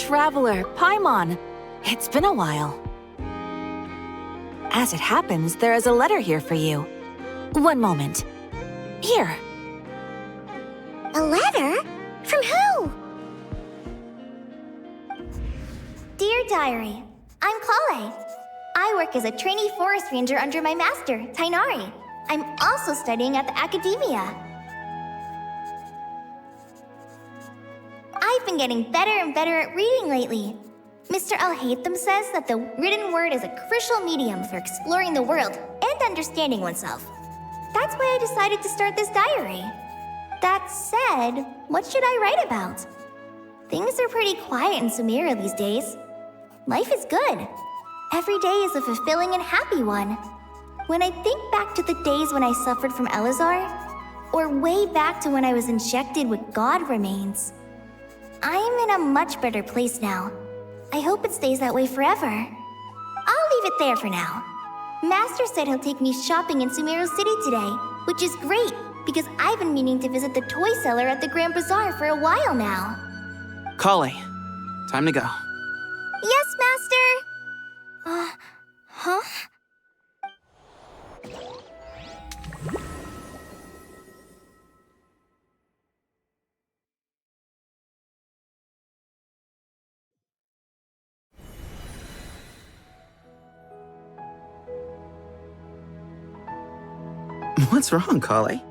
Traveler, Paimon. It's been a while. As it happens, there is a letter here for you. One moment. Here. A letter? From who? Dear Diary, I'm Kale. I work as a trainee forest ranger under my master, Tainari. I'm also studying at the academia. I've been getting better and better at reading lately. Mr. Al-Haytham says that the written word is a crucial medium for exploring the world and understanding oneself. That's why I decided to start this diary. That said, what should I write about? Things are pretty quiet in Sumeria these days. Life is good. Every day is a fulfilling and happy one. When I think back to the days when I suffered from Elazar, or way back to when I was injected with God remains, I am in a much better place now. I hope it stays that way forever. I'll leave it there for now. Master said he'll take me shopping in Sumeru City today, which is great because I've been meaning to visit the toy seller at the Grand Bazaar for a while now. Kale, time to go. Yes, Master! Huh? What's wrong, Kale?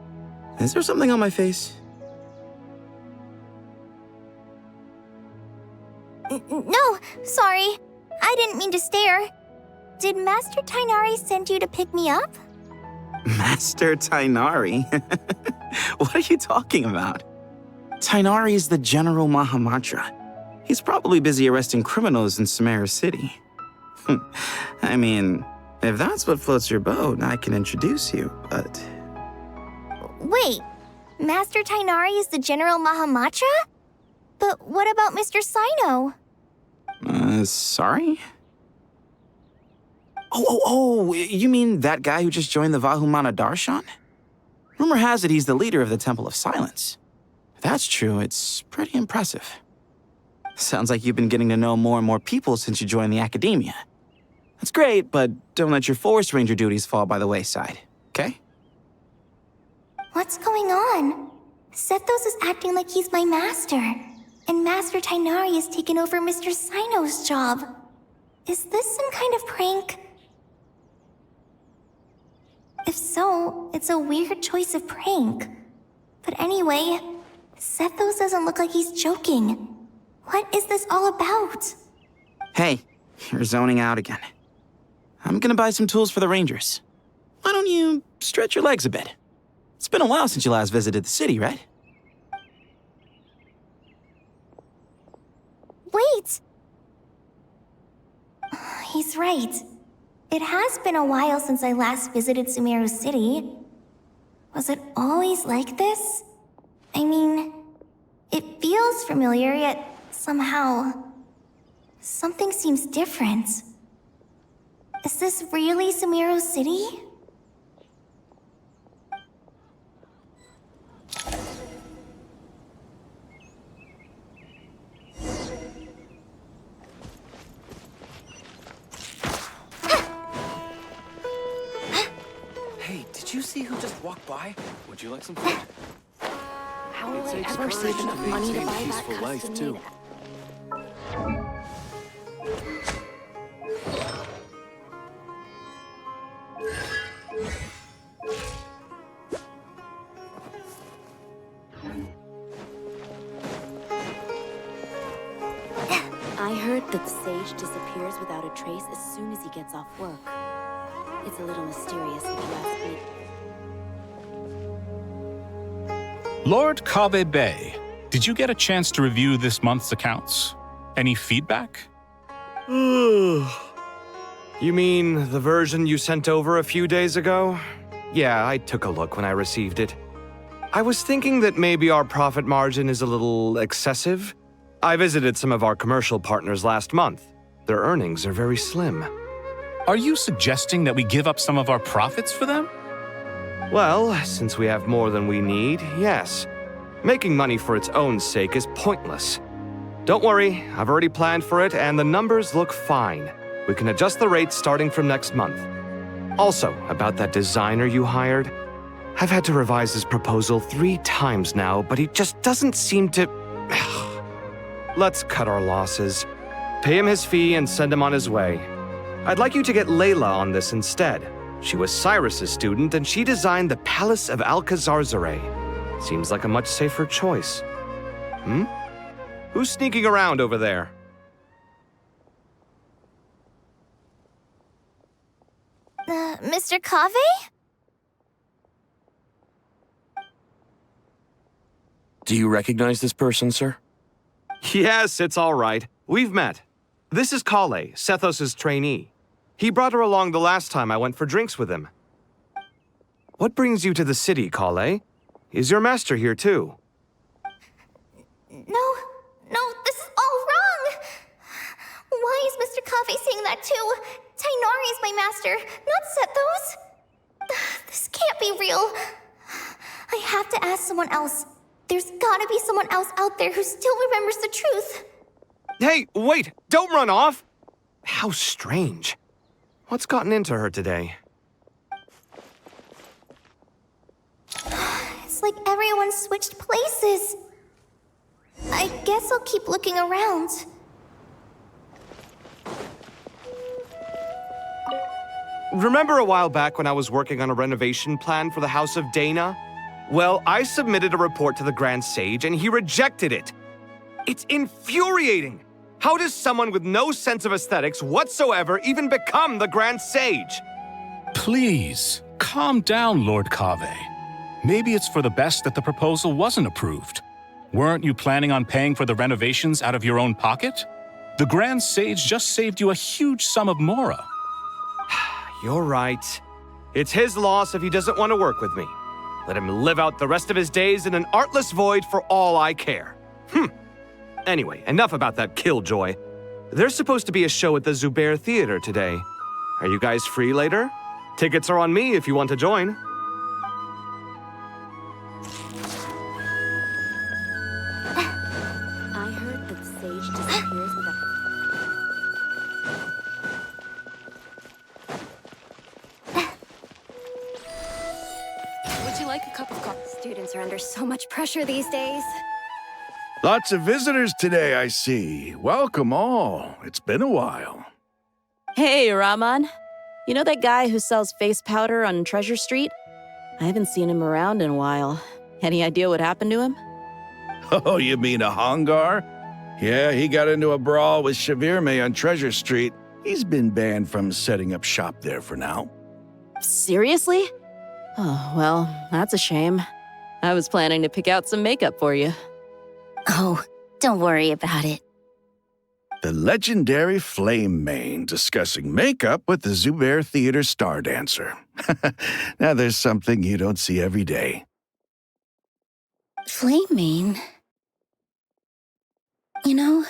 Is there something on my face? No, sorry. I didn't mean to stare. Did Master Tainari send you to pick me up? Master Tainari? What are you talking about? Tainari is the General Mahamatra. He's probably busy arresting criminals in Sumeru City. I mean, if that's what floats your boat, I can introduce you, but... Wait, Master Tainari is the General Mahamatra? But what about Mr. Sino? Sorry? Oh, you mean that guy who just joined the Vahumana Darshan? Rumor has it he's the leader of the Temple of Silence. If that's true, it's pretty impressive. Sounds like you've been getting to know more and more people since you joined the academia. That's great, but don't let your forest ranger duties fall by the wayside, okay? What's going on? Sethos is acting like he's my master, and Master Tainari has taken over Mr. Sino's job. Is this some kind of prank? If so, it's a weird choice of prank. But anyway, Sethos doesn't look like he's joking. What is this all about? Hey, you're zoning out again. I'm gonna buy some tools for the Rangers. Why don't you stretch your legs a bit? It's been a while since you last visited the city, right? Wait! He's right. It has been a while since I last visited Sumeru City. Was it always like this? I mean, it feels familiar, yet somehow... something seems different. Is this really Sumeru City? Hey, did you see who just walked by? Would you like some food? How will It I takes ever save courage enough to money to maintain buy a that peaceful life, custom too. made? I heard that the sage disappears without a trace as soon as he gets off work. It's a little mysterious if you ask me. Lord Kave Bay, did you get a chance to review this month's accounts? Any feedback? You mean the version you sent over a few days ago? Yeah, I took a look when I received it. I was thinking that maybe our profit margin is a little excessive. I visited some of our commercial partners last month. Their earnings are very slim. Are you suggesting that we give up some of our profits for them? Well, since we have more than we need, yes. Making money for its own sake is pointless. Don't worry, I've already planned for it and the numbers look fine. We can adjust the rates starting from next month. Also, about that designer you hired, I've had to revise his proposal 3 times now, but he just doesn't seem to... Let's cut our losses. Pay him his fee and send him on his way. I'd like you to get Layla on this instead. She was Cyrus's student and she designed the Palace of Alcazarzaray. Seems like a much safer choice. Who's sneaking around over there? Mr. Kave? Do you recognize this person, sir? Yes, it's all right. We've met. This is Kale, Sethos' trainee. He brought her along the last time I went for drinks with him. What brings you to the city, Kale? Is your master here too? No, this is all wrong! Why is Mr. Kave saying that too? Tainari is my master, not Sethos. This can't be real. I have to ask someone else. There's gotta be someone else out there who still remembers the truth. Hey, wait! Don't run off! How strange. What's gotten into her today? It's like everyone switched places. I guess I'll keep looking around. Remember a while back when I was working on a renovation plan for the House of Dana? Well, I submitted a report to the Grand Sage and he rejected it. It's infuriating! How does someone with no sense of aesthetics whatsoever even become the Grand Sage? Please, calm down, Lord Kave. Maybe it's for the best that the proposal wasn't approved. Weren't you planning on paying for the renovations out of your own pocket? The Grand Sage just saved you a huge sum of mora. You're right. It's his loss if he doesn't want to work with me. Let him live out the rest of his days in an artless void for all I care. Anyway, enough about that killjoy. There's supposed to be a show at the Zubair Theater today. Are you guys free later? Tickets are on me if you want to join. I heard that the sage disappears without... Would you like a cup of coffee? Students are under so much pressure these days. Lots of visitors today, I see. Welcome all. It's been a while. Hey, Rahman. You know that guy who sells face powder on Treasure Street? I haven't seen him around in a while. Any idea what happened to him? Oh, you mean a Hongar? Yeah, he got into a brawl with Shavirme on Treasure Street. He's been banned from setting up shop there for now. Seriously? Oh, well, that's a shame. I was planning to pick out some makeup for you. Oh, don't worry about it. The legendary Flame Mane discussing makeup with the Zubair Theater star dancer. Now there's something you don't see every day. Flame Mane? You know,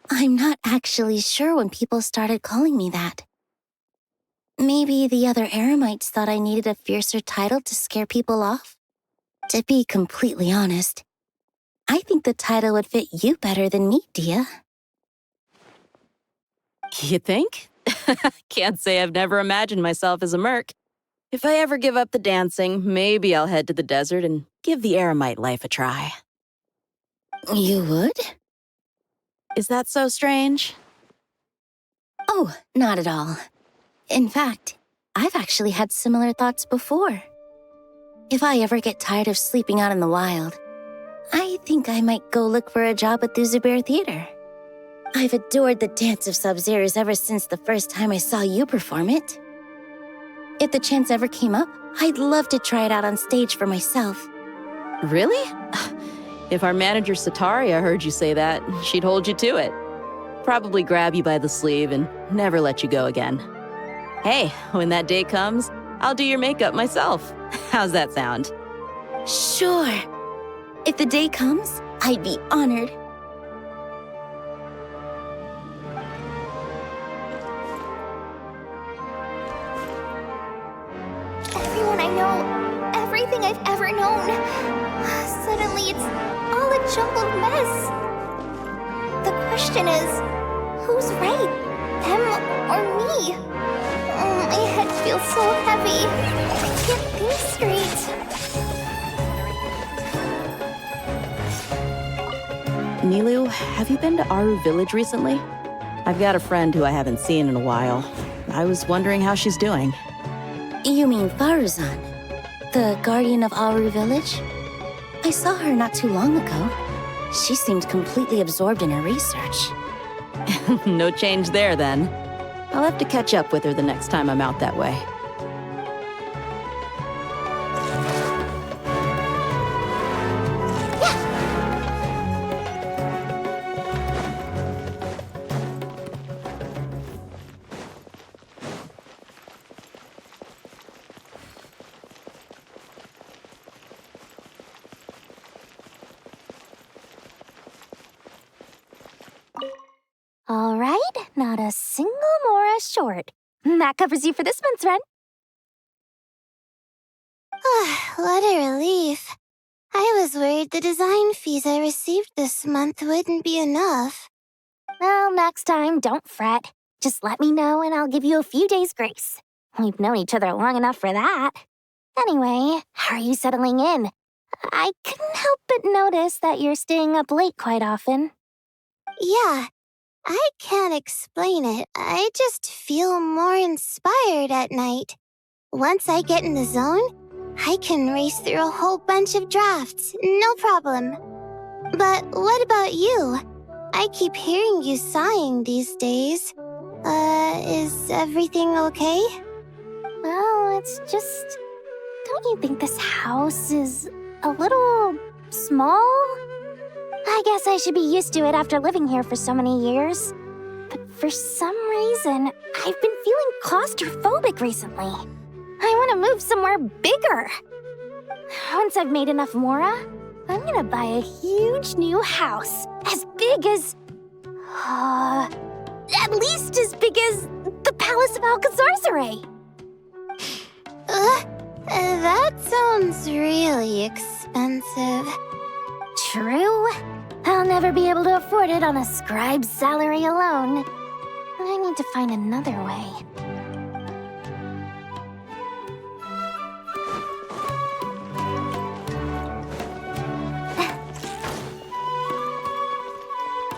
I'm not actually sure when people started calling me that. Maybe the other Eremites thought I needed a fiercer title to scare people off? To be completely honest, I think the title would fit you better than me, Dia. You think? Can't say I've never imagined myself as a merc. If I ever give up the dancing, maybe I'll head to the desert and give the eremite life a try. You would? Is that so strange? Oh, not at all. In fact, I've actually had similar thoughts before. If I ever get tired of sleeping out in the wild, I think I might go look for a job at the Zubair Theater. I've adored the dance of Sub-Zeros ever since the first time I saw you perform it. If the chance ever came up, I'd love to try it out on stage for myself. Really? If our manager Sataria heard you say that, she'd hold you to it. Probably grab you by the sleeve and never let you go again. Hey, when that day comes, I'll do your makeup myself. How's that sound? Sure. If the day comes, I'd be honored. Everyone I know, everything I've ever known. Suddenly it's all a jumbled mess. The question is, who's right? Them or me? Oh, my head feels so heavy. I can't think straight. Nilu, have you been to Aru Village recently? I've got a friend who I haven't seen in a while. I was wondering how she's doing. You mean Faruzan, the guardian of Aru Village? I saw her not too long ago. She seemed completely absorbed in her research. No change there, then. I'll have to catch up with her the next time I'm out that way. All right, not a single Mora short. That covers you for this month's rent. What a relief. I was worried the design fees I received this month wouldn't be enough. Well, next time, don't fret. Just let me know and I'll give you a few days' grace. We've known each other long enough for that. Anyway, how are you settling in? I couldn't help but notice that you're staying up late quite often. Yeah, I can't explain it. I just feel more inspired at night. Once I get in the zone, I can race through a whole bunch of drafts, no problem. But what about you? I keep hearing you sighing these days. Is everything okay? Well, it's just... Don't you think this house is a little small? I guess I should be used to it after living here for so many years. But for some reason, I've been feeling claustrophobic recently. I want to move somewhere bigger. Once I've made enough Mora, I'm gonna buy a huge new house. As big as... at least as big as the Palace of Alcazarzaray. That sounds really expensive. True. I'll never be able to afford it on a scribe's salary alone. I need to find another way.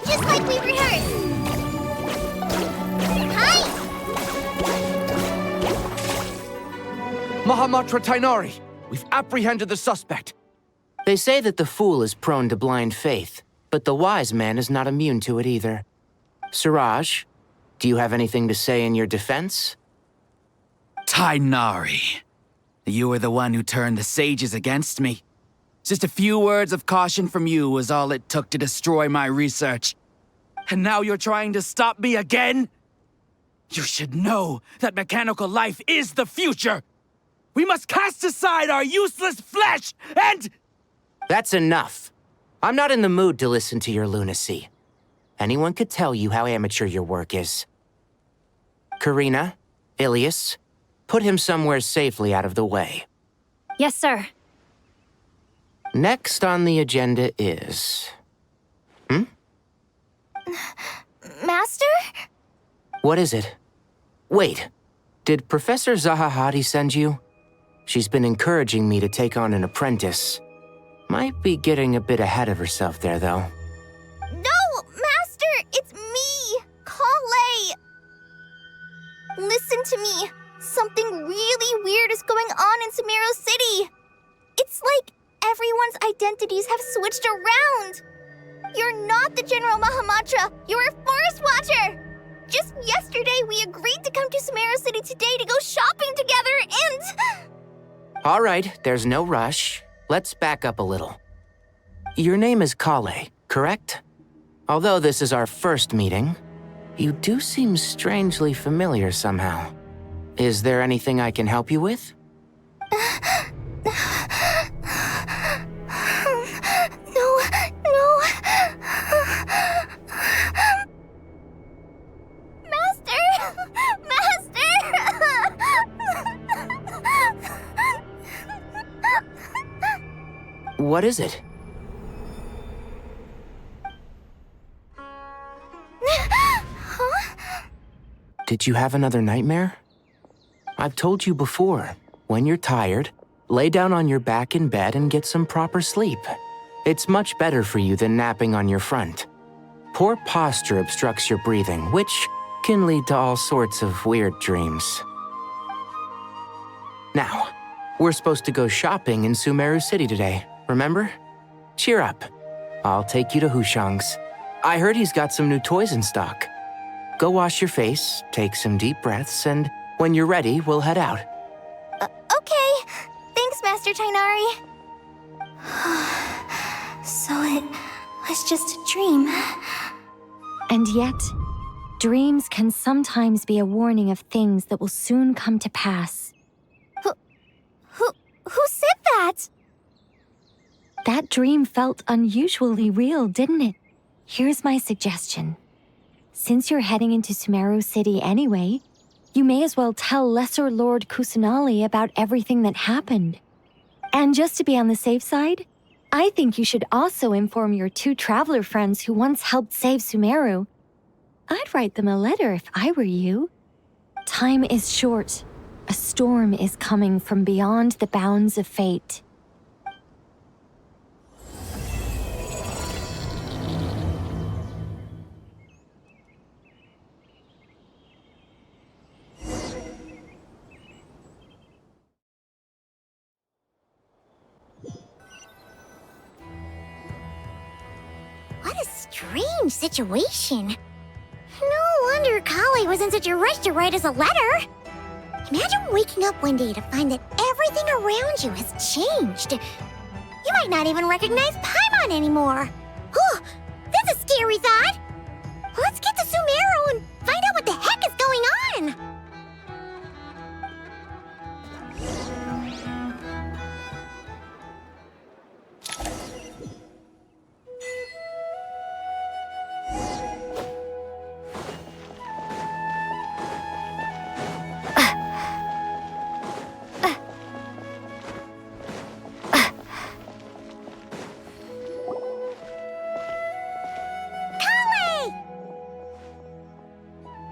Just like we rehearsed! Hi! Mahamatra Tainari, we've apprehended the suspect. They say that the fool is prone to blind faith, but the wise man is not immune to it either. Suraj, do you have anything to say in your defense? Tainari, you were the one who turned the sages against me. Just a few words of caution from you was all it took to destroy my research. And now you're trying to stop me again? You should know that mechanical life is the future. We must cast aside our useless flesh and... That's enough. I'm not in the mood to listen to your lunacy. Anyone could tell you how amateur your work is. Karina, Ilias, put him somewhere safely out of the way. Yes, sir. Next on the agenda is... Master? What is it? Wait, did Professor Zahahadi send you? She's been encouraging me to take on an apprentice. Might be getting a bit ahead of herself there, though. No, Master! It's me! Kale! Listen to me. Something really weird is going on in Sumeru City. It's like everyone's identities have switched around. You're not the General Mahamatra. You're a Forest Watcher. Just yesterday, we agreed to come to Sumeru City today to go shopping together and... All right, there's no rush. Let's back up a little. Your name is Kale, correct? Although this is our first meeting, you do seem strangely familiar somehow. Is there anything I can help you with? No. What is it? Did you have another nightmare? I've told you before, when you're tired, lay down on your back in bed and get some proper sleep. It's much better for you than napping on your front. Poor posture obstructs your breathing, which can lead to all sorts of weird dreams. Now, we're supposed to go shopping in Sumeru City today, remember? Cheer up. I'll take you to Hushang's. I heard he's got some new toys in stock. Go wash your face, take some deep breaths, and when you're ready, we'll head out. Okay. Thanks, Master Tainari. So it was just a dream. And yet, dreams can sometimes be a warning of things that will soon come to pass. Who said that? That dream felt unusually real, didn't it? Here's my suggestion. Since you're heading into Sumeru City anyway, you may as well tell Lesser Lord Kusanali about everything that happened. And just to be on the safe side, I think you should also inform your 2 traveler friends who once helped save Sumeru. I'd write them a letter if I were you. Time is short. A storm is coming from beyond the bounds of fate. What a strange situation. No wonder Kale was in such a rush to write us a letter. Imagine waking up one day to find that everything around you has changed. You might not even recognize Paimon anymore. Oh, that's a scary thought. Let's get to Sumeru and find out what the heck is going on.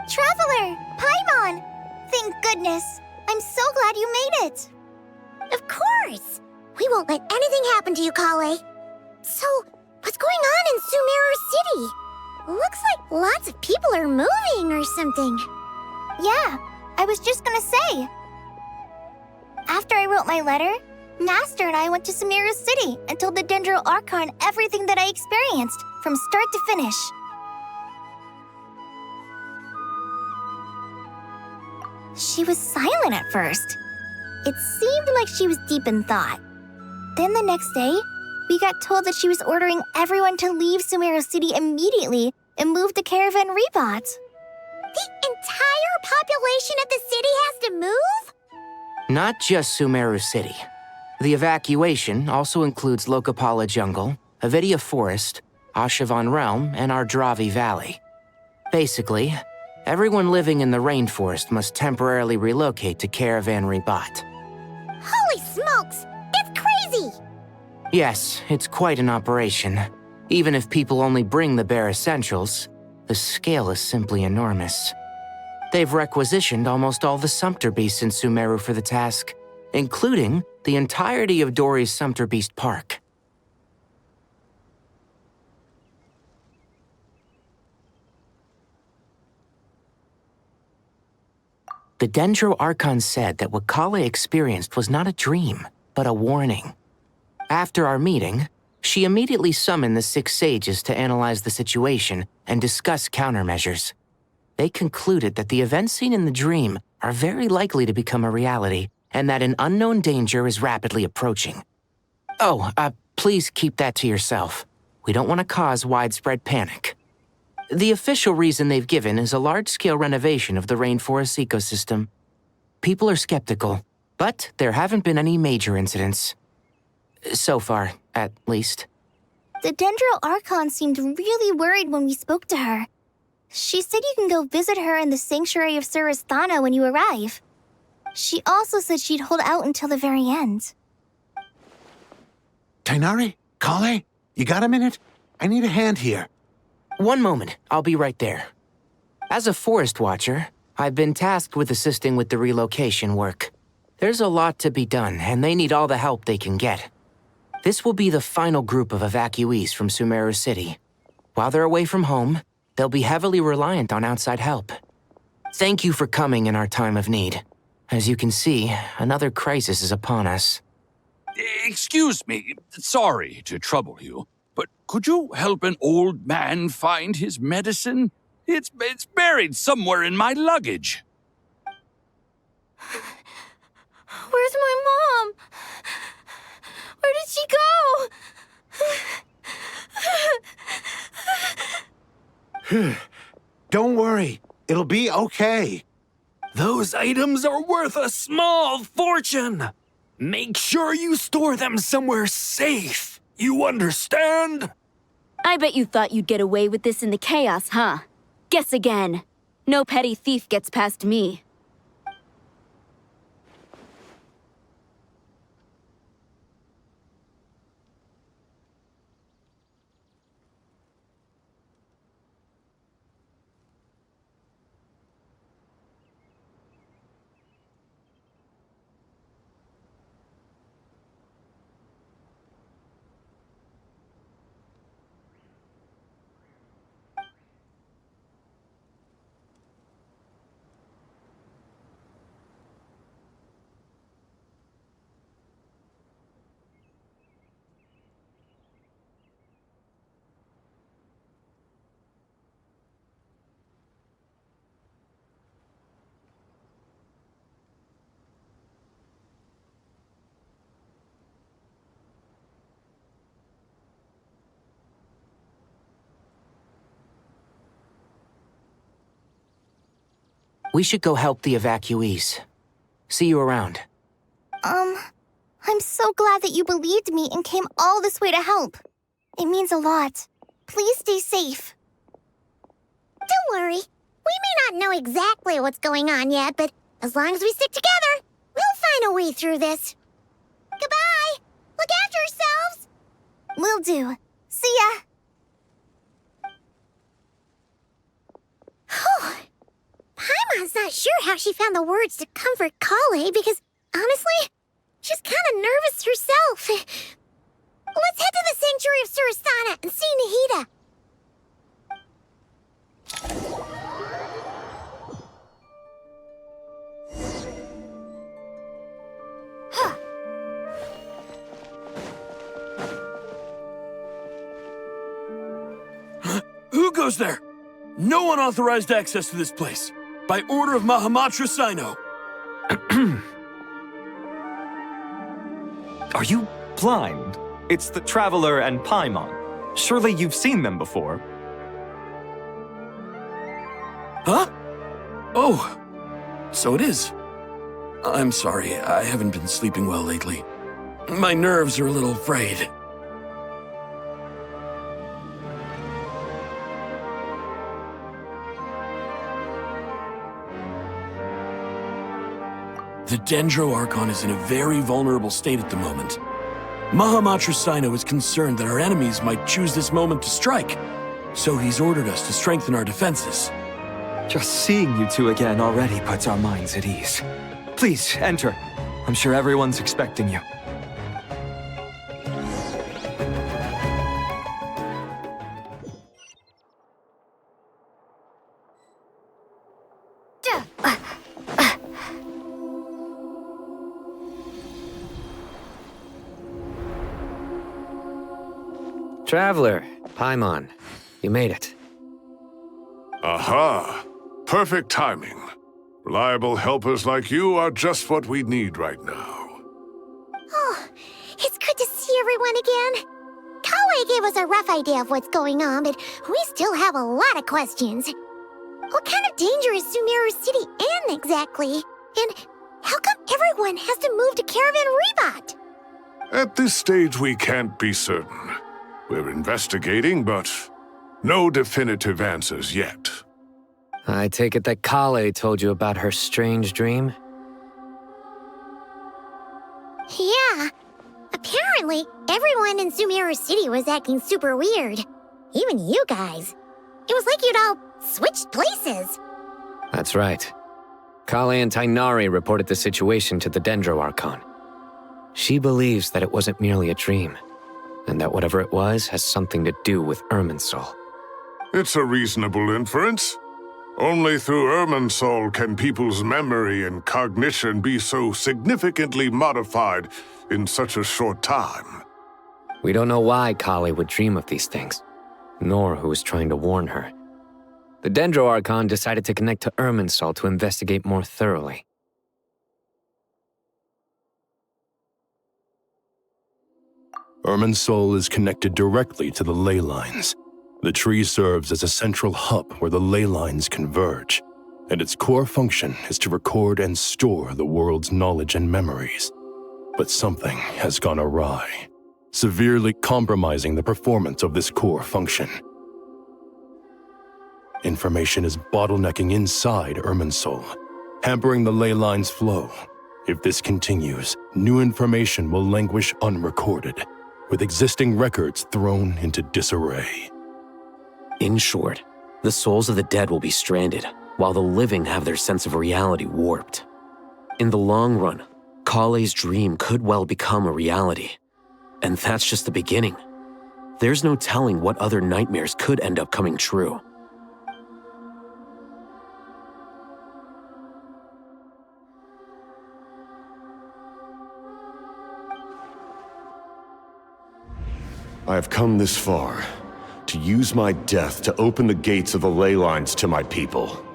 Traveler! Paimon! Thank goodness. I'm so glad you made it. Of course. We won't let anything happen to you, Kale. So, what's going on in Sumeru City? Looks like lots of people are moving or something. Yeah, I was just gonna say. After I wrote my letter, Master and I went to Sumeru City and told the Dendro Archon everything that I experienced, from start to finish. She was silent at first. It seemed like she was deep in thought. Then the next day, we got told that she was ordering everyone to leave Sumeru City immediately and move to Caravan Rebot. The entire population of the city has to move? Not just Sumeru City. The evacuation also includes Lokapala Jungle, Avidia Forest, Ashavan Realm, and Ardravi Valley. Basically, everyone living in the rainforest must temporarily relocate to Caravan Rebot. Holy smokes! It's crazy! Yes, it's quite an operation. Even if people only bring the bare essentials, the scale is simply enormous. They've requisitioned almost all the sumpter beasts in Sumeru for the task, including the entirety of Dory's Sumter Beast Park. The Dendro Archon said that what Kale experienced was not a dream, but a warning. After our meeting, she immediately summoned the 6 sages to analyze the situation and discuss countermeasures. They concluded that the events seen in the dream are very likely to become a reality, and that an unknown danger is rapidly approaching. Oh, please keep that to yourself. We don't want to cause widespread panic. The official reason they've given is a large-scale renovation of the rainforest ecosystem. People are skeptical, but there haven't been any major incidents. So far, at least. The Dendro Archon seemed really worried when we spoke to her. She said you can go visit her in the Sanctuary of Surasthana when you arrive. She also said she'd hold out until the very end. Tighnari? Kale? You got a minute? I need a hand here. One moment, I'll be right there. As a forest watcher, I've been tasked with assisting with the relocation work. There's a lot to be done, and they need all the help they can get. This will be the final group of evacuees from Sumeru City. While they're away from home, they'll be heavily reliant on outside help. Thank you for coming in our time of need. As you can see, another crisis is upon us. Excuse me, sorry to trouble you, but could you help an old man find his medicine? It's buried somewhere in my luggage. Where's my mom? Where did she go? Don't worry. It'll be okay. Those items are worth a small fortune. Make sure you store them somewhere safe. You understand? I bet you thought you'd get away with this in the chaos, huh? Guess again. No petty thief gets past me. We should go help the evacuees. See you around. I'm so glad that you believed me and came all this way to help. It means a lot. Please stay safe. Don't worry. We may not know exactly what's going on yet, but as long as we stick together, we'll find a way through this. Goodbye! Look after yourselves! Will do. See ya! Whew. Paimon's not sure how she found the words to comfort Kale because, honestly, she's kind of nervous herself. Let's head to the Sanctuary of Surasthana and see Nahida. Who goes there? No unauthorized access to this place. By order of Mahamatra Sino. Are you blind? It's the Traveler and Paimon. Surely you've seen them before. Huh? Oh, so it is. I'm sorry, I haven't been sleeping well lately. My nerves are a little frayed. The Dendro Archon is in a very vulnerable state at the moment. Mahamatra Sino is concerned that our enemies might choose this moment to strike, so he's ordered us to strengthen our defenses. Just seeing you two again already puts our minds at ease. Please, enter. I'm sure everyone's expecting you. Traveler, Paimon, you made it. Aha! Perfect timing. Reliable helpers like you are just what we need right now. Oh, it's good to see everyone again. Kawaii gave us a rough idea of what's going on, but we still have a lot of questions. What kind of danger is Sumeru City in exactly? And how come everyone has to move to Caravan Rebot? At this stage, we can't be certain. We're investigating, but no definitive answers yet. I take it that Kale told you about her strange dream? Yeah. Apparently, everyone in Sumeru City was acting super weird. Even you guys. It was like you'd all switched places. That's right. Kale and Tainari reported the situation to the Dendro Archon. She believes that it wasn't merely a dream, and that whatever it was has something to do with Irminsul. It's a reasonable inference. Only through Irminsul can people's memory and cognition be so significantly modified in such a short time. We don't know why Kale would dream of these things, nor who was trying to warn her. The Dendro Archon decided to connect to Irminsul to investigate more thoroughly. Irminsul is connected directly to the ley lines. The tree serves as a central hub where the ley lines converge, and its core function is to record and store the world's knowledge and memories. But something has gone awry, severely compromising the performance of this core function. Information is bottlenecking inside Irminsul, hampering the ley lines' flow. If this continues, new information will languish unrecorded, with existing records thrown into disarray. In short, the souls of the dead will be stranded, while the living have their sense of reality warped. In the long run, Kale's dream could well become a reality. And that's just the beginning. There's no telling what other nightmares could end up coming true. I have come this far, to use my death to open the gates of the ley lines to my people.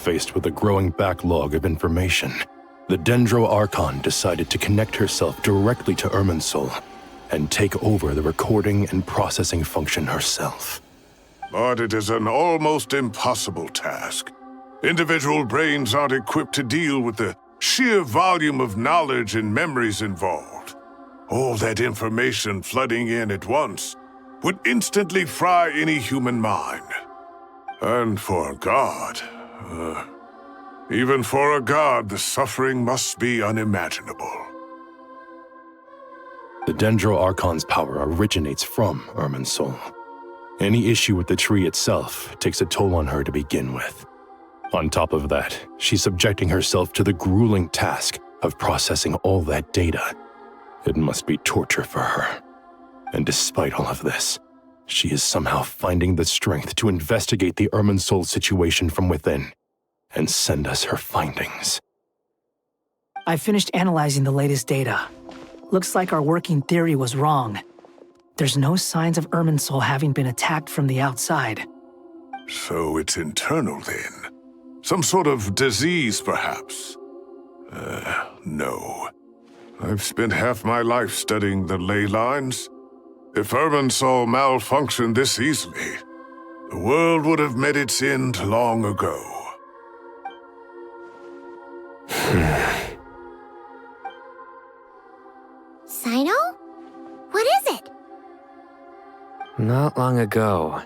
Faced with a growing backlog of information, the Dendro Archon decided to connect herself directly to Irminsul and take over the recording and processing function herself. But it is an almost impossible task. Individual brains aren't equipped to deal with the sheer volume of knowledge and memories involved. All that information flooding in at once would instantly fry any human mind. And for a god, even for a god, the suffering must be unimaginable. The Dendro Archon's power originates from Irminsul. Any issue with the tree itself takes a toll on her to begin with. On top of that, she's subjecting herself to the grueling task of processing all that data. It must be torture for her. And despite all of this, she is somehow finding the strength to investigate the Irminsul situation from within and send us her findings. I finished analyzing the latest data. Looks like our working theory was wrong. There's no signs of Irminsul having been attacked from the outside. So it's internal then? Some sort of disease, perhaps? No. I've spent half my life studying the ley lines. If Irminsul malfunctioned this easily, the world would have met its end long ago. Sino? What is it? Not long ago,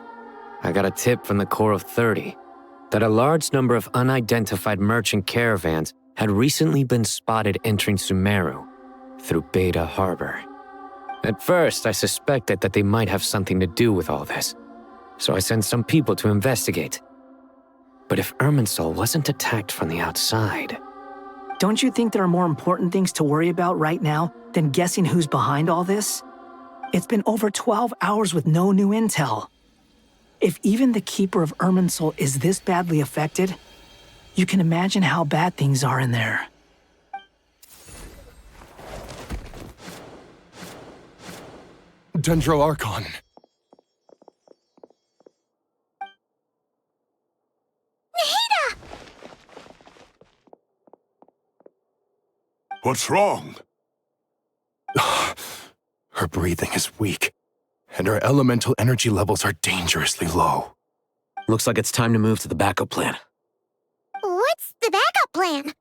I got a tip from the Corps of 30 that a large number of unidentified merchant caravans had recently been spotted entering Sumeru through Beta Harbor. At first, I suspected that they might have something to do with all this, so I sent some people to investigate. But if Irminsul wasn't attacked from the outside... Don't you think there are more important things to worry about right now than guessing who's behind all this? It's been over 12 hours with no new intel. If even the Keeper of Irminsul is this badly affected, you can imagine how bad things are in there. Dendro Archon. Nahida! What's wrong? Her breathing is weak, and her elemental energy levels are dangerously low. Looks like it's time to move to the backup plan. What's the backup plan?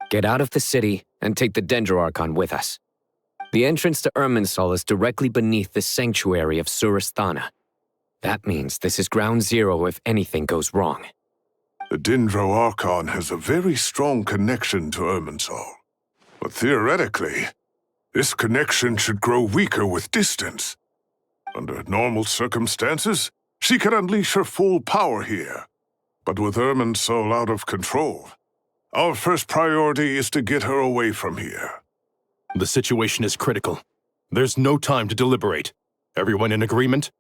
Get out of the city and take the Dendro Archon with us. The entrance to Irminsul is directly beneath the sanctuary of Surasthana. That means this is ground zero if anything goes wrong. The Dendro Archon has a very strong connection to Irminsul. But theoretically, this connection should grow weaker with distance. Under normal circumstances, she could unleash her full power here. But with Irminsul out of control, our first priority is to get her away from here. The situation is critical. There's no time to deliberate. Everyone in agreement?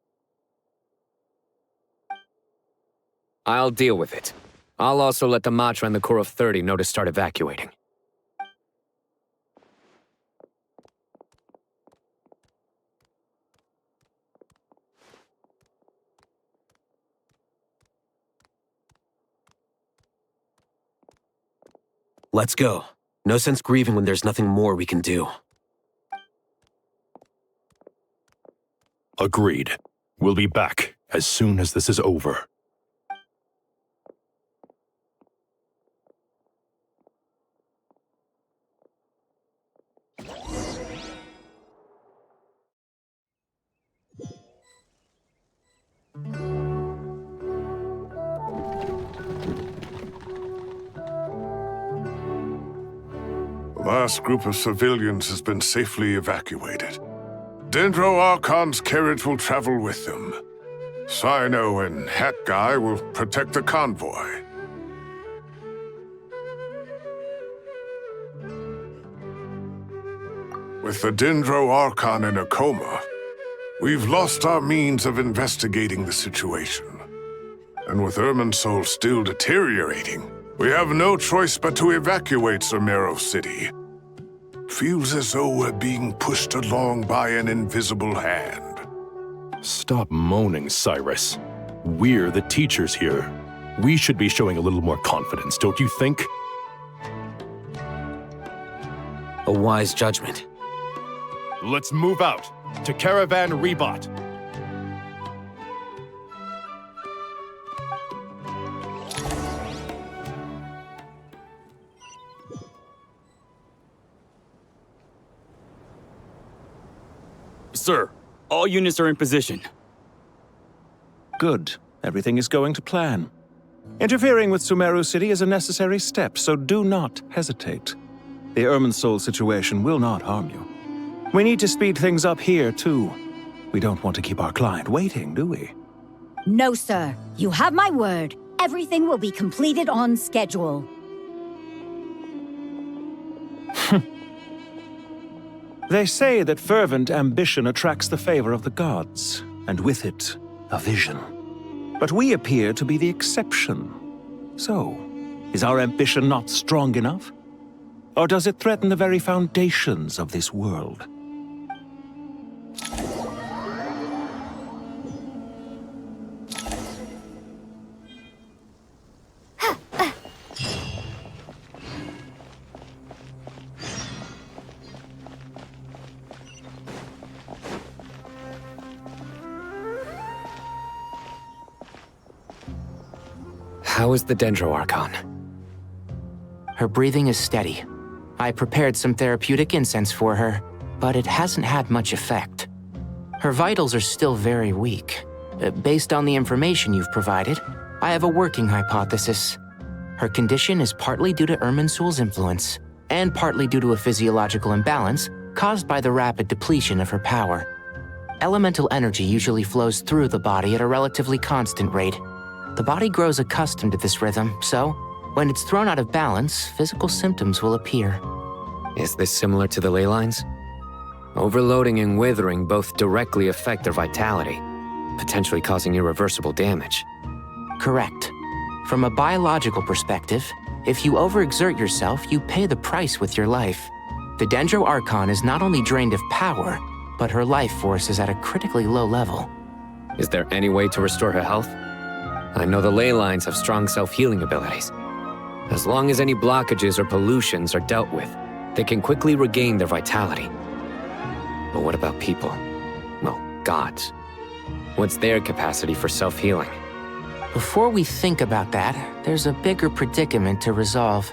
I'll deal with it. I'll also let the Matra and the Corps of 30 know to start evacuating. Let's go. No sense grieving when there's nothing more we can do. Agreed. We'll be back as soon as this is over. The last group of civilians has been safely evacuated. Dendro Archon's carriage will travel with them. Sino and Hat Guy will protect the convoy. With the Dendro Archon in a coma, we've lost our means of investigating the situation. And with Irminsul still deteriorating, we have no choice but to evacuate Sumeru City. Feels as though we're being pushed along by an invisible hand. Stop moaning, Cyrus. We're the teachers here. We should be showing a little more confidence, don't you think? A wise judgment. Let's move out to Caravan Rebot. Sir, all units are in position. Good. Everything is going to plan. Interfering with Sumeru City is a necessary step, so do not hesitate. The Irminsul situation will not harm you. We need to speed things up here, too. We don't want to keep our client waiting, do we? No, sir. You have my word. Everything will be completed on schedule. They say that fervent ambition attracts the favor of the gods, and with it, a vision. But we appear to be the exception. So, is our ambition not strong enough? Or does it threaten the very foundations of this world? How is the Dendro-Archon? Her breathing is steady. I prepared some therapeutic incense for her, but it hasn't had much effect. Her vitals are still very weak. Based on the information you've provided, I have a working hypothesis. Her condition is partly due to Irminsul's influence, and partly due to a physiological imbalance caused by the rapid depletion of her power. Elemental energy usually flows through the body at a relatively constant rate. The body grows accustomed to this rhythm, so when it's thrown out of balance, physical symptoms will appear. Is this similar to the ley lines? Overloading and withering both directly affect their vitality, potentially causing irreversible damage. Correct. From a biological perspective, if you overexert yourself, you pay the price with your life. The Dendro-Archon is not only drained of power, but her life force is at a critically low level. Is there any way to restore her health? I know the ley lines have strong self-healing abilities. As long as any blockages or pollutions are dealt with, they can quickly regain their vitality. But what about people? Well, gods. What's their capacity for self-healing? Before we think about that, there's a bigger predicament to resolve.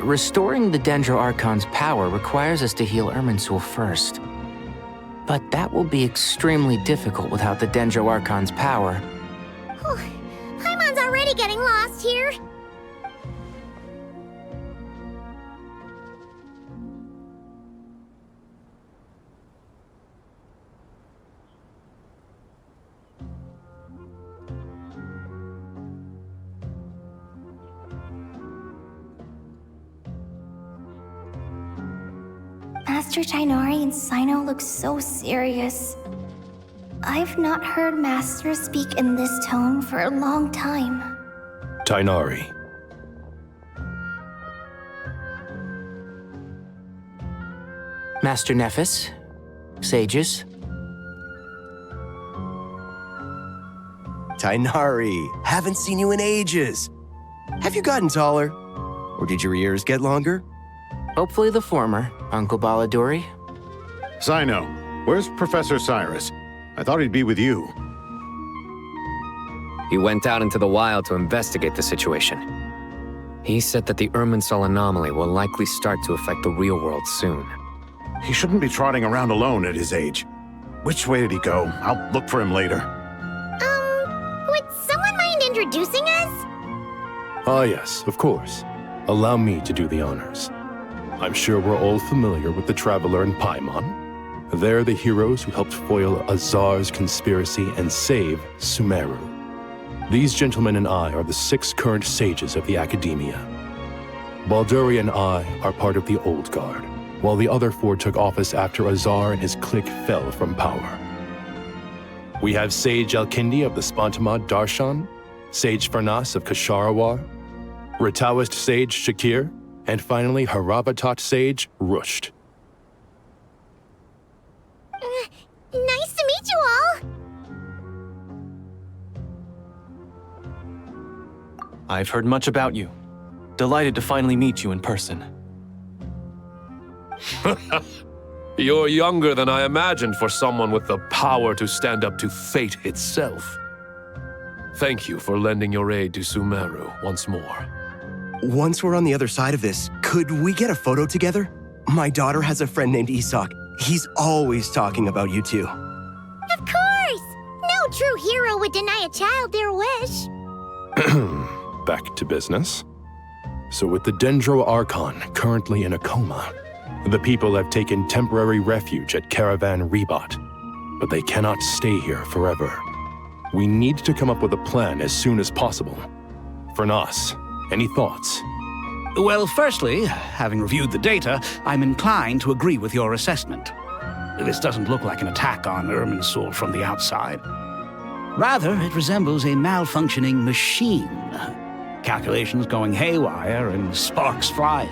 Restoring the Dendro-Archon's power requires us to heal Irminsul first. But that will be extremely difficult without the Dendro-Archon's power. Paimon's already getting lost here. Master Tighnari and Sino look so serious. I've not heard Master speak in this tone for a long time. Tighnari. Master Nephis, sages. Tighnari, haven't seen you in ages. Have you gotten taller? Or did your ears get longer? Hopefully the former, Uncle Baladuri. Sino, where's Professor Cyrus? I thought he'd be with you. He went out into the wild to investigate the situation. He said that the Irminsul anomaly will likely start to affect the real world soon. He shouldn't be trotting around alone at his age. Which way did he go? I'll look for him later. Would someone mind introducing us? Ah yes, of course. Allow me to do the honors. I'm sure we're all familiar with the Traveler and Paimon. They're the heroes who helped foil Azar's conspiracy and save Sumeru. These gentlemen and I are the 6 current sages of the Academia. Balduri and I are part of the Old Guard, while the other 4 took office after Azar and his clique fell from power. We have Sage Alkindi of the Spantamad Darshan, Sage Farnas of Kasharawar, Ritaoist Sage Shakir, and finally Haravatat Sage Rusht. Nice to meet you all! I've heard much about you. Delighted to finally meet you in person. You're younger than I imagined for someone with the power to stand up to fate itself. Thank you for lending your aid to Sumeru once more. Once we're on the other side of this, could we get a photo together? My daughter has a friend named Isak. He's always talking about you two. Of course! No true hero would deny a child their wish. Back to business. So with the Dendro-Archon currently in a coma, the people have taken temporary refuge at Caravan Rebat, but they cannot stay here forever. We need to come up with a plan as soon as possible. Fernas, any thoughts? Well, firstly, having reviewed the data, I'm inclined to agree with your assessment. This doesn't look like an attack on Irminsul from the outside. Rather, it resembles a malfunctioning machine. Calculations going haywire and sparks flying.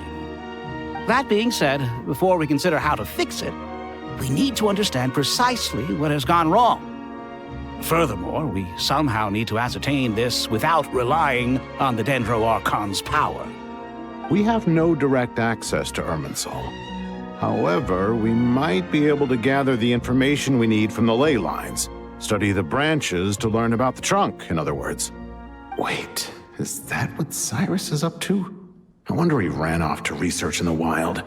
That being said, before we consider how to fix it, we need to understand precisely what has gone wrong. Furthermore, we somehow need to ascertain this without relying on the Dendro Archon's power. We have no direct access to Irminsul. However, we might be able to gather the information we need from the ley lines. Study the branches to learn about the trunk, in other words. Wait, is that what Cyrus is up to? I wonder he ran off to research in the wild.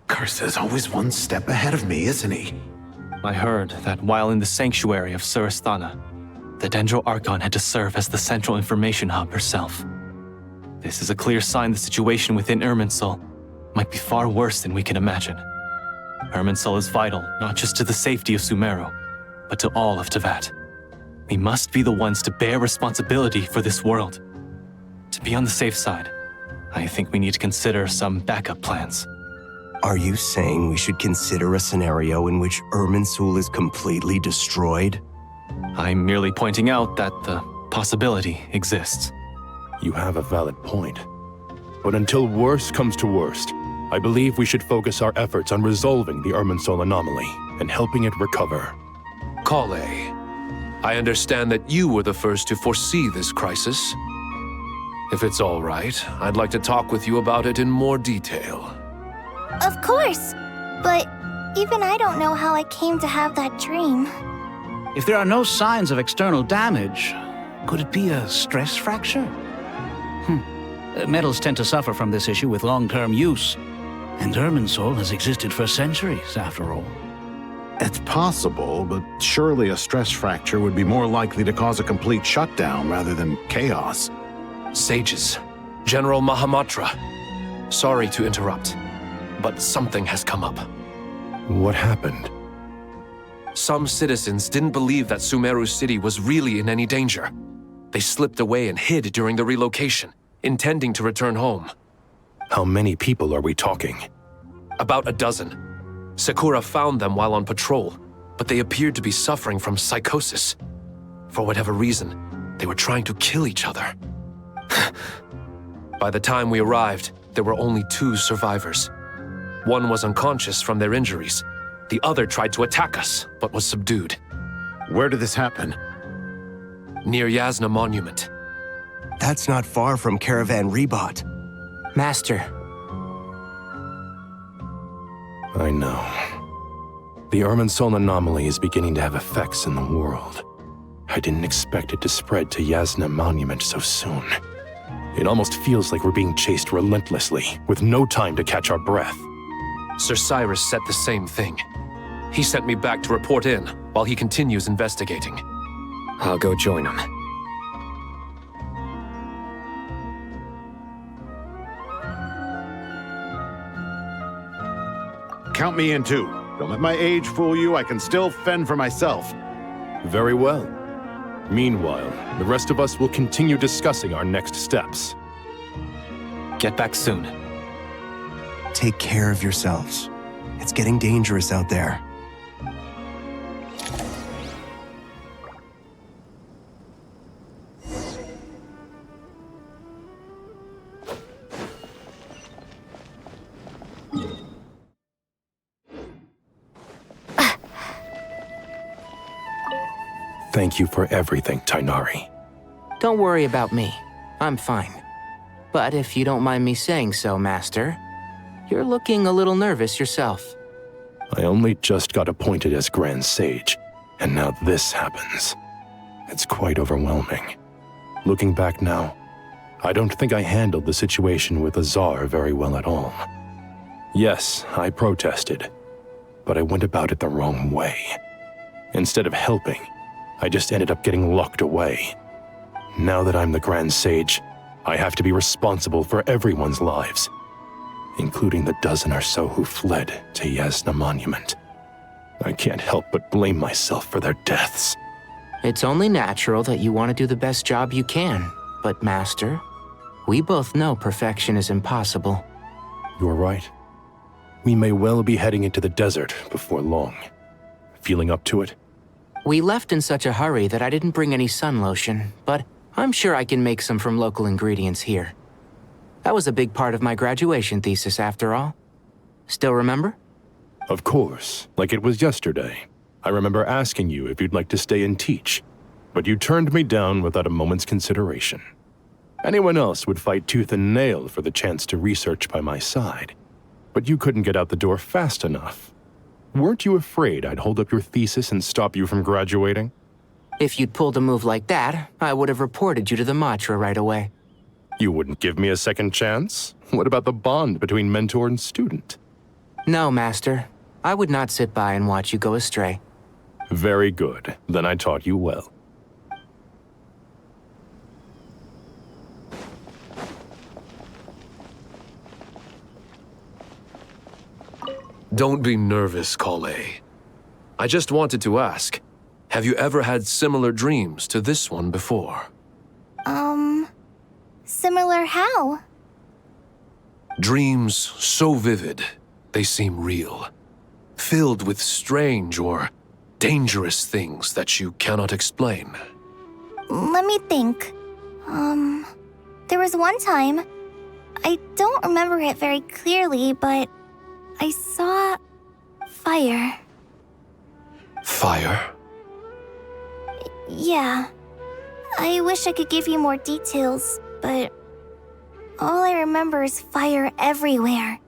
Curse's always one step ahead of me, isn't he? I heard that while in the sanctuary of Surasthana, the Dendro Archon had to serve as the central information hub herself. This is a clear sign the situation within Irminsul might be far worse than we can imagine. Irminsul is vital not just to the safety of Sumeru, but to all of Teyvat. We must be the ones to bear responsibility for this world. To be on the safe side, I think we need to consider some backup plans. Are you saying we should consider a scenario in which Irminsul is completely destroyed? I'm merely pointing out that the possibility exists. You have a valid point. But until worst comes to worst, I believe we should focus our efforts on resolving the Irminsul anomaly and helping it recover. Kale, I understand that you were the first to foresee this crisis. If it's all right, I'd like to talk with you about it in more detail. Of course, but even I don't know how I came to have that dream. If there are no signs of external damage, could it be a stress fracture? Metals tend to suffer from this issue with long-term use, and Irminsul has existed for centuries, after all. It's possible, but surely a stress fracture would be more likely to cause a complete shutdown rather than chaos. Sages, General Mahamatra, sorry to interrupt, but something has come up. What happened? Some citizens didn't believe that Sumeru City was really in any danger. They slipped away and hid during the relocation, intending to return home. How many people are we talking? About a dozen. Sakura found them while on patrol, but they appeared to be suffering from psychosis. For whatever reason, they were trying to kill each other. By the time we arrived, there were only 2 survivors. One was unconscious from their injuries. The other tried to attack us, but was subdued. Where did this happen? Near Yasna Monument. That's not far from Caravan Rebot. Master. I know. The Irminsul anomaly is beginning to have effects in the world. I didn't expect it to spread to Yasna Monument so soon. It almost feels like we're being chased relentlessly, with no time to catch our breath. Sir Cyrus said the same thing. He sent me back to report in, while he continues investigating. I'll go join him. Count me in too. Don't let my age fool you, I can still fend for myself. Very well. Meanwhile, the rest of us will continue discussing our next steps. Get back soon. Take care of yourselves. It's getting dangerous out there. Thank you for everything, Tighnari. Don't worry about me. I'm fine. But if you don't mind me saying so, Master, you're looking a little nervous yourself. I only just got appointed as Grand Sage, and now this happens. It's quite overwhelming. Looking back now, I don't think I handled the situation with Azar very well at all. Yes, I protested, but I went about it the wrong way. Instead of helping, I just ended up getting locked away. Now that I'm the Grand Sage, I have to be responsible for everyone's lives, including the dozen or so who fled to Yasna Monument. I can't help but blame myself for their deaths. It's only natural that you want to do the best job you can, but Master, we both know perfection is impossible. You're right. We may well be heading into the desert before long. Feeling up to it? We left in such a hurry that I didn't bring any sun lotion, but I'm sure I can make some from local ingredients here. That was a big part of my graduation thesis, after all. Still remember? Of course, like it was yesterday. I remember asking you if you'd like to stay and teach, but you turned me down without a moment's consideration. Anyone else would fight tooth and nail for the chance to research by my side, but you couldn't get out the door fast enough. Weren't you afraid I'd hold up your thesis and stop you from graduating? If you'd pulled a move like that, I would have reported you to the Matra right away. You wouldn't give me a second chance? What about the bond between mentor and student? No, Master. I would not sit by and watch you go astray. Very good. Then I taught you well. Don't be nervous, Kale. I just wanted to ask, have you ever had similar dreams to this one before? Similar how? Dreams so vivid, they seem real. Filled with strange or dangerous things that you cannot explain. Let me think. There was one time, I don't remember it very clearly, but I saw fire. Fire? Yeah. I wish I could give you more details, but all I remember is fire everywhere.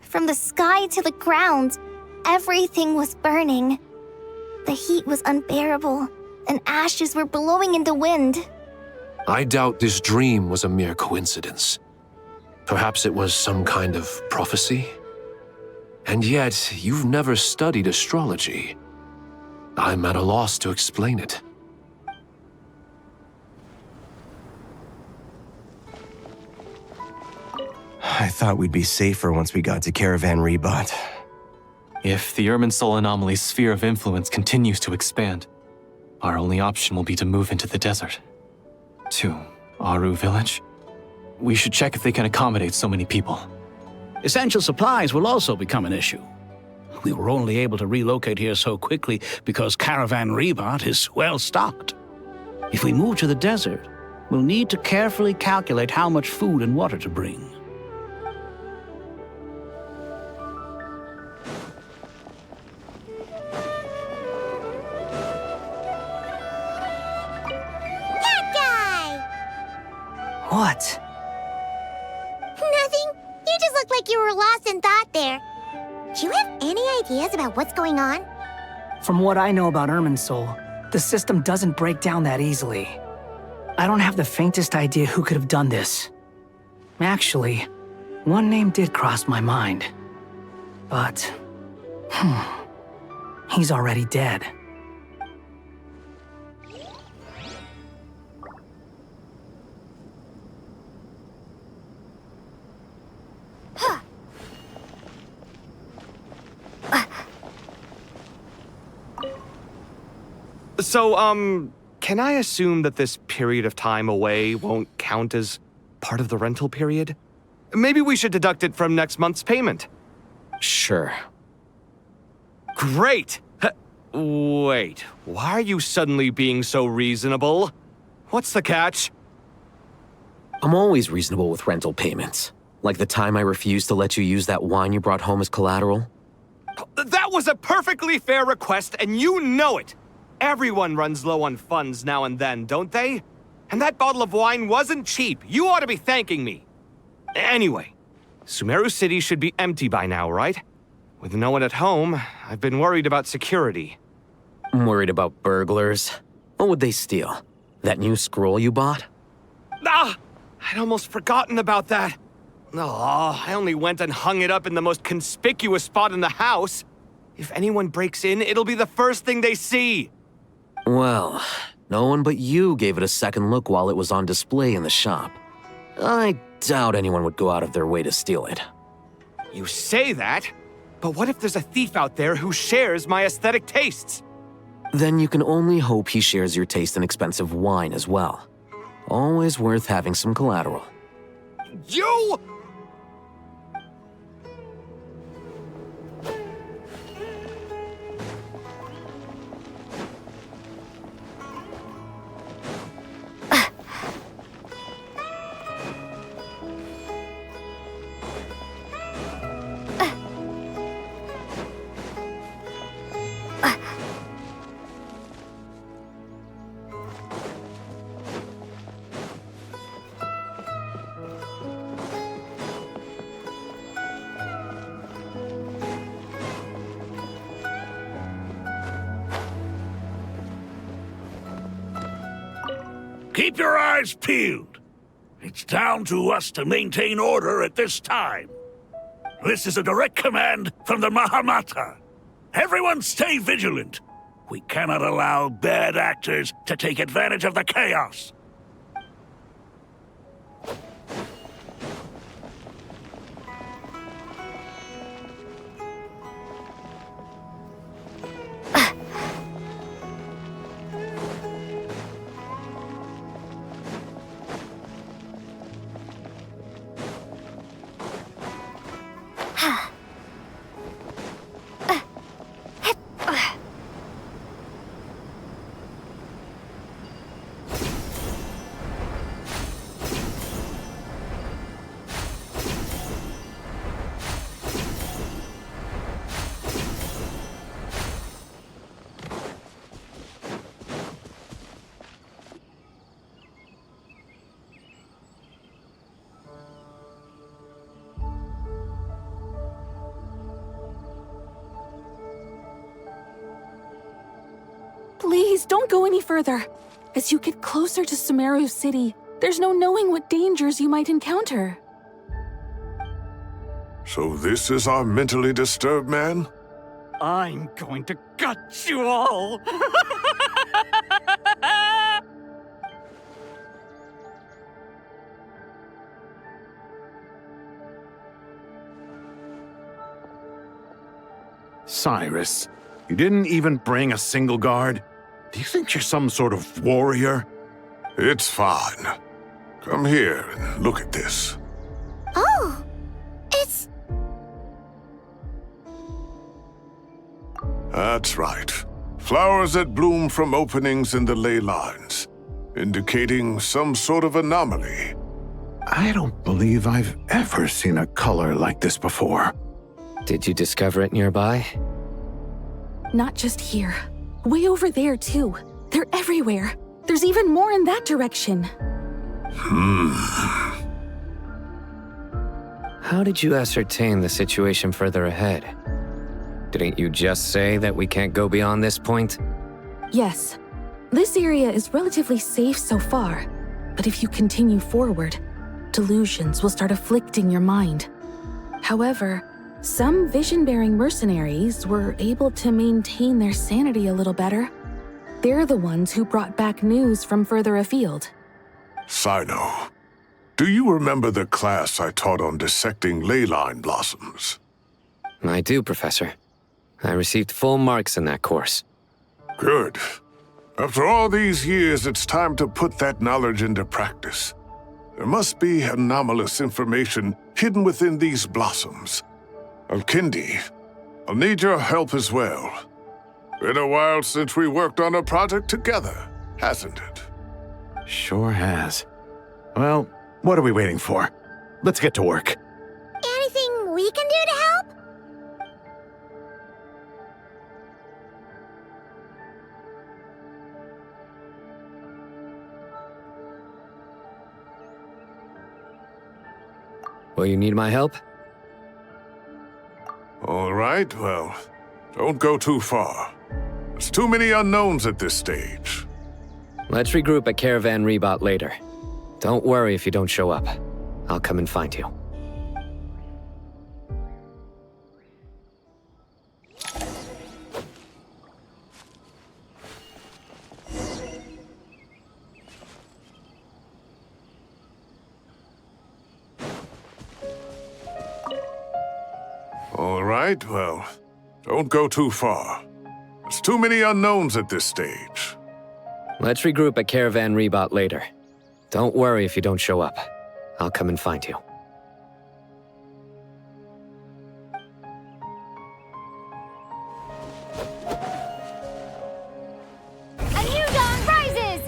From the sky to the ground, everything was burning. The heat was unbearable, and ashes were blowing in the wind. I doubt this dream was a mere coincidence. Perhaps it was some kind of prophecy? And yet, you've never studied astrology. I'm at a loss to explain it. I thought we'd be safer once we got to Caravan Rebot. If the Irminsul anomaly's sphere of influence continues to expand, our only option will be to move into the desert. To Aru Village? We should check if they can accommodate so many people. Essential supplies will also become an issue. We were only able to relocate here so quickly because Caravan Rebot is well stocked. If we move to the desert, we'll need to carefully calculate how much food and water to bring. What? Nothing. You just looked like you were lost in thought there. Do you have any ideas about what's going on? From what I know about Irminsul, the system doesn't break down that easily. I don't have the faintest idea who could have done this. Actually, one name did cross my mind. But, he's already dead. So, can I assume that this period of time away won't count as part of the rental period? Maybe we should deduct it from next month's payment. Sure. Great! Wait, why are you suddenly being so reasonable? What's the catch? I'm always reasonable with rental payments. Like the time I refused to let you use that wine you brought home as collateral. That was a perfectly fair request, and you know it! Everyone runs low on funds now and then, don't they? And that bottle of wine wasn't cheap. You ought to be thanking me. Anyway, Sumeru City should be empty by now, right? With no one at home, I've been worried about security. I'm worried about burglars. What would they steal? That new scroll you bought? Ah! I'd almost forgotten about that. Oh, I only went and hung it up in the most conspicuous spot in the house. If anyone breaks in, it'll be the first thing they see. Well, no one but you gave it a second look while it was on display in the shop. I doubt anyone would go out of their way to steal it. You say that, but what if there's a thief out there who shares my aesthetic tastes? Then you can only hope he shares your taste in expensive wine as well. Always worth having some collateral. You! Keep your eyes peeled. It's down to us to maintain order at this time. This is a direct command from the Mahamata. Everyone stay vigilant. We cannot allow bad actors to take advantage of the chaos. Please, don't go any further. As you get closer to Sumeru City, there's no knowing what dangers you might encounter. So this is our mentally disturbed man? I'm going to gut you all! Cyrus, you didn't even bring a single guard? Do you think you're some sort of warrior? It's fine. Come here and look at this. Oh, it's... That's right. Flowers that bloom from openings in the ley lines, indicating some sort of anomaly. I don't believe I've ever seen a color like this before. Did you discover it nearby? Not just here. Way over there, too. They're everywhere. There's even more in that direction. How did you ascertain the situation further ahead? Didn't you just say that we can't go beyond this point? Yes. This area is relatively safe so far, but if you continue forward, delusions will start afflicting your mind. However, some vision-bearing mercenaries were able to maintain their sanity a little better. They're the ones who brought back news from further afield. Sino, do you remember the class I taught on dissecting ley line blossoms? I do, Professor. I received full marks in that course. Good. After all these years, it's time to put that knowledge into practice. There must be anomalous information hidden within these blossoms. Alkindi, I'll need your help as well. Been a while since we worked on a project together, hasn't it? Sure has. Well, what are we waiting for? Let's get to work. Anything we can do to help? Will you need my help? All right, well, don't go too far. There's too many unknowns at this stage. Let's regroup at Caravan Rebot later. Don't worry if you don't show up. I'll come and find you. All right, well, don't go too far. There's too many unknowns at this stage. Let's regroup at Caravan Rebot later. Don't worry if you don't show up. I'll come and find you. A new dawn rises!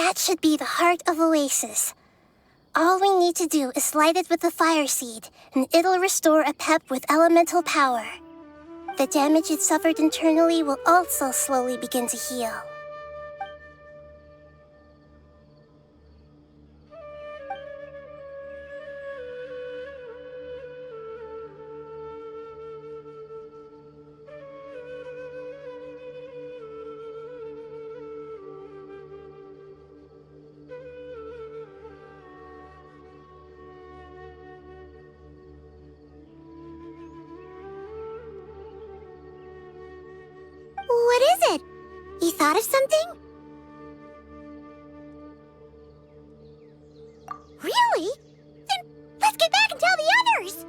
That should be the heart of Oasis. All we need to do is light it with the fire seed, and it'll restore a pep with elemental power. The damage it suffered internally will also slowly begin to heal. What is it? You thought of something? Really? Then let's get back and tell the others!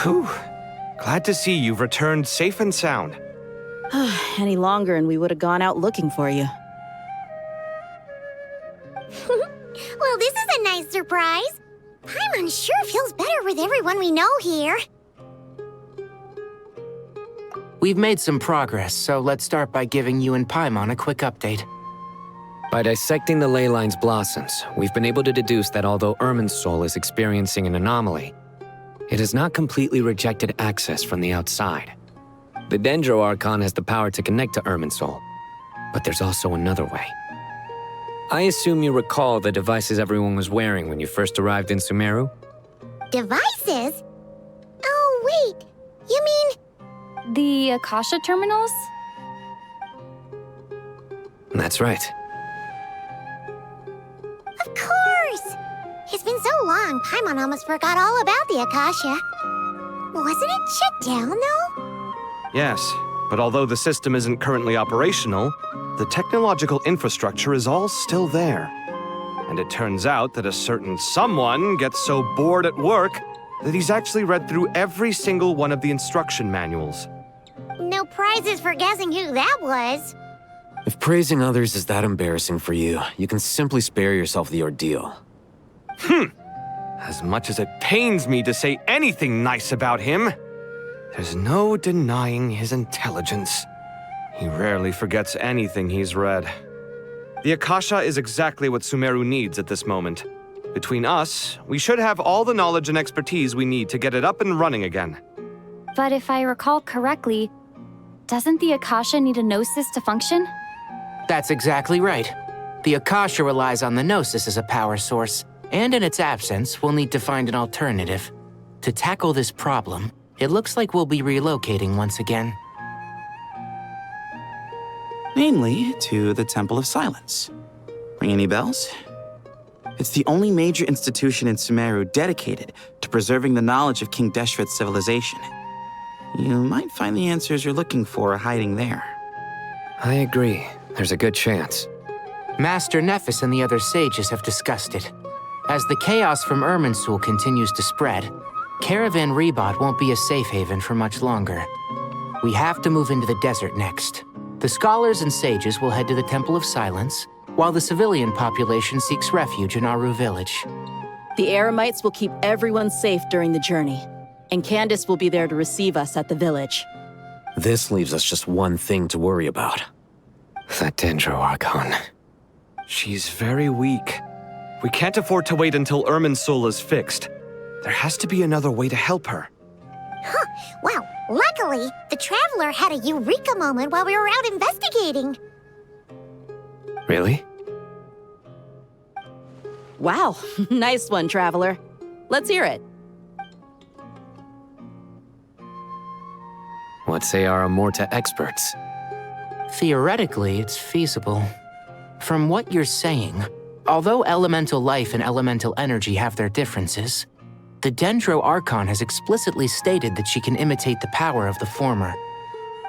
Phew. Glad to see you've returned safe and sound. Any longer and we would have gone out looking for you. Well, this is a nice surprise. Paimon sure feels better with everyone we know here. We've made some progress, so let's start by giving you and Paimon a quick update. By dissecting the ley line's blossoms, we've been able to deduce that although Irminsul is experiencing an anomaly, it has not completely rejected access from the outside. The Dendro Archon has the power to connect to Irminsul, but there's also another way. I assume you recall the devices everyone was wearing when you first arrived in Sumeru? Devices? Oh, wait. You mean... The Akasha terminals? That's right. Of course! It's been so long, Paimon almost forgot all about the Akasha. Wasn't it shut down, though? Yes, but although the system isn't currently operational, the technological infrastructure is all still there. And it turns out that a certain someone gets so bored at work that he's actually read through every single one of the instruction manuals. No prizes for guessing who that was. If praising others is that embarrassing for you, you can simply spare yourself the ordeal. As much as it pains me to say anything nice about him, there's no denying his intelligence. He rarely forgets anything he's read. The Akasha is exactly what Sumeru needs at this moment. Between us, we should have all the knowledge and expertise we need to get it up and running again. But if I recall correctly, doesn't the Akasha need a Gnosis to function? That's exactly right. The Akasha relies on the Gnosis as a power source, and in its absence, we'll need to find an alternative. To tackle this problem, it looks like we'll be relocating once again. Namely, to the Temple of Silence. Ring any bells? It's the only major institution in Sumeru dedicated to preserving the knowledge of King Deshret's civilization. You might find the answers you're looking for hiding there. I agree. There's a good chance. Master Nephis and the other sages have discussed it. As the chaos from Irminsul continues to spread, Caravan Rebot won't be a safe haven for much longer. We have to move into the desert next. The scholars and sages will head to the Temple of Silence, while the civilian population seeks refuge in Aru village. The Eremites will keep everyone safe during the journey, and Candace will be there to receive us at the village. This leaves us just one thing to worry about. That Dendro Archon. She's very weak. We can't afford to wait until Irminsul is fixed. There has to be another way to help her. Huh. Well, luckily, the Traveler had a eureka moment while we were out investigating. Really? Wow, nice one, Traveler. Let's hear it. What say our Amorta experts? Theoretically, it's feasible. From what you're saying, although elemental life and elemental energy have their differences, the Dendro Archon has explicitly stated that she can imitate the power of the former.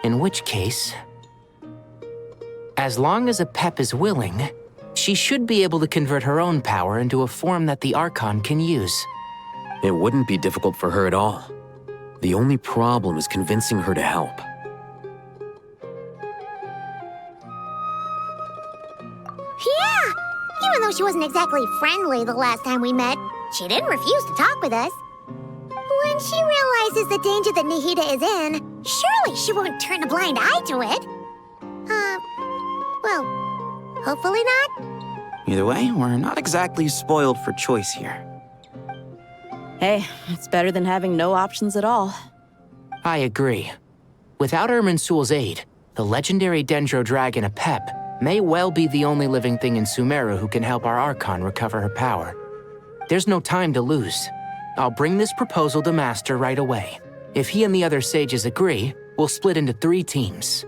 In which case, as long as a Pep is willing, she should be able to convert her own power into a form that the Archon can use. It wouldn't be difficult for her at all. The only problem is convincing her to help. Yeah! Even though she wasn't exactly friendly the last time we met, She didn't refuse to talk with us. When she realizes the danger that Nihida is in, surely she won't turn a blind eye to it. Well, hopefully not. Either way, we're not exactly spoiled for choice here. Hey, it's better than having no options at all. I agree. Without Irminsul's aid, the legendary Dendro Dragon Apep may well be the only living thing in Sumeru who can help our Archon recover her power. There's no time to lose. I'll bring this proposal to Master right away. If he and the other sages agree, we'll split into 3 teams.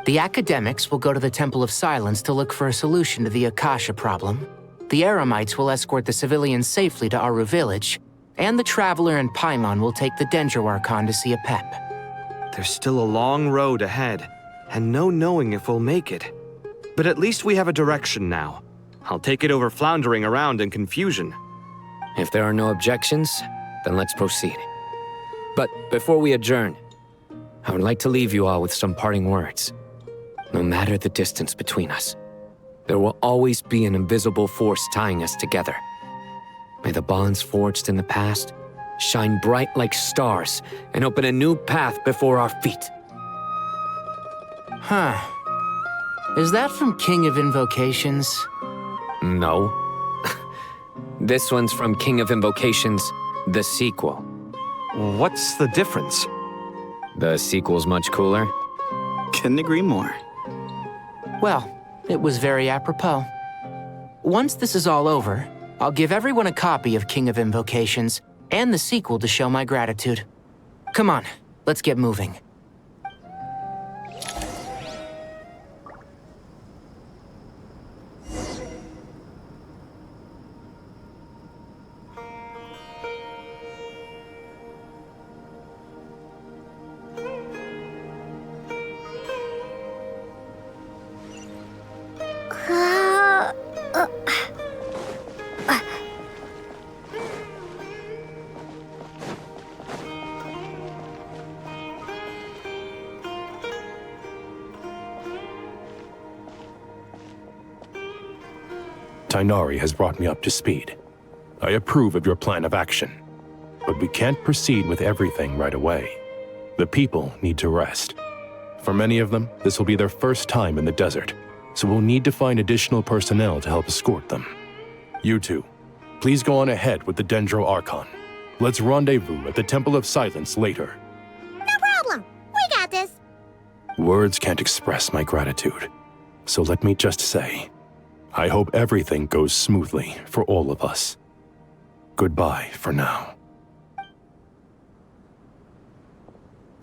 The academics will go to the Temple of Silence to look for a solution to the Akasha problem. The Eremites will escort the civilians safely to Aru Village, and the Traveler and Paimon will take the Dendro Archon to see Apep. There's still a long road ahead, and no knowing if we'll make it. But at least we have a direction now. I'll take it over floundering around in confusion. If there are no objections, then let's proceed. But before we adjourn, I would like to leave you all with some parting words. No matter the distance between us, there will always be an invisible force tying us together. May the bonds forged in the past shine bright like stars and open a new path before our feet. Huh. Is that from King of Invocations? No. This one's from King of Invocations, the sequel. What's the difference? The sequel's much cooler. Couldn't agree more. Well, it was very apropos. Once this is all over, I'll give everyone a copy of King of Invocations and the sequel to show my gratitude. Come on, let's get moving. Tainari has brought me up to speed. I approve of your plan of action, but we can't proceed with everything right away. The people need to rest. For many of them, this will be their first time in the desert, so we'll need to find additional personnel to help escort them. You two, please go on ahead with the Dendro Archon. Let's rendezvous at the Temple of Silence later. No problem. We got this. Words can't express my gratitude, so let me just say, I hope everything goes smoothly for all of us. Goodbye for now.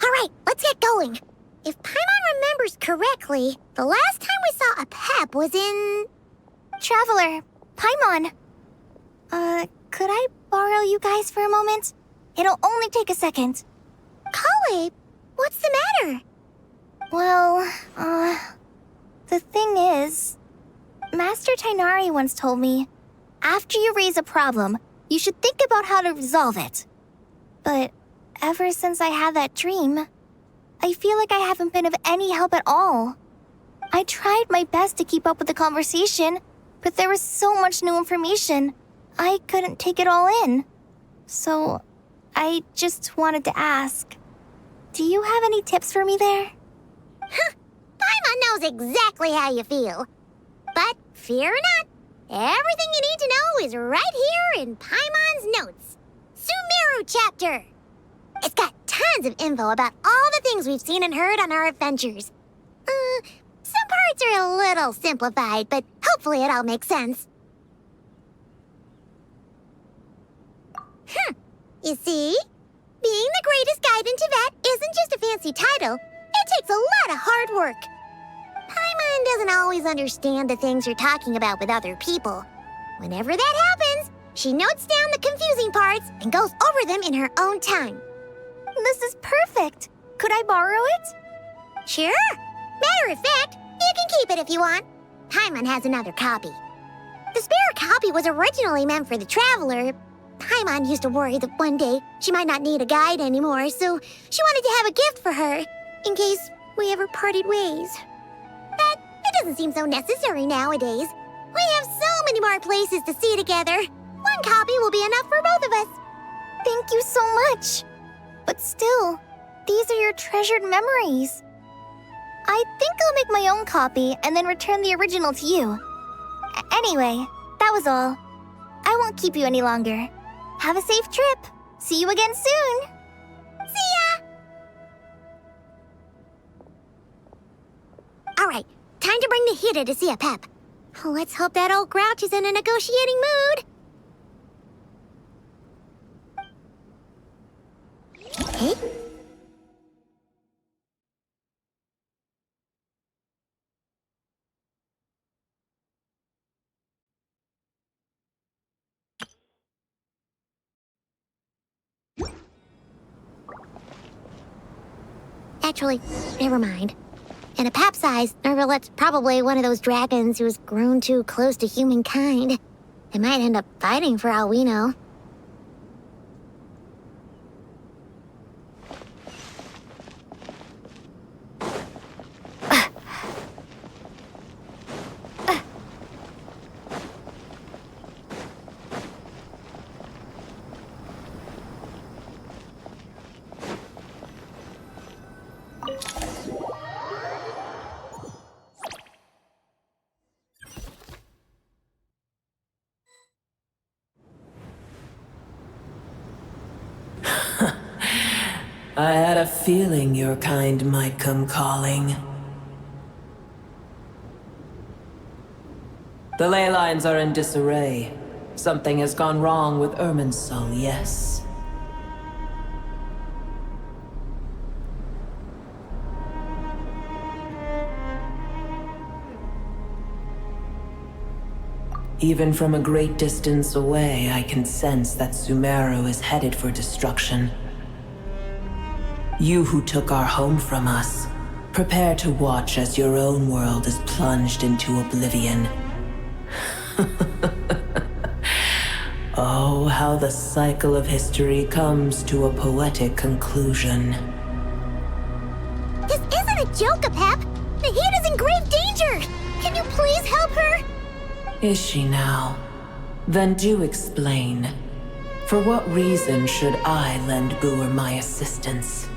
All right, let's get going. If Paimon remembers correctly, the last time we saw Apep was in... Traveler, Paimon. Could I borrow you guys for a moment? It'll only take a second. Kale, what's the matter? Well, the thing is, Master Tainari once told me, after you raise a problem, you should think about how to resolve it. But ever since I had that dream, I feel like I haven't been of any help at all. I tried my best to keep up with the conversation, but there was so much new information, I couldn't take it all in. So, I just wanted to ask, do you have any tips for me there? Paimon knows exactly how you feel. But fear not, everything you need to know is right here in Paimon's notes. Sumeru chapter. It's got tons of info about all the things we've seen and heard on our adventures. Some parts are a little simplified, but hopefully it all makes sense. You see? Being the greatest guide in Tibet isn't just a fancy title. It takes a lot of hard work. Paimon doesn't always understand the things you're talking about with other people. Whenever that happens, she notes down the confusing parts and goes over them in her own time. This is perfect. Could I borrow it? Sure. Matter of fact, you can keep it if you want. Paimon has another copy. The spare copy was originally meant for the Traveler. Paimon used to worry that one day she might not need a guide anymore, so she wanted to have a gift for her, in case we ever parted ways. But it doesn't seem so necessary nowadays. We have so many more places to see together. One copy will be enough for both of us. Thank you so much. But still, these are your treasured memories. I think I'll make my own copy and then return the original to you. Anyway, that was all. I won't keep you any longer. Have a safe trip. See you again soon. See ya! Alright, time to bring Nahida to see a Pep. Let's hope that old grouch is in a negotiating mood. Hey? Actually, never mind. In a pap-sized Nervalet's probably one of those dragons who's grown too close to humankind. They might end up fighting for all we know. I had a feeling your kind might come calling. The ley lines are in disarray. Something has gone wrong with Irminsul, yes. Even from a great distance away, I can sense that Sumeru is headed for destruction. You who took our home from us, prepare to watch as your own world is plunged into oblivion. Oh, how the cycle of history comes to a poetic conclusion. This isn't a joke, Pep! Nahida's in grave danger! Can you please help her? Is she now? Then do explain. For what reason should I lend Booer my assistance?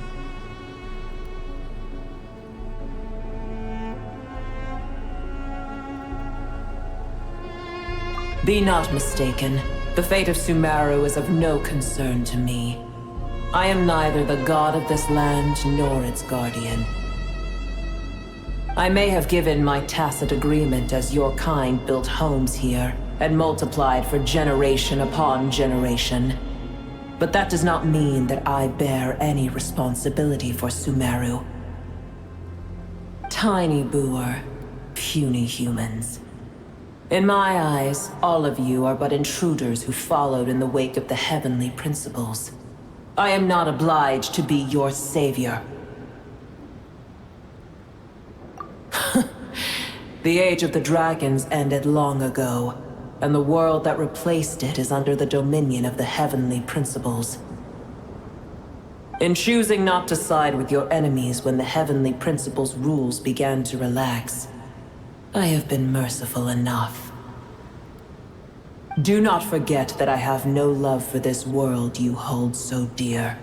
Be not mistaken. The fate of Sumeru is of no concern to me. I am neither the god of this land nor its guardian. I may have given my tacit agreement as your kind built homes here and multiplied for generation upon generation. But that does not mean that I bear any responsibility for Sumeru. Tiny Booer, puny humans. In my eyes, all of you are but intruders who followed in the wake of the heavenly principles. I am not obliged to be your savior. The age of the dragons ended long ago, and the world that replaced it is under the dominion of the heavenly principles. In choosing not to side with your enemies when the heavenly principles' rules began to relax, I have been merciful enough. Do not forget that I have no love for this world you hold so dear.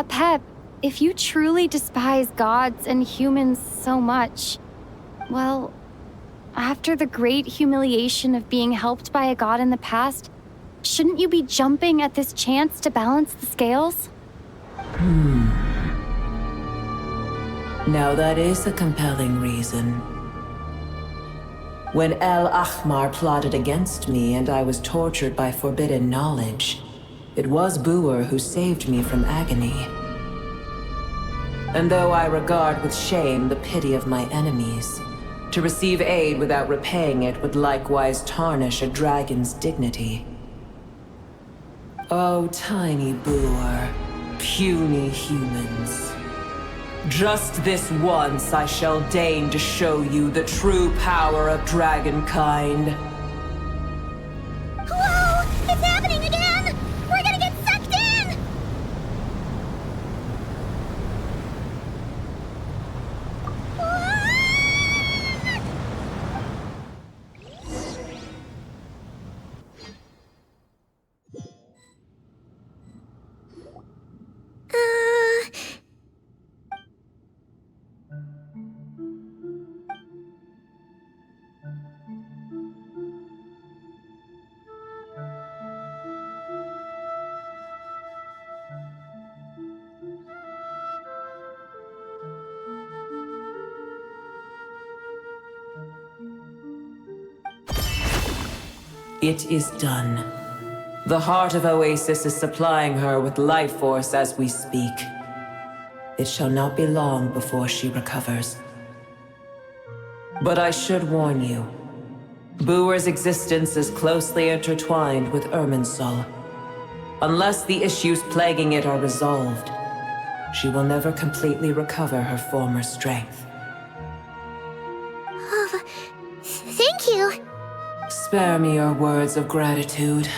Pep, if you truly despise gods and humans so much, well, after the great humiliation of being helped by a god in the past, shouldn't you be jumping at this chance to balance the scales? Now that is a compelling reason. When El Ahmar plotted against me and I was tortured by forbidden knowledge, it was Booer who saved me from agony. And though I regard with shame the pity of my enemies, to receive aid without repaying it would likewise tarnish a dragon's dignity. Oh, tiny Booer, puny humans. Just this once I shall deign to show you the true power of dragonkind. Whoa! It's happening again! We're gonna It is done. The heart of Oasis is supplying her with life force as we speak. It shall not be long before she recovers. But I should warn you, Booer's existence is closely intertwined with Irminsul. Unless the issues plaguing it are resolved, she will never completely recover her former strength. Oh, thank you. Spare me your words of gratitude.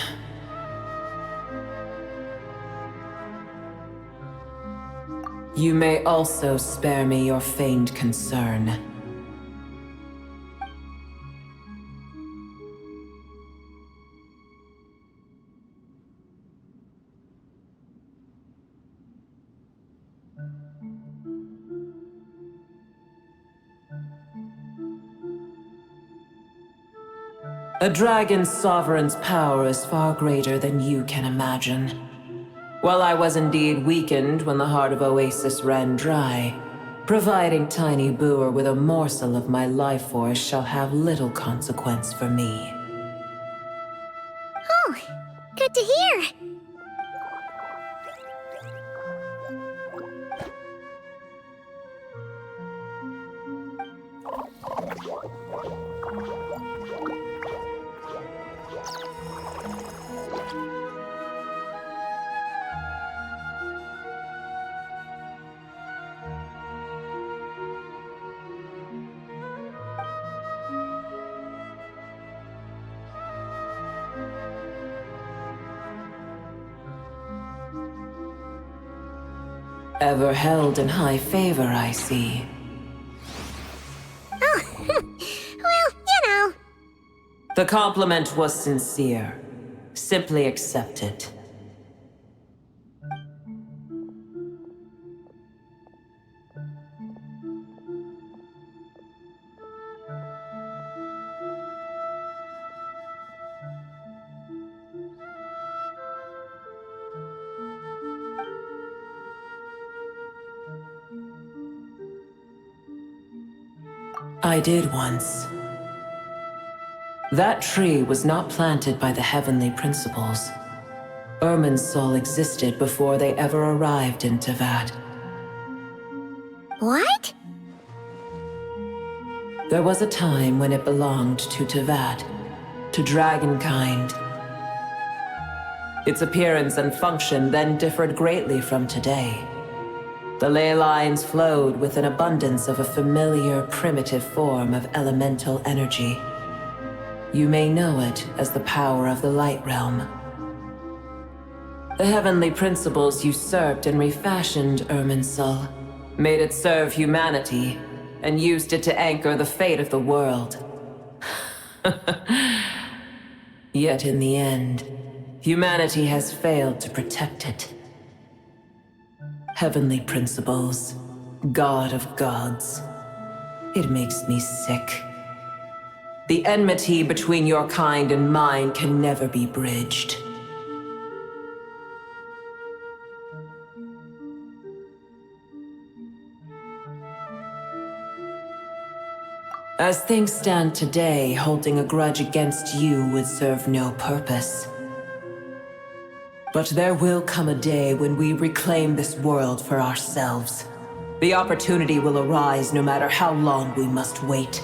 You may also spare me your feigned concern. A dragon's sovereign's power is far greater than you can imagine. While I was indeed weakened when the heart of Oasis ran dry, providing Tiny Booer with a morsel of my life force shall have little consequence for me. Oh, good to hear. Ever held in high favor, I see. Oh, well, you know. The compliment was sincere. Simply accept it. I did once. That tree was not planted by the heavenly principles. Irminsul existed before they ever arrived in Teyvat. What? There was a time when it belonged to Teyvat, to dragonkind. Its appearance and function then differed greatly from today. The ley lines flowed with an abundance of a familiar, primitive form of elemental energy. You may know it as the power of the Light Realm. The heavenly principles usurped and refashioned Irminsul, made it serve humanity, and used it to anchor the fate of the world. Yet in the end, humanity has failed to protect it. Heavenly principles, God of gods. It makes me sick. The enmity between your kind and mine can never be bridged. As things stand today, holding a grudge against you would serve no purpose. But there will come a day when we reclaim this world for ourselves. The opportunity will arise no matter how long we must wait.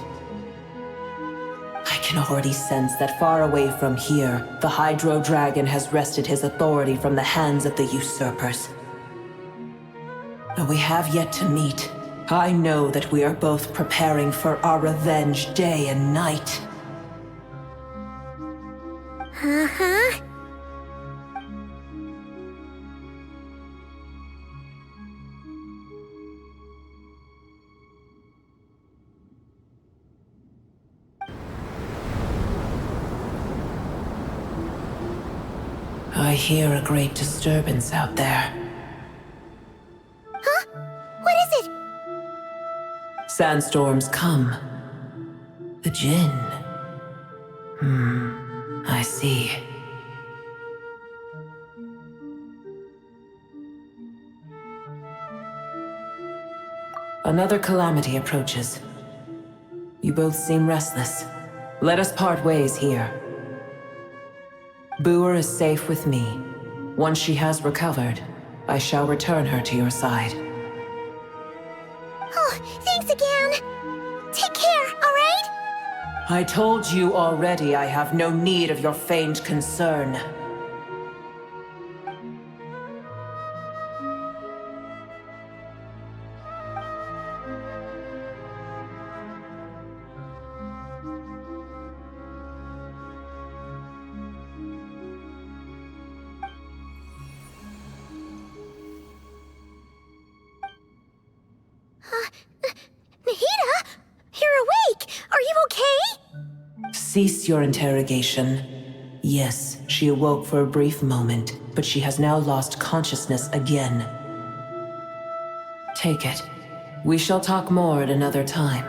I can already sense that far away from here, the Hydro Dragon has wrested his authority from the hands of the usurpers. Though we have yet to meet, I know that we are both preparing for our revenge day and night. Uh-huh. I hear a great disturbance out there. Huh? What is it? Sandstorms come. The Jinn. I see. Another calamity approaches. You both seem restless. Let us part ways here. Booer is safe with me. Once she has recovered, I shall return her to your side. Oh, thanks again. Take care, alright? I told you already I have no need of your feigned concern. Nahida? You're awake! Are you okay? Cease your interrogation. Yes, she awoke for a brief moment, but she has now lost consciousness again. Take it. We shall talk more at another time.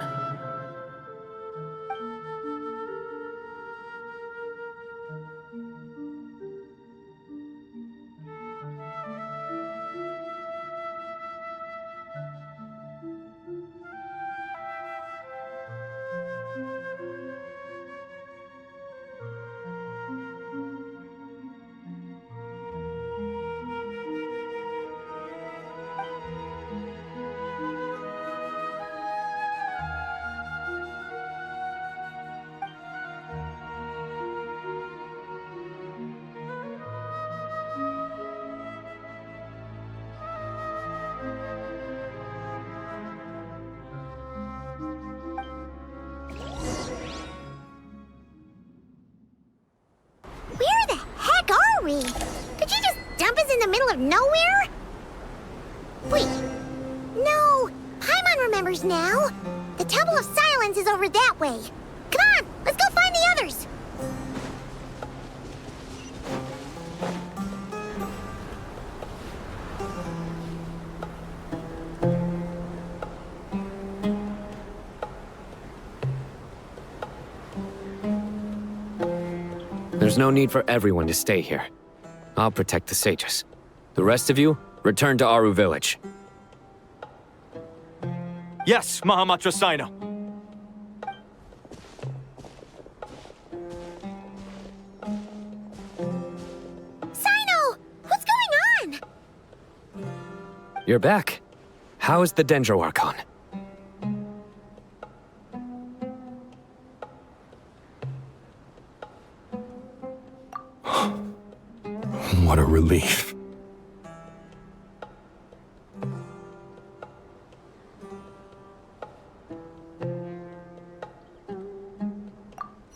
Where the heck are we? Did you just dump us in the middle of nowhere? Wait. No. Paimon remembers now. The Temple of Silence is over that way. Come on, let's go find the others. There's no need for everyone to stay here. I'll protect the sages. The rest of you, return to Aru Village. Yes, Mahamatra Sino. Sino! What's going on? You're back. How is the Dendro Archon? What a relief.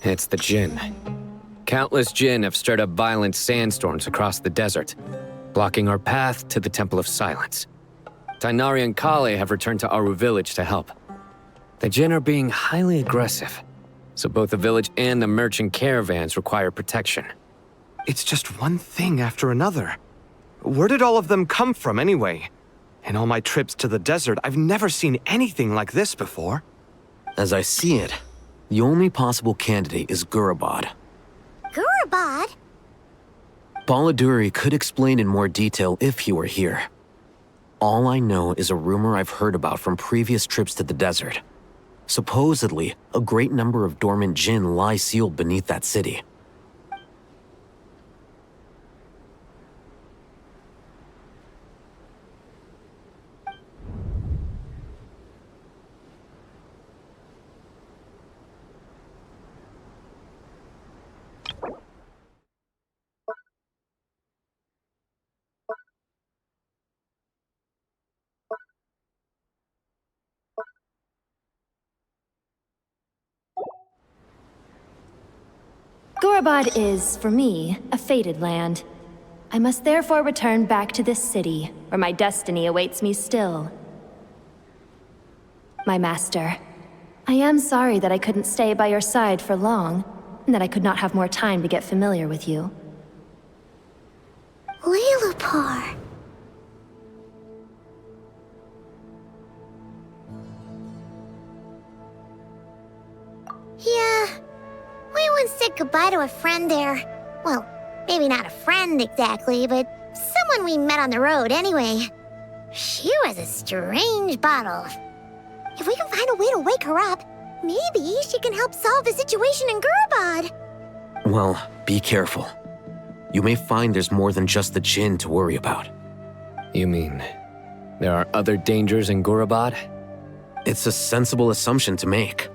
It's the Jinn. Countless Jinn have stirred up violent sandstorms across the desert, blocking our path to the Temple of Silence. Tainari and Kale have returned to Aru Village to help. The Jinn are being highly aggressive, so both the village and the merchant caravans require protection. It's just one thing after another. Where did all of them come from anyway? In all my trips to the desert, I've never seen anything like this before. As I see it, the only possible candidate is Gurabad. Gurabad? Baladuri could explain in more detail if he were here. All I know is a rumor I've heard about from previous trips to the desert. Supposedly, a great number of dormant Jinn lie sealed beneath that city. Gurabad is, for me, a fated land. I must therefore return back to this city, where my destiny awaits me still. My master, I am sorry that I couldn't stay by your side for long, and that I could not have more time to get familiar with you. Lilupar. Yeah, we once said goodbye to a friend there. Well, maybe not a friend exactly, but someone we met on the road anyway. She was a strange bottle. If we can find a way to wake her up, maybe she can help solve the situation in Gurabad. Well, be careful. you may find there's more than just the Jinn to worry about. You mean there are other dangers in Gurabad? It's a sensible assumption to make.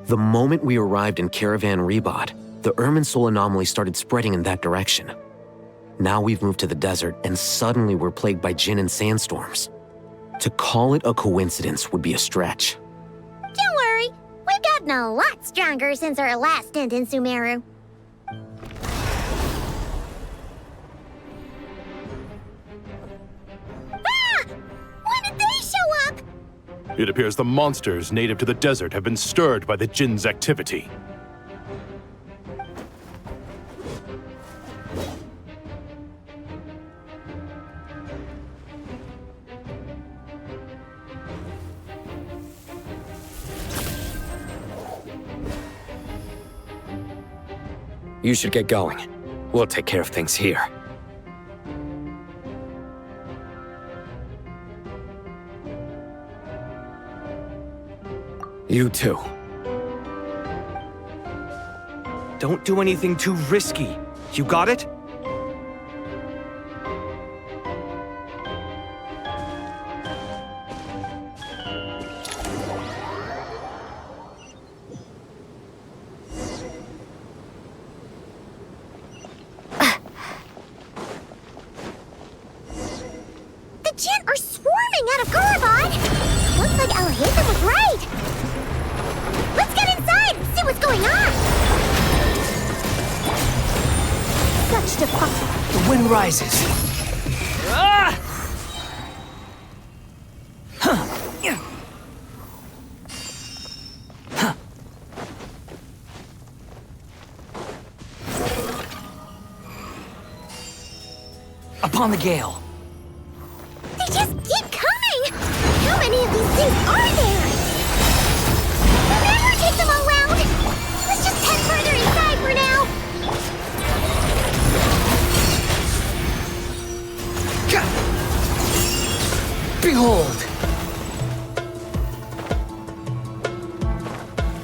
The moment we arrived in Caravan Rebod, the Irminsul anomaly started spreading in that direction. Now we've moved to the desert, and suddenly we're plagued by Jinn and sandstorms. To call it a coincidence would be a stretch. Don't worry, we've gotten a lot stronger since our last stint in Sumeru. Ah! When did they show up? It appears the monsters native to the desert have been stirred by the Jinn's activity. You should get going. We'll take care of things here. You too. Don't do anything too risky. You got it? The Jinn are swarming out of Gurabad! Looks like Al-Haytham was right! Let's get inside and see what's going on! Such defiance. The wind rises. Ah! Upon the gale. They just keep coming! How many of these things are there? We'll never take them all round! Let's just head further inside for now! Behold!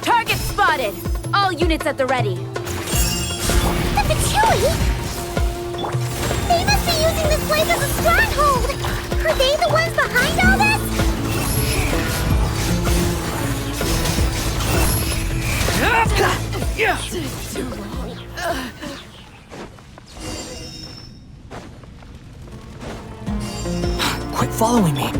Target spotted! All units at the ready. The Fatui? They must be using this place as a stronghold! Are they the ones behind all this? Quit following me.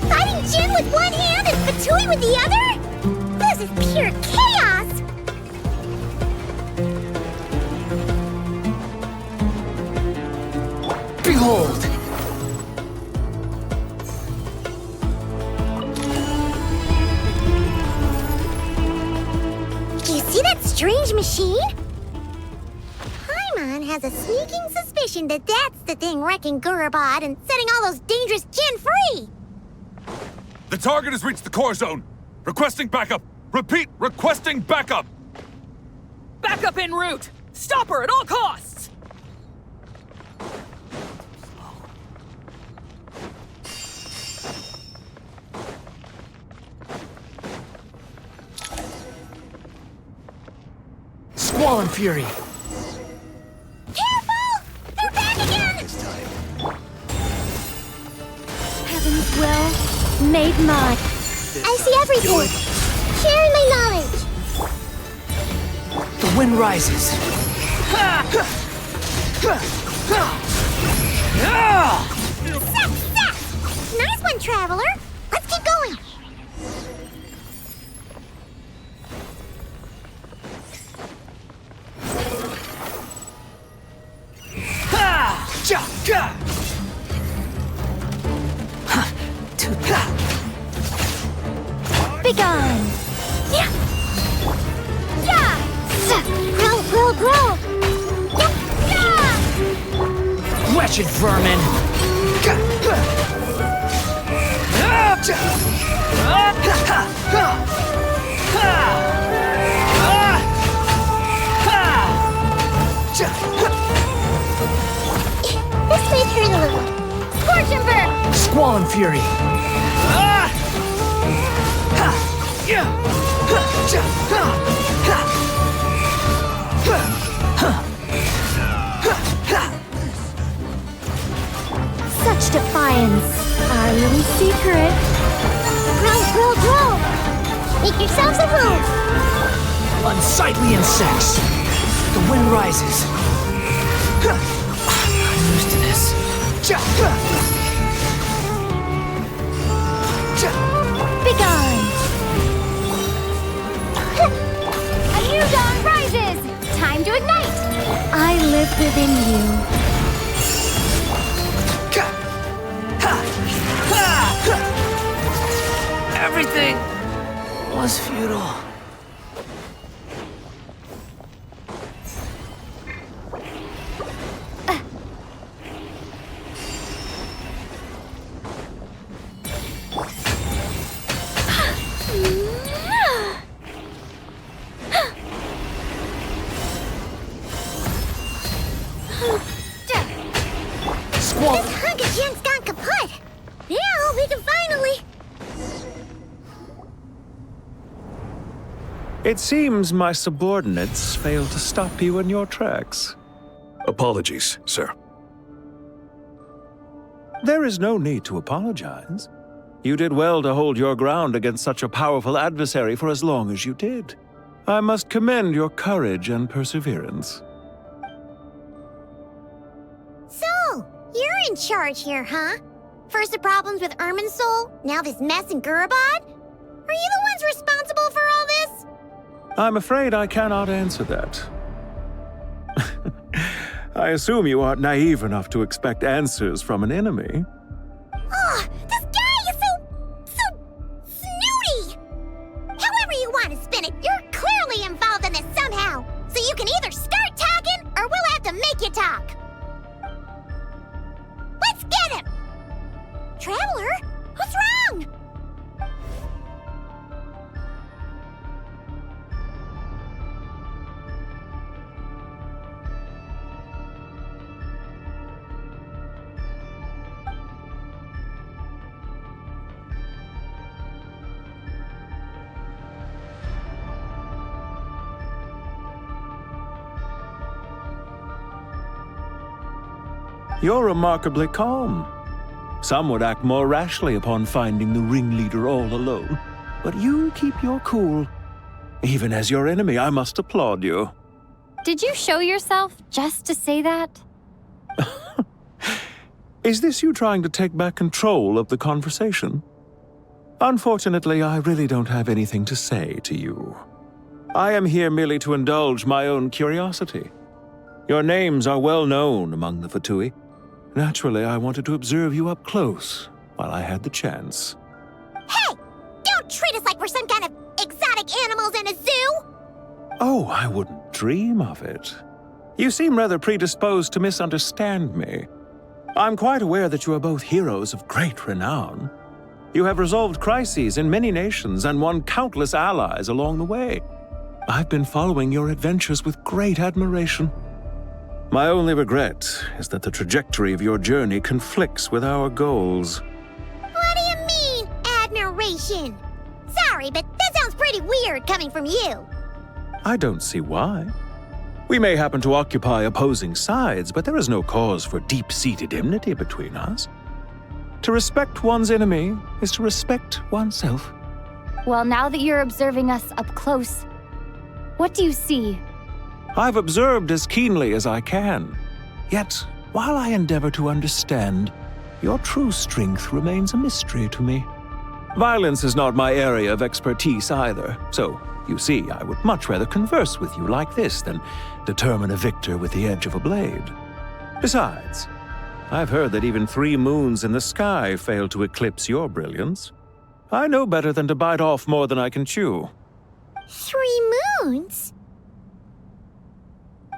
Fighting Jinn with one hand and Fatui with the other? This is pure chaos! Behold! You see that strange machine? Paimon has a sneaking suspicion that that's the thing wrecking Gurabad and setting all those dangerous Jinn free! The target has reached the core zone. Requesting backup. Repeat, requesting backup. Backup en route. Stop her at all costs. Squall and Fury. Careful! They're back again! Heaven's will made mine. I see everything! Sharing my knowledge! The wind rises. Success! Nice one, Traveler! Let's keep going! Begone! Yeah! Yeah! Growl, growl, growl! Yeah! Wretched vermin! This may hurt a little. Scorch Ember! Squall and Fury! secret. Grow! Make yourselves a move! Unsightly insects. The wind rises. I'm used to this. Begone! A new dawn rises! Time to ignite! I live within you. Everything was futile. This Hunka Gen's gone kaput! Now we can finally... It seems my subordinates failed to stop you in your tracks. Apologies, sir. There is no need to apologize. You did well to hold your ground against such a powerful adversary for as long as you did. I must commend your courage and perseverance. So, you're in charge here, huh? First the problems with Irminsul, now this mess in Gurabad? Are you the ones responsible for all this? I'm afraid I cannot answer that. I assume you aren't naive enough to expect answers from an enemy. Oh, this guy is so snooty! However you want to spin it, you're clearly involved in this somehow. So you can either start talking, or we'll have to make you talk. Let's get him! Traveler, what's wrong? You're remarkably calm. Some would act more rashly upon finding the ringleader all alone. But you keep your cool. Even as your enemy, I must applaud you. Did you show yourself just to say that? Is this you trying to take back control of the conversation? Unfortunately, I really don't have anything to say to you. I am here merely to indulge my own curiosity. Your names are well known among the Fatui. Naturally, I wanted to observe you up close while I had the chance. Hey! Don't treat us like we're some kind of exotic animals in a zoo! Oh, I wouldn't dream of it. You seem rather predisposed to misunderstand me. I'm quite aware that you are both heroes of great renown. You have resolved crises in many nations and won countless allies along the way. I've been following your adventures with great admiration. My only regret is that the trajectory of your journey conflicts with our goals. What do you mean, admiration? Sorry, but that sounds pretty weird coming from you. I don't see why. We may happen to occupy opposing sides, but there is no cause for deep-seated enmity between us. To respect one's enemy is to respect oneself. Well, now that you're observing us up close, what do you see? I've observed as keenly as I can. Yet, while I endeavor to understand, your true strength remains a mystery to me. Violence is not my area of expertise either, so, you see, I would much rather converse with you like this than determine a victor with the edge of a blade. Besides, I've heard that even 3 moons in the sky fail to eclipse your brilliance. I know better than to bite off more than I can chew. 3 moons?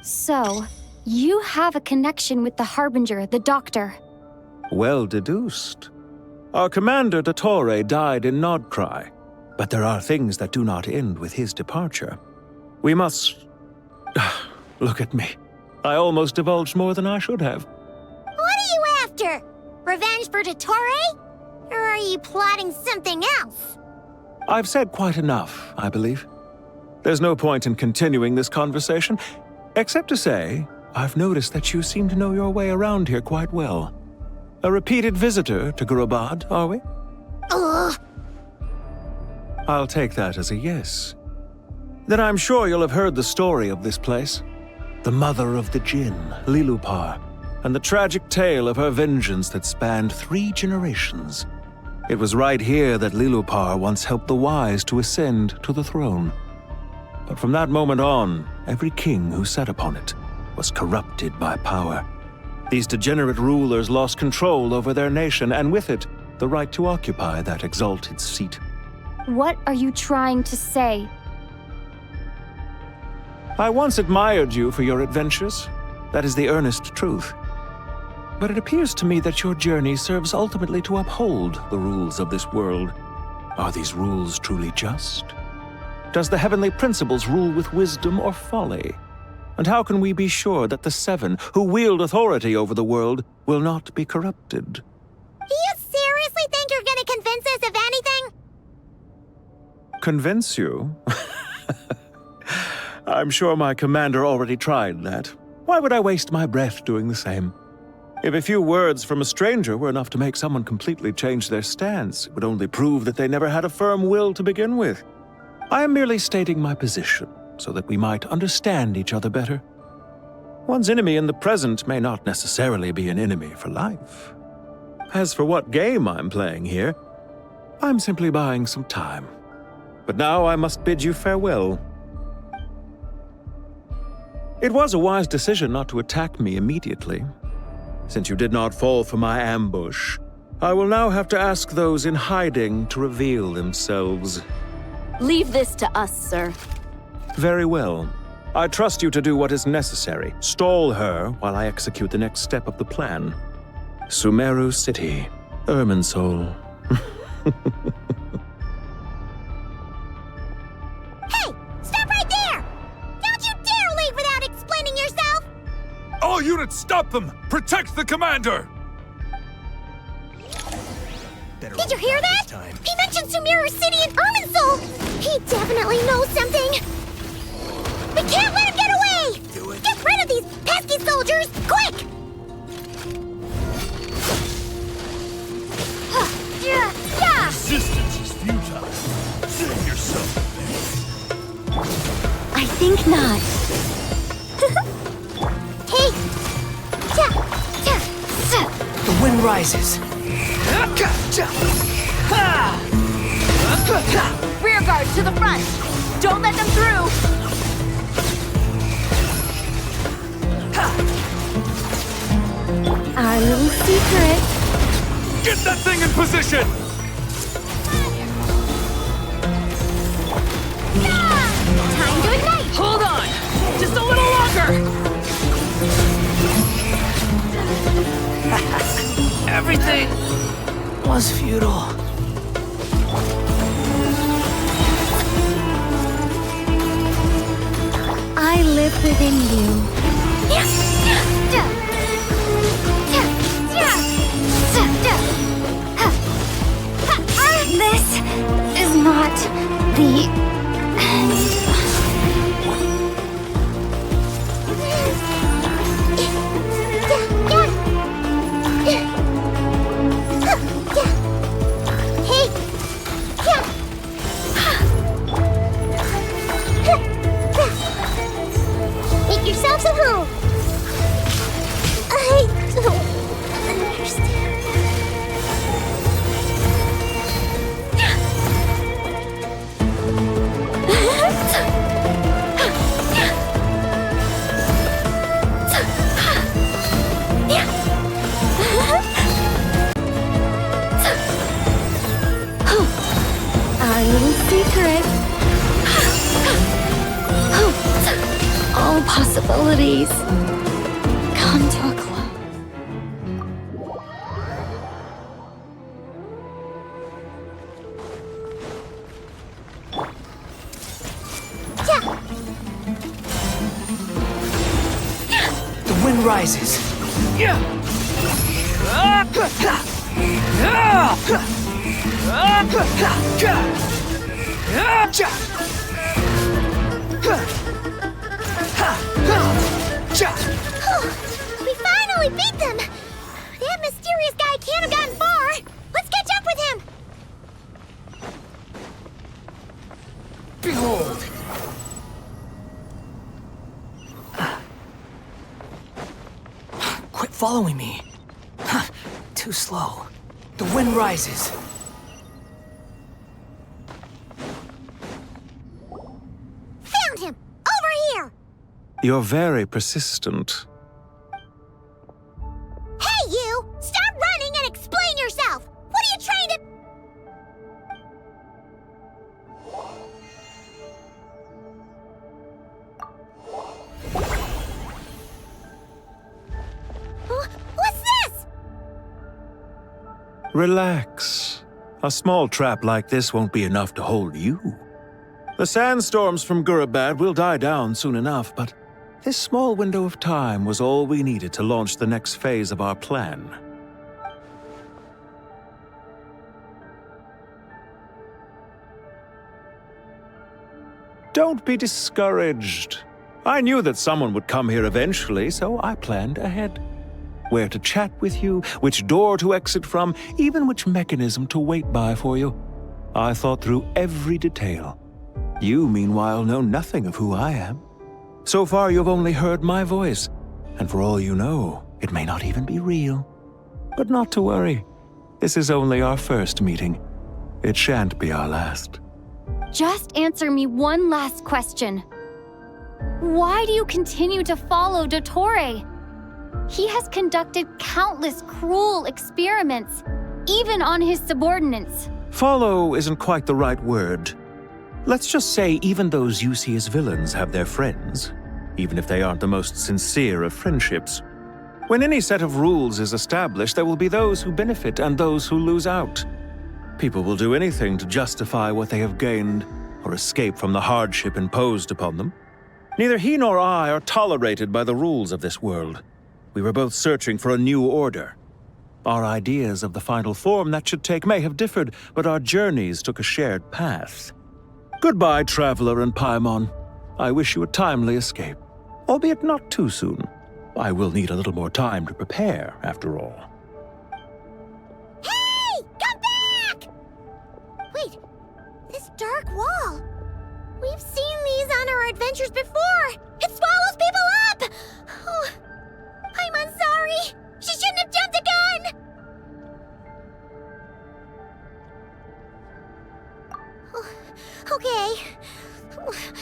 So, you have a connection with the Harbinger, the Doctor. Well deduced. Our commander, Dottore, died in Nodcry, but there are things that do not end with his departure. We must... Look at me. I almost divulged more than I should have. What are you after? Revenge for Dottore? Or are you plotting something else? I've said quite enough, I believe. There's no point in continuing this conversation, except to say, I've noticed that you seem to know your way around here quite well. A repeated visitor to Gurabad, are we? Ugh. I'll take that as a yes. Then I'm sure you'll have heard the story of this place. The mother of the Jinn, Lilupar, and the tragic tale of her vengeance that spanned 3 generations. It was right here that Lilupar once helped the wise to ascend to the throne. But from that moment on, every king who sat upon it was corrupted by power. These degenerate rulers lost control over their nation, and with it, the right to occupy that exalted seat. What are you trying to say? I once admired you for your adventures. That is the earnest truth. But it appears to me that your journey serves ultimately to uphold the rules of this world. Are these rules truly just? Does the heavenly principles rule with wisdom or folly? And how can we be sure that the 7 who wield authority over the world will not be corrupted? Do you seriously think you're gonna convince us of anything? Convince you? I'm sure my commander already tried that. Why would I waste my breath doing the same? If a few words from a stranger were enough to make someone completely change their stance, it would only prove that they never had a firm will to begin with. I am merely stating my position, so that we might understand each other better. One's enemy in the present may not necessarily be an enemy for life. As for what game I'm playing here, I'm simply buying some time. But now I must bid you farewell. It was a wise decision not to attack me immediately. Since you did not fall for my ambush, I will now have to ask those in hiding to reveal themselves. Leave this to us, sir. Very well. I trust you to do what is necessary. Stall her while I execute the next step of the plan. Sumeru City, Irminsul. Hey! Stop right there! Don't you dare leave without explaining yourself! All units, stop them! Protect the commander! Did you hear that? He mentioned Sumeru City and Irminsul! He definitely knows something! We can't let him get away! Get rid of these pesky soldiers, quick! Resistance is futile. Save yourself. I think not. Hey! The wind rises. Rear guard to the front! Don't let them through! Our little secret. Get that thing in position! Time to ignite! Hold on! Just a little longer! Everything was futile. I live within you. This is not the end. Make yourselves at home. I don't understand. Our little secret. All possibilities come to a close. The wind rises. We finally beat them! That mysterious guy can't have gotten far! Let's catch up with him! following me. Too slow. The wind rises. Found him! Over here! You're very persistent. Hey, you! Stop running and explain yourself! What are you trying to... What's this? Relax. A small trap like this won't be enough to hold you. The sandstorms from Gurabad will die down soon enough, but this small window of time was all we needed to launch the next phase of our plan. Don't be discouraged. I knew that someone would come here eventually, so I planned ahead. Where to chat with you, which door to exit from, even which mechanism to wait by for you. I thought through every detail. You, meanwhile, know nothing of who I am. So far, you've only heard my voice, and for all you know, it may not even be real. But not to worry. This is only our first meeting. It shan't be our last. Just answer me one last question. Why do you continue to follow Dottore? He has conducted countless cruel experiments, even on his subordinates. Follow isn't quite the right word. Let's just say even those you see as villains have their friends, even if they aren't the most sincere of friendships. When any set of rules is established, there will be those who benefit and those who lose out. People will do anything to justify what they have gained or escape from the hardship imposed upon them. Neither he nor I are tolerated by the rules of this world. We were both searching for a new order. Our ideas of the final form that should take may have differed, but our journeys took a shared path. Goodbye, Traveler and Paimon. I wish you a timely escape, albeit not too soon. I will need a little more time to prepare, after all. Hey! Come back! Wait, this dark wall. We've seen these on our adventures before. It swallows people up! Oh, I'm sorry. She shouldn't have jumped the gun! Okay.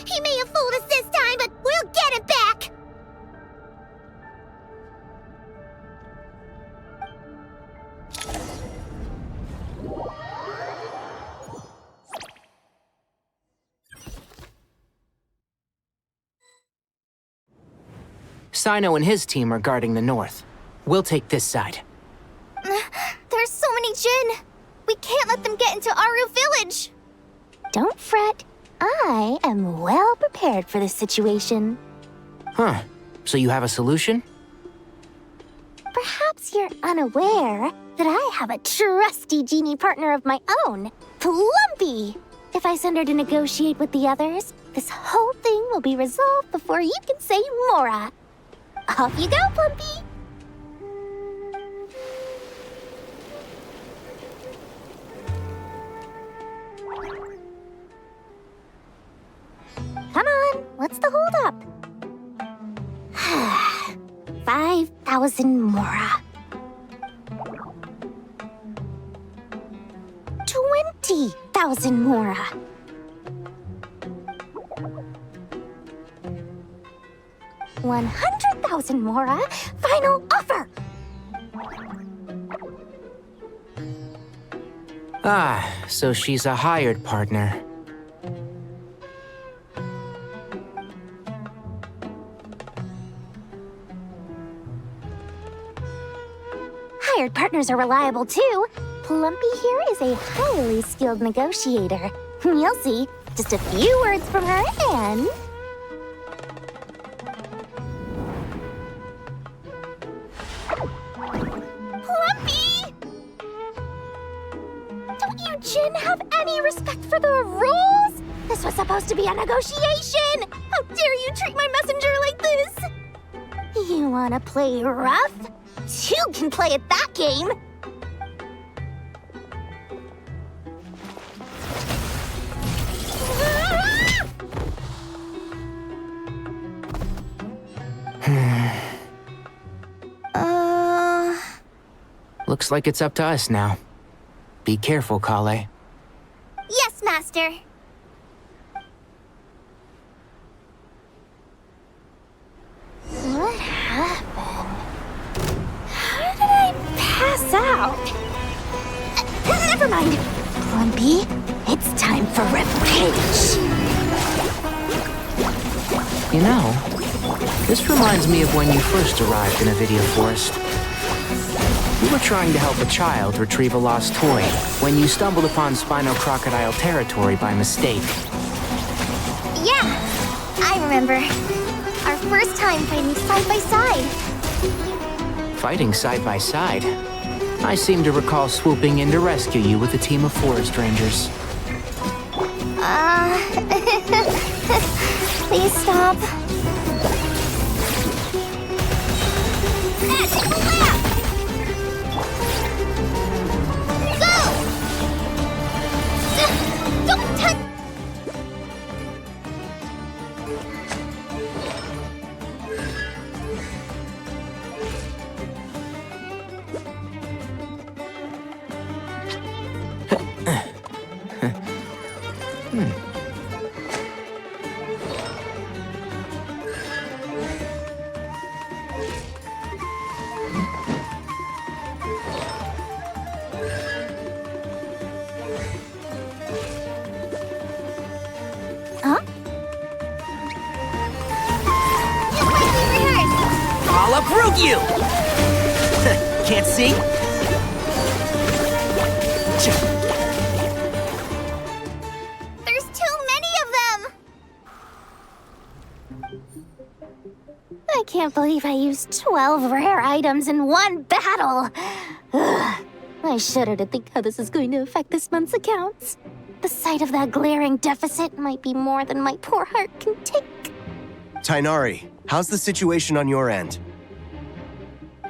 He may have fooled us this time, but we'll get him back! Sino and his team are guarding the north. We'll take this side. There's so many Jin. We can't let them get into Aru Village. Don't fret. I am well prepared for this situation. Huh. So you have a solution? Perhaps you're unaware that I have a trusty genie partner of my own, Plumpy. If I send her to negotiate with the others, this whole thing will be resolved before you can say Mora. Off you go, Plumpy! Come on, what's the holdup? 5,000 Mora. 20,000 Mora. 100,000 Mora. Final offer. Ah, so she's a hired partner. Hired partners are reliable too. Plumpy here is a highly skilled negotiator. You'll see. Just a few words from her and... Plumpy! Don't you Jin have any respect for the rules? This was supposed to be a negotiation! How dare you treat my messenger like this? You wanna play rough? Two can play at that game! Looks like it's up to us now. Be careful, Kale. Yes, Master. What happened? How did I pass out? Never mind. Plumpy, it's time for revenge. You know, this reminds me of when you first arrived in a video forest. You were trying to help a child retrieve a lost toy when you stumbled upon Spino Crocodile territory by mistake. Yeah, I remember. Our first time fighting side by side. Fighting side by side? I seem to recall swooping in to rescue you with a team of forest rangers. Please stop. Don't touch! I'll uproot you! Can't see? There's too many of them! I can't believe I used 12 rare items in one battle. Ugh. I shudder to think how this is going to affect this month's accounts. The sight of that glaring deficit might be more than my poor heart can take. Tainari, how's the situation on your end?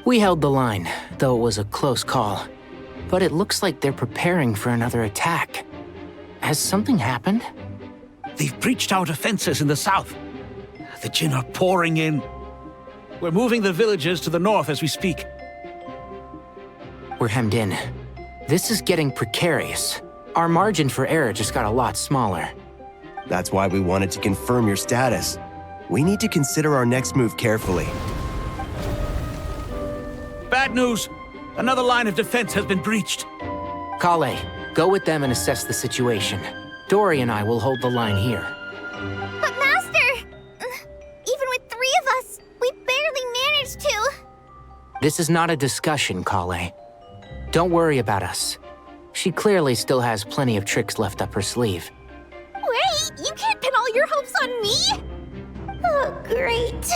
We held the line, though it was a close call. But it looks like they're preparing for another attack. Has something happened? They've breached our defenses in the south. The Jinn are pouring in. We're moving the villagers to the north as we speak. We're hemmed in. This is getting precarious. Our margin for error just got a lot smaller. That's why we wanted to confirm your status. We need to consider our next move carefully. Bad news! Another line of defense has been breached. Kale, go with them and assess the situation. Dory and I will hold the line here. But Master! Even with 3 of us, we barely managed to. This is not a discussion, Kale. Don't worry about us. She clearly still has plenty of tricks left up her sleeve. Wait, you can't pin all your hopes on me? Oh, great.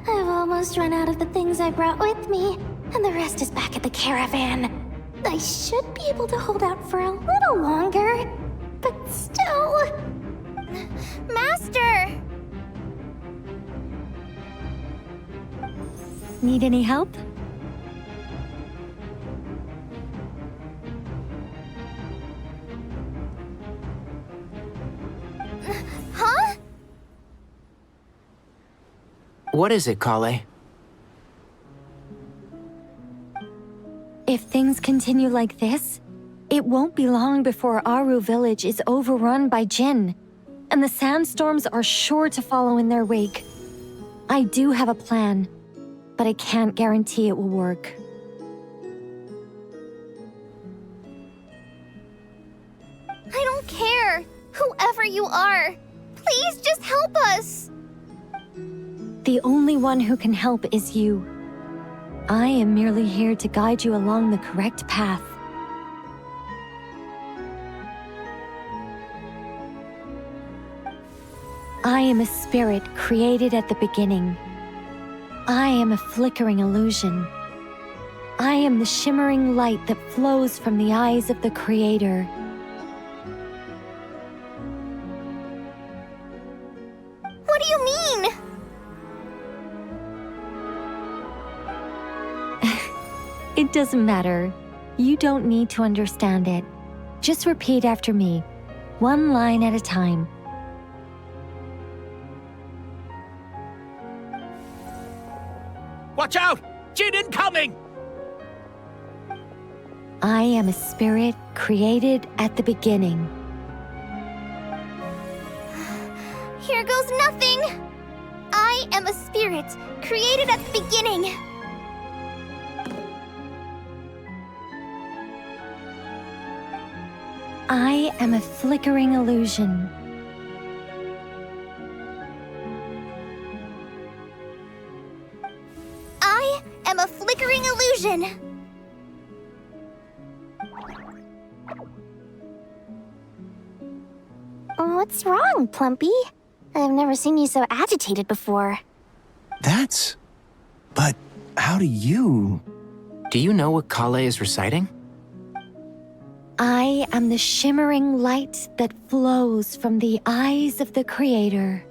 I've almost run out of the things I brought with me, and the rest is back at the caravan. I should be able to hold out for a little longer, but still... Master! Need any help? Huh? What is it, Kale? If things continue like this, it won't be long before Aru village is overrun by Jinn, and the sandstorms are sure to follow in their wake. I do have a plan, but I can't guarantee it will work. I don't care. Whoever you are, please just help us. The only one who can help is you. I am merely here to guide you along the correct path. I am a spirit created at the beginning. I am a flickering illusion. I am the shimmering light that flows from the eyes of the Creator. What do you mean? It doesn't matter. You don't need to understand it. Just repeat after me, one line at a time. Watch out! Jinn incoming! I am a spirit created at the beginning. Here goes nothing! I am a spirit, created at the beginning. I am a flickering illusion. I am a flickering illusion. What's wrong, Plumpy? I've never seen you so agitated before. But how do you... Do you know what Kale is reciting? I am the shimmering light that flows from the eyes of the Creator.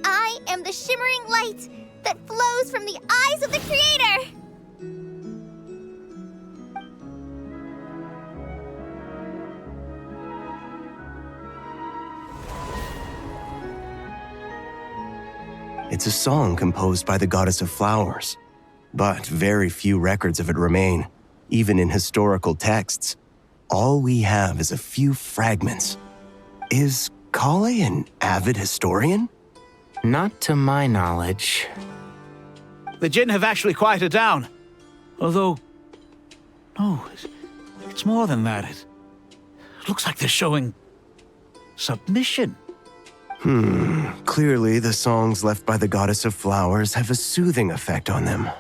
I am the shimmering light that flows from the eyes of the Creator! It's a song composed by the goddess of flowers, but very few records of it remain, even in historical texts. All we have is a few fragments. Is Kale an avid historian? Not to my knowledge. The Jinn have actually quieted down. Although... no, it's more than that. It looks like they're showing... submission. Clearly the songs left by the goddess of flowers have a soothing effect on them.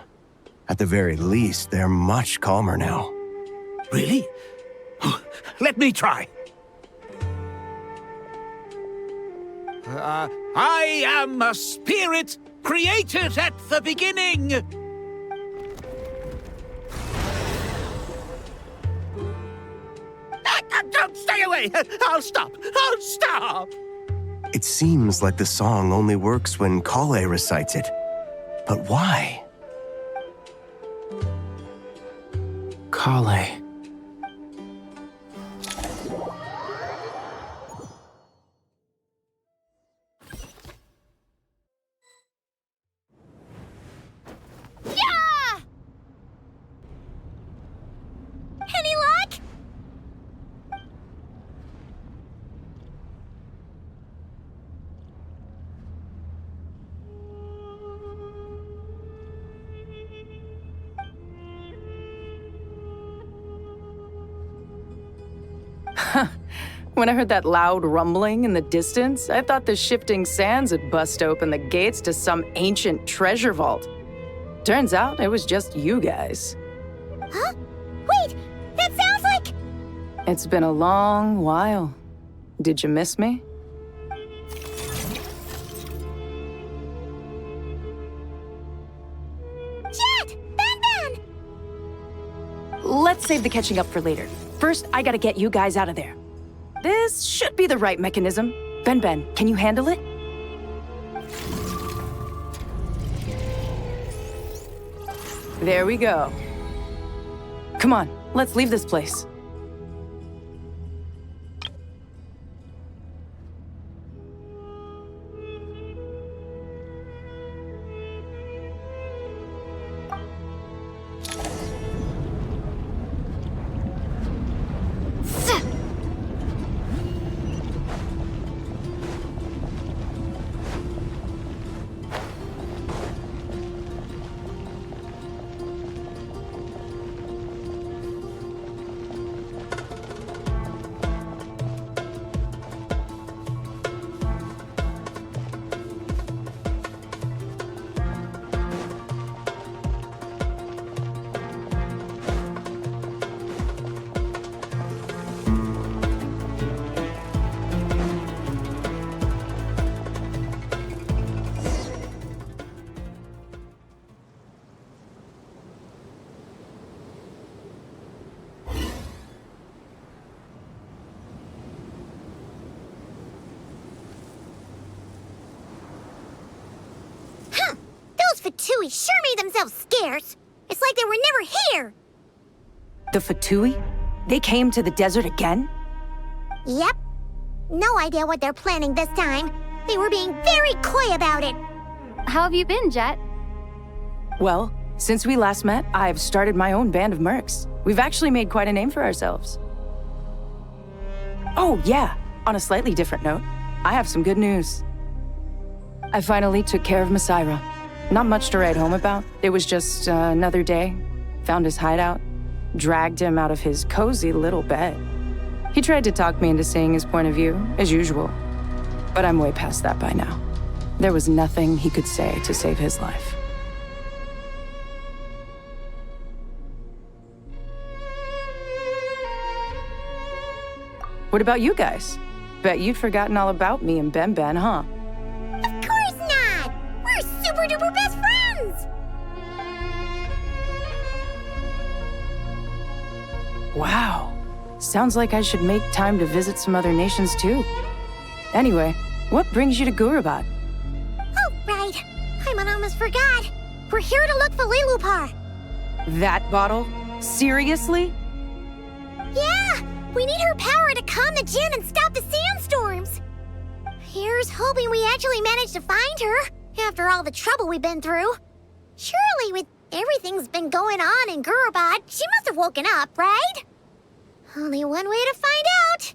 At the very least, they're much calmer now. Really? Let me try. I am a spirit created at the beginning. Don't stay away. I'll stop. I'll stop. It seems like the song only works when Kale recites it. But why? Kale. Yeah! Any luck? When I heard that loud rumbling in the distance, I thought the shifting sands had bust open the gates to some ancient treasure vault. Turns out it was just you guys. Huh? Wait, that sounds like... It's been a long while. Did you miss me? Jet! Ben! Let's save the catching up for later. First, I gotta get you guys out of there. This should be the right mechanism. Ben, can you handle it? There we go. Come on, let's leave this place. Fatui sure made themselves scarce. It's like they were never here. The Fatui? They came to the desert again? Yep. No idea what they're planning this time. They were being very coy about it. How have you been, Jet? Well, since we last met, I've started my own band of mercs. We've actually made quite a name for ourselves. Oh, yeah. On a slightly different note, I have some good news. I finally took care of Masaira. Not much to write home about. It was just another day. Found his hideout. Dragged him out of his cozy little bed. He tried to talk me into seeing his point of view, as usual. But I'm way past that by now. There was nothing he could say to save his life. What about you guys? Bet you'd forgotten all about me and Ben Ben, huh? Of course not! We're super duper best friends! Wow. Sounds like I should make time to visit some other nations too. Anyway, what brings you to Gurabad? Oh, right. I almost forgot. We're here to look for Lilupar. That bottle? Seriously? Yeah! We need her power to calm the Jinn and stop the sandstorms. Here's hoping we actually manage to find her, after all the trouble we've been through. Surely, with everything's been going on in Gurabad, she must have woken up, right? Only one way to find out.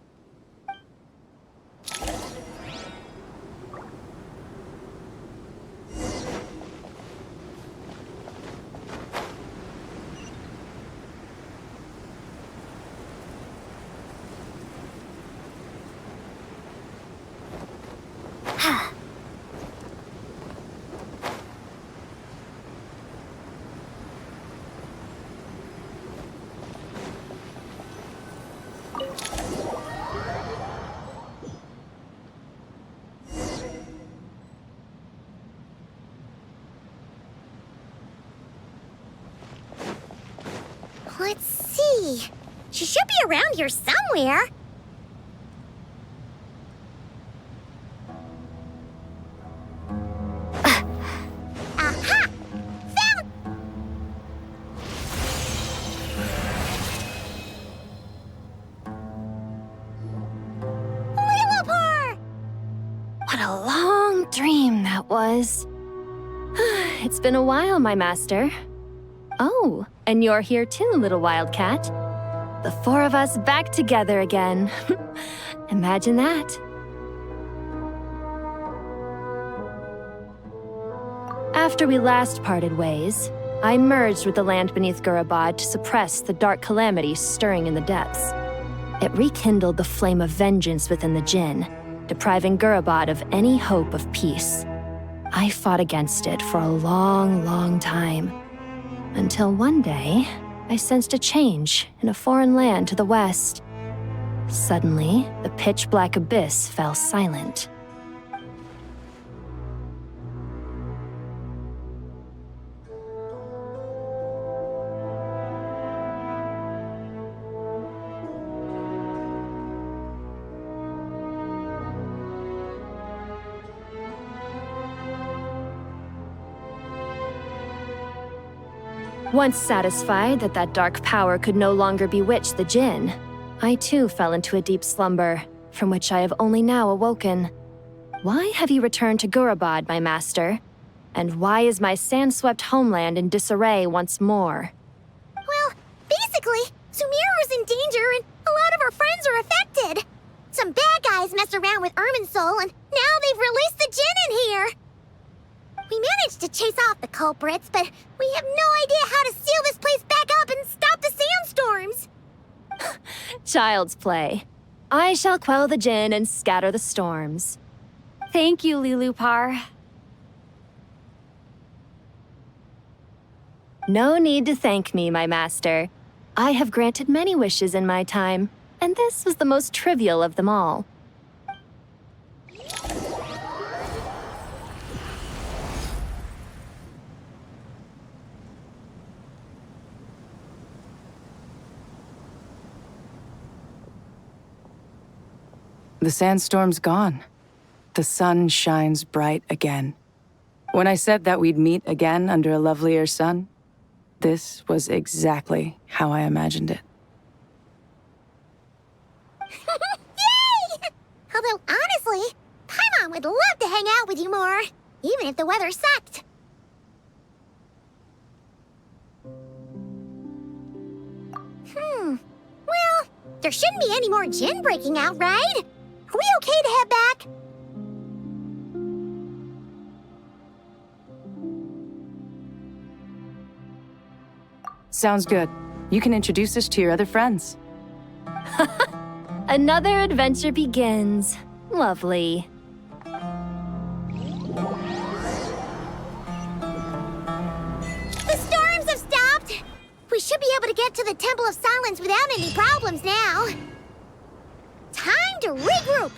Let's see. She should be around here somewhere. Aha! Found! Lilupar! What a long dream that was. It's been a while, my master. Oh, and you're here too, little wildcat. The four of us back together again. Imagine that. After we last parted ways, I merged with the land beneath Gurabad to suppress the dark calamity stirring in the depths. It rekindled the flame of vengeance within the Jinn, depriving Gurabad of any hope of peace. I fought against it for a long, long time. Until one day, I sensed a change in a foreign land to the west. Suddenly, the pitch-black abyss fell silent. Once satisfied that that dark power could no longer bewitch the Jinn, I too fell into a deep slumber, from which I have only now awoken. Why have you returned to Gurabad, my master? And why is my sand-swept homeland in disarray once more? Well, basically, Sumeru's in danger and a lot of our friends are affected. Some bad guys messed around with Irminsul and now they've released the Jinn in here. We managed to chase off the culprits, but we have no idea how to seal this place back up and stop the sandstorms. Child's play. I shall quell the Jinn and scatter the storms. Thank you, Lilupar. No need to thank me, my master. I have granted many wishes in my time, and this was the most trivial of them all. The sandstorm's gone. The sun shines bright again. When I said that we'd meet again under a lovelier sun, this was exactly how I imagined it. Yay! Although I'd love to hang out with you more, even if the weather sucked. Well, there shouldn't be any more Jinn breaking out, right? Are we okay to head back? Sounds good. You can introduce us to your other friends. Another adventure begins. Lovely. The storms have stopped! We should be able to get to the Temple of Silence without any problems now. Time to regroup!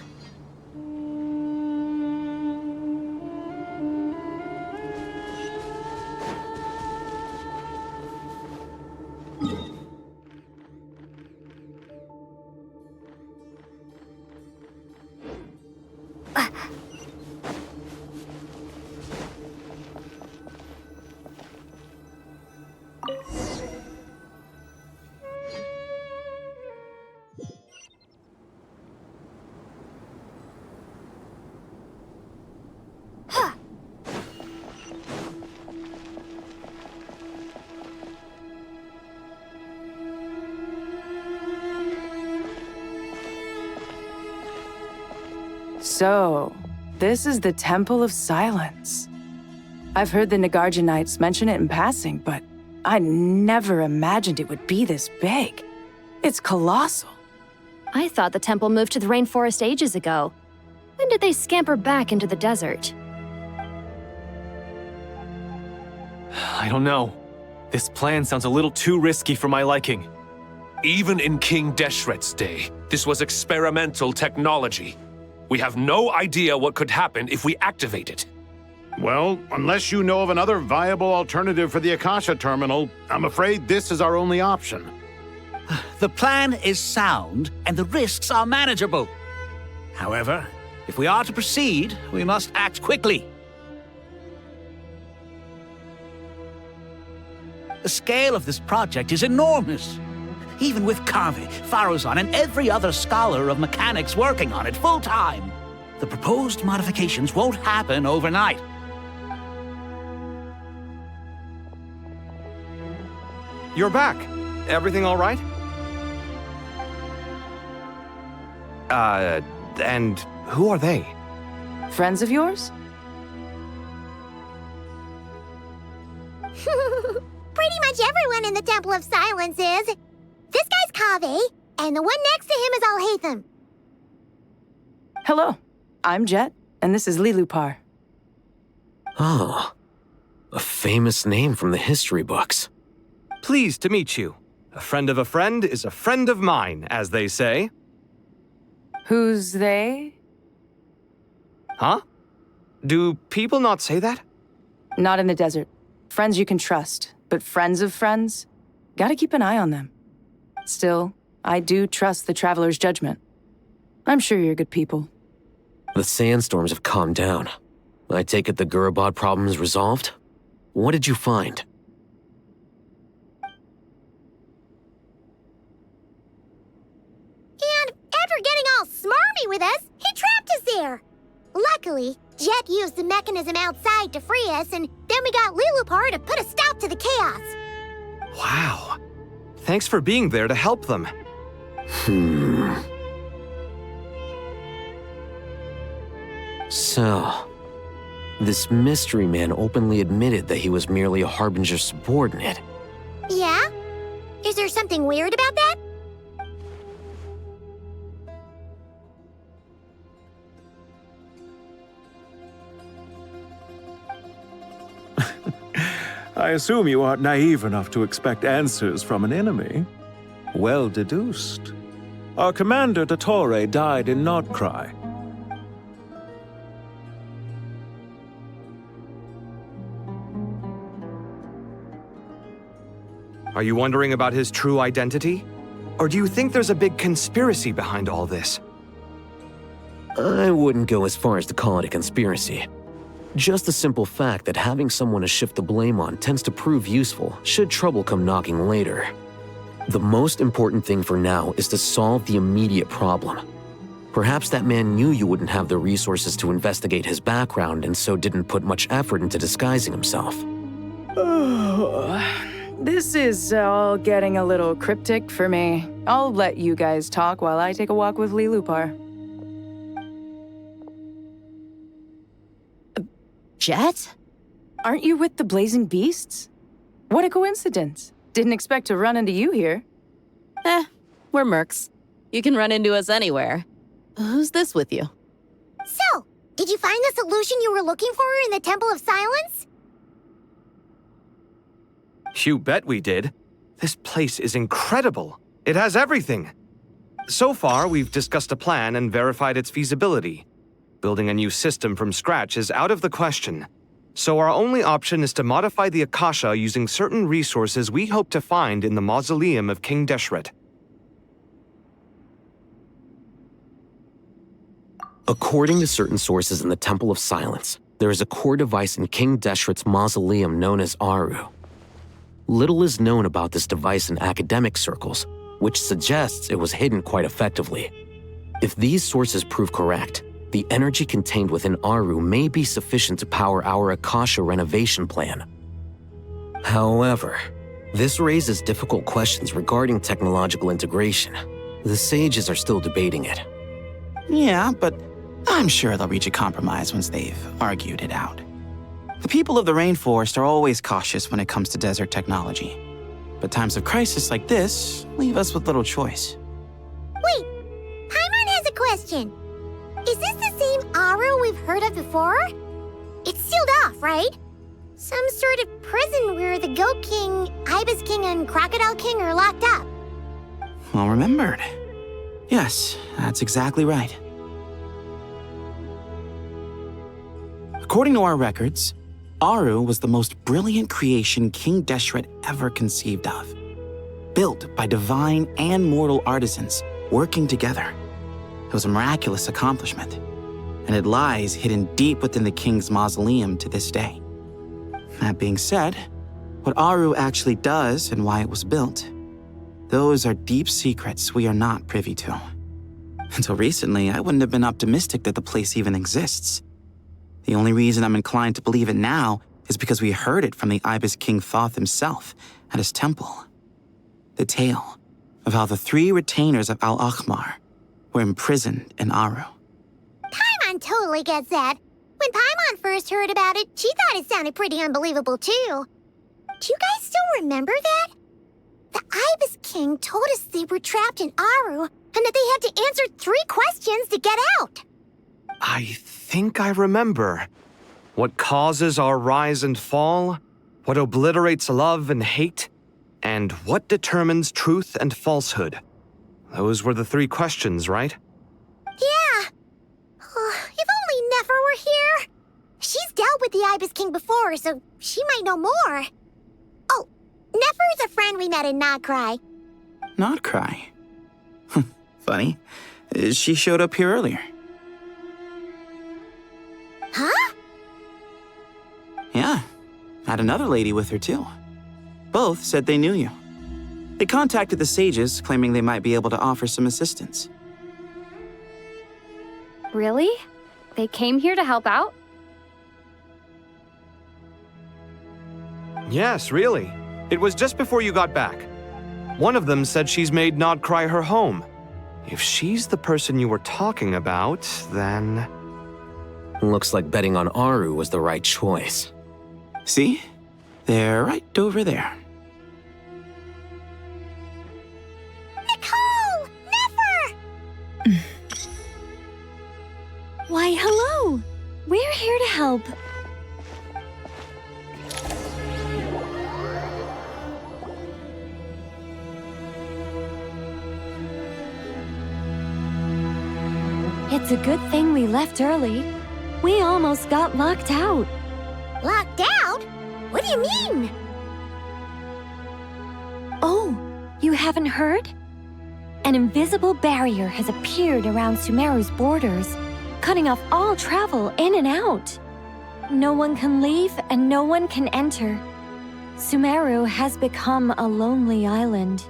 So, this is the Temple of Silence. I've heard the Nagarjanites mention it in passing, but I never imagined it would be this big. It's colossal. I thought the temple moved to the rainforest ages ago. When did they scamper back into the desert? I don't know. This plan sounds a little too risky for my liking. Even in King Deshret's day, this was experimental technology. We have no idea what could happen if we activate it. Well, unless you know of another viable alternative for the Akasha terminal, I'm afraid this is our only option. The plan is sound, and the risks are manageable. However, if we are to proceed, we must act quickly. The scale of this project is enormous. Even with Kave, Faruzan, and every other scholar of mechanics working on it full-time, the proposed modifications won't happen overnight. You're back. Everything all right? And who are they? Friends of yours? Pretty much everyone in the Temple of Silence is. This guy's Kave, and the one next to him is Alhaitham. Hello, I'm Jet, and this is Lilupar. Oh, a famous name from the history books. Pleased to meet you. A friend of a friend is a friend of mine, as they say. Who's they? Huh? Do people not say that? Not in the desert. Friends you can trust, but friends of friends? Gotta keep an eye on them. Still, I do trust the Traveler's judgment. I'm sure you're good people. The sandstorms have calmed down. I take it the Gurabad problem is resolved? What did you find? And after getting all smarmy with us, he trapped us there. Luckily, Jet used the mechanism outside to free us, and then we got Lilupar to put a stop to the chaos. Wow. Thanks for being there to help them. So, this mystery man openly admitted that he was merely a Harbinger subordinate. Yeah? Is there something weird about that? I assume you aren't naive enough to expect answers from an enemy. Well deduced. Our commander, Dottore, died in Nordcry. Are you wondering about his true identity? Or do you think there's a big conspiracy behind all this? I wouldn't go as far as to call it a conspiracy. Just the simple fact that having someone to shift the blame on tends to prove useful should trouble come knocking later. The most important thing for now is to solve the immediate problem. Perhaps that man knew you wouldn't have the resources to investigate his background and so didn't put much effort into disguising himself. This is all getting a little cryptic for me. I'll let you guys talk while I take a walk with Lee Lupar. Jet? Aren't you with the Blazing Beasts? What a coincidence. Didn't expect to run into you here. We're mercs. You can run into us anywhere. Who's this with you? So, did you find the solution you were looking for in the Temple of Silence? You bet we did. This place is incredible. It has everything. So far, we've discussed a plan and verified its feasibility. Building a new system from scratch is out of the question. So our only option is to modify the Akasha using certain resources we hope to find in the mausoleum of King Deshret. According to certain sources in the Temple of Silence, there is a core device in King Deshret's mausoleum known as Aru. Little is known about this device in academic circles, which suggests it was hidden quite effectively. If these sources prove correct, the energy contained within Aru may be sufficient to power our Akasha renovation plan. However, this raises difficult questions regarding technological integration. The sages are still debating it. Yeah, but I'm sure they'll reach a compromise once they've argued it out. The people of the rainforest are always cautious when it comes to desert technology. But times of crisis like this leave us with little choice. Wait, Paimon has a question. Is this the same Aru we've heard of before? It's sealed off, right? Some sort of prison where the Goat King, Ibis King, and Crocodile King are locked up. Well remembered. Yes, that's exactly right. According to our records, Aru was the most brilliant creation King Deshret ever conceived of. Built by divine and mortal artisans working together. It was a miraculous accomplishment, and it lies hidden deep within the king's mausoleum to this day. That being said, what Aru actually does and why it was built, those are deep secrets we are not privy to. Until recently, I wouldn't have been optimistic that the place even exists. The only reason I'm inclined to believe it now is because we heard it from the Ibis King Thoth himself at his temple. The tale of how the 3 retainers of Al-Akhmar were imprisoned in Aru. Paimon totally gets that. When Paimon first heard about it, she thought it sounded pretty unbelievable too. Do you guys still remember that? The Ibis King told us they were trapped in Aru and that they had to answer 3 questions to get out. I think I remember. What causes our rise and fall? What obliterates love and hate? And what determines truth and falsehood? Those were the 3 questions, right? Yeah. If only Nefer were here. She's dealt with the Ibis King before, so she might know more. Oh, Nefer is a friend we met in Notcry. Notcry? Funny. She showed up here earlier. Huh? Yeah. Had another lady with her, too. Both said they knew you. They contacted the sages, claiming they might be able to offer some assistance. Really? They came here to help out? Yes, really. It was just before you got back. One of them said she's made Nodcry her home. If she's the person you were talking about, then... Looks like betting on Aru was the right choice. See? They're right over there. Nicole! Nefer! Why, hello! We're here to help. It's a good thing we left early. We almost got locked out. Locked out? What do you mean? Oh, you haven't heard? An invisible barrier has appeared around Sumeru's borders, cutting off all travel in and out. No one can leave and no one can enter. Sumeru has become a lonely island.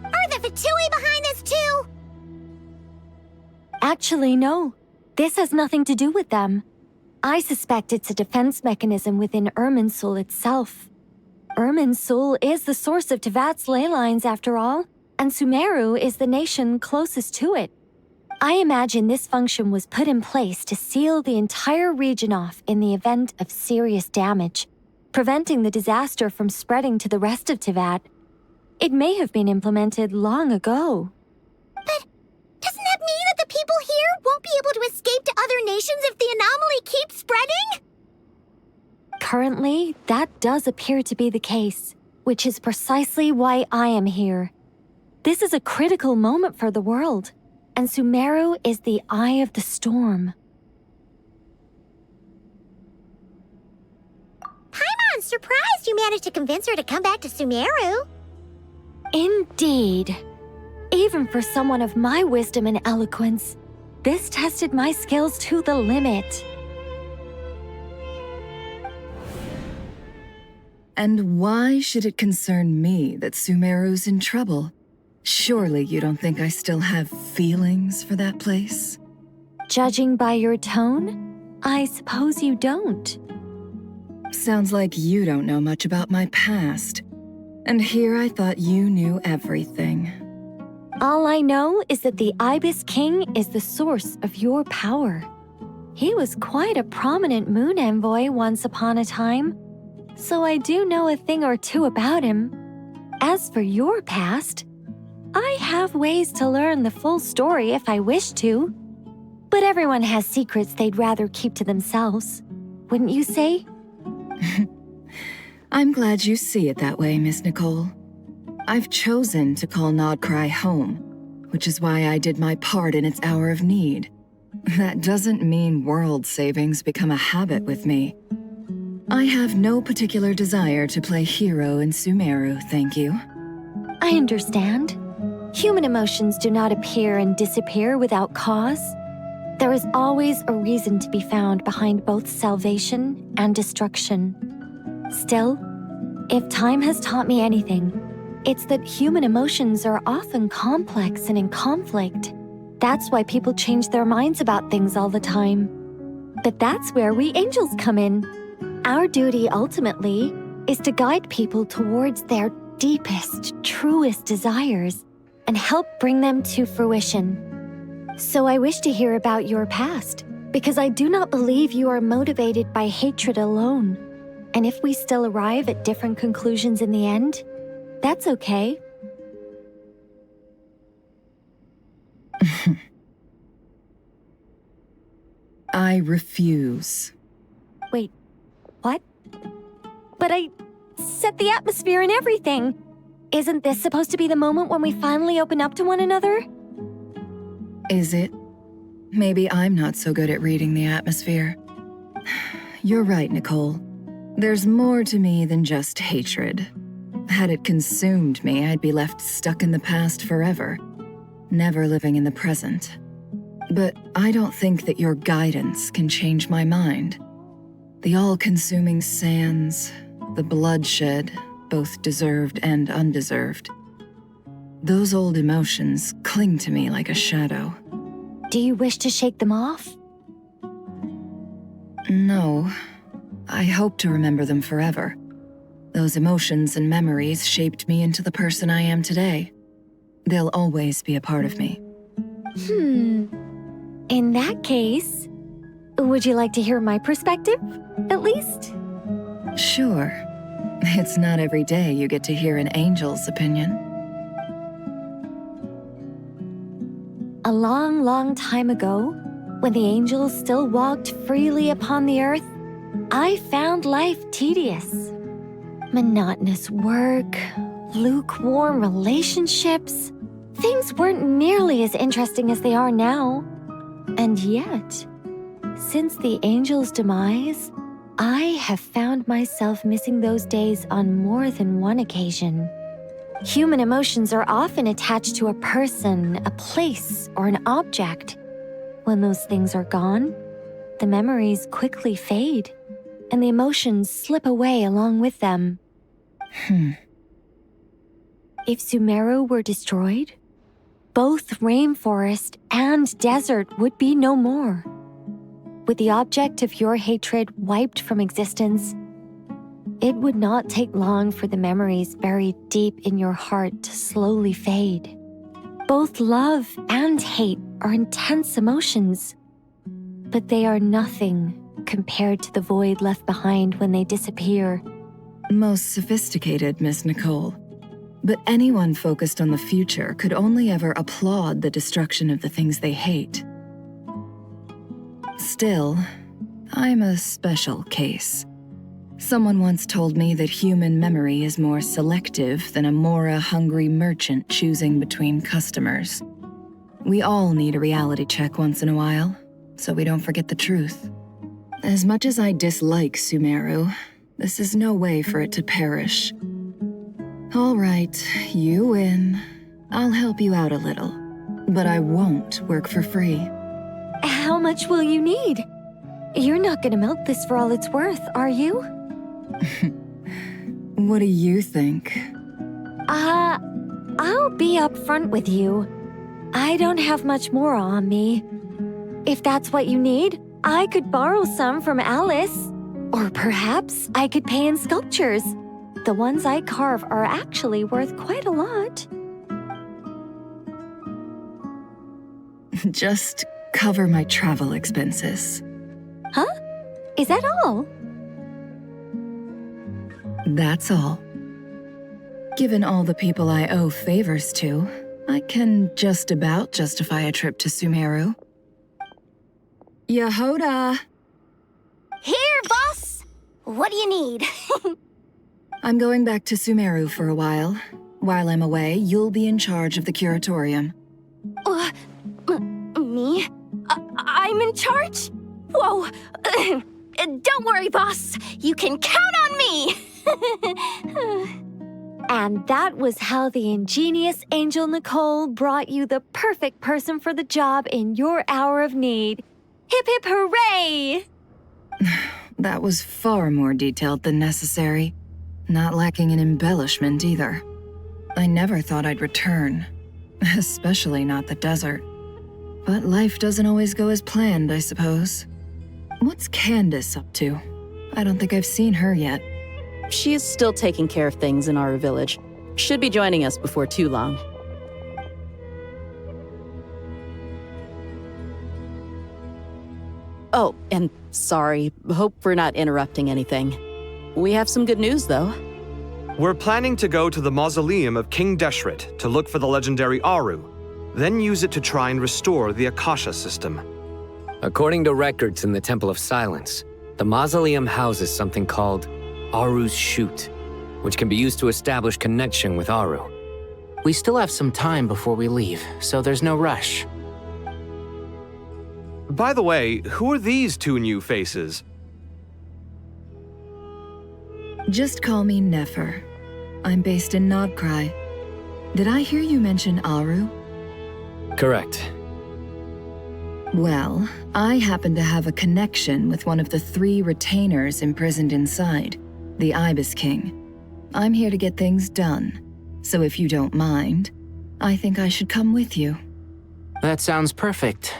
Are the Fatui behind this too? Actually, no. This has nothing to do with them. I suspect it's a defense mechanism within Irminsul itself. Irminsul is the source of Tevat's ley lines, after all, and Sumeru is the nation closest to it. I imagine this function was put in place to seal the entire region off in the event of serious damage, preventing the disaster from spreading to the rest of Tevat. It may have been implemented long ago. But doesn't that mean that the people here won't be able to escape to other nations if the anomaly keeps spreading? Currently, that does appear to be the case, which is precisely why I am here. This is a critical moment for the world, and Sumeru is the eye of the storm. Paimon's surprised you managed to convince her to come back to Sumeru. Indeed. Even for someone of my wisdom and eloquence, this tested my skills to the limit. And why should it concern me that Sumeru's in trouble? Surely you don't think I still have feelings for that place? Judging by your tone, I suppose you don't. Sounds like you don't know much about my past. And here I thought you knew everything. All I know is that the Ibis King is the source of your power. He was quite a prominent moon envoy once upon a time, so I do know a thing or two about him. As for your past, I have ways to learn the full story if I wish to. But everyone has secrets they'd rather keep to themselves, wouldn't you say? I'm glad you see it that way, Miss Nicole. I've chosen to call Nodcry home, which is why I did my part in its hour of need. That doesn't mean world savings become a habit with me. I have no particular desire to play hero in Sumeru, thank you. I understand. Human emotions do not appear and disappear without cause. There is always a reason to be found behind both salvation and destruction. Still, if time has taught me anything, it's that human emotions are often complex and in conflict. That's why people change their minds about things all the time. But that's where we angels come in. Our duty ultimately is to guide people towards their deepest, truest desires and help bring them to fruition. So I wish to hear about your past, because I do not believe you are motivated by hatred alone. And if we still arrive at different conclusions in the end, that's okay. I refuse. Wait, what? But I set the atmosphere and everything. Isn't this supposed to be the moment when we finally open up to one another? Is it? Maybe I'm not so good at reading the atmosphere. You're right, Nicole. There's more to me than just hatred. Had it consumed me, I'd be left stuck in the past forever, never living in the present. But I don't think that your guidance can change my mind. The all-consuming sands, the bloodshed, both deserved and undeserved. Those old emotions cling to me like a shadow. Do you wish to shake them off? No. I hope to remember them forever. Those emotions and memories shaped me into the person I am today. They'll always be a part of me. In that case, would you like to hear my perspective, at least? Sure. It's not every day you get to hear an angel's opinion. A long, long time ago, when the angels still walked freely upon the earth, I found life tedious. Monotonous work, lukewarm relationships. Things weren't nearly as interesting as they are now. And yet, since the angel's demise, I have found myself missing those days on more than one occasion. Human emotions are often attached to a person, a place, or an object. When those things are gone, the memories quickly fade, and the emotions slip away along with them. Hmm. If Sumeru were destroyed, both rainforest and desert would be no more. With the object of your hatred wiped from existence, it would not take long for the memories buried deep in your heart to slowly fade. Both love and hate are intense emotions, but they are nothing compared to the void left behind when they disappear. Most sophisticated, Miss Nicole. But anyone focused on the future could only ever applaud the destruction of the things they hate. Still, I'm a special case. Someone once told me that human memory is more selective than a Mora-hungry merchant choosing between customers. We all need a reality check once in a while, so we don't forget the truth. As much as I dislike Sumeru, this is no way for it to perish. All right, you win. I'll help you out a little, but I won't work for free. How much will you need? You're not gonna milk this for all it's worth, are you? What do you think? I'll be upfront with you. I don't have much more on me. If that's what you need, I could borrow some from Alice. Or perhaps I could pay in sculptures. The ones I carve are actually worth quite a lot. Just cover my travel expenses. Huh? Is that all? That's all. Given all the people I owe favors to, I can just about justify a trip to Sumeru. Yehoda! Here, boss! What do you need? I'm going back to Sumeru for a while. While I'm away, you'll be in charge of the curatorium. Me? I'm in charge? Whoa! Don't worry, boss. You can count on me! And that was how the ingenious Angel Nicole brought you the perfect person for the job in your hour of need. Hip hip hooray! That was far more detailed than necessary. Not lacking in embellishment either. I never thought I'd return. Especially not the desert. But life doesn't always go as planned, I suppose. What's Candace up to? I don't think I've seen her yet. She is still taking care of things in our village. Should be joining us before too long. Oh, and sorry. Hope we're not interrupting anything. We have some good news, though. We're planning to go to the mausoleum of King Deshret to look for the legendary Aru, then use it to try and restore the Akasha system. According to records in the Temple of Silence, the mausoleum houses something called Aru's Chute, which can be used to establish connection with Aru. We still have some time before we leave, so there's no rush. By the way, who are these two new faces? Just call me Nefer. I'm based in Nodcry. Did I hear you mention Aru? Correct. Well, I happen to have a connection with one of the 3 retainers imprisoned inside, the Ibis King. I'm here to get things done, so if you don't mind, I think I should come with you. That sounds perfect.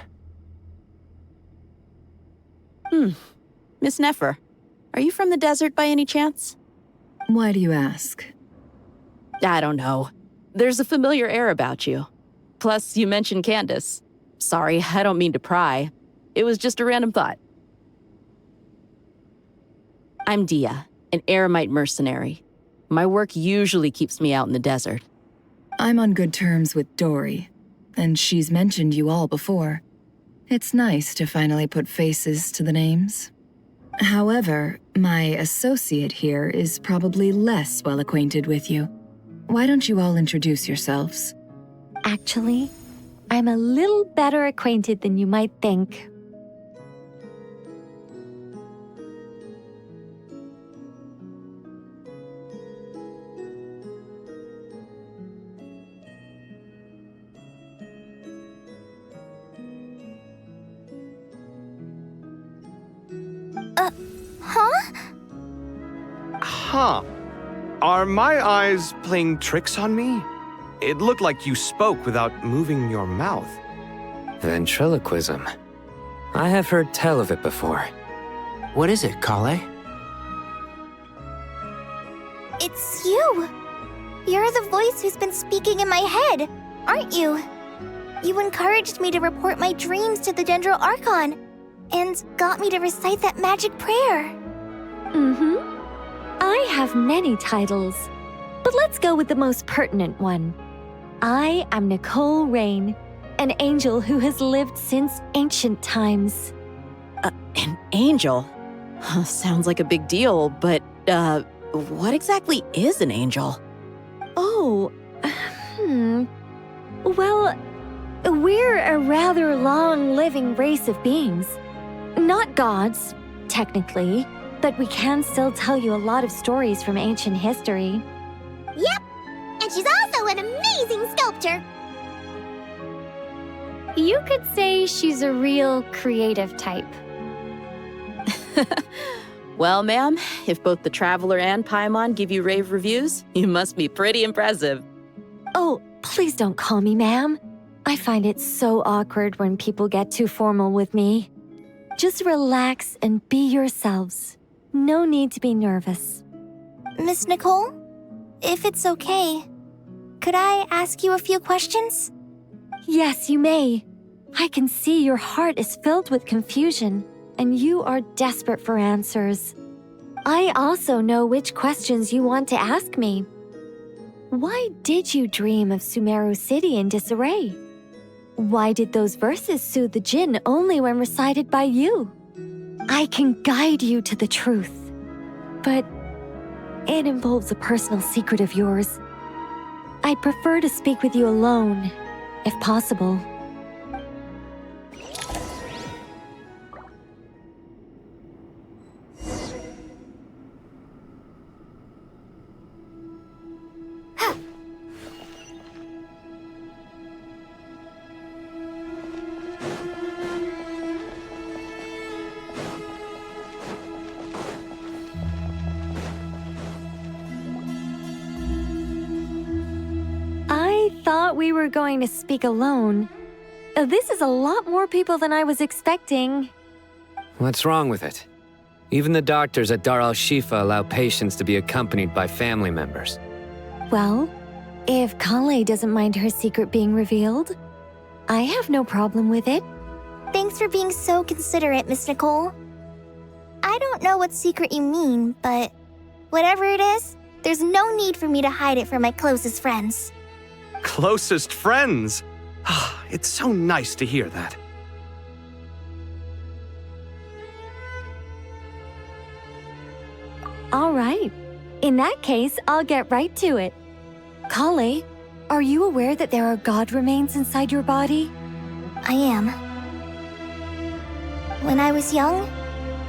Miss Nefer, are you from the desert by any chance? Why do you ask? I don't know. There's a familiar air about you. Plus, you mentioned Candace. Sorry, I don't mean to pry. It was just a random thought. I'm Dia, an eremite mercenary. My work usually keeps me out in the desert. I'm on good terms with Dory, and she's mentioned you all before. It's nice to finally put faces to the names. However, my associate here is probably less well acquainted with you. Why don't you all introduce yourselves? Actually, I'm a little better acquainted than you might think. Huh. Are my eyes playing tricks on me? It looked like you spoke without moving your mouth. Ventriloquism. I have heard tell of it before. What is it, Kale? It's you! You're the voice who's been speaking in my head, aren't you? You encouraged me to report my dreams to the Dendro Archon, and got me to recite that magic prayer. Mm-hmm. I have many titles, but let's go with the most pertinent one. I am Nicole Rain, an angel who has lived since ancient times. An angel? Sounds like a big deal, but, what exactly is an angel? Oh, Well, we're a rather long-living race of beings. Not gods, technically, but we can still tell you a lot of stories from ancient history. Yep, and she's also an amazing sculptor. You could say she's a real creative type. Well, ma'am, if both the Traveler and Paimon give you rave reviews, you must be pretty impressive. Oh, please don't call me ma'am. I find it so awkward when people get too formal with me. Just relax and be yourselves. No need to be nervous. Miss Nicole, if it's okay, could I ask you a few questions? Yes, you may. I can see your heart is filled with confusion, and you are desperate for answers. I also know which questions you want to ask me. Why did you dream of Sumeru City in disarray? Why did those verses soothe the Jinn only when recited by you? I can guide you to the truth, but it involves a personal secret of yours. I'd prefer to speak with you alone, if possible. I thought we were going to speak alone. This is a lot more people than I was expecting. What's wrong with it? Even the doctors at Dar al-Shifa allow patients to be accompanied by family members. Well, if Kale doesn't mind her secret being revealed, I have no problem with it. Thanks for being so considerate, Miss Nicole. I don't know what secret you mean, but whatever it is, there's no need for me to hide it from my closest friends. Closest friends? It's so nice to hear that. All right. In that case, I'll get right to it. Kale, are you aware that there are god remains inside your body? I am. When I was young,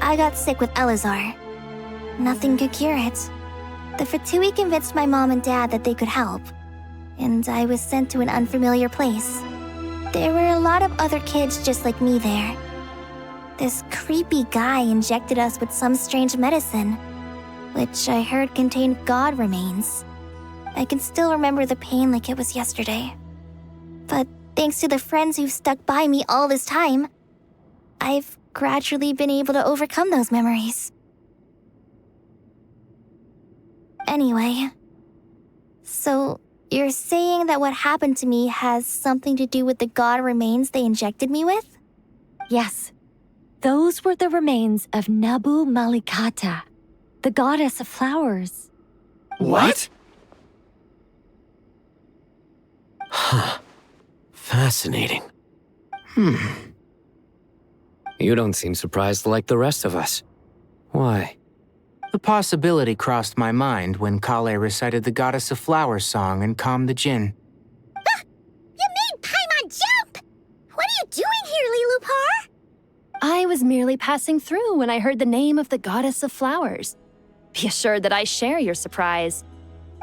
I got sick with Elazar. Nothing could cure it. The Fatui convinced my mom and dad that they could help, and I was sent to an unfamiliar place. There were a lot of other kids just like me there. This creepy guy injected us with some strange medicine, which I heard contained god remains. I can still remember the pain like it was yesterday. But thanks to the friends who've stuck by me all this time, I've gradually been able to overcome those memories. Anyway, so you're saying that what happened to me has something to do with the god remains they injected me with? Yes. Those were the remains of Nabu Malikata, the goddess of flowers. What? Huh. Fascinating. You don't seem surprised like the rest of us. Why? The possibility crossed my mind when Kale recited the Goddess of Flowers song and calmed the Jinn. You made Paimon jump! What are you doing here, Lilupar? I was merely passing through when I heard the name of the Goddess of Flowers. Be assured that I share your surprise.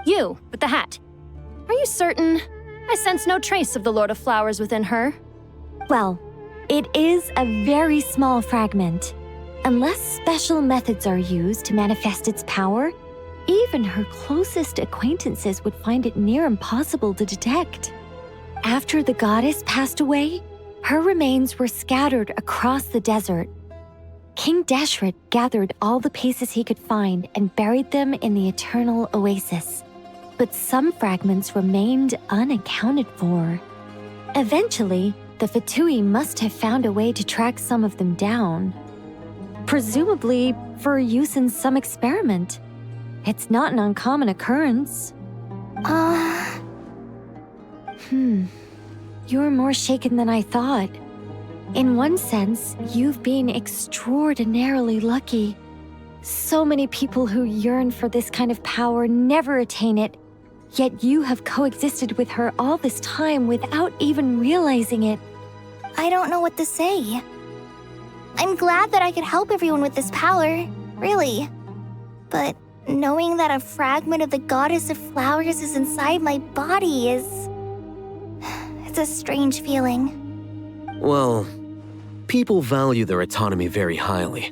You, with the hat. Are you certain? I sense no trace of the Lord of Flowers within her. Well, it is a very small fragment. Unless special methods are used to manifest its power, Even her closest acquaintances would find it near impossible to detect. After the goddess passed away, her remains were scattered across the desert. King Deshret gathered all the pieces he could find and buried them in the eternal oasis. But some fragments remained unaccounted for. Eventually, the Fatui must have found a way to track some of them down. Presumably for use in some experiment. It's not an uncommon occurrence. You're more shaken than I thought. In one sense, you've been extraordinarily lucky. So many people who yearn for this kind of power never attain it, yet you have coexisted with her all this time without even realizing it. I don't know what to say. I'm glad that I could help everyone with this power, really. But knowing that a fragment of the Goddess of Flowers is inside my body is... it's a strange feeling. Well, people value their autonomy very highly.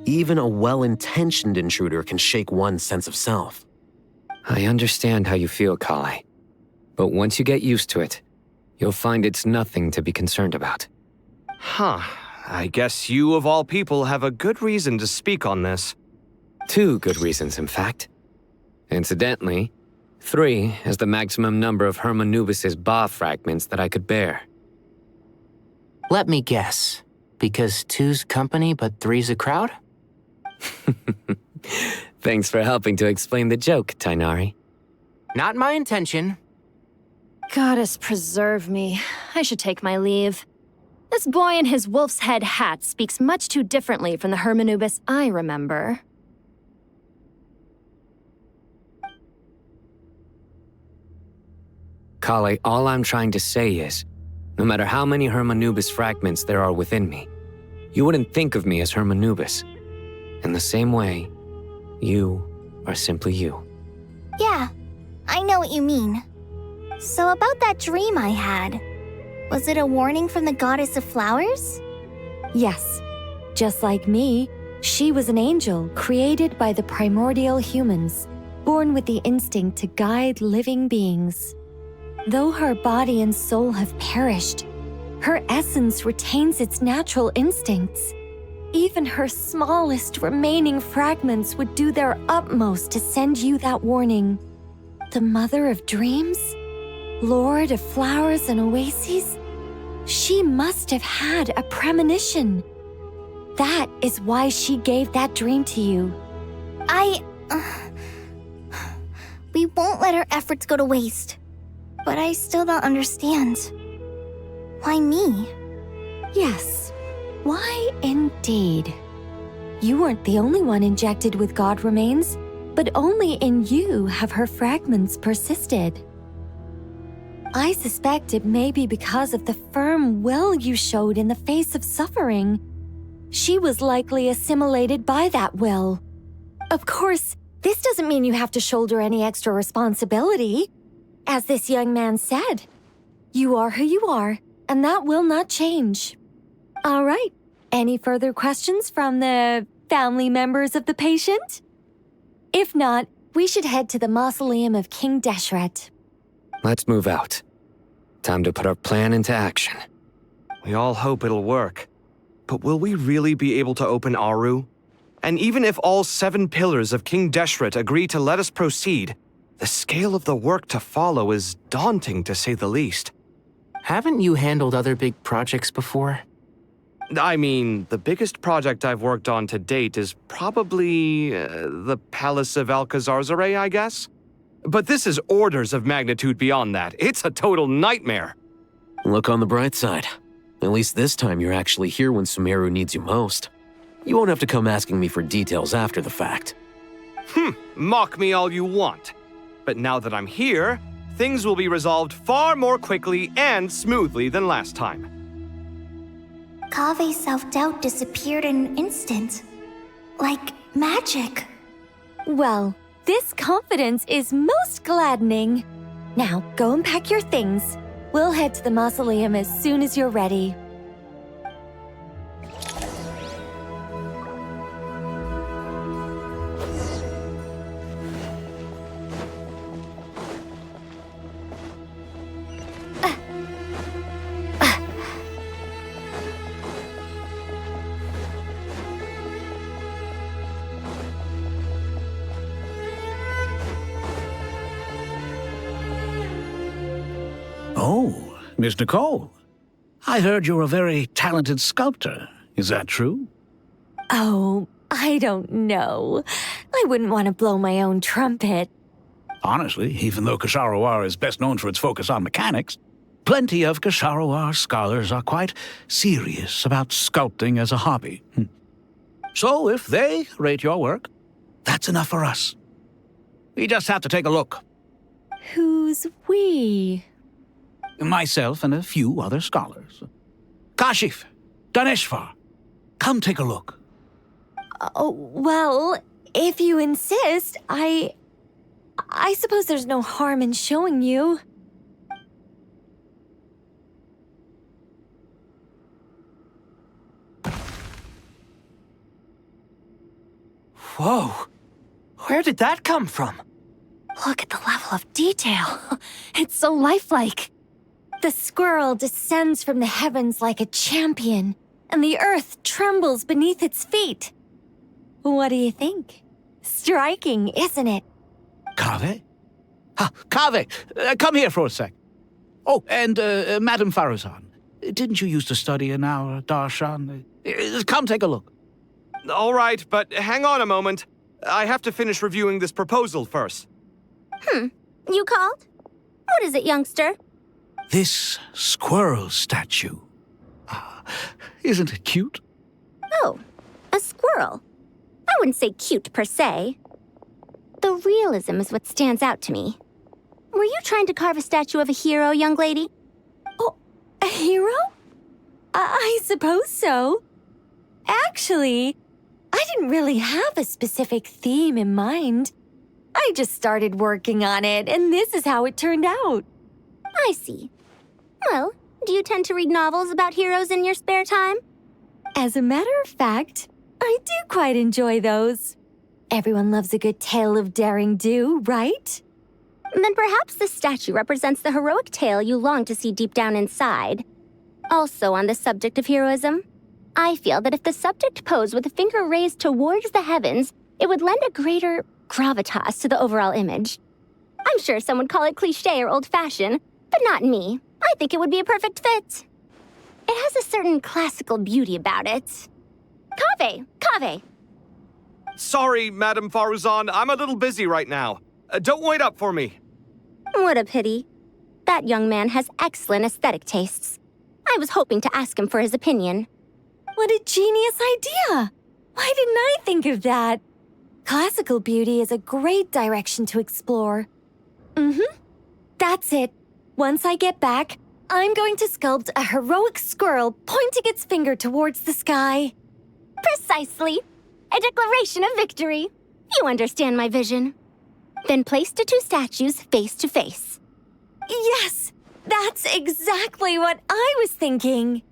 Even a well-intentioned intruder can shake one's sense of self. I understand how you feel, Kale. But once you get used to it, you'll find it's nothing to be concerned about. Huh. I guess you, of all people, have a good reason to speak on this. 2 good reasons, in fact. Incidentally, 3 is the maximum number of Hermanubis' Ba fragments that I could bear. Let me guess. Because 2's company, but 3's a crowd? Thanks for helping to explain the joke, Tainari. Not my intention. Goddess preserve me. I should take my leave. This boy in his wolf's head hat speaks much too differently from the Hermanubis I remember. Kale, all I'm trying to say is, no matter how many Hermanubis fragments there are within me, you wouldn't think of me as Hermanubis. In the same way, you are simply you. Yeah, I know what you mean. So about that dream I had, was it a warning from the Goddess of Flowers? Yes. Just like me, she was an angel created by the primordial humans, born with the instinct to guide living beings. Though her body and soul have perished, her essence retains its natural instincts. Even her smallest remaining fragments would do their utmost to send you that warning. The Mother of Dreams? Lord of Flowers and Oases? She must have had a premonition. That is why she gave that dream to you. We won't let our efforts go to waste. But I still don't understand. Why me? Yes. Why indeed? You weren't the only one injected with God remains, but only in you have her fragments persisted. I suspect it may be because of the firm will you showed in the face of suffering. She was likely assimilated by that will. Of course, this doesn't mean you have to shoulder any extra responsibility. As this young man said, you are who you are, and that will not change. All right, any further questions from the family members of the patient? If not, we should head to the mausoleum of King Deshret. Let's move out. Time to put our plan into action. We all hope it'll work. But will we really be able to open Aru? And even if all 7 pillars of King Deshret agree to let us proceed, the scale of the work to follow is daunting, to say the least. Haven't you handled other big projects before? I mean, the biggest project I've worked on to date is probably the Palace of Alcazarzaray, I guess? But this is orders of magnitude beyond that. It's a total nightmare. Look on the bright side. At least this time you're actually here when Sumeru needs you most. You won't have to come asking me for details after the fact. Mock me all you want. But now that I'm here, things will be resolved far more quickly and smoothly than last time. Kave's self-doubt disappeared in an instant. Like magic. Well, this confidence is most gladdening. Now, go and pack your things. We'll head to the mausoleum as soon as you're ready. Oh, Miss Nicole. I heard you're a very talented sculptor. Is that true? Oh, I don't know. I wouldn't want to blow my own trumpet. Honestly, even though Kasharawar is best known for its focus on mechanics, plenty of Kasharawar scholars are quite serious about sculpting as a hobby. So if they rate your work, that's enough for us. We just have to take a look. Who's we? Myself and a few other scholars. Kashif, Daneshvar, come take a look. Oh, well, if you insist, I suppose there's no harm in showing you. Whoa! Where did that come from? Look at the level of detail. It's so lifelike. The squirrel descends from the heavens like a champion, and the earth trembles beneath its feet. What do you think? Striking, isn't it? Kaveh? Kaveh, come here for a sec. Oh, and Madame Farazan, didn't you used to study in our darshan? Come take a look. All right, but hang on a moment. I have to finish reviewing this proposal first. You called? What is it, youngster? This squirrel statue. Isn't it cute? Oh, a squirrel. I wouldn't say cute per se. The realism is what stands out to me. Were you trying to carve a statue of a hero, young lady? Oh, a hero? I suppose so. Actually, I didn't really have a specific theme in mind. I just started working on it, and this is how it turned out. I see. Well, do you tend to read novels about heroes in your spare time? As a matter of fact, I do quite enjoy those. Everyone loves a good tale of daring do, right? Then perhaps this statue represents the heroic tale you long to see deep down inside. Also on the subject of heroism, I feel that if the subject posed with a finger raised towards the heavens, it would lend a greater gravitas to the overall image. I'm sure some would call it cliché or old-fashioned, but not me. I think it would be a perfect fit. It has a certain classical beauty about it. Kaveh! Sorry, Madame Faruzan, I'm a little busy right now. Don't wait up for me. What a pity. That young man has excellent aesthetic tastes. I was hoping to ask him for his opinion. What a genius idea! Why didn't I think of that? Classical beauty is a great direction to explore. That's it. Once I get back, I'm going to sculpt a heroic squirrel pointing its finger towards the sky. Precisely. A declaration of victory. You understand my vision. Then place the two statues face to face. Yes! That's exactly what I was thinking.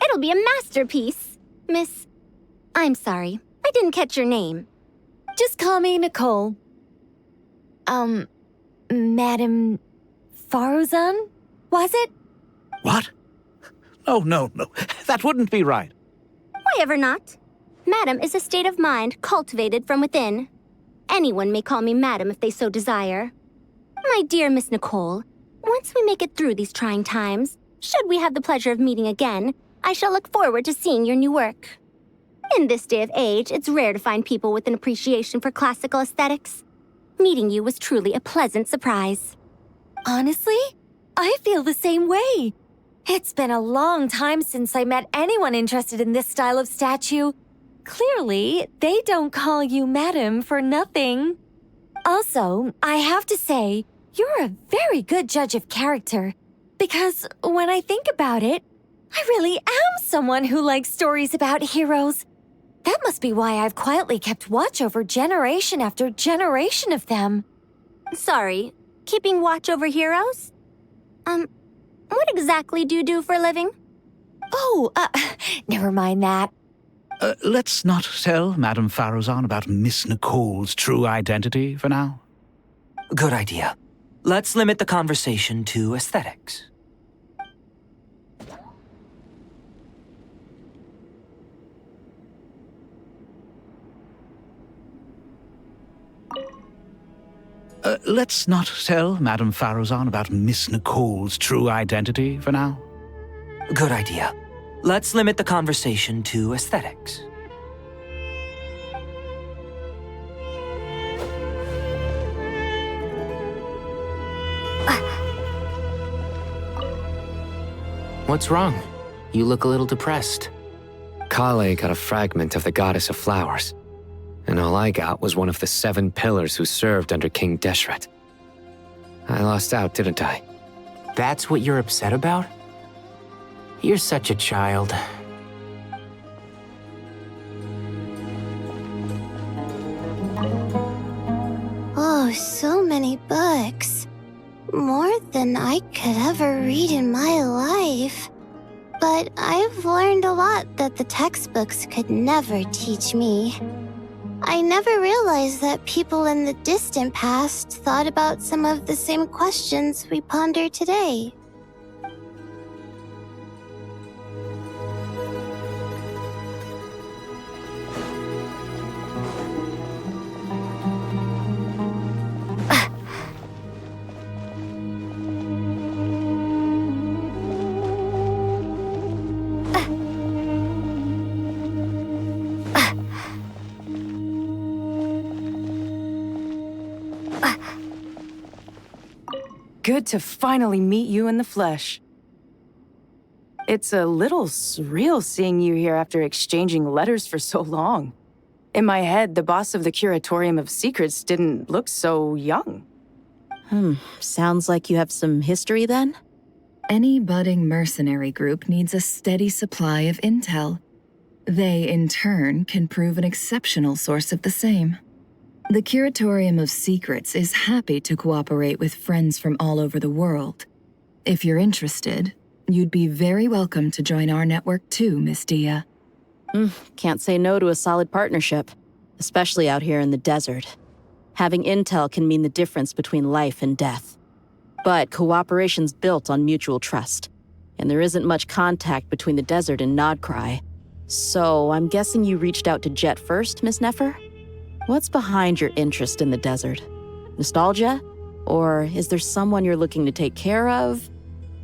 It'll be a masterpiece. Miss... I'm sorry. I didn't catch your name. Just call me Nicole. Madame Faruzan? Was it? What? No. That wouldn't be right. Why ever not? Madam is a state of mind cultivated from within. Anyone may call me Madam if they so desire. My dear Miss Nicole, once we make it through these trying times, should we have the pleasure of meeting again, I shall look forward to seeing your new work. In this day of age, it's rare to find people with an appreciation for classical aesthetics. Meeting you was truly a pleasant surprise. Honestly, I feel the same way. It's been a long time since I met anyone interested in this style of statue. Clearly, they don't call you Madam for nothing. Also, I have to say, you're a very good judge of character. Because when I think about it, I really am someone who likes stories about heroes. That must be why I've quietly kept watch over generation after generation of them. Sorry, keeping watch over heroes? What exactly do you do for a living? Oh, never mind that. Let's not tell Madame Faruzan about Miss Nicole's true identity for now. Good idea. Let's limit the conversation to aesthetics. Let's not tell Madame Faruzan about Miss Nicole's true identity for now. Good idea. Let's limit the conversation to aesthetics. What's wrong? You look a little depressed. Kale got a fragment of the Goddess of Flowers, and all I got was one of the 7 pillars who served under King Deshret. I lost out, didn't I? That's what you're upset about? You're such a child. Oh, so many books. More than I could ever read in my life. But I've learned a lot that the textbooks could never teach me. I never realized that people in the distant past thought about some of the same questions we ponder today. Good to finally meet you in the flesh. It's a little surreal seeing you here after exchanging letters for so long. In my head, the boss of the Curatorium of Secrets didn't look so young. Sounds like you have some history then? Any budding mercenary group needs a steady supply of intel. They, in turn, can prove an exceptional source of the same. The Curatorium of Secrets is happy to cooperate with friends from all over the world. If you're interested, you'd be very welcome to join our network too, Miss Dia. Can't say no to a solid partnership, especially out here in the desert. Having intel can mean the difference between life and death. But cooperation's built on mutual trust, and there isn't much contact between the desert and Nodcry. So I'm guessing you reached out to Jet first, Miss Nefer? What's behind your interest in the desert? Nostalgia? Or is there someone you're looking to take care of?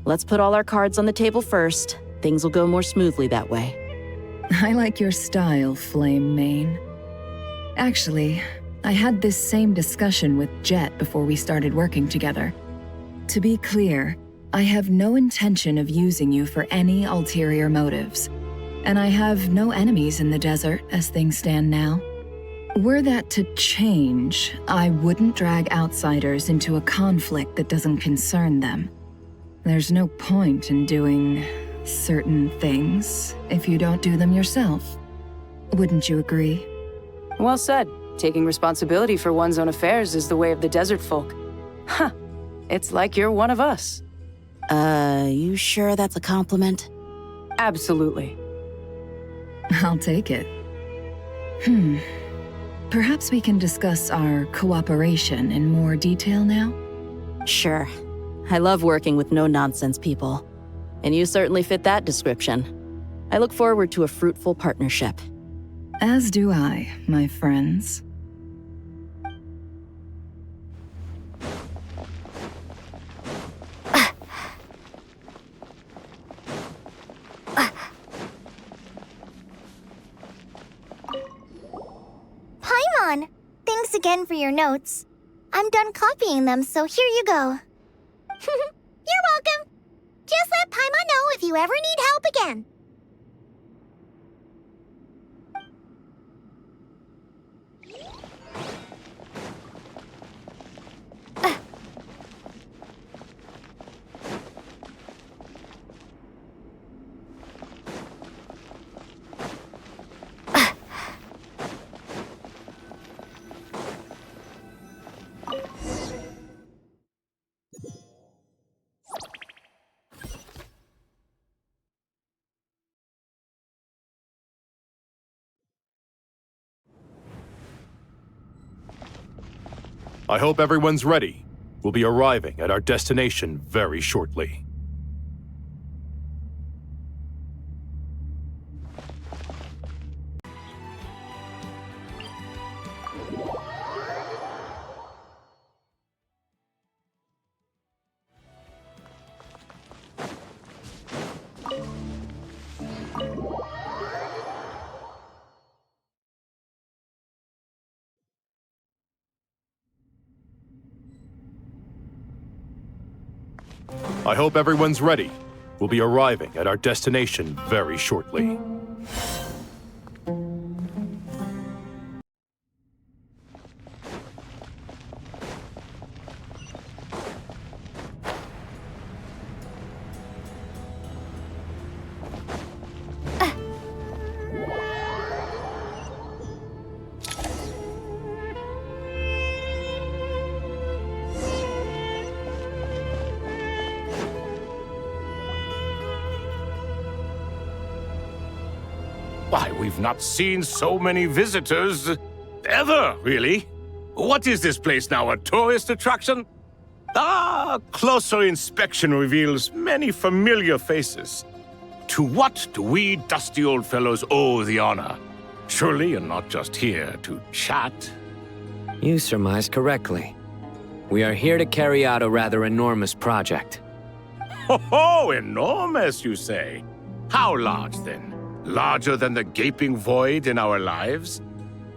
Let's put all our cards on the table first. Things will go more smoothly that way. I like your style, Flame Mane. Actually, I had this same discussion with Jet before we started working together. To be clear, I have no intention of using you for any ulterior motives, and I have no enemies in the desert as things stand now. Were that to change, I wouldn't drag outsiders into a conflict that doesn't concern them. There's no point in doing certain things if you don't do them yourself. Wouldn't you agree? Well said. Taking responsibility for one's own affairs is the way of the desert folk. Huh. It's like you're one of us. You sure that's a compliment? Absolutely. I'll take it. Perhaps we can discuss our cooperation in more detail now? Sure. I love working with no-nonsense people. And you certainly fit that description. I look forward to a fruitful partnership. As do I, my friends. Paimon! Thanks again for your notes. I'm done copying them, so here you go. You're welcome. Just let Paimon know if you ever need help again. I hope everyone's ready. We'll be arriving at our destination very shortly. I hope everyone's ready. We'll be arriving at our destination very shortly. Why, we've not seen so many visitors ever, really. What is this place now, a tourist attraction? Ah, closer inspection reveals many familiar faces. To what do we dusty old fellows owe the honor? Surely you're not just here to chat. You surmise correctly. We are here to carry out a rather enormous project. Ho, enormous, you say? How large, then? Larger than the gaping void in our lives?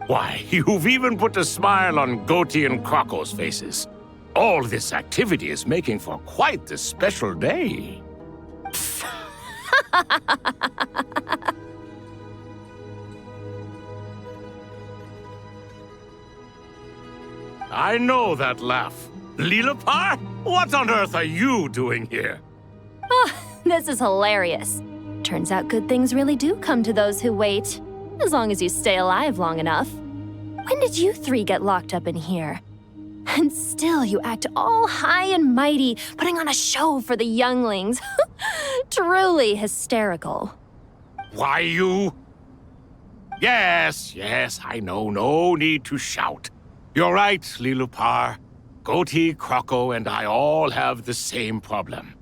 Why, you've even put a smile on Goatee and Crocco's faces. All this activity is making for quite the special day. I know that laugh. Lilipar, what on earth are you doing here? Oh, this is hilarious. Turns out good things really do come to those who wait, as long as you stay alive long enough. When did you three get locked up in here? And still you act all high and mighty, putting on a show for the younglings. Truly hysterical. Why, you... Yes, I know, no need to shout. You're right, Lilipar. Goatee, Crocco, and I all have the same problem.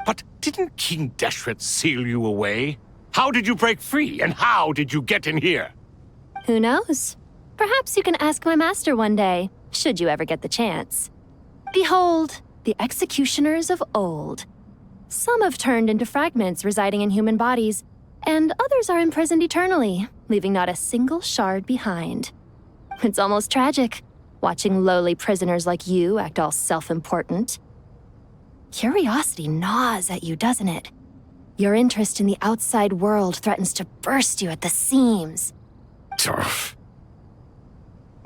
But didn't King Deshret seal you away? How did you break free, and how did you get in here? Who knows? Perhaps you can ask my master one day, should you ever get the chance. Behold, the executioners of old. Some have turned into fragments residing in human bodies, and others are imprisoned eternally, leaving not a single shard behind. It's almost tragic, watching lowly prisoners like you act all self-important. Curiosity gnaws at you, doesn't it? Your interest in the outside world threatens to burst you at the seams. Turf.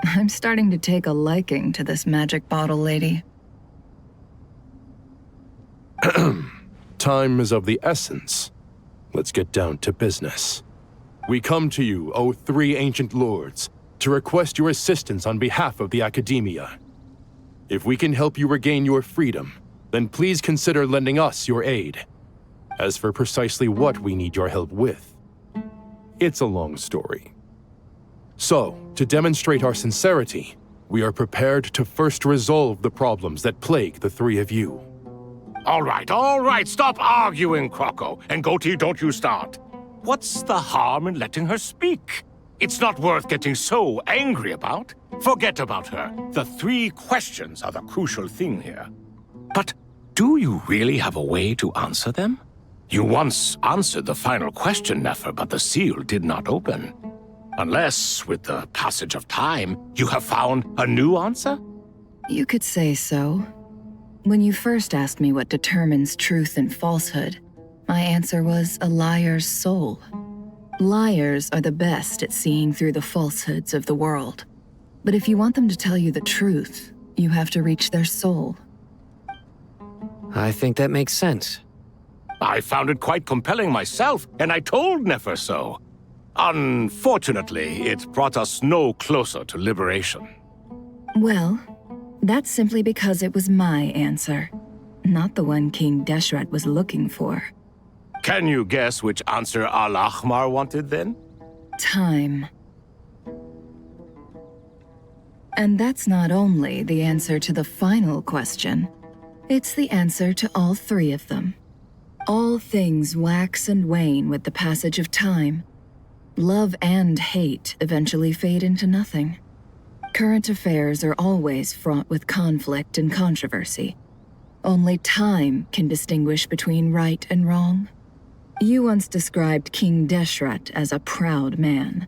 I'm starting to take a liking to this magic bottle lady. Time is of the essence. Let's get down to business. We come to you, O three ancient lords, to request your assistance on behalf of the Academia. If we can help you regain your freedom, then please consider lending us your aid. As for precisely what we need your help with, it's a long story. So, to demonstrate our sincerity, we are prepared to first resolve the problems that plague the three of you. All right, stop arguing, Crocco. And Goatee, don't you start. What's the harm in letting her speak? It's not worth getting so angry about. Forget about her. The three questions are the crucial thing here. But do you really have a way to answer them? You once answered the final question, Nefer, but the seal did not open. Unless, with the passage of time, you have found a new answer? You could say so. When you first asked me what determines truth and falsehood, my answer was a liar's soul. Liars are the best at seeing through the falsehoods of the world. But if you want them to tell you the truth, you have to reach their soul. I think that makes sense. I found it quite compelling myself, and I told Nefer so. Unfortunately, it brought us no closer to liberation. Well, that's simply because it was my answer, not the one King Deshret was looking for. Can you guess which answer Al-Ahmar wanted then? Time. And that's not only the answer to the final question, it's the answer to all three of them. All things wax and wane with the passage of time. Love and hate eventually fade into nothing. Current affairs are always fraught with conflict and controversy. Only time can distinguish between right and wrong. You once described King Deshret as a proud man.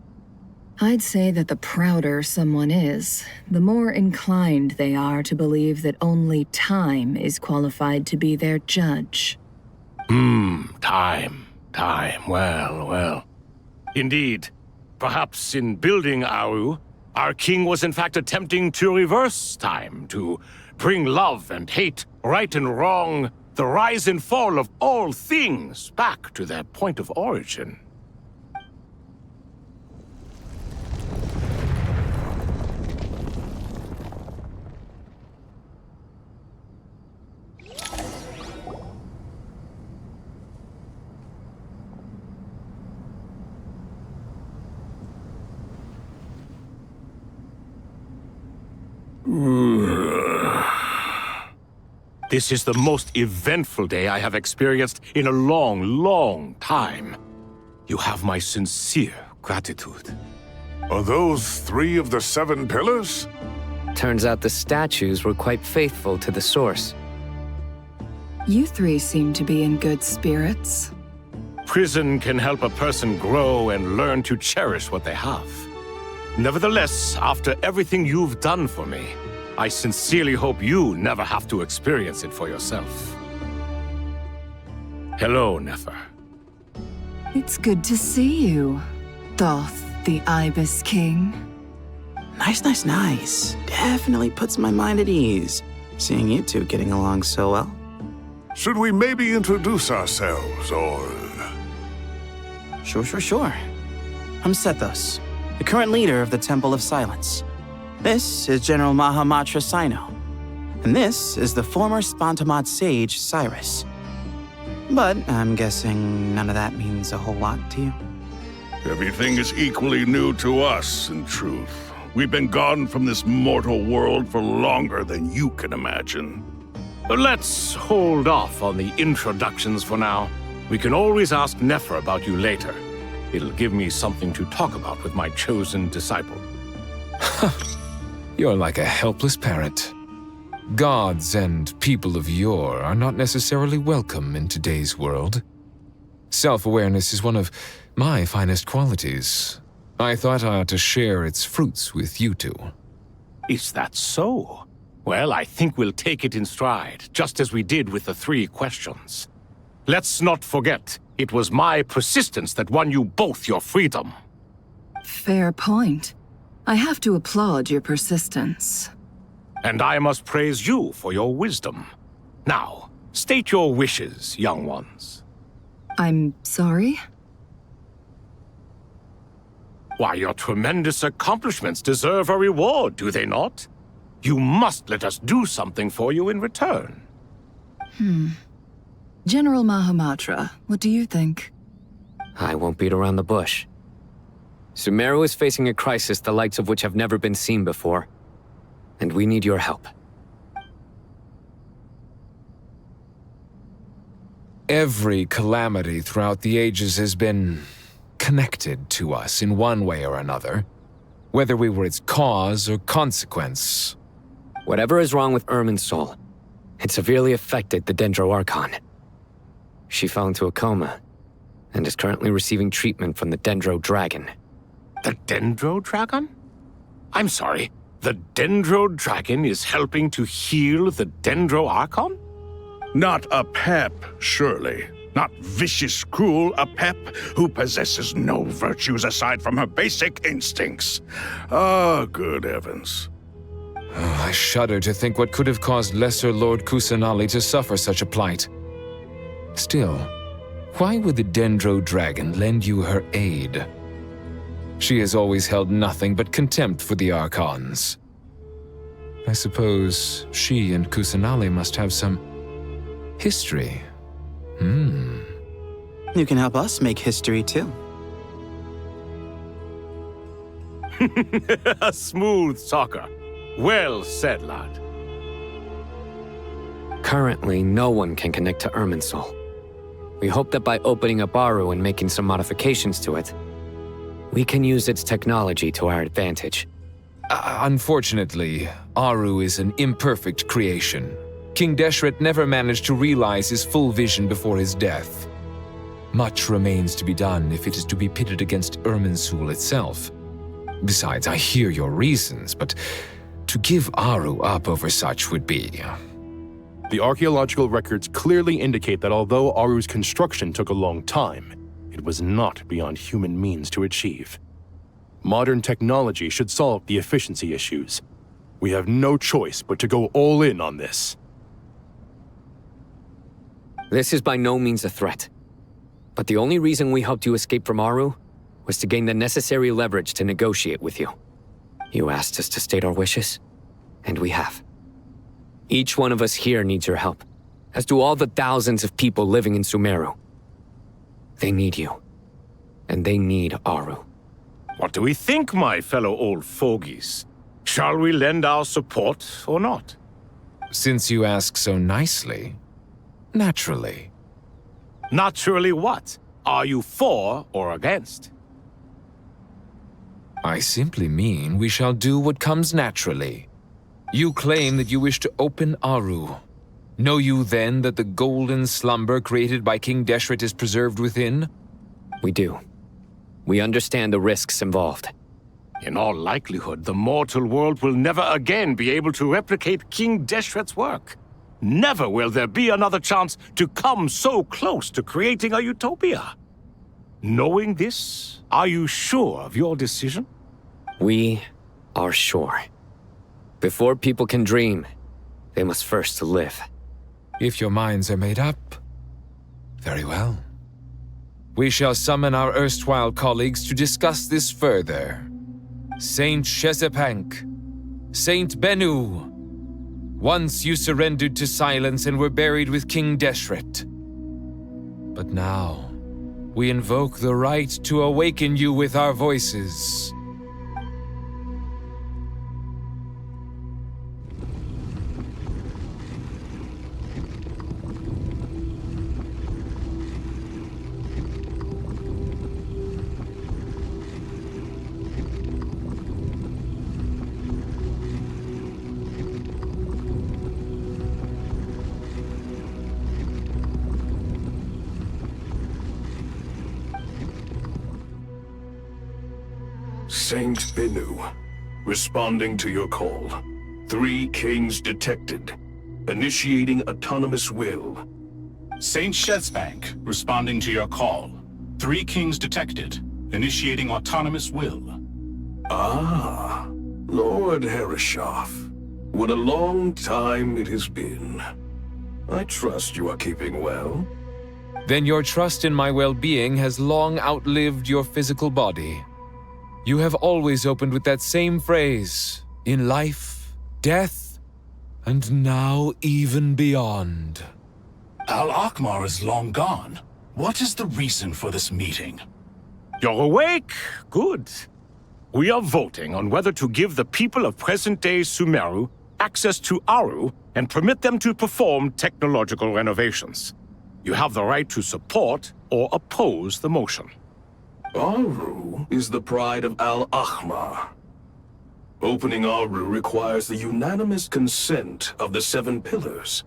I'd say that the prouder someone is, the more inclined they are to believe that only time is qualified to be their judge. Time. Well. Indeed. Perhaps in building Aru, our king was in fact attempting to reverse time, to bring love and hate, right and wrong, the rise and fall of all things back to their point of origin. This is the most eventful day I have experienced in a long time. You have my sincere gratitude. Are those 3 of the 7 pillars? Turns out the statues were quite faithful to the source. You 3 seem to be in good spirits. Prison can help a person grow and learn to cherish what they have. Nevertheless, after everything you've done for me, I sincerely hope you never have to experience it for yourself. Hello, Nefer. It's good to see you, Thoth the Ibis King. Nice. Definitely puts my mind at ease, seeing you two getting along so well. Should we maybe introduce ourselves, or... Sure. I'm Sethos, the current leader of the Temple of Silence. This is General Mahamatra Sino, and this is the former Spantamad sage, Cyrus. But I'm guessing none of that means a whole lot to you. Everything is equally new to us, in truth. We've been gone from this mortal world for longer than you can imagine. Let's hold off on the introductions for now. We can always ask Nefer about you later. It'll give me something to talk about with my chosen disciple. You're like a helpless parrot. Gods and people of yore are not necessarily welcome in today's world. Self-awareness is one of my finest qualities. I thought I ought to share its fruits with you two. Is that so? Well, I think we'll take it in stride, just as we did with the 3 questions. Let's not forget, it was my persistence that won you both your freedom. Fair point. I have to applaud your persistence. And I must praise you for your wisdom. Now, state your wishes, young ones. I'm sorry? Why, your tremendous accomplishments deserve a reward, do they not? You must let us do something for you in return. General Mahamatra, what do you think? I won't beat around the bush. Sumeru is facing a crisis the likes of which have never been seen before. And we need your help. Every calamity throughout the ages has been connected to us in one way or another, whether we were its cause or consequence. Whatever is wrong with Irminsul, it severely affected the Dendro Archon. She fell into a coma and is currently receiving treatment from the Dendro Dragon. The Dendro Dragon? I'm sorry, the Dendro Dragon is helping to heal the Dendro Archon? Not a pep, surely. Not vicious, cruel a pep who possesses no virtues aside from her basic instincts. Ah, good heavens. I shudder to think what could have caused Lesser Lord Kusanali to suffer such a plight. Still, why would the Dendro Dragon lend you her aid? She has always held nothing but contempt for the Archons. I suppose she and Kusanali must have some history. You can help us make history too. A smooth talker. Well said, lad. Currently, no one can connect to Irminsul. We hope that by opening up Aru and making some modifications to it, we can use its technology to our advantage. Unfortunately, Aru is an imperfect creation. King Deshret never managed to realize his full vision before his death. Much remains to be done if it is to be pitted against Irminsul itself. Besides, I hear your reasons, but to give Aru up over such would be... The archaeological records clearly indicate that although Aru's construction took a long time, it was not beyond human means to achieve. Modern technology should solve the efficiency issues. We have no choice but to go all in on this. This is by no means a threat. But the only reason we helped you escape from Aru was to gain the necessary leverage to negotiate with you. You asked us to state our wishes, and we have. Each one of us here needs your help, as do all the thousands of people living in Sumeru. They need you, and they need Aru. What do we think, my fellow old fogies? Shall we lend our support or not? Since you ask so nicely, naturally. Naturally what? Are you for or against? I simply mean we shall do what comes naturally. You claim that you wish to open Aru. Know you then that the golden slumber created by King Deshret is preserved within? We do. We understand the risks involved. In all likelihood, the mortal world will never again be able to replicate King Deshret's work. Never will there be another chance to come so close to creating a utopia. Knowing this, are you sure of your decision? We are sure. Before people can dream, they must first live. If your minds are made up, very well. We shall summon our erstwhile colleagues to discuss this further. Saint Shezepank, Saint Bennu. Once you surrendered to silence and were buried with King Deshret. But now, we invoke the right to awaken you with our voices. Saint Bennu, responding to your call. 3 kings detected. Initiating autonomous will. Saint Shezbank, responding to your call. 3 kings detected. Initiating autonomous will. Ah, Lord Herreshoff. What a long time it has been. I trust you are keeping well. Then your trust in my well-being has long outlived your physical body. You have always opened with that same phrase, in life, death, and now even beyond. Al-Akmar is long gone. What is the reason for this meeting? You're awake? Good. We are voting on whether to give the people of present-day Sumeru access to Aru and permit them to perform technological renovations. You have the right to support or oppose the motion. Aru is the pride of Al-Ahmar. Opening Aru requires the unanimous consent of the 7 pillars.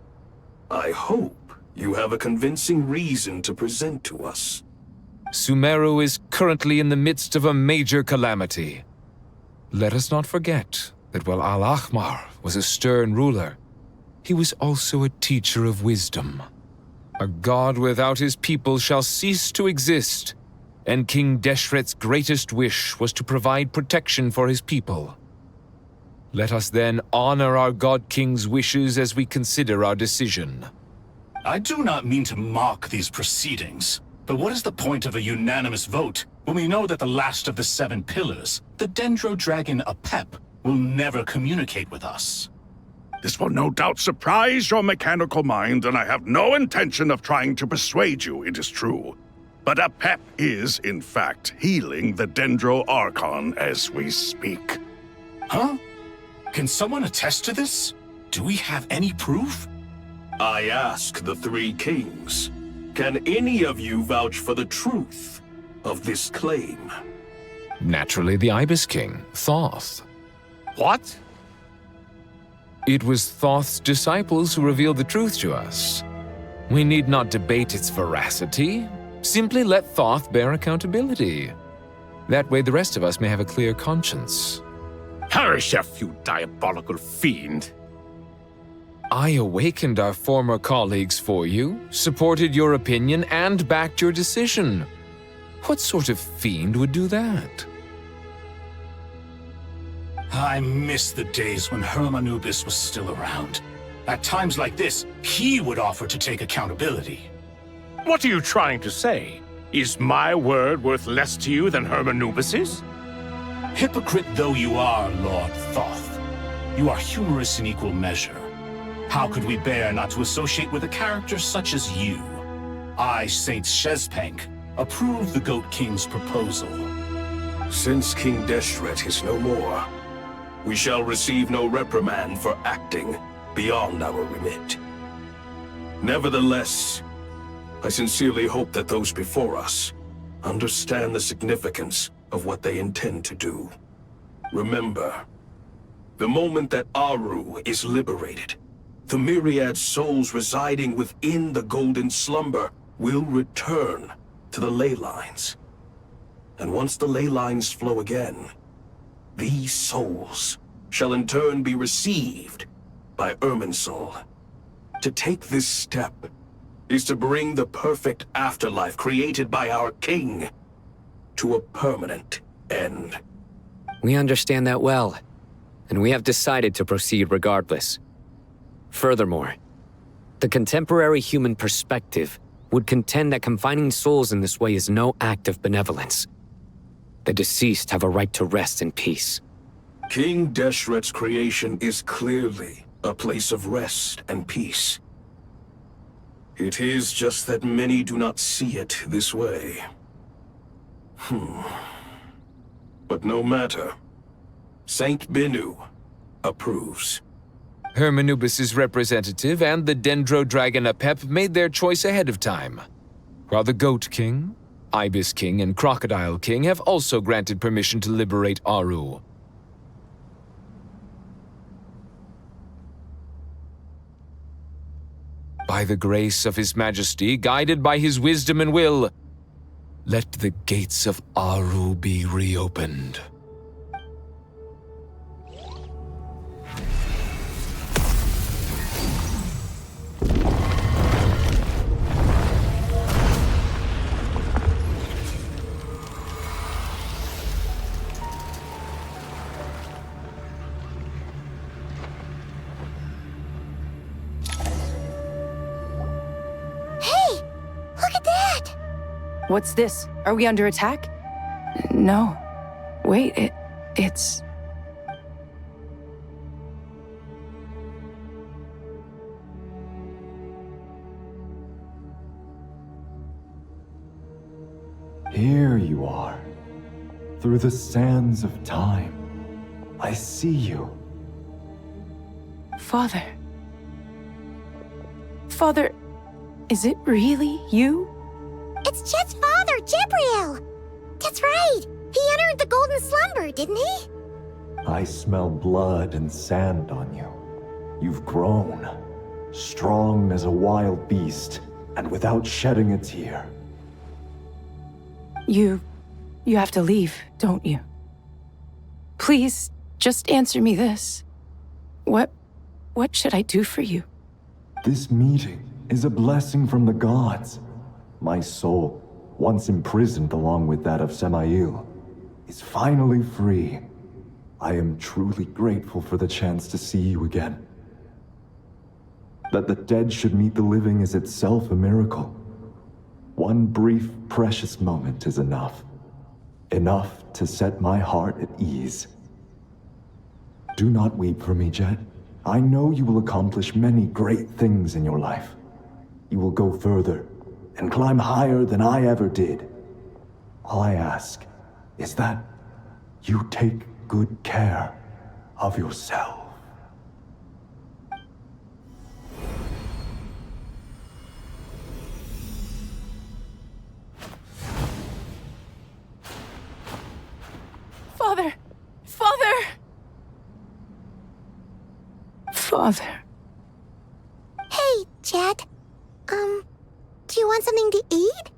I hope you have a convincing reason to present to us. Sumeru is currently in the midst of a major calamity. Let us not forget that while Al-Ahmar was a stern ruler, he was also a teacher of wisdom. A god without his people shall cease to exist, and King Deshret's greatest wish was to provide protection for his people. Let us then honor our God King's wishes as we consider our decision. I do not mean to mock these proceedings, but what is the point of a unanimous vote when we know that the last of the 7 pillars, the Dendro Dragon Apep, will never communicate with us? This will no doubt surprise your mechanical mind, and I have no intention of trying to persuade you it is true. But Apep is, in fact, healing the Dendro Archon as we speak. Huh? Can someone attest to this? Do we have any proof? I ask the 3 kings. Can any of you vouch for the truth of this claim? Naturally, the Ibis King, Thoth. What? It was Thoth's disciples who revealed the truth to us. We need not debate its veracity. Simply let Thoth bear accountability. That way the rest of us may have a clear conscience. Harishef, you diabolical fiend! I awakened our former colleagues for you, supported your opinion, and backed your decision. What sort of fiend would do that? I miss the days when Hermanubis was still around. At times like this, he would offer to take accountability. What are you trying to say? Is my word worth less to you than Hermanubis's? Hypocrite though you are, Lord Thoth, you are humorous in equal measure. How could we bear not to associate with a character such as you? I, Saint Shezpank, approve the Goat King's proposal. Since King Deshret is no more, we shall receive no reprimand for acting beyond our remit. Nevertheless, I sincerely hope that those before us understand the significance of what they intend to do. Remember, the moment that Aru is liberated, the myriad souls residing within the Golden Slumber will return to the ley lines. And once the ley lines flow again, these souls shall in turn be received by Irminsul. To take this step is to bring the perfect afterlife created by our king to a permanent end. We understand that well, and we have decided to proceed regardless. Furthermore, the contemporary human perspective would contend that confining souls in this way is no act of benevolence. The deceased have a right to rest in peace. King Deshret's creation is clearly a place of rest and peace. It is just that many do not see it this way. But no matter. Saint Binu approves. Hermanubis' representative and the Dendro Dragon Apep made their choice ahead of time, while the Goat King, Ibis King, and Crocodile King have also granted permission to liberate Aru. By the grace of His Majesty, guided by His wisdom and will, let the gates of Aru be reopened. What's this? Are we under attack? No. Wait, it's... Here you are. Through the sands of time. I see you. Father. Father, is it really you? It's Chet's father, Jibriel! That's right! He entered the Golden Slumber, didn't he? I smell blood and sand on you. You've grown. Strong as a wild beast, and without shedding a tear. You have to leave, don't you? Please, just answer me this. What should I do for you? This meeting is a blessing from the gods. My soul, once imprisoned along with that of Samael, is finally free. I am truly grateful for the chance to see you again. That the dead should meet the living is itself a miracle. One brief, precious moment is enough. Enough to set my heart at ease. Do not weep for me, Jet. I know you will accomplish many great things in your life. You will go further and climb higher than I ever did. All I ask is that you take good care of yourself. Father! Father! Father. Hey, Jet. Do you want something to eat?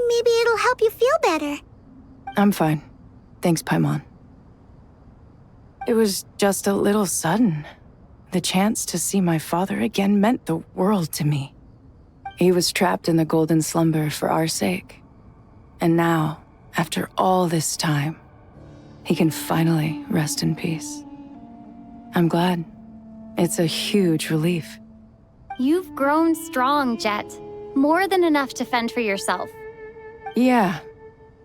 Maybe it'll help you feel better. I'm fine. Thanks, Paimon. It was just a little sudden. The chance to see my father again meant the world to me. He was trapped in the golden slumber for our sake. And now, after all this time, he can finally rest in peace. I'm glad. It's a huge relief. You've grown strong, Jet. More than enough to fend for yourself. Yeah.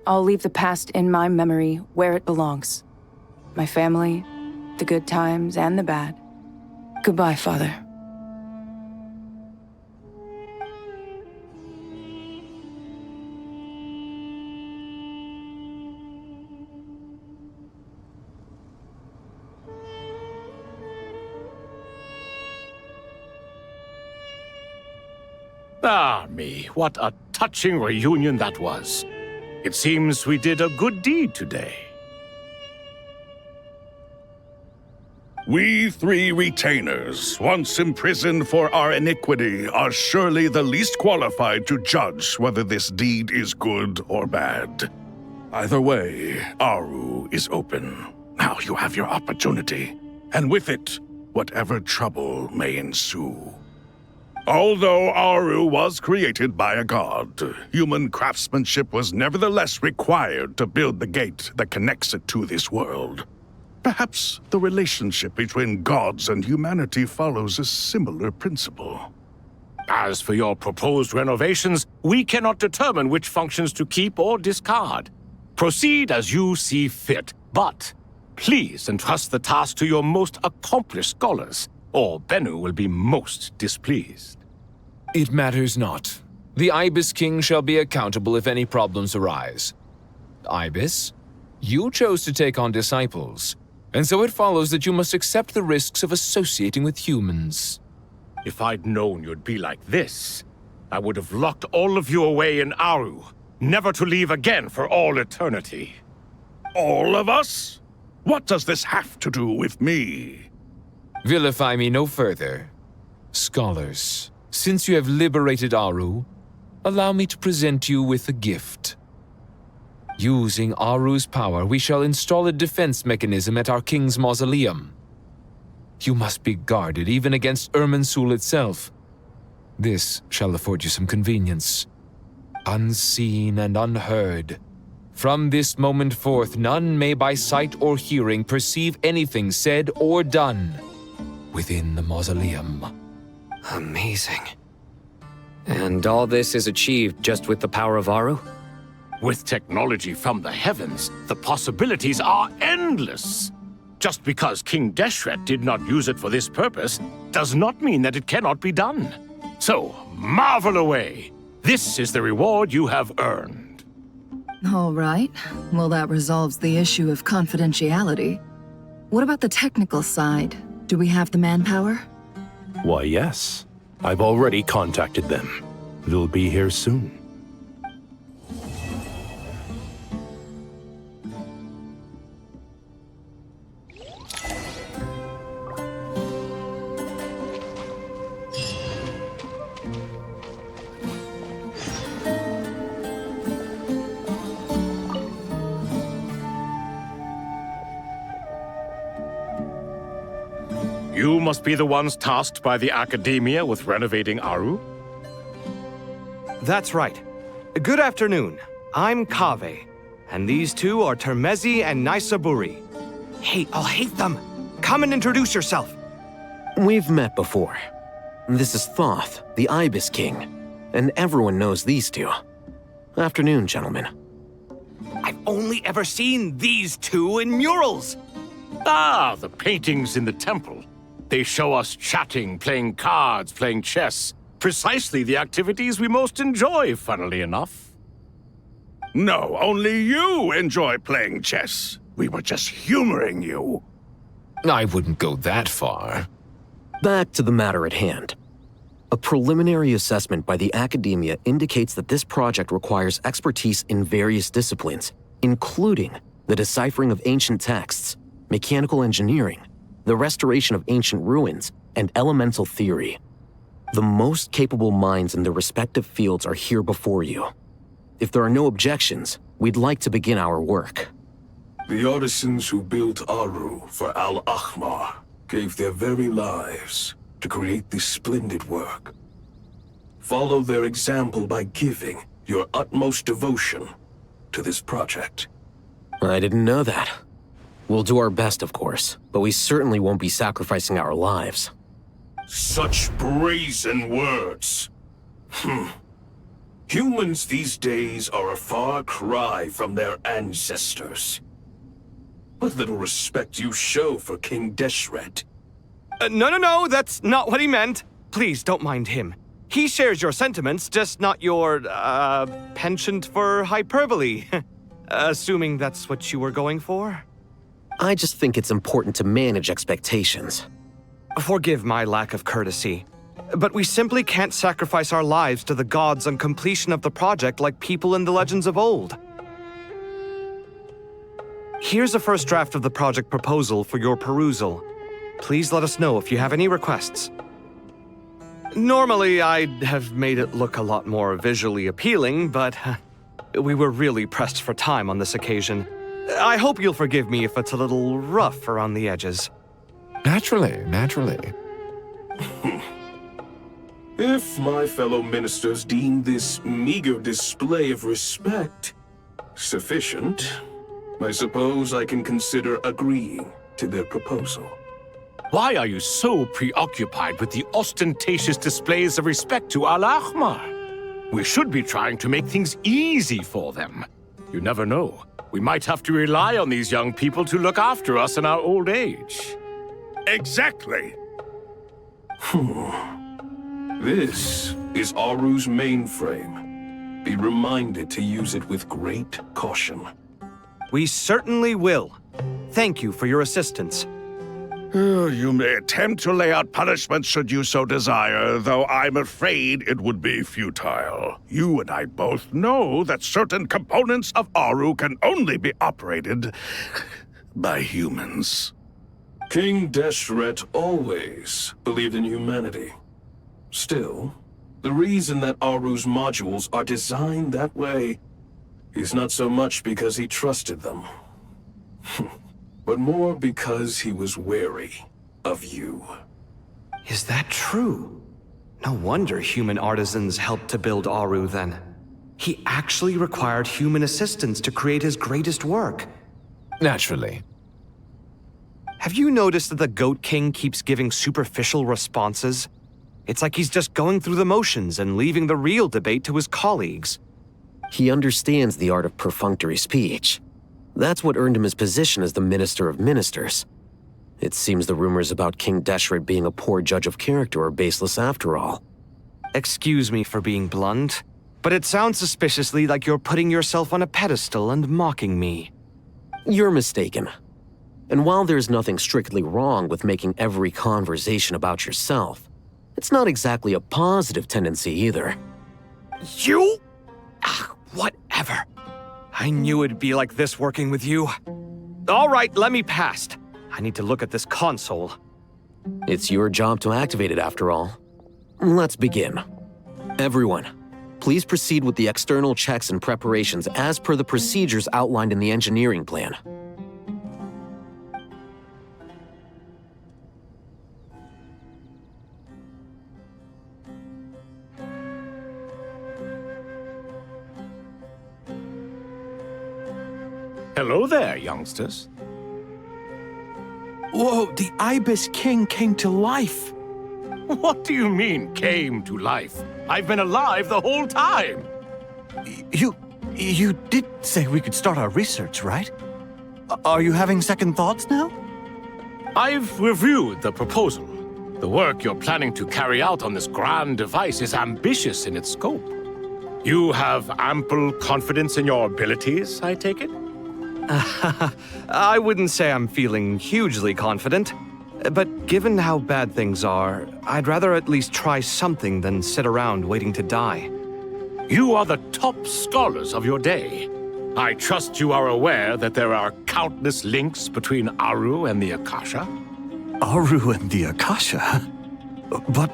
I'll leave the past in my memory where it belongs. My family, the good times and the bad. Goodbye, Father. Ah, me, what a touching reunion that was. It seems we did a good deed today. We three retainers, once imprisoned for our iniquity, are surely the least qualified to judge whether this deed is good or bad. Either way, Aru is open. Now you have your opportunity, and with it, whatever trouble may ensue. Although Aru was created by a god, human craftsmanship was nevertheless required to build the gate that connects it to this world. Perhaps the relationship between gods and humanity follows a similar principle. As for your proposed renovations, we cannot determine which functions to keep or discard. Proceed as you see fit, but please entrust the task to your most accomplished scholars, or Bennu will be most displeased. It matters not. The Ibis King shall be accountable if any problems arise. Ibis, you chose to take on disciples, and so it follows that you must accept the risks of associating with humans. If I'd known you'd be like this, I would have locked all of you away in Aru, never to leave again for all eternity. All of us? What does this have to do with me? Vilify me no further. Scholars, since you have liberated Aru, allow me to present you with a gift. Using Aru's power, we shall install a defense mechanism at our king's mausoleum. You must be guarded even against Irminsul itself. This shall afford you some convenience. Unseen and unheard. From this moment forth, none may by sight or hearing perceive anything said or done within the mausoleum. Amazing. And all this is achieved just with the power of Aru? With technology from the heavens, the possibilities are endless. Just because King Deshret did not use it for this purpose does not mean that it cannot be done. So, marvel away. This is the reward you have earned. All right. Well, that resolves the issue of confidentiality. What about the technical side? Do we have the manpower? Why, yes. I've already contacted them. They'll be here soon. You must be the ones tasked by the Academia with renovating Aru? That's right. Good afternoon. I'm Kaveh, and these two are Termezi and Naisaburi. Hey, I'll hate them. Come and introduce yourself. We've met before. This is Thoth, the Ibis King, and everyone knows these two. Afternoon, gentlemen. I've only ever seen these two in murals. Ah, the paintings in the temple. They show us chatting, playing cards, playing chess. Precisely the activities we most enjoy, funnily enough. No, only you enjoy playing chess. We were just humoring you. I wouldn't go that far. Back to the matter at hand. A preliminary assessment by the Academia indicates that this project requires expertise in various disciplines, including the deciphering of ancient texts, mechanical engineering, the restoration of ancient ruins, and elemental theory. The most capable minds in their respective fields are here before you. If there are no objections, we'd like to begin our work. The artisans who built Aru for Al-Ahmar gave their very lives to create this splendid work. Follow their example by giving your utmost devotion to this project. I didn't know that. We'll do our best, of course, but we certainly won't be sacrificing our lives. Such brazen words. Humans these days are a far cry from their ancestors. What little respect you show for King Deshret. No, that's not what he meant. Please, don't mind him. He shares your sentiments, just not your, penchant for hyperbole. Assuming that's what you were going for? I just think it's important to manage expectations. Forgive my lack of courtesy, but we simply can't sacrifice our lives to the gods on completion of the project like people in the legends of old. Here's a first draft of the project proposal for your perusal. Please let us know if you have any requests. Normally, I'd have made it look a lot more visually appealing, but we were really pressed for time on this occasion. I hope you'll forgive me if it's a little rough around the edges. Naturally. If my fellow ministers deem this meager display of respect sufficient, I suppose I can consider agreeing to their proposal. Why are you so preoccupied with the ostentatious displays of respect to Al-Ahmar? We should be trying to make things easy for them. You never know. We might have to rely on these young people to look after us in our old age. Exactly. This is Aru's mainframe. Be reminded to use it with great caution. We certainly will. Thank you for your assistance. You may attempt to lay out punishment should you so desire, though I'm afraid it would be futile. You and I both know that certain components of Aru can only be operated by humans. King Deshret always believed in humanity. Still, the reason that Aru's modules are designed that way is not so much because he trusted them, but more because he was wary of you. Is that true? No wonder human artisans helped to build Aru then. He actually required human assistance to create his greatest work. Naturally. Have you noticed that the Goat King keeps giving superficial responses? It's like he's just going through the motions and leaving the real debate to his colleagues. He understands the art of perfunctory speech. That's what earned him his position as the Minister of Ministers. It seems the rumors about King Deshret being a poor judge of character are baseless after all. Excuse me for being blunt, but it sounds suspiciously like you're putting yourself on a pedestal and mocking me. You're mistaken. And while there's nothing strictly wrong with making every conversation about yourself, it's not exactly a positive tendency either. You? Whatever. I knew it'd be like this working with you. All right, let me past. I need to look at this console. It's your job to activate it after all. Let's begin. Everyone, please proceed with the external checks and preparations as per the procedures outlined in the engineering plan. Hello there, youngsters. Whoa, the Ibis King came to life. What do you mean, came to life? I've been alive the whole time. You did say we could start our research, right? Are you having second thoughts now? I've reviewed the proposal. The work you're planning to carry out on this grand device is ambitious in its scope. You have ample confidence in your abilities, I take it? I wouldn't say I'm feeling hugely confident, but given how bad things are, I'd rather at least try something than sit around waiting to die. You are the top scholars of your day. I trust you are aware that there are countless links between Aru and the Akasha? Aru and the Akasha? But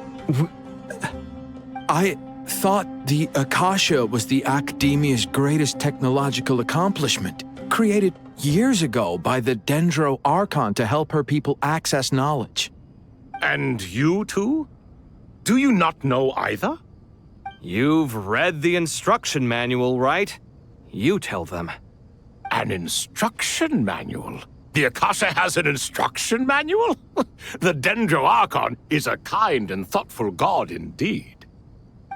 I thought the Akasha was the Academia's greatest technological accomplishment, created years ago by the Dendro Archon to help her people access knowledge. And you too? Do you not know either? You've read the instruction manual, right? You tell them. An instruction manual? The Akasha has an instruction manual? The Dendro Archon is a kind and thoughtful god indeed.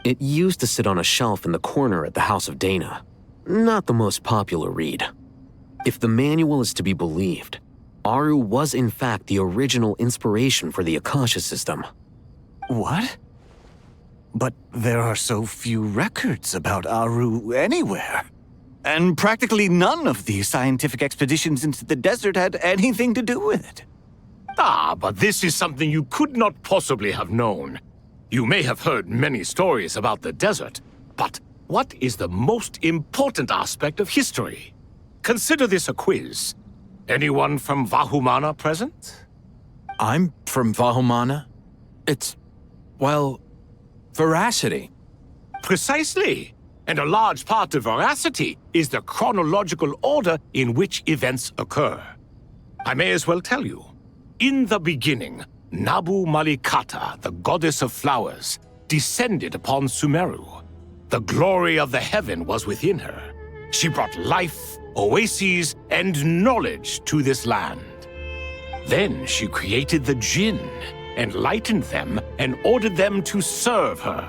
It used to sit on a shelf in the corner at the House of Dana. Not the most popular read. If the manual is to be believed, Aru was in fact the original inspiration for the Akasha system. What? But there are so few records about Aru anywhere. And practically none of the scientific expeditions into the desert had anything to do with it. Ah, but this is something you could not possibly have known. You may have heard many stories about the desert, but what is the most important aspect of history? Consider this a quiz. Anyone from Vahumana present? I'm from Vahumana. It's, well, veracity. Precisely. And a large part of veracity is the chronological order in which events occur. I may as well tell you. In the beginning, Nabu Malikata, the goddess of flowers, descended upon Sumeru. The glory of the heaven was within her. She brought life, oases, and knowledge to this land. Then she created the Jinn, enlightened them, and ordered them to serve her.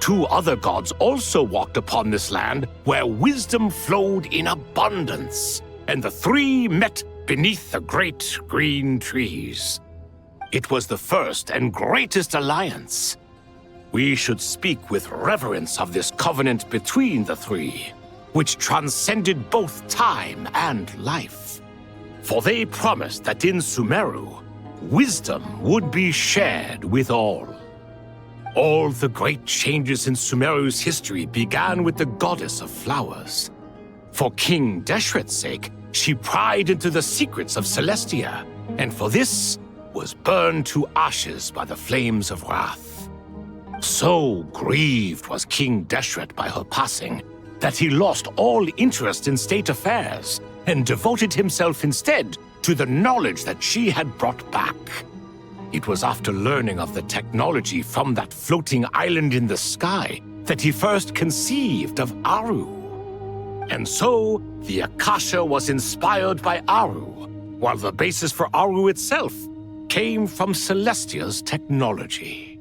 2 other gods also walked upon this land where wisdom flowed in abundance, and the 3 met beneath the great green trees. It was the first and greatest alliance. We should speak with reverence of this covenant between the 3, which transcended both time and life. For they promised that in Sumeru, wisdom would be shared with all. All the great changes in Sumeru's history began with the goddess of flowers. For King Deshret's sake, she pried into the secrets of Celestia, and for this was burned to ashes by the flames of wrath. So grieved was King Deshret by her passing that he lost all interest in state affairs and devoted himself instead to the knowledge that she had brought back. It was after learning of the technology from that floating island in the sky that he first conceived of Aru. And so, the Akasha was inspired by Aru, while the basis for Aru itself came from Celestia's technology.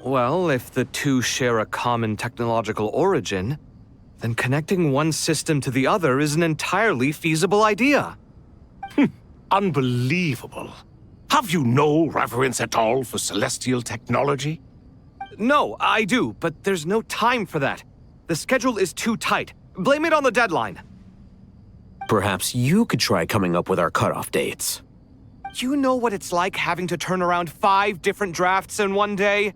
Well, if the 2 share a common technological origin, then connecting one system to the other is an entirely feasible idea. Unbelievable. Have you no reverence at all for celestial technology? No, I do, but there's no time for that. The schedule is too tight. Blame it on the deadline. Perhaps you could try coming up with our cutoff dates. You know what it's like having to turn around 5 different drafts in one day?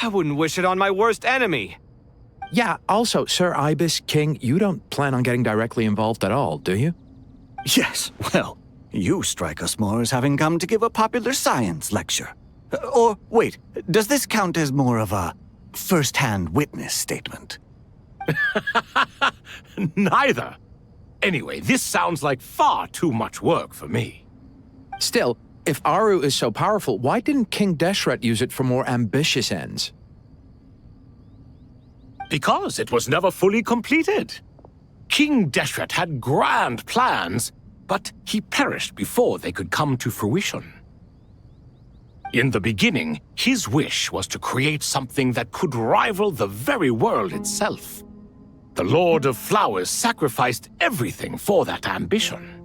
I wouldn't wish it on my worst enemy. Yeah, also, Sir Ibis, King, you don't plan on getting directly involved at all, do you? Yes, well, you strike us more as having come to give a popular science lecture. Or, wait, does this count as more of a first-hand witness statement? Neither. Anyway, this sounds like far too much work for me. Still, if Aru is so powerful, why didn't King Deshret use it for more ambitious ends? Because it was never fully completed. King Deshret had grand plans, but he perished before they could come to fruition. In the beginning, his wish was to create something that could rival the very world itself. The Lord of Flowers sacrificed everything for that ambition.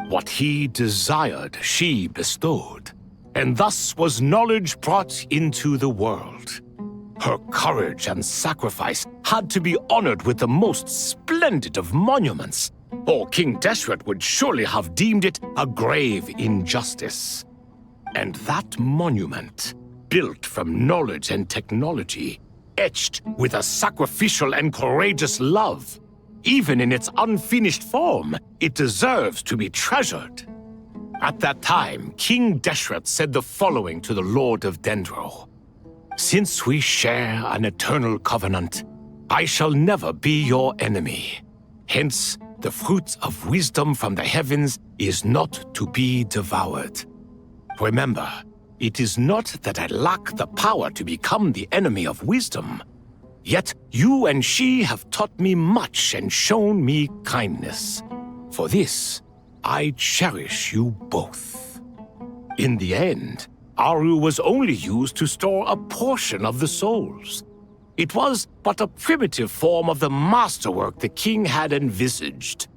What he desired, she bestowed, and thus was knowledge brought into the world. Her courage and sacrifice had to be honored with the most splendid of monuments, or King Deshret would surely have deemed it a grave injustice. And that monument, built from knowledge and technology, etched with a sacrificial and courageous love, even in its unfinished form, it deserves to be treasured. At that time, King Deshret said the following to the Lord of Dendro. Since we share an eternal covenant, I shall never be your enemy. Hence, the fruit of wisdom from the heavens is not to be devoured. Remember, it is not that I lack the power to become the enemy of wisdom. Yet you and she have taught me much and shown me kindness. For this, I cherish you both. In the end, Aru was only used to store a portion of the souls. It was but a primitive form of the masterwork the king had envisaged.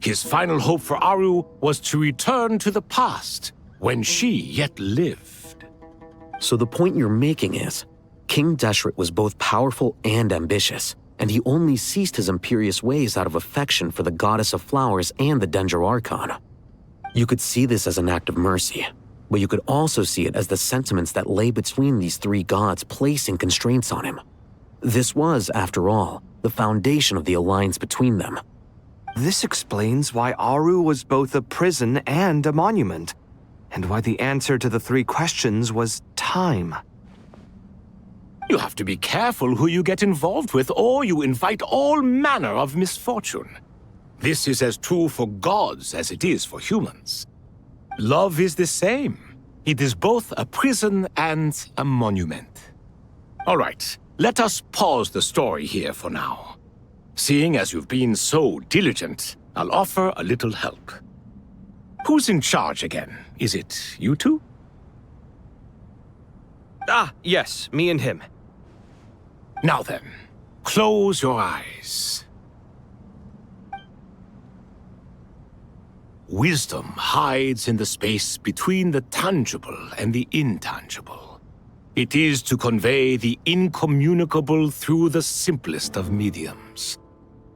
His final hope for Aru was to return to the past, when she yet lived. So the point you're making is, King Deshret was both powerful and ambitious, and he only ceased his imperious ways out of affection for the goddess of flowers and the Dendro Archon. You could see this as an act of mercy, but you could also see it as the sentiments that lay between these three gods placing constraints on him. This was, after all, the foundation of the alliance between them. This explains why Aru was both a prison and a monument, and why the answer to the three questions was time. You have to be careful who you get involved with, or you invite all manner of misfortune. This is as true for gods as it is for humans. Love is the same. It is both a prison and a monument. All right, let us pause the story here for now. Seeing as you've been so diligent, I'll offer a little help. Who's in charge again? Is it you two? Ah, yes, me and him. Now then, close your eyes. Wisdom hides in the space between the tangible and the intangible. It is to convey the incommunicable through the simplest of mediums.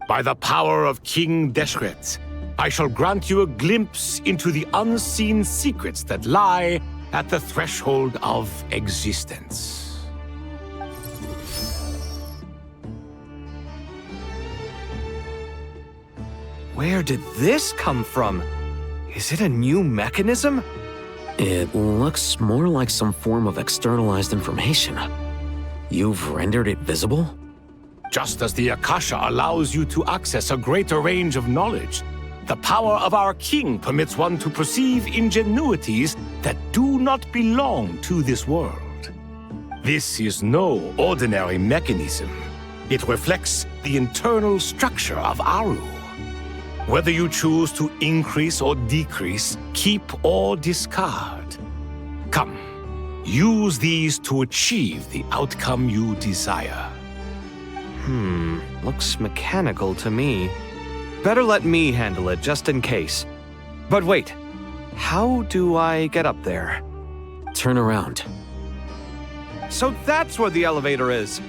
By the power of King Deshret, I shall grant you a glimpse into the unseen secrets that lie at the threshold of existence. Where did this come from? Is it a new mechanism? It looks more like some form of externalized information. You've rendered it visible? Just as the Akasha allows you to access a greater range of knowledge, the power of our king permits one to perceive ingenuities that do not belong to this world. This is no ordinary mechanism. It reflects the internal structure of Aru. Whether you choose to increase or decrease, keep or discard. Come, use these to achieve the outcome you desire. Looks mechanical to me. Better let me handle it just in case. But wait, how do I get up there? Turn around. So that's where the elevator is.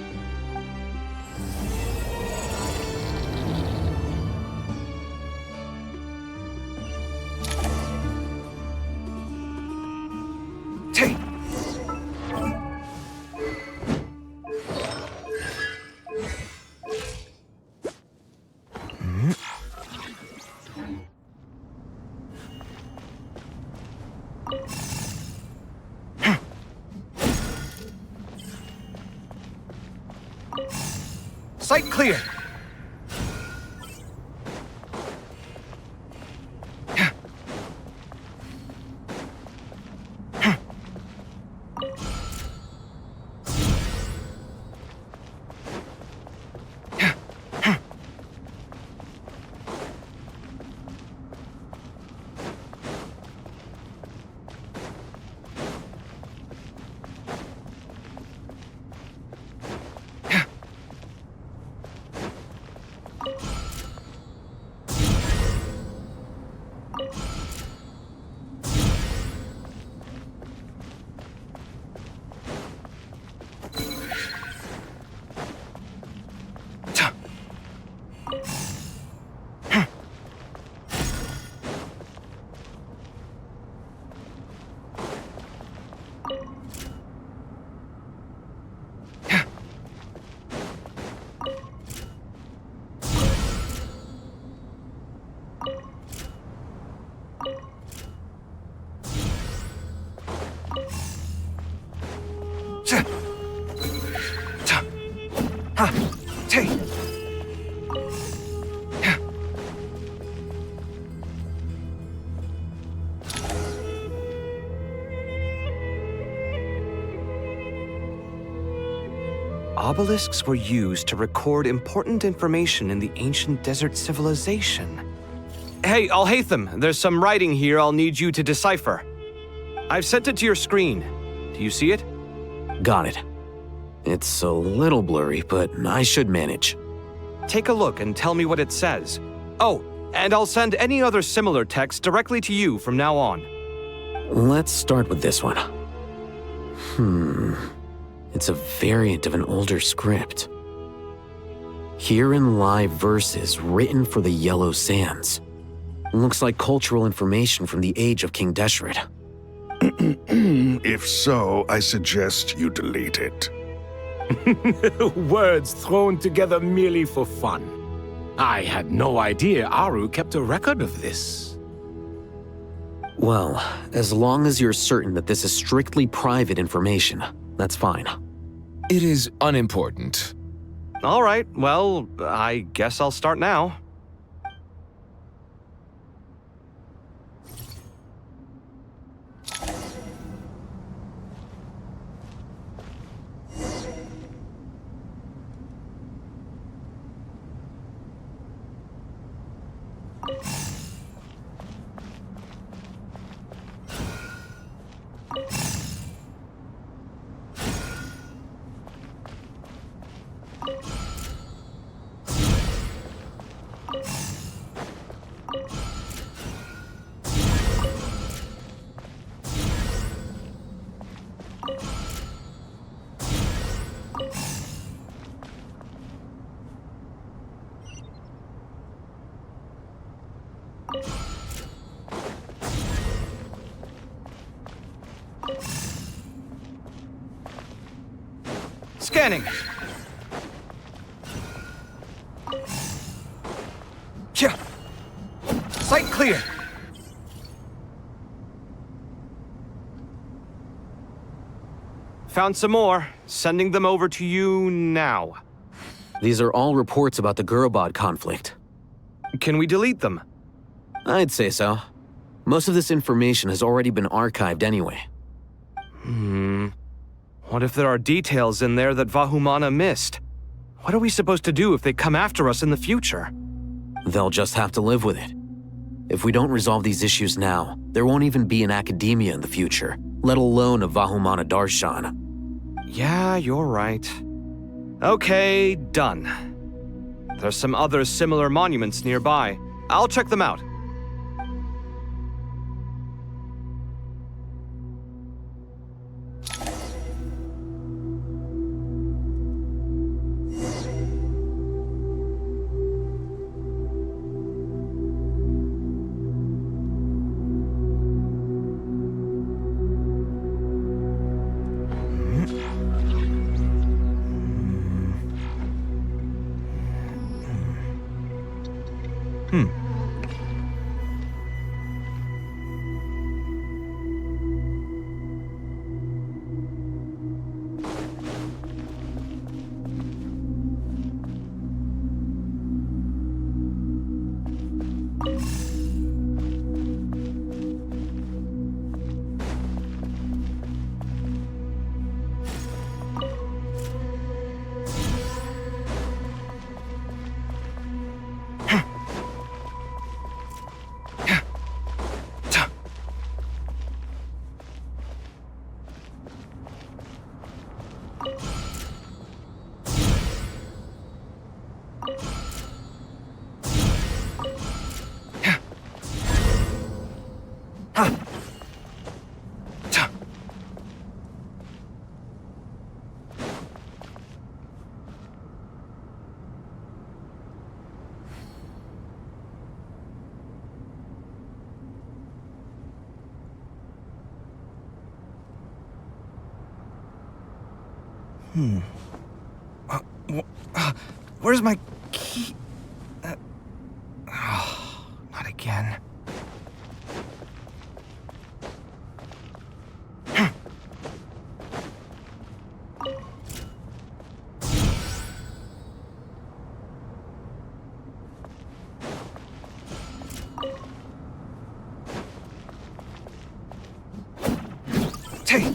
Sight clear. Obelisks were used to record important information in the ancient desert civilization. Hey, Alhaitham, there's some writing here I'll need you to decipher. I've sent it to your screen. Do you see it? Got it. It's a little blurry, but I should manage. Take a look and tell me what it says. Oh, and I'll send any other similar text directly to you from now on. Let's start with this one. It's a variant of an older script. Herein lie verses written for the Yellow Sands. Looks like cultural information from the age of King Deshret. If so, I suggest you delete it. Words thrown together merely for fun. I had no idea Aru kept a record of this. Well, as long as you're certain that this is strictly private information, that's fine. It is unimportant. All right, well, I guess I'll start now. Scanning. Yeah. Sight clear. Found some more. Sending them over to you now. These are all reports about the Gurubad conflict. Can we delete them? I'd say so. Most of this information has already been archived anyway. What if there are details in there that Vahumana missed? What are we supposed to do if they come after us in the future? They'll just have to live with it. If we don't resolve these issues now, there won't even be an academia in the future, let alone a Vahumana Darshan. Yeah, you're right. Okay, done. There's some other similar monuments nearby. I'll check them out. Where's my key? Not again. Hey!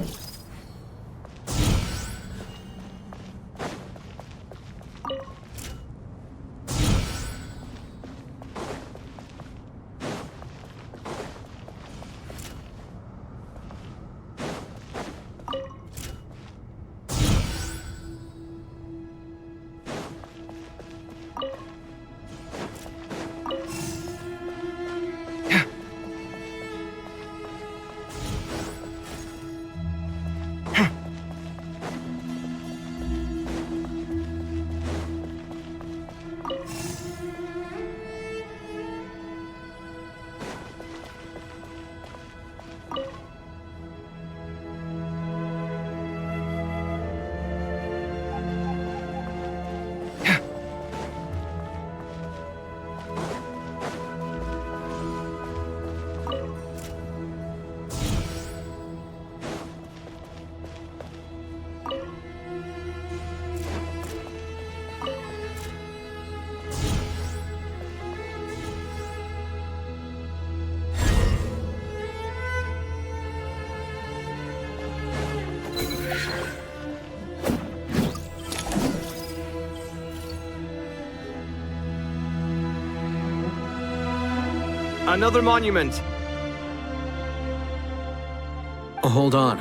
Another monument. Hold on.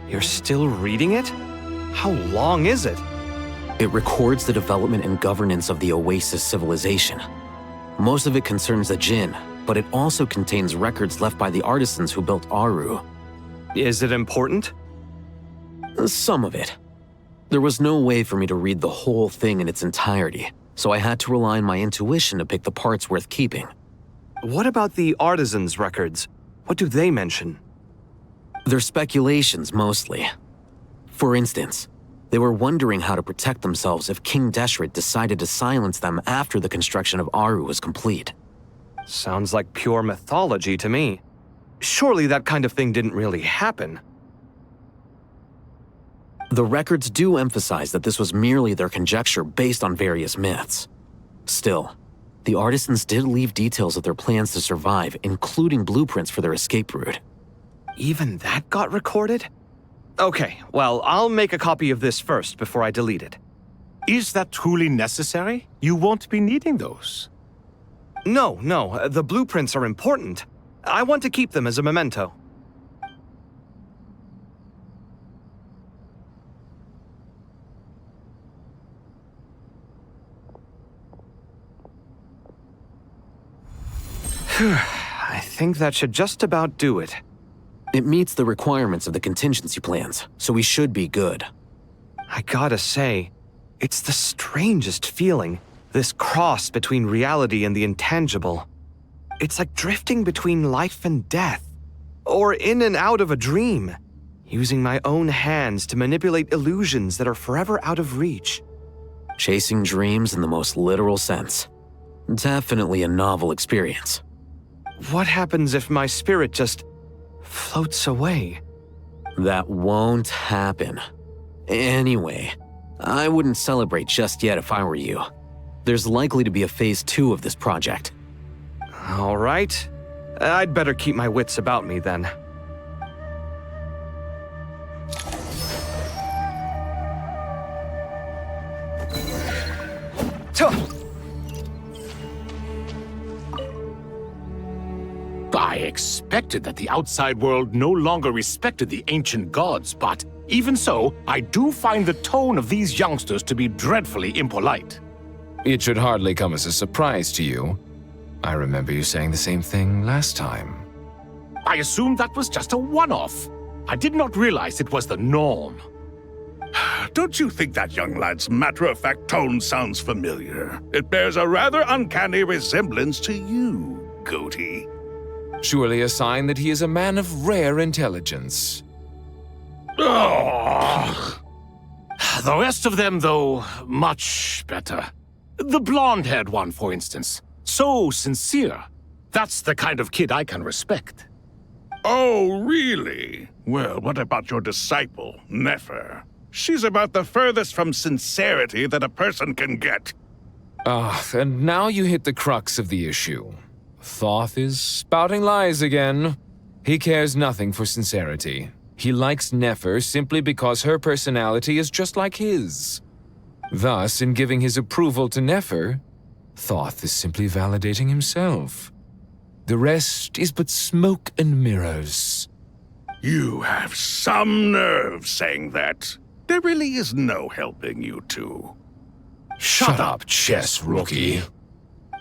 You're still reading it? How long is it? It records the development and governance of the Oasis civilization. Most of it concerns the Jinn, but it also contains records left by the artisans who built Aru. Is it important? Some of it. There was no way for me to read the whole thing in its entirety, so I had to rely on my intuition to pick the parts worth keeping. What about the artisans' records? What do they mention? They're speculations, mostly. For instance, they were wondering how to protect themselves if King Deshret decided to silence them after the construction of Aru was complete. Sounds like pure mythology to me. Surely that kind of thing didn't really happen. The records do emphasize that this was merely their conjecture based on various myths. Still, the artisans did leave details of their plans to survive, including blueprints for their escape route. Even that got recorded? Okay, well, I'll make a copy of this first before I delete it. Is that truly necessary? You won't be needing those. No, the blueprints are important. I want to keep them as a memento. I think that should just about do it. It meets the requirements of the contingency plans, so we should be good. I gotta say, it's the strangest feeling, this cross between reality and the intangible. It's like drifting between life and death, or in and out of a dream, using my own hands to manipulate illusions that are forever out of reach. Chasing dreams in the most literal sense. Definitely a novel experience. What happens if my spirit just floats away? That won't happen. Anyway, I wouldn't celebrate just yet if I were you. There's likely to be a phase 2 of this project. All right. I'd better keep my wits about me then. I expected that the outside world no longer respected the ancient gods, but even so, I do find the tone of these youngsters to be dreadfully impolite. It should hardly come as a surprise to you. I remember you saying the same thing last time. I assumed that was just a one-off. I did not realize it was the norm. Don't you think that young lad's matter-of-fact tone sounds familiar? It bears a rather uncanny resemblance to you, Goatee. Surely a sign that he is a man of rare intelligence. The rest of them, though, much better. The blonde-haired one, for instance. So sincere. That's the kind of kid I can respect. Oh, really? Well, what about your disciple, Nefer? She's about the furthest from sincerity that a person can get. And now you hit the crux of the issue. Thoth is spouting lies again. He cares nothing for sincerity. He likes Nefer simply because her personality is just like his. Thus, in giving his approval to Nefer, Thoth is simply validating himself. The rest is but smoke and mirrors. You have some nerve saying that. There really is no helping you two. Shut up, chess rookie.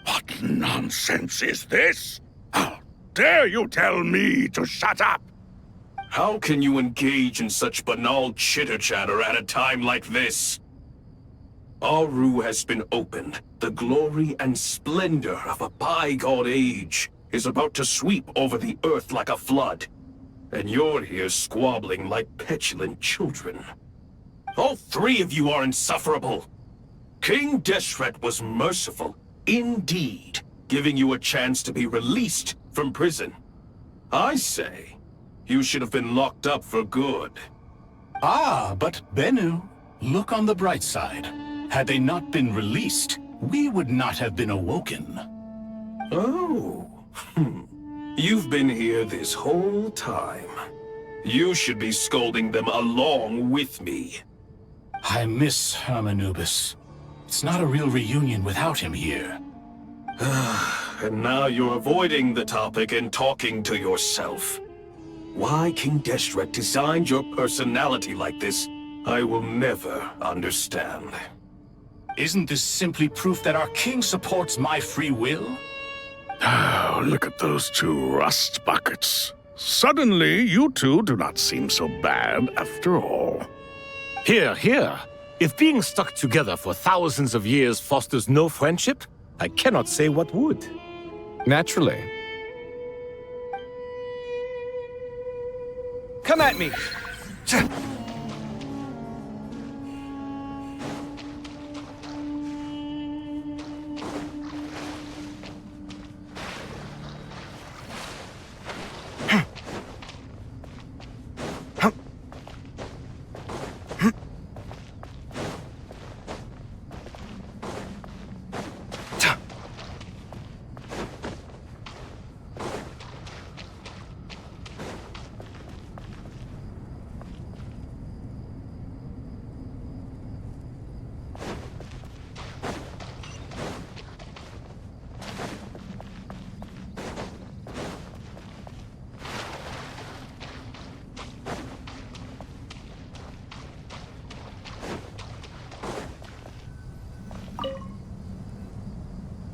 What nonsense is this? How dare you tell me to shut up? How can you engage in such banal chitter-chatter at a time like this? Aru has been opened. The glory and splendor of a bygone age is about to sweep over the earth like a flood. And you're here squabbling like petulant children. All three of you are insufferable. King Deshret was merciful, indeed, giving you a chance to be released from prison. I say, you should have been locked up for good. Ah, but Bennu, look on the bright side. Had they not been released, we would not have been awoken. Oh, you've been here this whole time. You should be scolding them along with me. I miss Hermanubis. It's not a real reunion without him here. And now you're avoiding the topic and talking to yourself. Why King Deshret designed your personality like this, I will never understand. Isn't this simply proof that our king supports my free will? Oh, look at those two rust buckets. Suddenly, you two do not seem so bad after all. Here, here. If being stuck together for thousands of years fosters no friendship, I cannot say what would. Naturally. Come at me!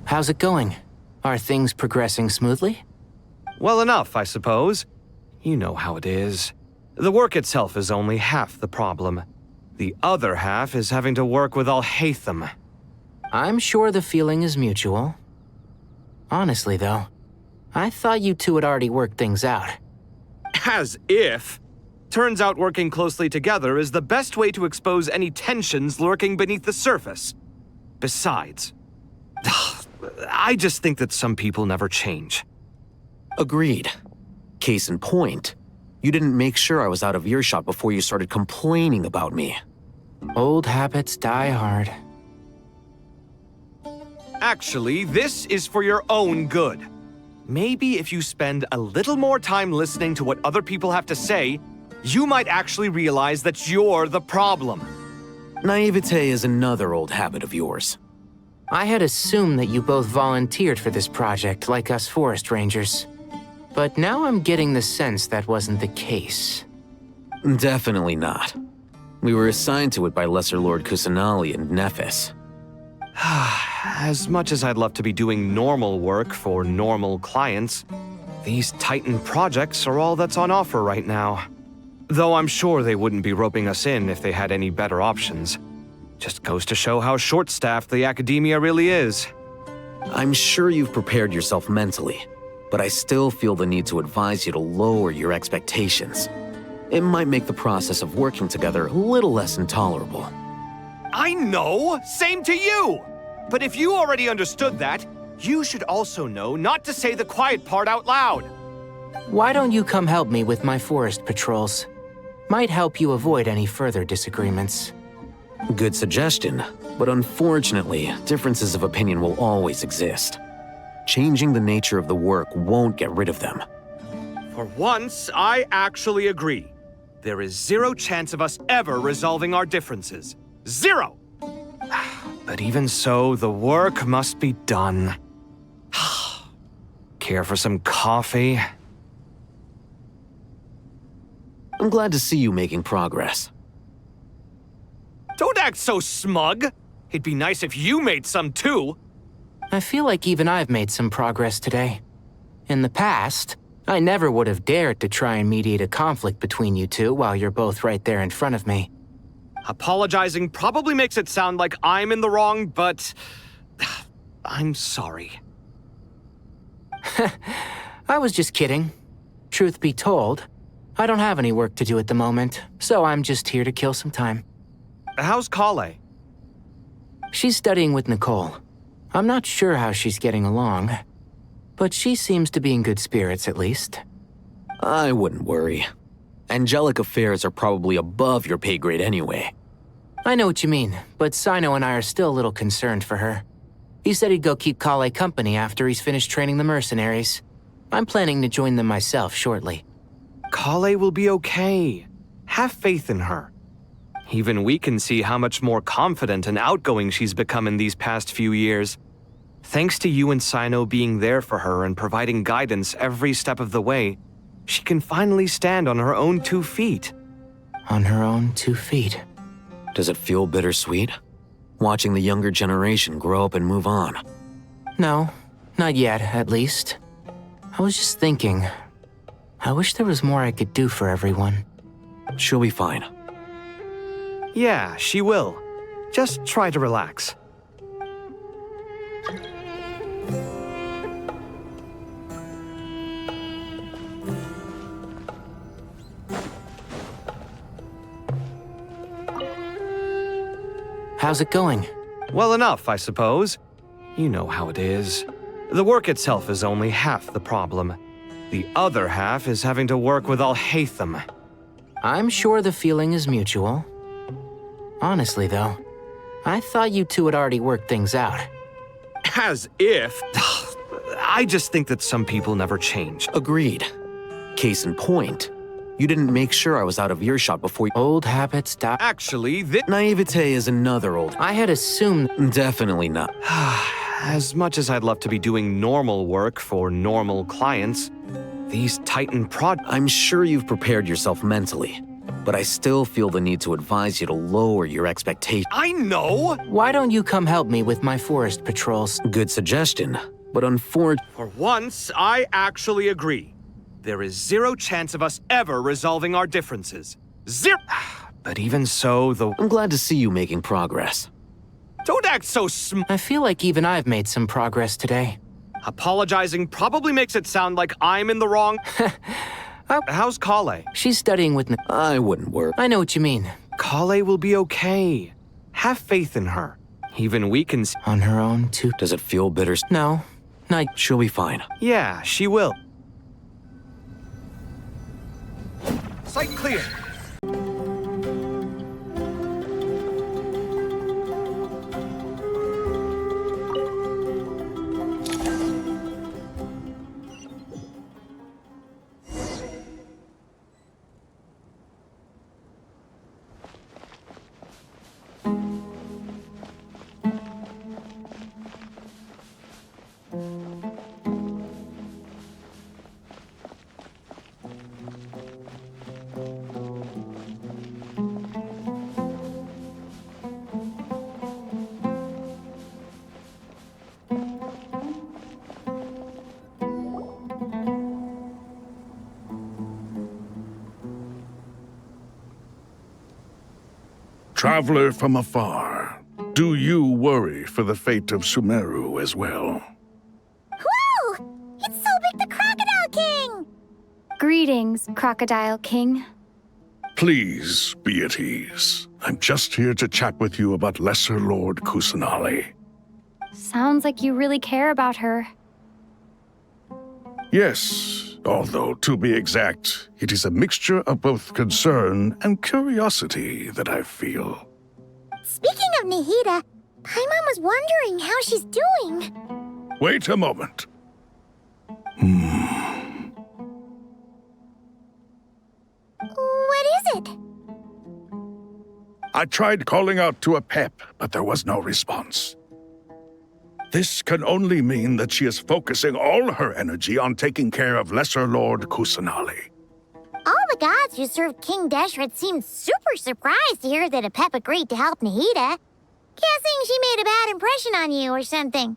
How's it going? Are things progressing smoothly? Well enough, I suppose. You know how it is. The work itself is only half the problem. The other half is having to work with Al-Haytham. I'm sure the feeling is mutual. Honestly, though, I thought you two had already worked things out. As if. Turns out working closely together is the best way to expose any tensions lurking beneath the surface. Besides, I just think that some people never change. Agreed. Case in point, you didn't make sure I was out of earshot before you started complaining about me. Old habits die hard. Actually, this is for your own good. Maybe if you spend a little more time listening to what other people have to say, you might actually realize that you're the problem. Naivete is another old habit of yours. I had assumed that you both volunteered for this project, like us forest rangers. But now I'm getting the sense that wasn't the case. Definitely not. We were assigned to it by Lesser Lord Kusanali and Nephis. As much as I'd love to be doing normal work for normal clients, these Titan projects are all that's on offer right now. Though I'm sure they wouldn't be roping us in if they had any better options. Just goes to show how short-staffed the academia really is. I'm sure you've prepared yourself mentally, but I still feel the need to advise you to lower your expectations. It might make the process of working together a little less intolerable. I know! Same to you! But if you already understood that, you should also know not to say the quiet part out loud. Why don't you come help me with my forest patrols? Might help you avoid any further disagreements. Good suggestion, but unfortunately, differences of opinion will always exist. Changing the nature of the work won't get rid of them. For once, I actually agree. There is zero chance of us ever resolving our differences. Zero! But even so, the work must be done. Care for some coffee? I'm glad to see you making progress. Don't act so smug! It'd be nice if you made some too! I feel like even I've made some progress today. In the past, I never would have dared to try and mediate a conflict between you two while you're both right there in front of me. Apologizing probably makes it sound like I'm in the wrong, but I'm sorry. I was just kidding. Truth be told, I don't have any work to do at the moment, so I'm just here to kill some time. How's Kale? She's studying with Nicole. I'm not sure how she's getting along, but she seems to be in good spirits at least. I wouldn't worry. Angelic affairs are probably above your pay grade anyway. I know what you mean, but Sino and I are still a little concerned for her. He said he'd go keep Kale company after he's finished training the mercenaries. I'm planning to join them myself shortly. Kale will be okay. Have faith in her. Even we can see how much more confident and outgoing she's become in these past few years. Thanks to you and Sino being there for her and providing guidance every step of the way, she can finally stand on her own 2 feet. On her own 2 feet. Does it feel bittersweet? Watching the younger generation grow up and move on? No, not yet, at least. I was just thinking, I wish there was more I could do for everyone. She'll be fine. Yeah, she will. Just try to relax. How's it going? Well enough, I suppose. You know how it is. The work itself is only half the problem. The other half is having to work with Al-Haytham. I'm sure the feeling is mutual. Honestly, though, I thought you two had already worked things out. As if. I just think that some people never change. Agreed. Case in point, you didn't make sure I was out of earshot before you— Old habits die. Actually, Naivete is another old— I had assumed— Definitely not. As much as I'd love to be doing normal work for normal clients, these Titan I'm sure you've prepared yourself mentally, but I still feel the need to advise you to lower your expectations. I know! Why don't you come help me with my forest patrols? Good suggestion, but unfortunately— For once, I actually agree. There is 0 chance of us ever resolving our differences. 0! But even so, I'm glad to see you making progress. Don't act so I feel like even I've made some progress today. Apologizing probably makes it sound like I'm in the wrong. How's Kale? She's studying with I wouldn't worry. I know what you mean. Kale will be okay. Have faith in her. Even we can On her own, too. Does it feel bitter? No. Not. She'll be fine. Yeah, she will. Sight clear. Traveler from afar, do you worry for the fate of Sumeru as well? Whoa! It's Sobek the Crocodile King! Greetings, Crocodile King. Please be at ease. I'm just here to chat with you about Lesser Lord Kusanali. Sounds like you really care about her. Yes, although to be exact, it is a mixture of both concern and curiosity that I feel. Speaking of Nihida, Paimon was wondering how she's doing. Wait a moment. What is it? I tried calling out to a pep, but there was no response. This can only mean that she is focusing all her energy on taking care of Lesser Lord Kusanali. All the gods who served King Deshret seemed super surprised to hear that a pep agreed to help Nihida. Guessing she made a bad impression on you or something.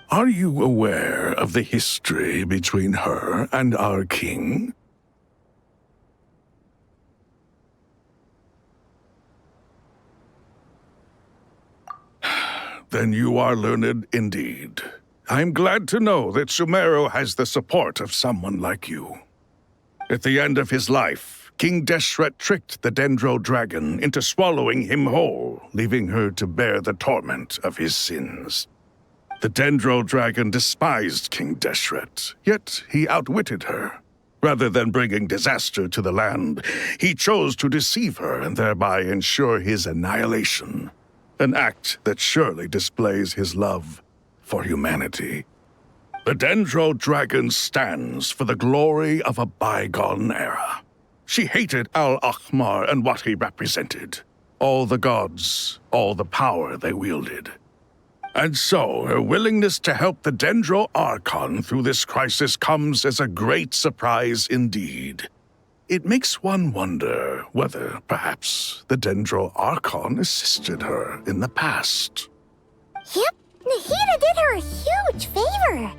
Are you aware of the history between her and our king? Then you are learned indeed. I'm glad to know that Sumeru has the support of someone like you. At the end of his life, King Deshret tricked the Dendro Dragon into swallowing him whole, leaving her to bear the torment of his sins. The Dendro Dragon despised King Deshret, yet he outwitted her. Rather than bringing disaster to the land, he chose to deceive her and thereby ensure his annihilation. An act that surely displays his love for humanity. The Dendro Dragon stands for the glory of a bygone era. She hated Al-Ahmar and what he represented. All the gods, all the power they wielded. And so, her willingness to help the Dendro Archon through this crisis comes as a great surprise indeed. It makes one wonder whether, perhaps, the Dendro Archon assisted her in the past. Yep, Nahida did her a huge favor.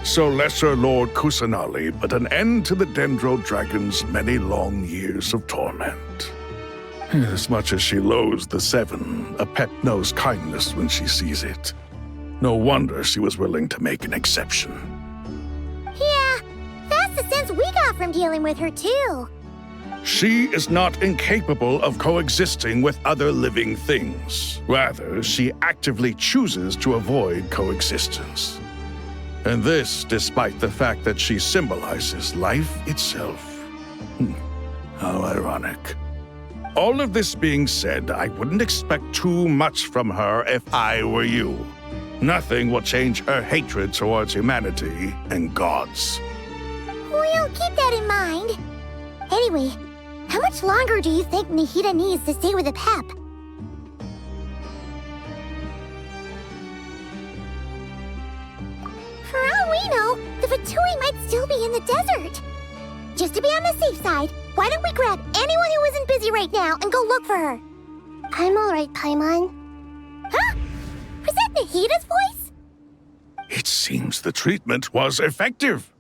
So Lesser Lord Kusanali put an end to the Dendro Dragon's many long years of torment. As much as she loathes the Seven, Apep knows kindness when she sees it. No wonder she was willing to make an exception. Yeah, that's the sense we got from dealing with her too. She is not incapable of coexisting with other living things. Rather, she actively chooses to avoid coexistence. And this despite the fact that she symbolizes life itself. How ironic. All of this being said, I wouldn't expect too much from her if I were you. Nothing will change her hatred towards humanity and gods. We'll keep that in mind. Anyway, how much longer do you think Nahida needs to stay with Apep? For all we know, the Fatui might still be in the desert. Just to be on the safe side, why don't we grab anyone who isn't busy right now and go look for her? I'm alright, Paimon. Huh? Was that Nahida's voice? It seems the treatment was effective.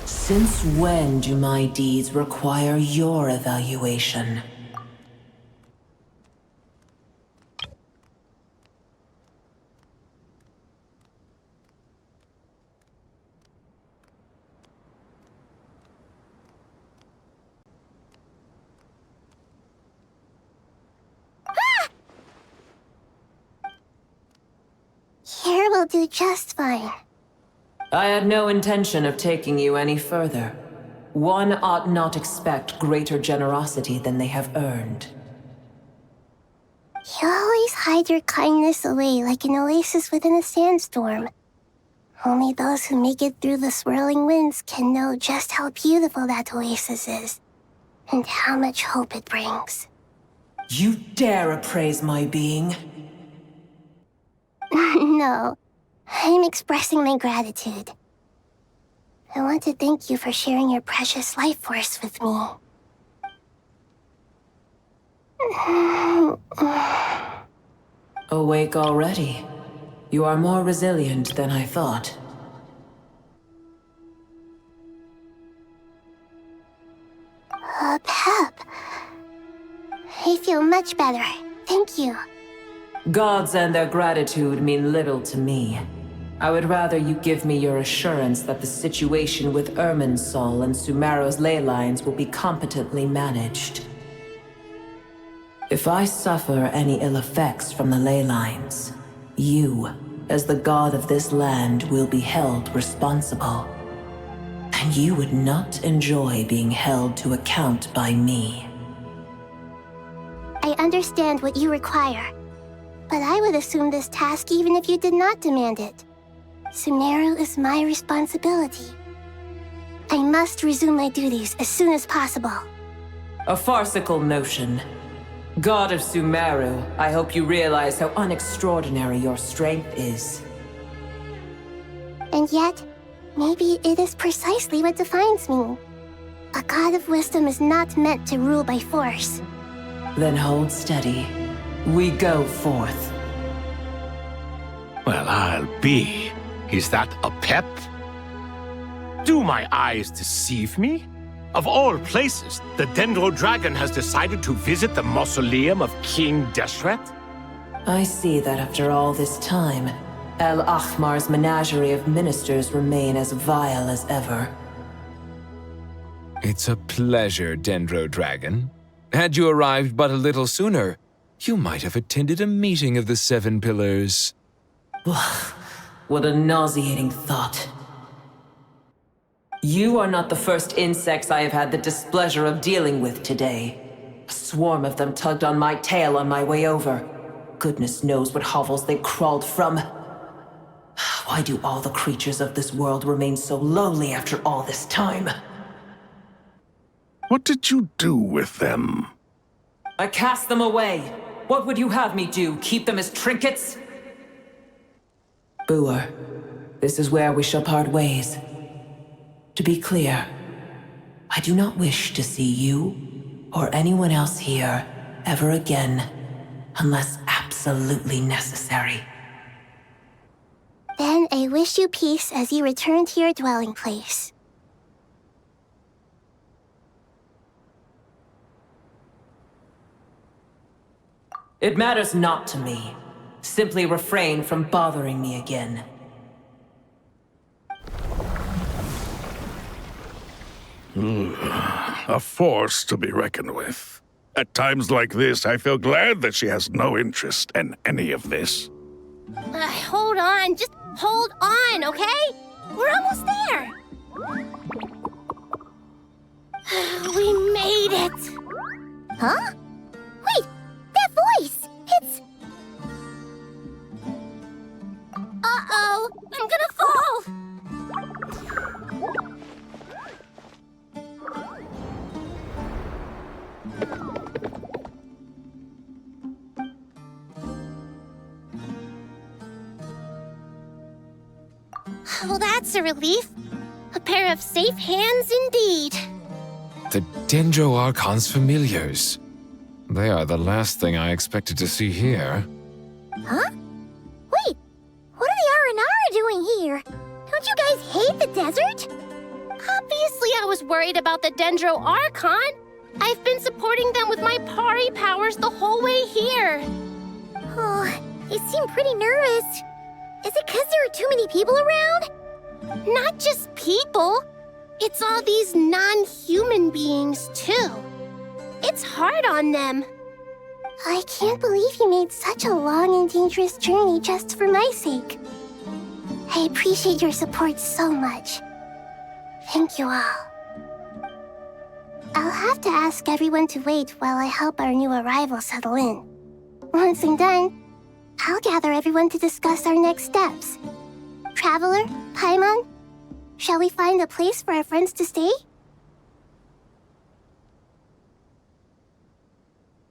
Since when do my deeds require your evaluation? Here will do just fine. I had no intention of taking you any further. One ought not expect greater generosity than they have earned. You always hide your kindness away like an oasis within a sandstorm. Only those who make it through the swirling winds can know just how beautiful that oasis is, and how much hope it brings. You dare appraise my being? No, I'm expressing my gratitude. I want to thank you for sharing your precious life force with me. Awake already? You are more resilient than I thought. Pep. I feel much better. Thank you. Gods and their gratitude mean little to me. I would rather you give me your assurance that the situation with Irminsul and Sumeru's ley lines will be competently managed. If I suffer any ill effects from the ley lines, you, as the god of this land, will be held responsible. And you would not enjoy being held to account by me. I understand what you require, but I would assume this task even if you did not demand it. Sumeru is my responsibility. I must resume my duties as soon as possible. A farcical notion. God of Sumeru, I hope you realize how unextraordinary your strength is. And yet, maybe it is precisely what defines me. A god of wisdom is not meant to rule by force. Then hold steady. We go forth. Well, I'll be. Is that Apep? Do my eyes deceive me? Of all places, the Dendro Dragon has decided to visit the mausoleum of King Deshret? I see that after all this time, Al-Ahmar's menagerie of ministers remain as vile as ever. It's a pleasure, Dendro Dragon. Had you arrived but a little sooner, you might have attended a meeting of the Seven Pillars. What a nauseating thought. You are not the first insects I have had the displeasure of dealing with today. A swarm of them tugged on my tail on my way over. Goodness knows what hovels they crawled from. Why do all the creatures of this world remain so lowly after all this time? What did you do with them? I cast them away. What would you have me do? Keep them as trinkets? Boer, this is where we shall part ways. To be clear, I do not wish to see you or anyone else here ever again, unless absolutely necessary. Then I wish you peace as you return to your dwelling place. It matters not to me. Simply refrain from bothering me again. A force to be reckoned with. At times like this, I feel glad that she has no interest in any of this. Hold on, just hold on, okay? We're almost there. We made it. Huh? Wait, that voice! It's... Uh-oh, I'm gonna fall. Well, that's a relief. A pair of safe hands indeed. The Dendro Archon's familiars. They are the last thing I expected to see here. Huh? Wait, what are the R&R doing here? Don't you guys hate the desert? Obviously, I was worried about the Dendro Archon. I've been supporting them with my Pari powers the whole way here. Oh, you seem pretty nervous. Is it because there are too many people around? Not just people. It's all these non-human beings, too. It's hard on them. I can't believe you made such a long and dangerous journey just for my sake. I appreciate your support so much. Thank you all. I'll have to ask everyone to wait while I help our new arrival settle in. Once I'm done, I'll gather everyone to discuss our next steps. Traveler, Paimon, shall we find a place for our friends to stay?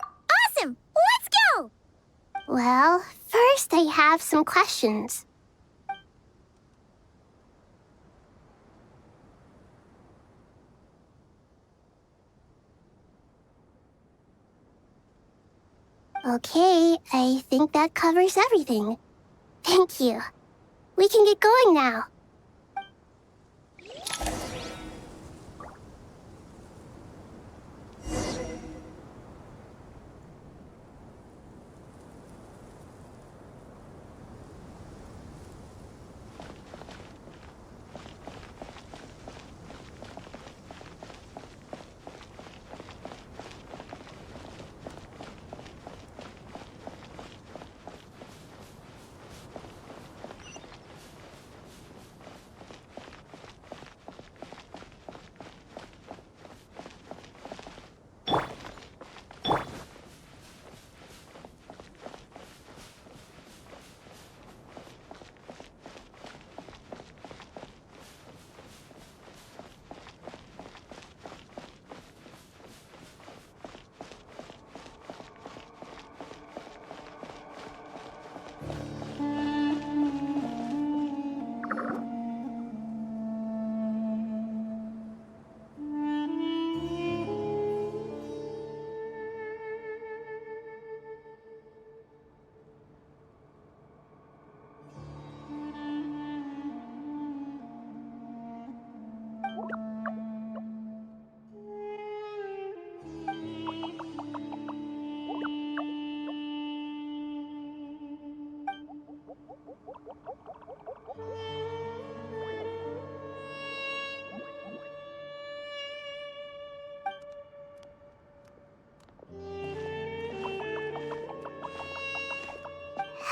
Awesome! Let's go! Well, first I have some questions. Okay, I think that covers everything. Thank you. We can get going now.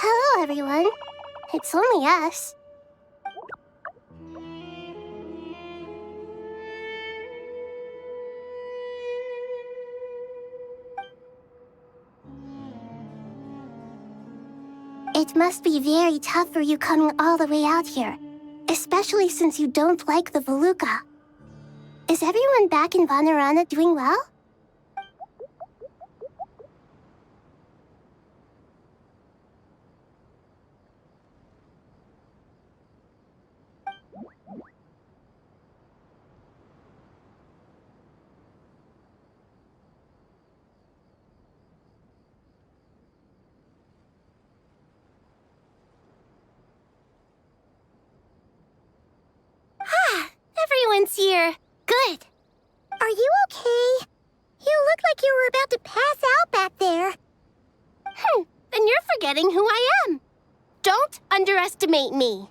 Hello, everyone. It's only us. It must be very tough for you coming all the way out here, especially since you don't like the Voluka. Is everyone back in Vanarana doing well? Everyone's here. Good. Are you okay? You look like you were about to pass out back there. Then you're forgetting who I am. Don't underestimate me.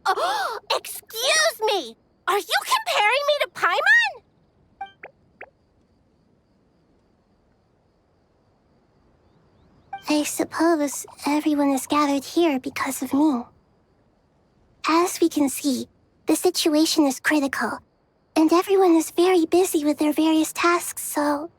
Oh, excuse me! Are you comparing me to Paimon? I suppose everyone is gathered here because of me. As we can see, the situation is critical, and everyone is very busy with their various tasks, so...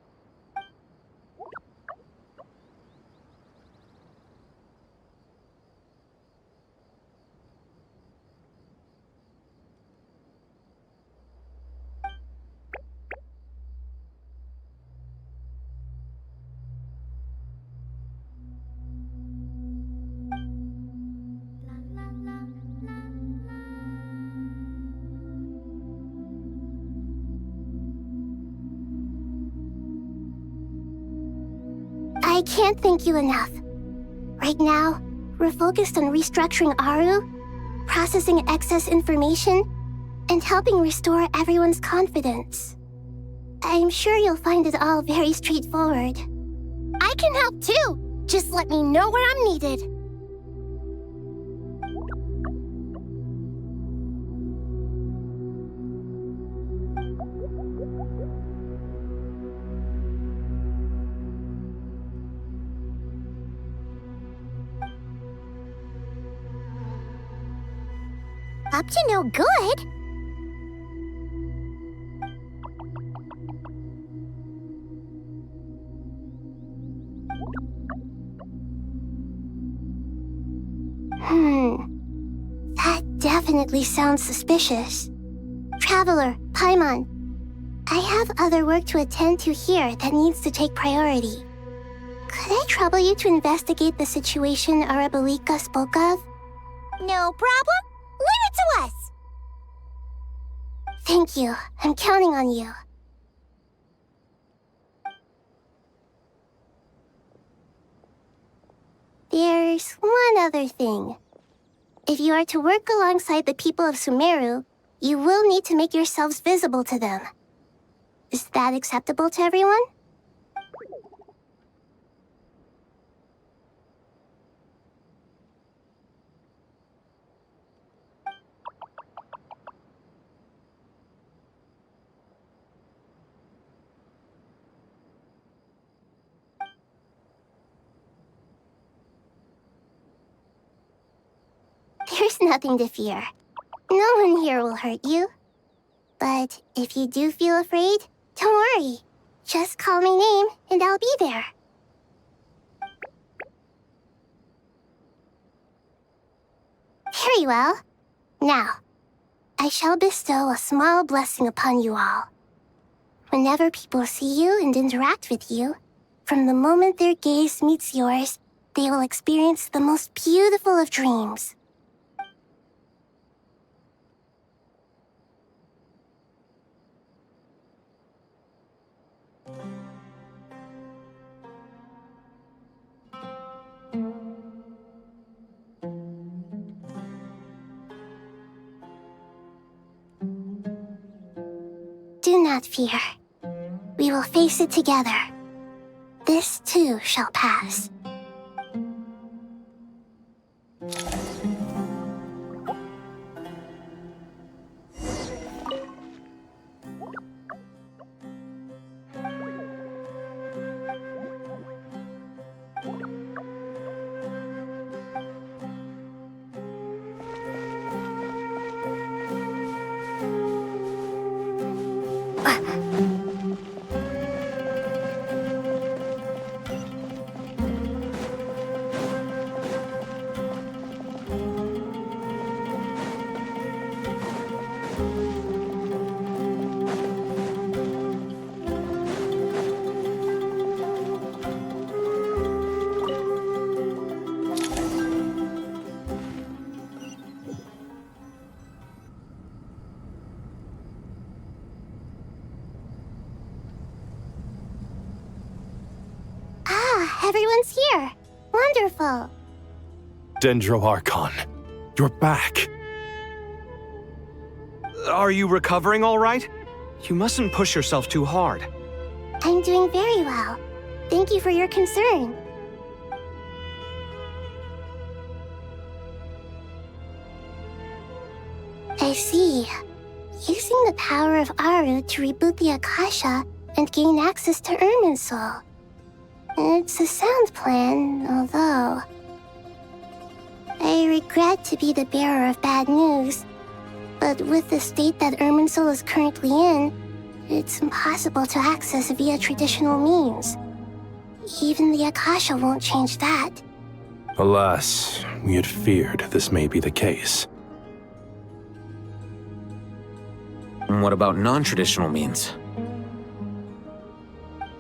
I can't thank you enough. Right now, we're focused on restructuring Aru, processing excess information, and helping restore everyone's confidence. I'm sure you'll find it all very straightforward. I can help too. Just let me know where I'm needed. Up to no good? That definitely sounds suspicious. Traveler, Paimon, I have other work to attend to here that needs to take priority. Could I trouble you to investigate the situation Arabalika spoke of? No problem. Leave it to us! Thank you. I'm counting on you. There's one other thing. If you are to work alongside the people of Sumeru, you will need to make yourselves visible to them. Is that acceptable to everyone? There's nothing to fear. No one here will hurt you. But if you do feel afraid, don't worry. Just call my name and I'll be there. Very well. Now, I shall bestow a small blessing upon you all. Whenever people see you and interact with you, from the moment their gaze meets yours, they will experience the most beautiful of dreams. Do not fear. We will face it together. This too shall pass. everyone's here. Wonderful. Dendro Archon, you're back. Are you recovering all right? You mustn't push yourself too hard. I'm doing very well. Thank you for your concern. I see. Using the power of Aru to reboot the Akasha and gain access to Irminsul. It's a sound plan, although... I regret to be the bearer of bad news, but with the state that Irminsul is currently in, it's impossible to access via traditional means. Even the Akasha won't change that. Alas, we had feared this may be the case. What about non-traditional means?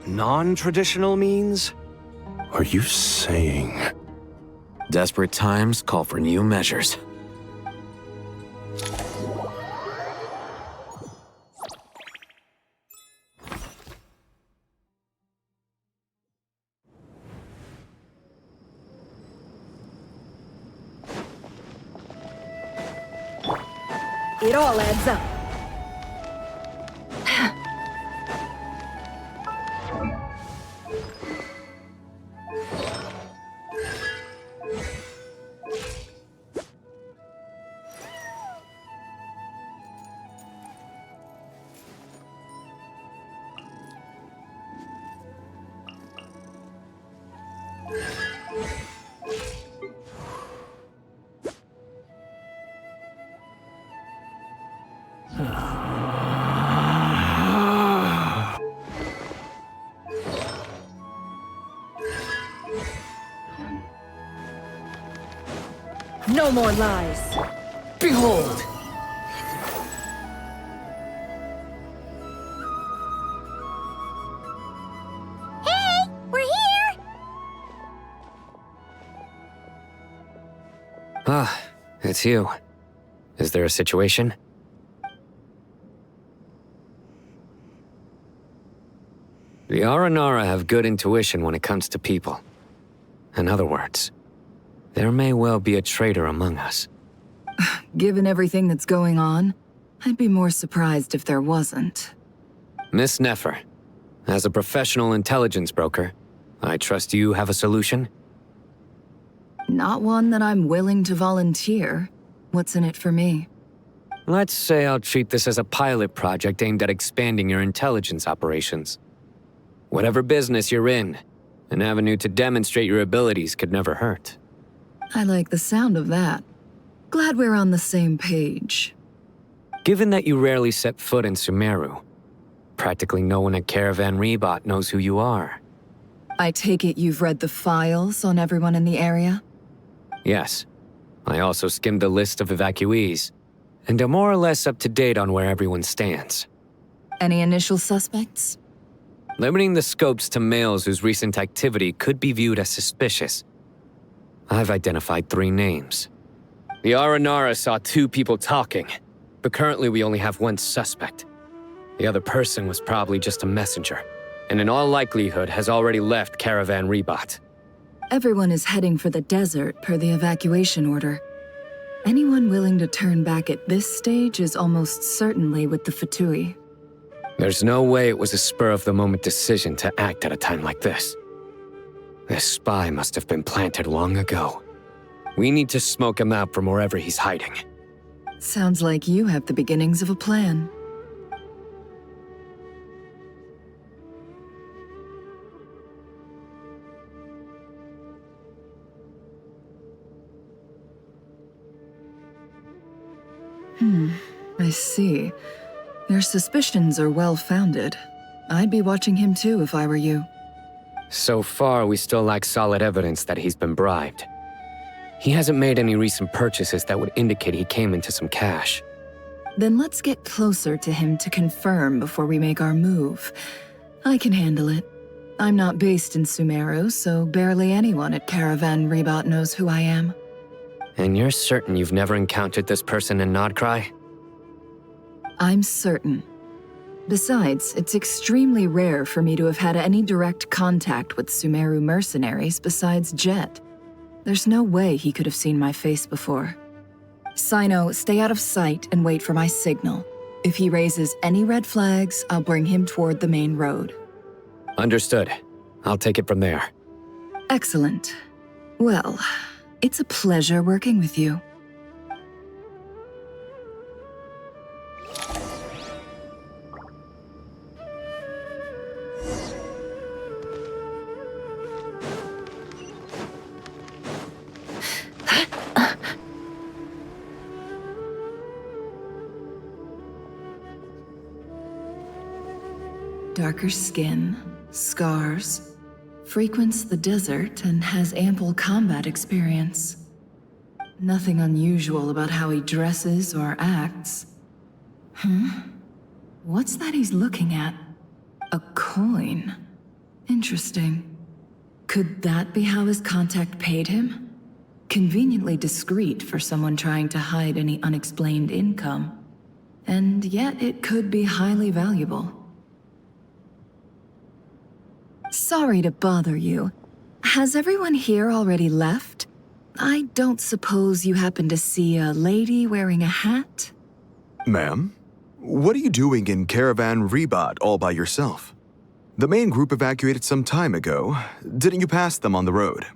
Non-traditional means? Are you saying... Desperate times call for new measures. It all adds up. No more lies. Behold! Hey! We're here! Ah, it's you. Is there a situation? The Aranara have good intuition when it comes to people. In other words, there may well be a traitor among us. Given everything that's going on, I'd be more surprised if there wasn't. Miss Nefer, as a professional intelligence broker, I trust you have a solution? Not one that I'm willing to volunteer. What's in it for me? Let's say I'll treat this as a pilot project aimed at expanding your intelligence operations. Whatever business you're in, an avenue to demonstrate your abilities could never hurt. I like the sound of that. Glad we're on the same page. Given that you rarely set foot in Sumeru, practically no one at Caravan Rebot knows who you are. I take it you've read the files on everyone in the area? Yes. I also skimmed the list of evacuees, and am more or less up to date on where everyone stands. Any initial suspects? Limiting the scopes to males whose recent activity could be viewed as suspicious. I've identified 3 names. The Aranara saw 2 people talking, but currently we only have 1 suspect. The other person was probably just a messenger, and in all likelihood has already left Caravan Rebot. Everyone is heading for the desert per the evacuation order. Anyone willing to turn back at this stage is almost certainly with the Fatui. There's no way it was a spur-of-the-moment decision to act at a time like this. This spy must have been planted long ago. We need to smoke him out from wherever he's hiding. Sounds like you have the beginnings of a plan. I see. Your suspicions are well-founded. I'd be watching him too if I were you. So far, we still lack solid evidence that he's been bribed. He hasn't made any recent purchases that would indicate he came into some cash. Then let's get closer to him to confirm before we make our move. I can handle it. I'm not based in Sumeru, so barely anyone at Caravan Rebot knows who I am. And you're certain you've never encountered this person in Nodcry? I'm certain. Besides, it's extremely rare for me to have had any direct contact with Sumeru mercenaries besides Jet. There's no way he could have seen my face before. Sino, stay out of sight and wait for my signal. If he raises any red flags, I'll bring him toward the main road. Understood. I'll take it from there. Excellent. Well, it's a pleasure working with you. Darker skin, scars, frequents the desert and has ample combat experience. Nothing unusual about how he dresses or acts. What's that he's looking at? A coin. Interesting. Could that be how his contact paid him? Conveniently discreet for someone trying to hide any unexplained income. And yet it could be highly valuable. Sorry to bother you. Has everyone here already left? I don't suppose you happen to see a lady wearing a hat? Ma'am, what are you doing in Caravan Rebat all by yourself? The main group evacuated some time ago. Didn't you pass them on the road?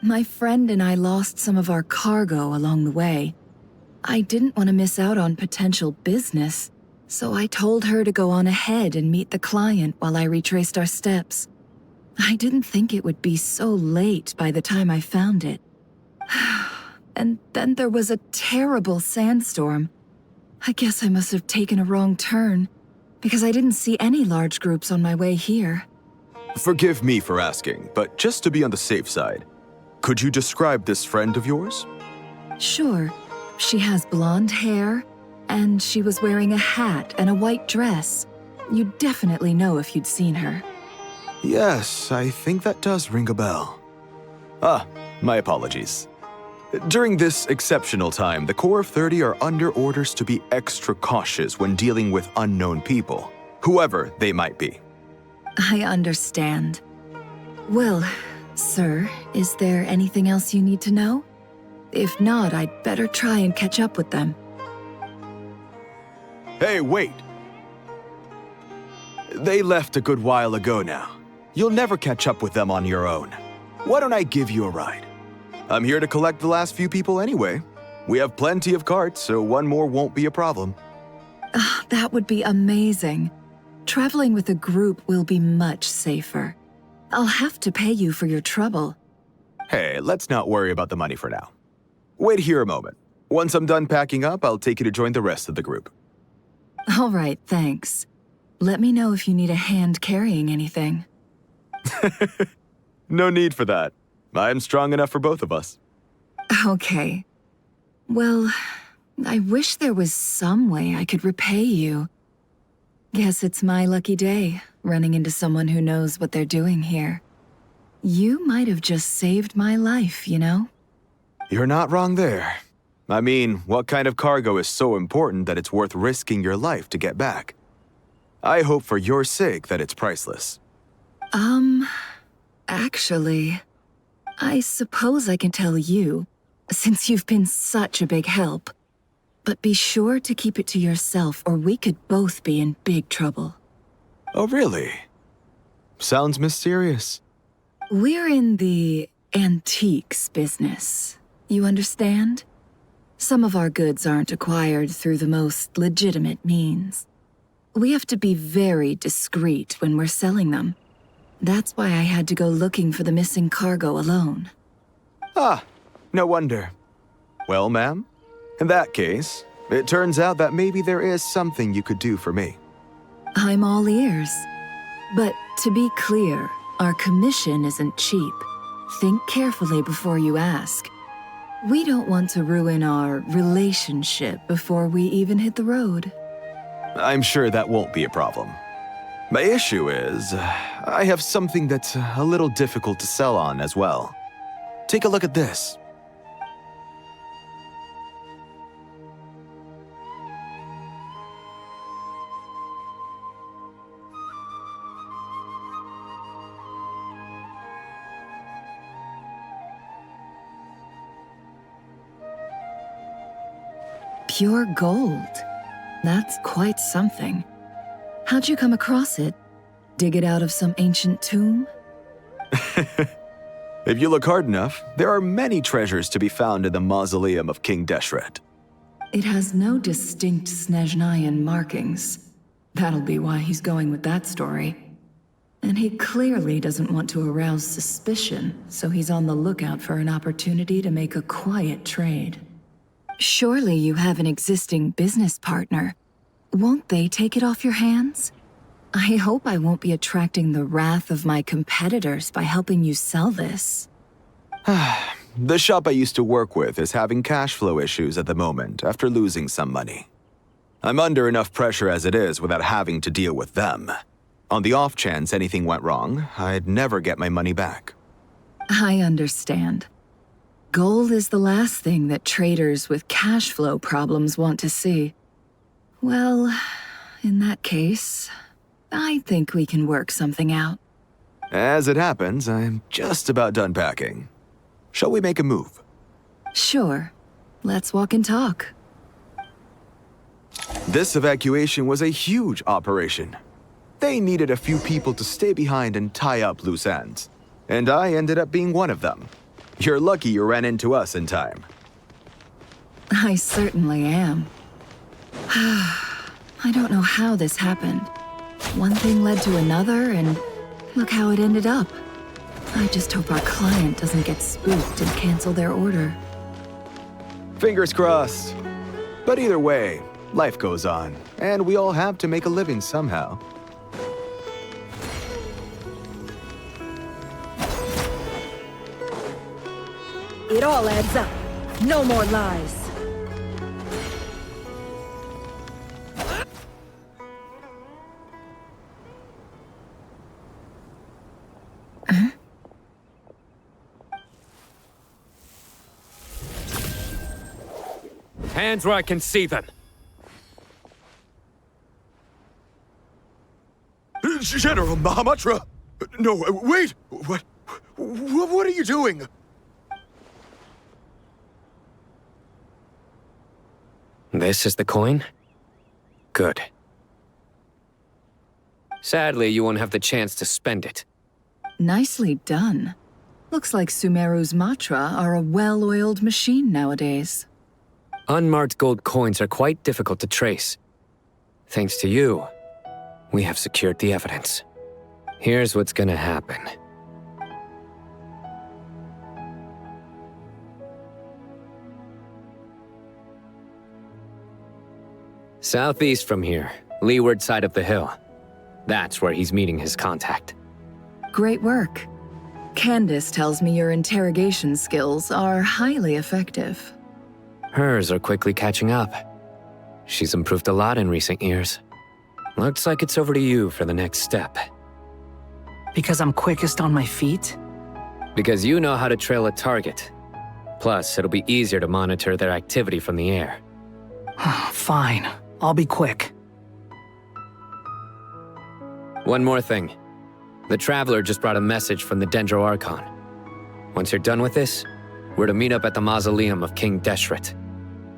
My friend and I lost some of our cargo along the way. I didn't want to miss out on potential business, so I told her to go on ahead and meet the client while I retraced our steps. I didn't think it would be so late by the time I found it. And then there was a terrible sandstorm. I guess I must have taken a wrong turn, because I didn't see any large groups on my way here. Forgive me for asking, but just to be on the safe side, could you describe this friend of yours? Sure. She has blonde hair, and she was wearing a hat and a white dress. You'd definitely know if you'd seen her. Yes, I think that does ring a bell. Ah, my apologies. During this exceptional time, the Corps of 30 are under orders to be extra cautious when dealing with unknown people, whoever they might be. I understand. Well, sir, is there anything else you need to know? If not, I'd better try and catch up with them. Hey, wait! They left a good while ago now. You'll never catch up with them on your own. Why don't I give you a ride? I'm here to collect the last few people anyway. We have plenty of carts, so one more won't be a problem. That would be amazing. Traveling with a group will be much safer. I'll have to pay you for your trouble. Hey, let's not worry about the money for now. Wait here a moment. Once I'm done packing up, I'll take you to join the rest of the group. All right, thanks. Let me know if you need a hand carrying anything. No need for that. I'm strong enough for both of us. Okay. Well, I wish there was some way I could repay you. Guess it's my lucky day, running into someone who knows what they're doing here. You might have just saved my life, you know? You're not wrong there. I mean, what kind of cargo is so important that it's worth risking your life to get back? I hope for your sake that it's priceless. Actually, I suppose I can tell you, since you've been such a big help. But be sure to keep it to yourself, or we could both be in big trouble. Oh, really? Sounds mysterious. We're in the antiques business. You understand? Some of our goods aren't acquired through the most legitimate means. We have to be very discreet when we're selling them. That's why I had to go looking for the missing cargo alone. Ah, no wonder. Well, ma'am, in that case, it turns out that maybe there is something you could do for me. I'm all ears. But to be clear, our commission isn't cheap. Think carefully before you ask. We don't want to ruin our relationship before we even hit the road. I'm sure that won't be a problem. My issue is, I have something that's a little difficult to sell on as well. Take a look at this. Pure gold. That's quite something. How'd you come across it? Dig it out of some ancient tomb? If you look hard enough, there are many treasures to be found in the mausoleum of King Deshret. It has no distinct Snezhnayan markings. That'll be why he's going with that story. And he clearly doesn't want to arouse suspicion, so he's on the lookout for an opportunity to make a quiet trade. Surely you have an existing business partner. Won't they take it off your hands? I hope I won't be attracting the wrath of my competitors by helping you sell this. The shop I used to work with is having cash flow issues at the moment after losing some money. I'm under enough pressure as it is without having to deal with them. On the off chance anything went wrong, I'd never get my money back. I understand. Gold is the last thing that traders with cash flow problems want to see. Well, in that case, I think we can work something out. As it happens, I'm just about done packing. Shall we make a move? Sure. Let's walk and talk. This evacuation was a huge operation. They needed a few people to stay behind and tie up loose ends. And I ended up being one of them. You're lucky you ran into us in time. I certainly am. I don't know how this happened. One thing led to another, and look how it ended up. I just hope our client doesn't get spooked and cancel their order. Fingers crossed. But either way, life goes on, and we all have to make a living somehow. It all adds up. No more lies. Hands where I can see them. General Mahamatra! No, wait! What are you doing? This is the coin? Good. Sadly, you won't have the chance to spend it. Nicely done. Looks like Sumeru's Matra are a well-oiled machine nowadays. Unmarked gold coins are quite difficult to trace. Thanks to you, we have secured the evidence. Here's what's gonna happen. Southeast from here, leeward side of the hill. That's where he's meeting his contact. Great work. Candace tells me your interrogation skills are highly effective. Hers are quickly catching up. She's improved a lot in recent years. Looks like it's over to you for the next step. Because I'm quickest on my feet? Because you know how to trail a target. Plus, it'll be easier to monitor their activity from the air. Fine. I'll be quick. One more thing. The Traveler just brought a message from the Dendro Archon. Once you're done with this, we're to meet up at the mausoleum of King Deshret.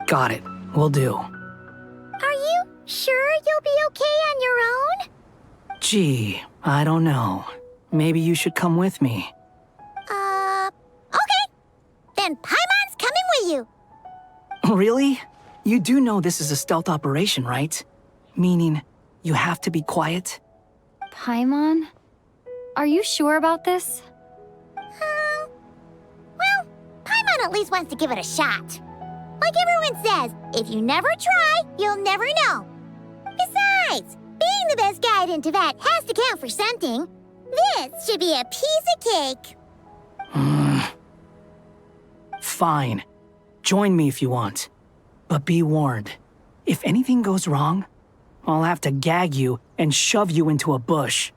Got it. Will do. Are you sure you'll be okay on your own? Gee, I don't know. Maybe you should come with me. Okay. Then Paimon's coming with you. Really? You do know this is a stealth operation, right? Meaning, you have to be quiet? Paimon? Are you sure about this? Well, Paimon at least wants to give it a shot. Like everyone says, if you never try, you'll never know. Besides, being the best guide in Teyvat has to count for something. This should be a piece of cake. Fine. Join me if you want. But be warned, if anything goes wrong, I'll have to gag you and shove you into a bush.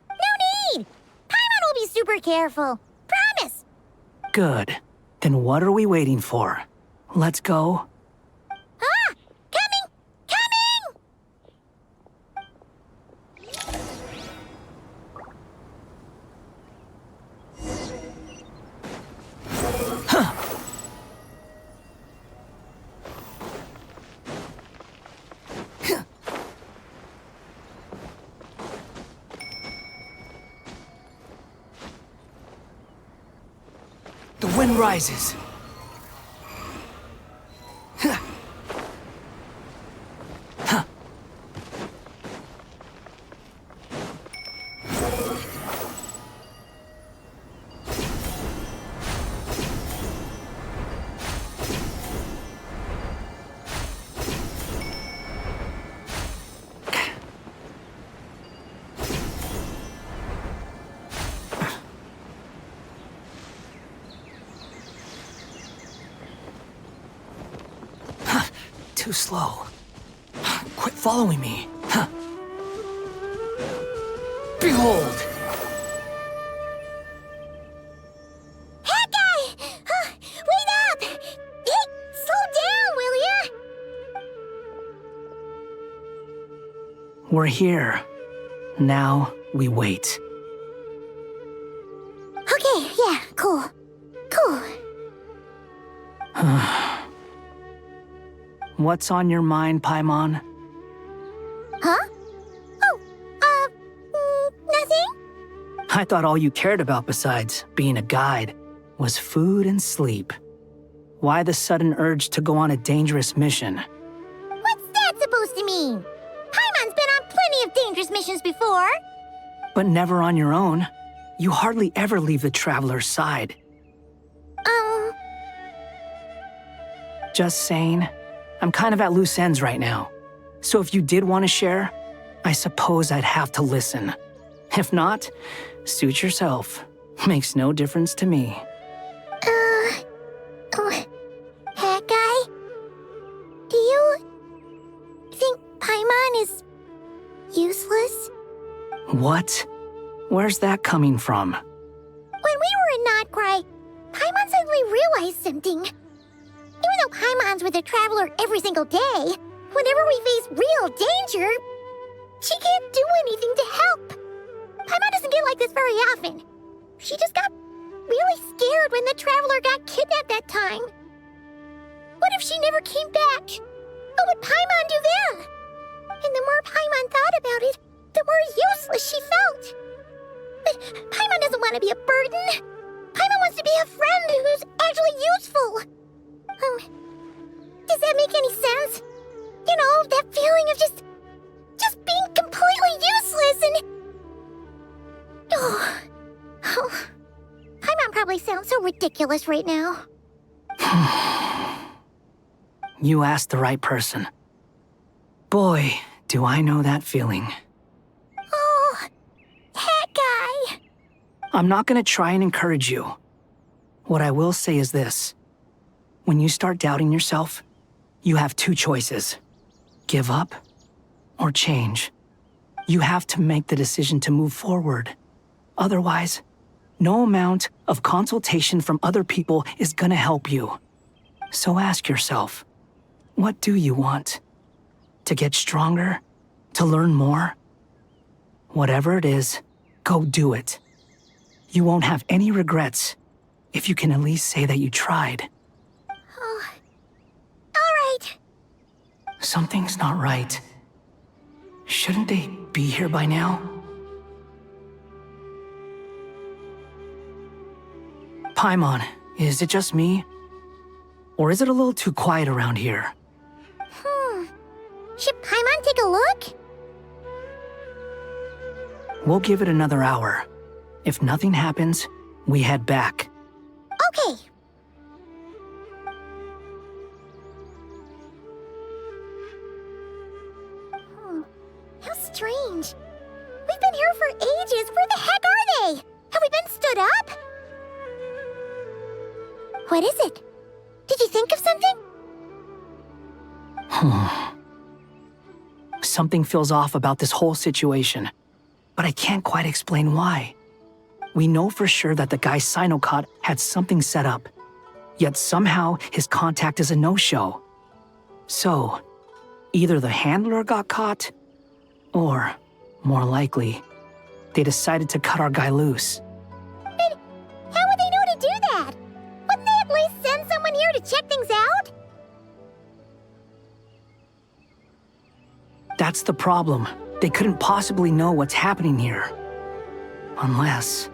No need! Paimon will be super careful. Promise! Good. Then what are we waiting for? Let's go. Ah! Coming! The wind rises. Too slow. Quit following me. Behold! Hawkeye! Wait up! Hey, slow down, will ya? We're here. Now we wait. Okay, yeah, cool. Cool. What's on your mind, Paimon? Huh? Nothing? I thought all you cared about besides being a guide was food and sleep. Why the sudden urge to go on a dangerous mission? What's that supposed to mean? Paimon's been on plenty of dangerous missions before. But never on your own. You hardly ever leave the traveler's side. Just saying. I'm kind of at loose ends right now. So if you did want to share, I suppose I'd have to listen. If not, suit yourself. Makes no difference to me. Hawkeye? Do you think Paimon is useless? What? Where's that coming from? When we were in Notcry, Paimon suddenly realized something. Even though Paimon's with a traveler every single day, whenever we face real danger, she can't do anything to help. Paimon doesn't get like this very often. She just got really scared when the traveler got kidnapped that time. What if she never came back? What would Paimon do then? And the more Paimon thought about it, the more useless she felt. But Paimon doesn't want to be a burden. Paimon wants to be a friend who's actually useful. Does that make any sense? You know, that feeling of just being completely useless and... Oh. Paimon probably sounds so ridiculous right now. You asked the right person. Boy, do I know that feeling. Oh, that guy. I'm not gonna try and encourage you. What I will say is this. When you start doubting yourself, you have two choices. Give up or change. You have to make the decision to move forward. Otherwise, no amount of consultation from other people is gonna help you. So ask yourself, what do you want? To get stronger? To learn more? Whatever it is, go do it. You won't have any regrets if you can at least say that you tried. Oh. All right. Something's not right. Shouldn't they be here by now? Paimon, is it just me? Or is it a little too quiet around here? Should Paimon take a look? We'll give it another hour. If nothing happens, we head back. Okay. How strange. We've been here for ages. Where the heck are they? Have we been stood up? What is it? Did you think of something? Something feels off about this whole situation, but I can't quite explain why. We know for sure that the guy Sinocot had something set up, yet somehow his contact is a no-show. So, either the handler got caught, or, more likely, they decided to cut our guy loose. But how would they know to do that? Wouldn't they at least send someone here to check things out? That's the problem. They couldn't possibly know what's happening here. Unless...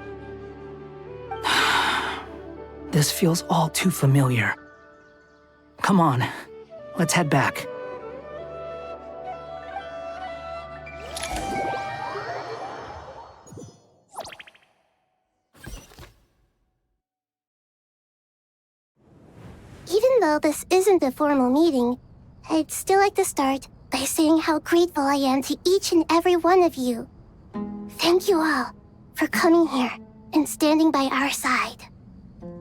This feels all too familiar. Come on, let's head back. Even though this isn't a formal meeting, I'd still like to start by saying how grateful I am to each and every one of you. Thank you all for coming here and standing by our side.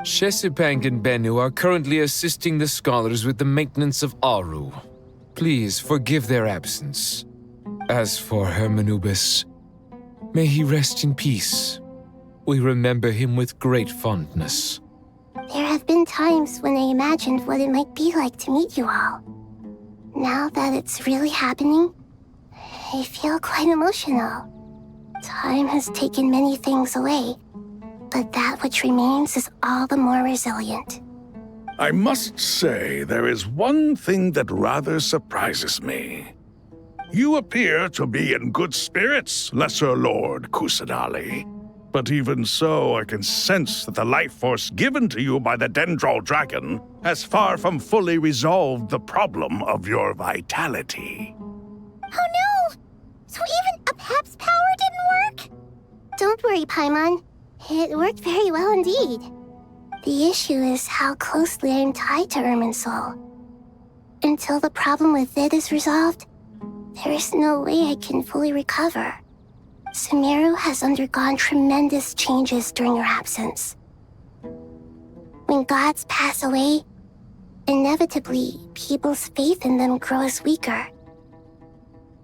Shesipank and Bennu are currently assisting the scholars with the maintenance of Aru. Please forgive their absence. As for Hermanubis, may he rest in peace. We remember him with great fondness. There have been times when I imagined what it might be like to meet you all. Now that it's really happening, I feel quite emotional. Time has taken many things away, but that which remains is all the more resilient. I must say, there is one thing that rather surprises me. You appear to be in good spirits, Lesser Lord Kusanali. But even so, I can sense that the life force given to you by the Dendral Dragon has far from fully resolved the problem of your vitality. Oh no! So even Apep's power didn't work? Don't worry, Paimon. It worked very well indeed. The issue is how closely I am tied to Irminsul. Until the problem with it is resolved, there is no way I can fully recover. Sumeru has undergone tremendous changes during your absence. When gods pass away, inevitably, people's faith in them grows weaker.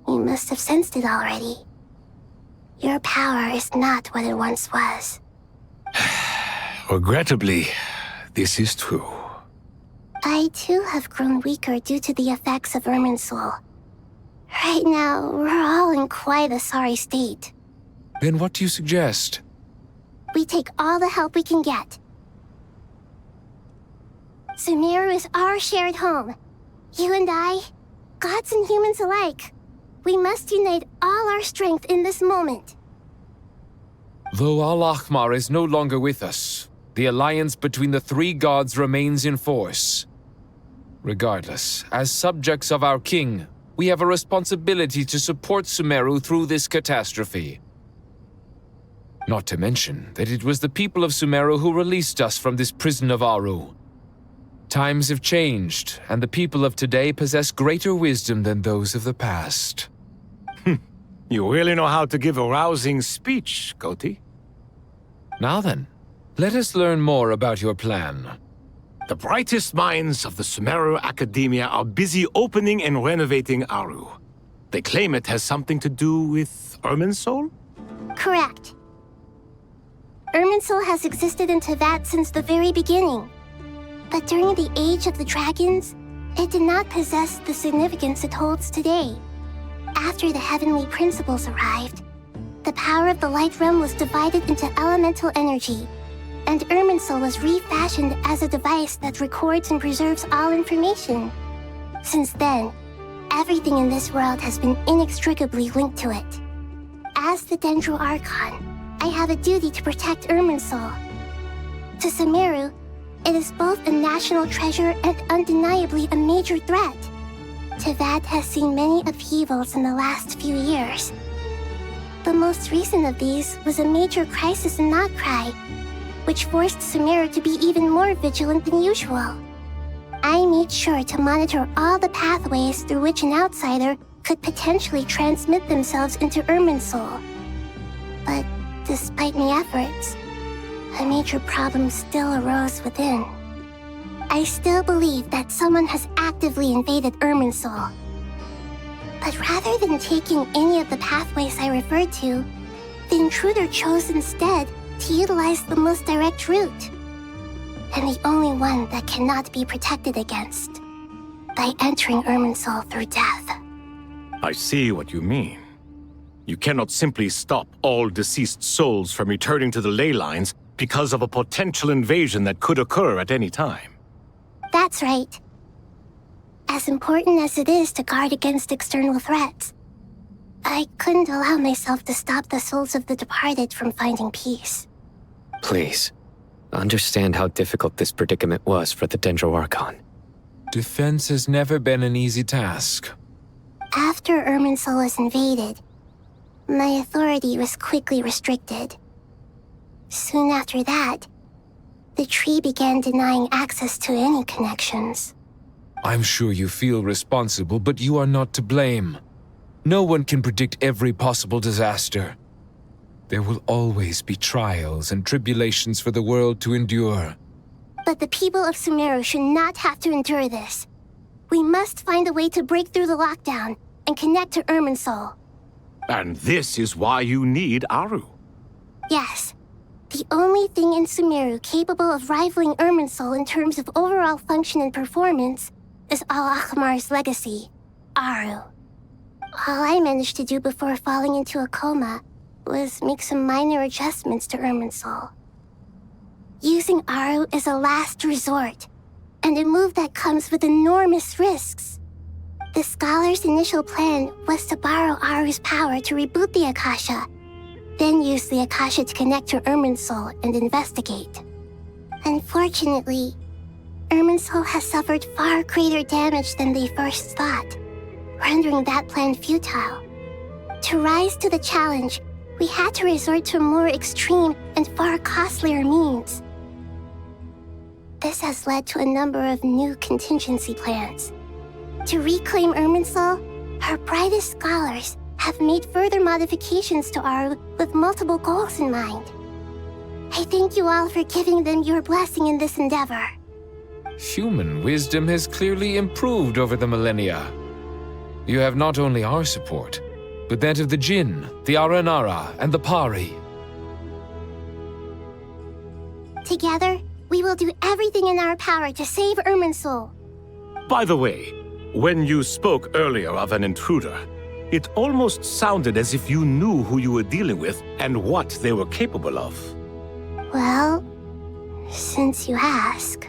You must have sensed it already. Your power is not what it once was. Regrettably, this is true. I too have grown weaker due to the effects of Irminsul. Right now, we're all in quite a sorry state. Then what do you suggest? We take all the help we can get. Sumeru is our shared home. You and I, gods and humans alike. We must unite all our strength in this moment. Though Al-Ahmar is no longer with us, the alliance between the three gods remains in force. Regardless, as subjects of our king, we have a responsibility to support Sumeru through this catastrophe. Not to mention that it was the people of Sumeru who released us from this prison of Aru. Times have changed, and the people of today possess greater wisdom than those of the past. You really know how to give a rousing speech, Koti. Now then, let us learn more about your plan. The brightest minds of the Sumeru Academia are busy opening and renovating Aru. They claim it has something to do with Irminsul? Correct. Irminsul has existed in Teyvat since the very beginning. But during the Age of the Dragons, it did not possess the significance it holds today. After the heavenly principles arrived, the power of the Light Realm was divided into elemental energy, and Irminsul was refashioned as a device that records and preserves all information. Since then, everything in this world has been inextricably linked to it. As the Dendro Archon, I have a duty to protect Irminsul. To Sumeru, it is both a national treasure and undeniably a major threat. Teyvat has seen many upheavals in the last few years. The most recent of these was a major crisis in Notcry, which forced Sumeru to be even more vigilant than usual. I made sure to monitor all the pathways through which an outsider could potentially transmit themselves into Irminsul. But despite my efforts, a major problem still arose within. I still believe that someone has actively invaded Irminsul. But rather than taking any of the pathways I referred to, the intruder chose instead to utilize the most direct route, and the only one that cannot be protected against, by entering Irminsul through death. I see what you mean. You cannot simply stop all deceased souls from returning to the ley lines because of a potential invasion that could occur at any time. That's right. As important as it is to guard against external threats, I couldn't allow myself to stop the souls of the departed from finding peace. Please, Understand how difficult this predicament was for the Dendro Archon. Defense has never been an easy task. After Irminsul was invaded, my authority was quickly restricted. Soon after that, the tree began denying access to any connections. I'm sure you feel responsible, but you are not to blame. No one can predict every possible disaster. There will always be trials and tribulations for the world to endure. But the people of Sumeru should not have to endure this. We must find a way to break through the lockdown and connect to Irminsul. And this is why you need Aru. Yes. The only thing in Sumeru capable of rivaling Irminsul in terms of overall function and performance is Al-Akhmar's legacy, Aru. All I managed to do before falling into a coma was make some minor adjustments to Irminsul. Using Aru is a last resort, and a move that comes with enormous risks. The Scholar's initial plan was to borrow Aru's power to reboot the Akasha, then use the Akasha to connect to Irminsul and investigate. Unfortunately, Irminsul has suffered far greater damage than they first thought, rendering that plan futile. To rise to the challenge, we had to resort to a more extreme and far costlier means. This has led to a number of new contingency plans. To reclaim Irminsul, our brightest scholars have made further modifications to Aru with multiple goals in mind. I thank you all for giving them your blessing in this endeavor. Human wisdom has clearly improved over the millennia. You have not only our support, but that of the Jinn, the Aranara, and the Pari. Together, we will do everything in our power to save Irminsul. By the way, when you spoke earlier of an intruder, it almost sounded as if you knew who you were dealing with and what they were capable of. Well, since you ask.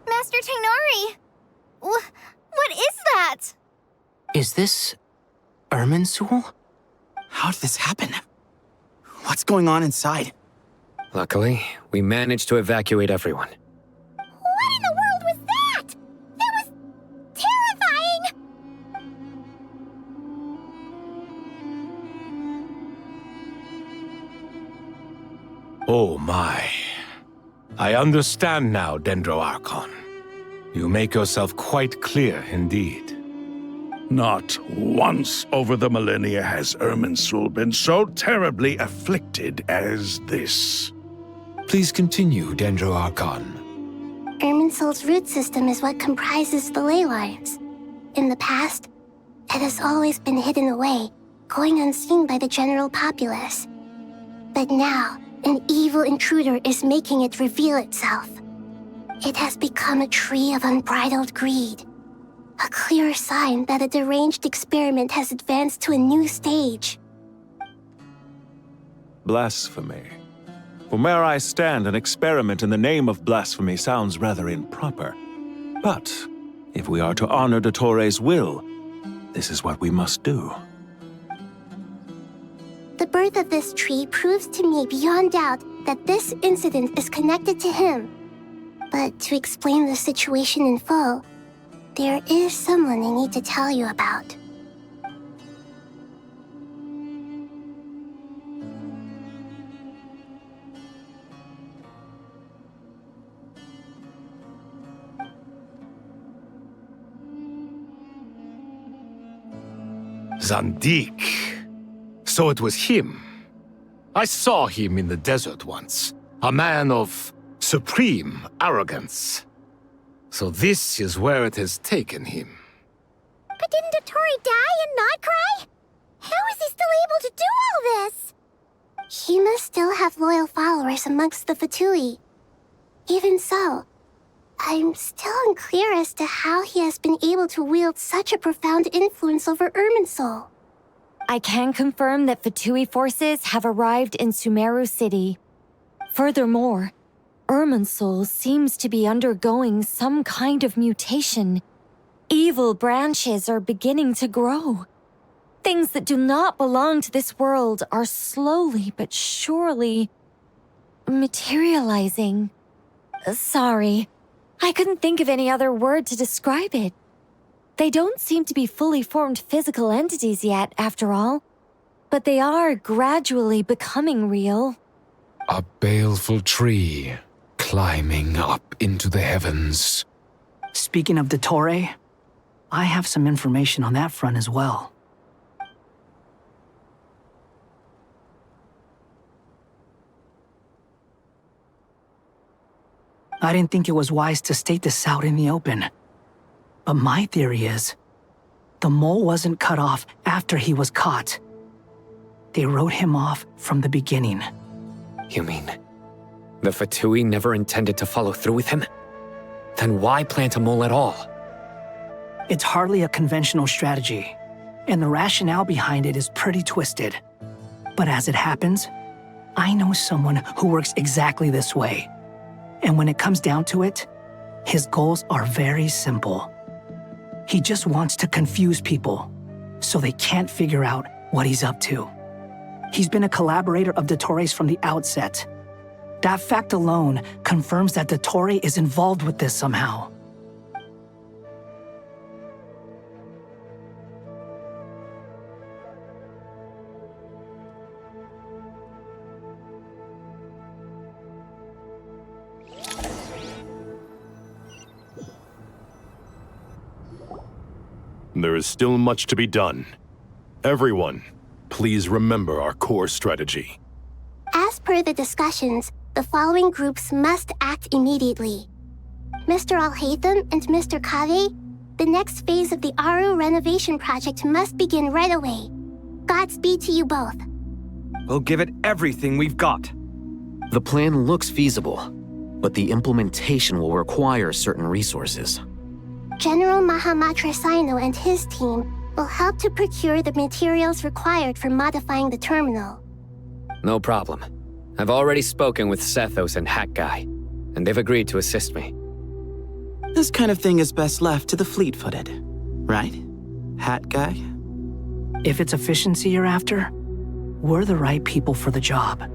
Master Tainari! What is that? Is this Irminsul? How did this happen? What's going on inside? Luckily, we managed to evacuate everyone. What in the world was that? That was terrifying! Oh my. I understand now, Dendro Archon. You make yourself quite clear indeed. Not once over the millennia has Irminsul been so terribly afflicted as this. Please continue, Dendro Archon. Irminsul's root system is what comprises the ley lines. In the past, it has always been hidden away, going unseen by the general populace. But now, an evil intruder is making it reveal itself. It has become a tree of unbridled greed. A clear sign that a deranged experiment has advanced to a new stage. Blasphemy. From where I stand, an experiment in the name of blasphemy sounds rather improper. But if we are to honor Dottores' will, this is what we must do. The birth of this tree proves to me beyond doubt that this incident is connected to him. But to explain the situation in full, there is someone I need to tell you about. Zandik. So it was him. I saw him in the desert once. A man of supreme arrogance. So this is where it has taken him. But didn't Dottore die and not cry? How is he still able to do all this? He must still have loyal followers amongst the Fatui. Even so, I'm still unclear as to how he has been able to wield such a profound influence over Irminsul. I can confirm that Fatui forces have arrived in Sumeru City. Furthermore, Irminsul seems to be undergoing some kind of mutation. Evil branches are beginning to grow. Things that do not belong to this world are slowly but surely materializing. Sorry, I couldn't think of any other word to describe it. They don't seem to be fully formed physical entities yet, after all, but they are gradually becoming real. A baleful tree climbing up into the heavens. Speaking of Dottore, I have some information on that front as well. I didn't think it was wise to state this out in the open. But my theory is, the mole wasn't cut off after he was caught. They wrote him off from the beginning. You mean, the Fatui never intended to follow through with him? Then why plant a mole at all? It's hardly a conventional strategy, and the rationale behind it is pretty twisted. But as it happens, I know someone who works exactly this way. And when it comes down to it, his goals are very simple. He just wants to confuse people, so they can't figure out what he's up to. He's been a collaborator of Dottore's from the outset. That fact alone confirms that Dottore is involved with this somehow. There is still much to be done. Everyone, please remember our core strategy. As per the discussions, the following groups must act immediately. Mr. Al-Haytham and Mr. Kave, the next phase of the Aru renovation project must begin right away. Godspeed to you both. We'll give it everything we've got. The plan looks feasible, but the implementation will require certain resources. General Mahamatra Sino and his team will help to procure the materials required for modifying the terminal. No problem. I've already spoken with Sethos and Hat Guy, and they've agreed to assist me. This kind of thing is best left to the fleet-footed, right, Hat Guy? If it's efficiency you're after, we're the right people for the job.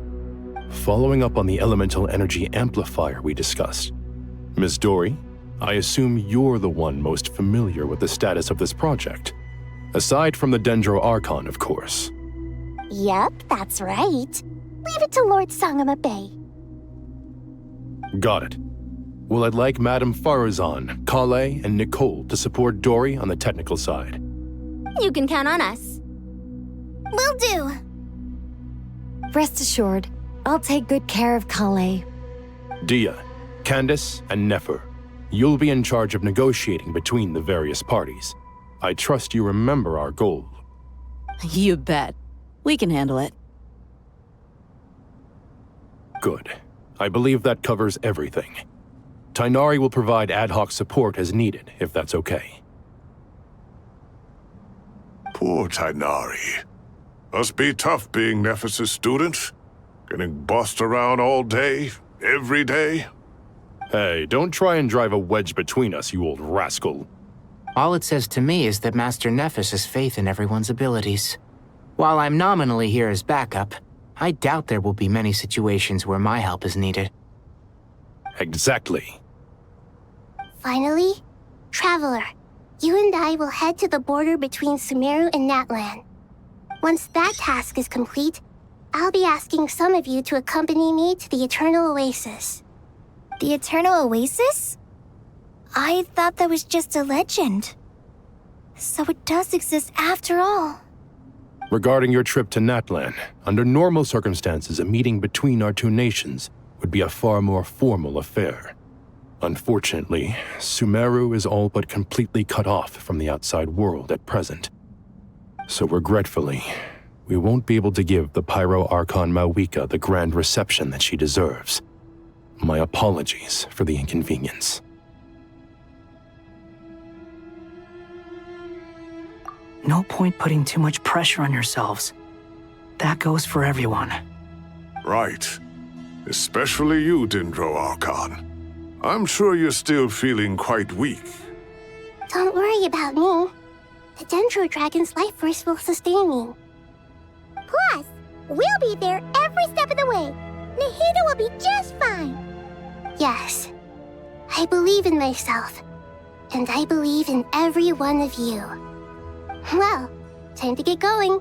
Following up on the elemental energy amplifier we discussed, Ms. Dory, I assume you're the one most familiar with the status of this project. Aside from the Dendro Archon, of course. Yep, that's right. Leave it to Lord Sangamabe. Got it. Well, I'd like Madame Farazan, Kale, and Nicole to support Dory on the technical side. You can count on us. Will do. Rest assured, I'll take good care of Kale. Dia, Candace, and Nefer, you'll be in charge of negotiating between the various parties. I trust you remember our goal. You bet. We can handle it. Good. I believe that covers everything. Tainari will provide ad hoc support as needed, if that's okay. Poor Tainari. Must be tough being Nephis' student. Getting bossed around all day, every day. Hey, don't try and drive a wedge between us, you old rascal. All it says to me is that Master Nephis has faith in everyone's abilities. While I'm nominally here as backup, I doubt there will be many situations where my help is needed. Exactly. Finally, Traveler, you and I will head to the border between Sumeru and Natlan. Once that task is complete, I'll be asking some of you to accompany me to the Eternal Oasis. The Eternal Oasis? I thought that was just a legend. So it does exist after all. Regarding your trip to Natlan, under normal circumstances, a meeting between our two nations would be a far more formal affair. Unfortunately, Sumeru is all but completely cut off from the outside world at present. So regretfully, we won't be able to give the Pyro Archon Mawika the grand reception that she deserves. My apologies for the inconvenience. No point putting too much pressure on yourselves. That goes for everyone. Right. Especially you, Dendro Archon. I'm sure you're still feeling quite weak. Don't worry about me. The Dendro Dragon's life force will sustain me. Plus, we'll be there every step of the way. Nahida will be just fine. Yes. I believe in myself. And I believe in every one of you. Well, time to get going.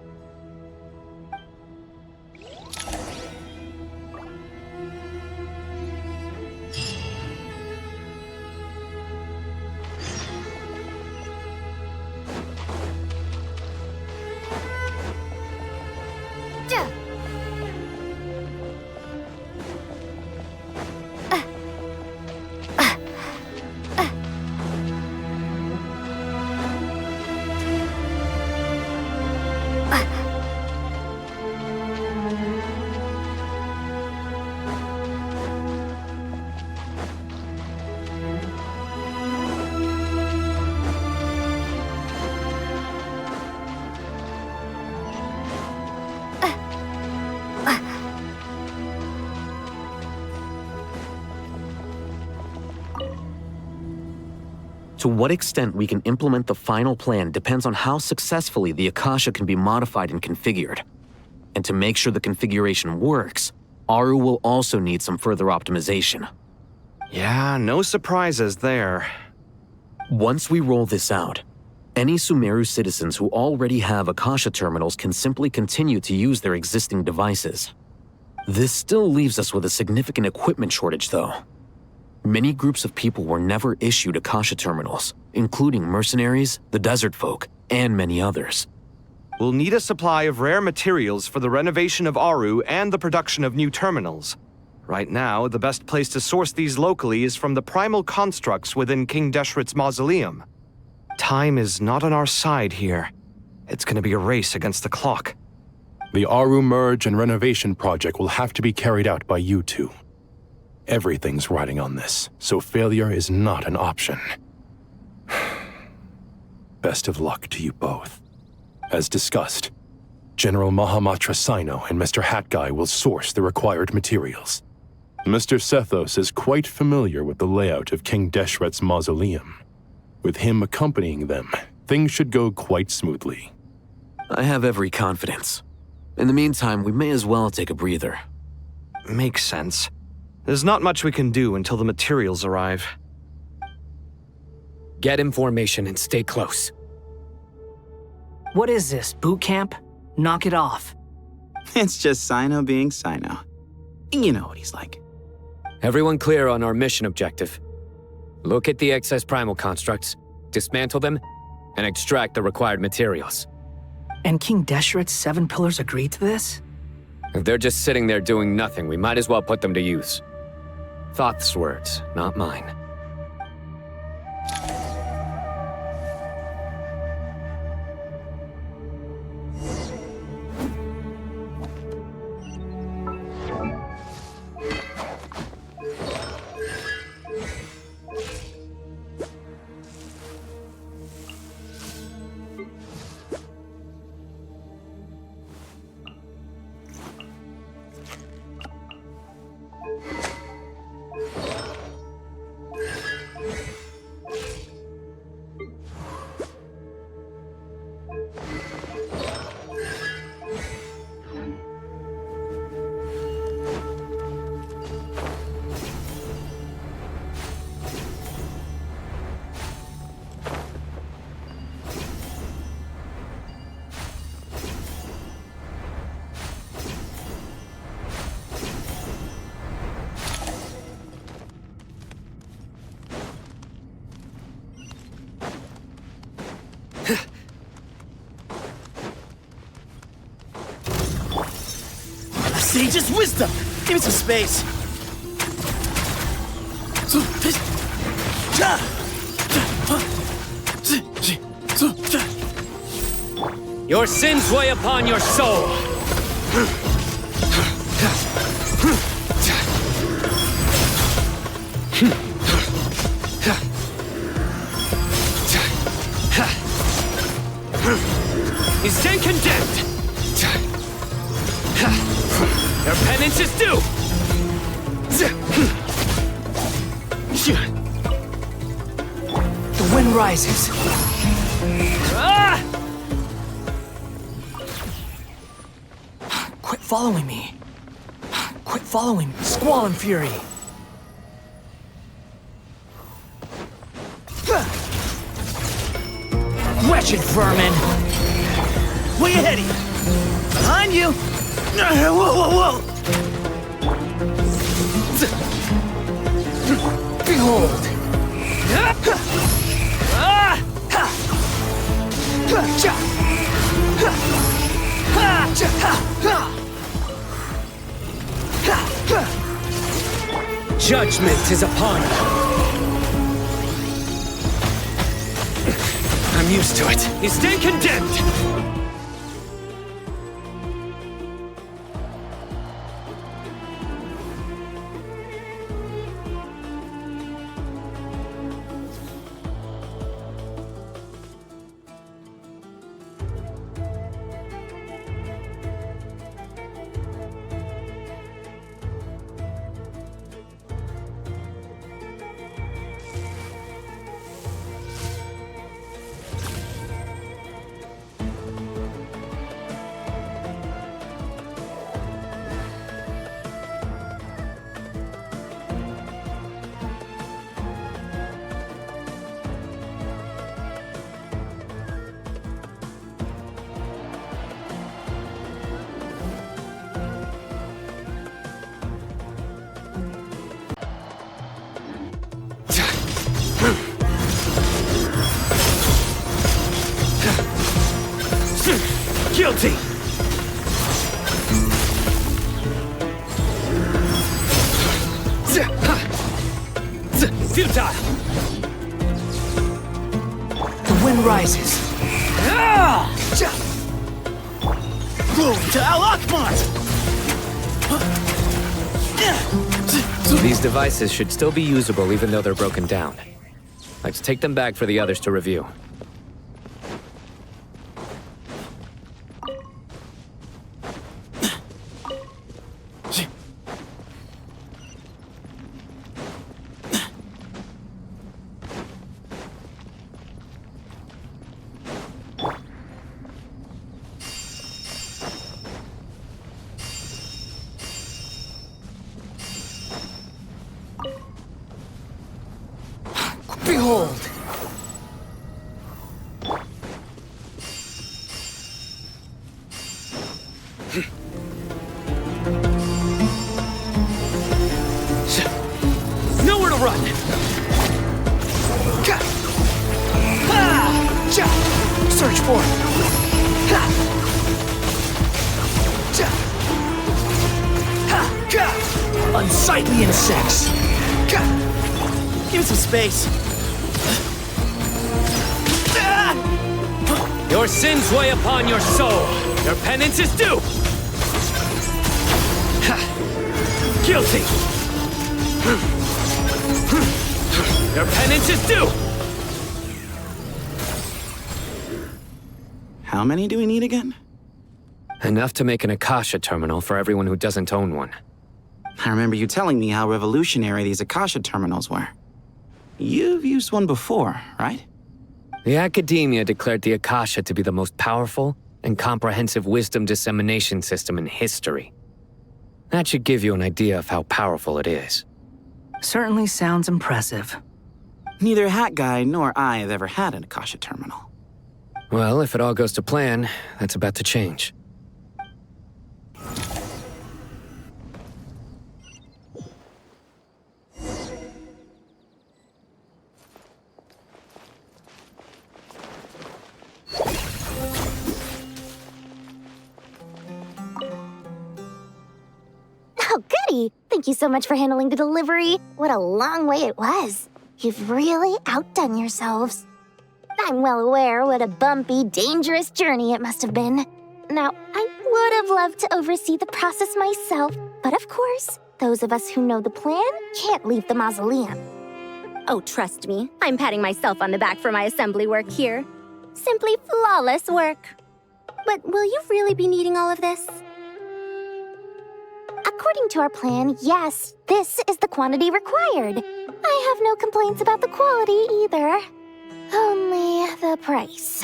To what extent we can implement the final plan depends on how successfully the Akasha can be modified and configured. And to make sure the configuration works, Aru will also need some further optimization. Yeah, no surprises there. Once we roll this out, any Sumeru citizens who already have Akasha terminals can simply continue to use their existing devices. This still leaves us with a significant equipment shortage, though. Many groups of people were never issued Akasha terminals, including mercenaries, the desert folk, and many others. We'll need a supply of rare materials for the renovation of Aru and the production of new terminals. Right now, the best place to source these locally is from the primal constructs within King Deshret's mausoleum. Time is not on our side here. It's gonna be a race against the clock. The Aru merge and renovation project will have to be carried out by you two. Everything's riding on this, so failure is not an option. Best of luck to you both. As discussed, General Mahamatra Sino and Mr. Hat Guy will source the required materials. Mr. Sethos is quite familiar with the layout of King Deshret's mausoleum. With him accompanying them, things should go quite smoothly. I have every confidence. In the meantime, we may as well take a breather. Makes sense. There's not much we can do until the materials arrive. Get information and stay close. What is this, boot camp? Knock it off. It's just Sino being Sino. You know what he's like. Everyone clear on our mission objective. Look at the excess primal constructs, dismantle them, and extract the required materials. And King Deshret's 7 pillars agreed to this? If they're just sitting there doing nothing, we might as well put them to use. Thoth's words, not mine. Sage's wisdom! Give me some space! Your sins weigh upon your soul. You stand condemned. Your penance is due. The wind rises. Quit following me. Quit following me. Squall and fury. Wretched vermin! Way ahead of you! Behind you! Whoa, whoa, whoa! Behold! Judgment is upon you. I'm used to it. You stand condemned! Guilty! Futile! The wind rises. Glory to Al Akmat! These devices should still be usable even though they're broken down. Let's take them back for the others to review. Behold! Nowhere to run! Search for it! Unsightly insects! Give me some space! Your sins weigh upon your soul. Your penance is due. Guilty. Your penance is due. How many do we need again? Enough to make an Akasha terminal for everyone who doesn't own one. I remember you telling me how revolutionary these Akasha terminals were. You've used one before, right? The Academia declared the Akasha to be the most powerful and comprehensive wisdom dissemination system in history. That should give you an idea of how powerful it is. Certainly sounds impressive. Neither Hat Guy nor I have ever had an Akasha terminal. Well, if it all goes to plan, that's about to change. Thank you so much for handling the delivery. What a long way it was. You've really outdone yourselves. I'm well aware what a bumpy, dangerous journey it must have been. Now, I would have loved to oversee the process myself, but of course, those of us who know the plan can't leave the mausoleum. Oh, trust me, I'm patting myself on the back for my assembly work here. Simply flawless work. But will you really be needing all of this? According to our plan, yes, this is the quantity required. I have no complaints about the quality either. Only the price.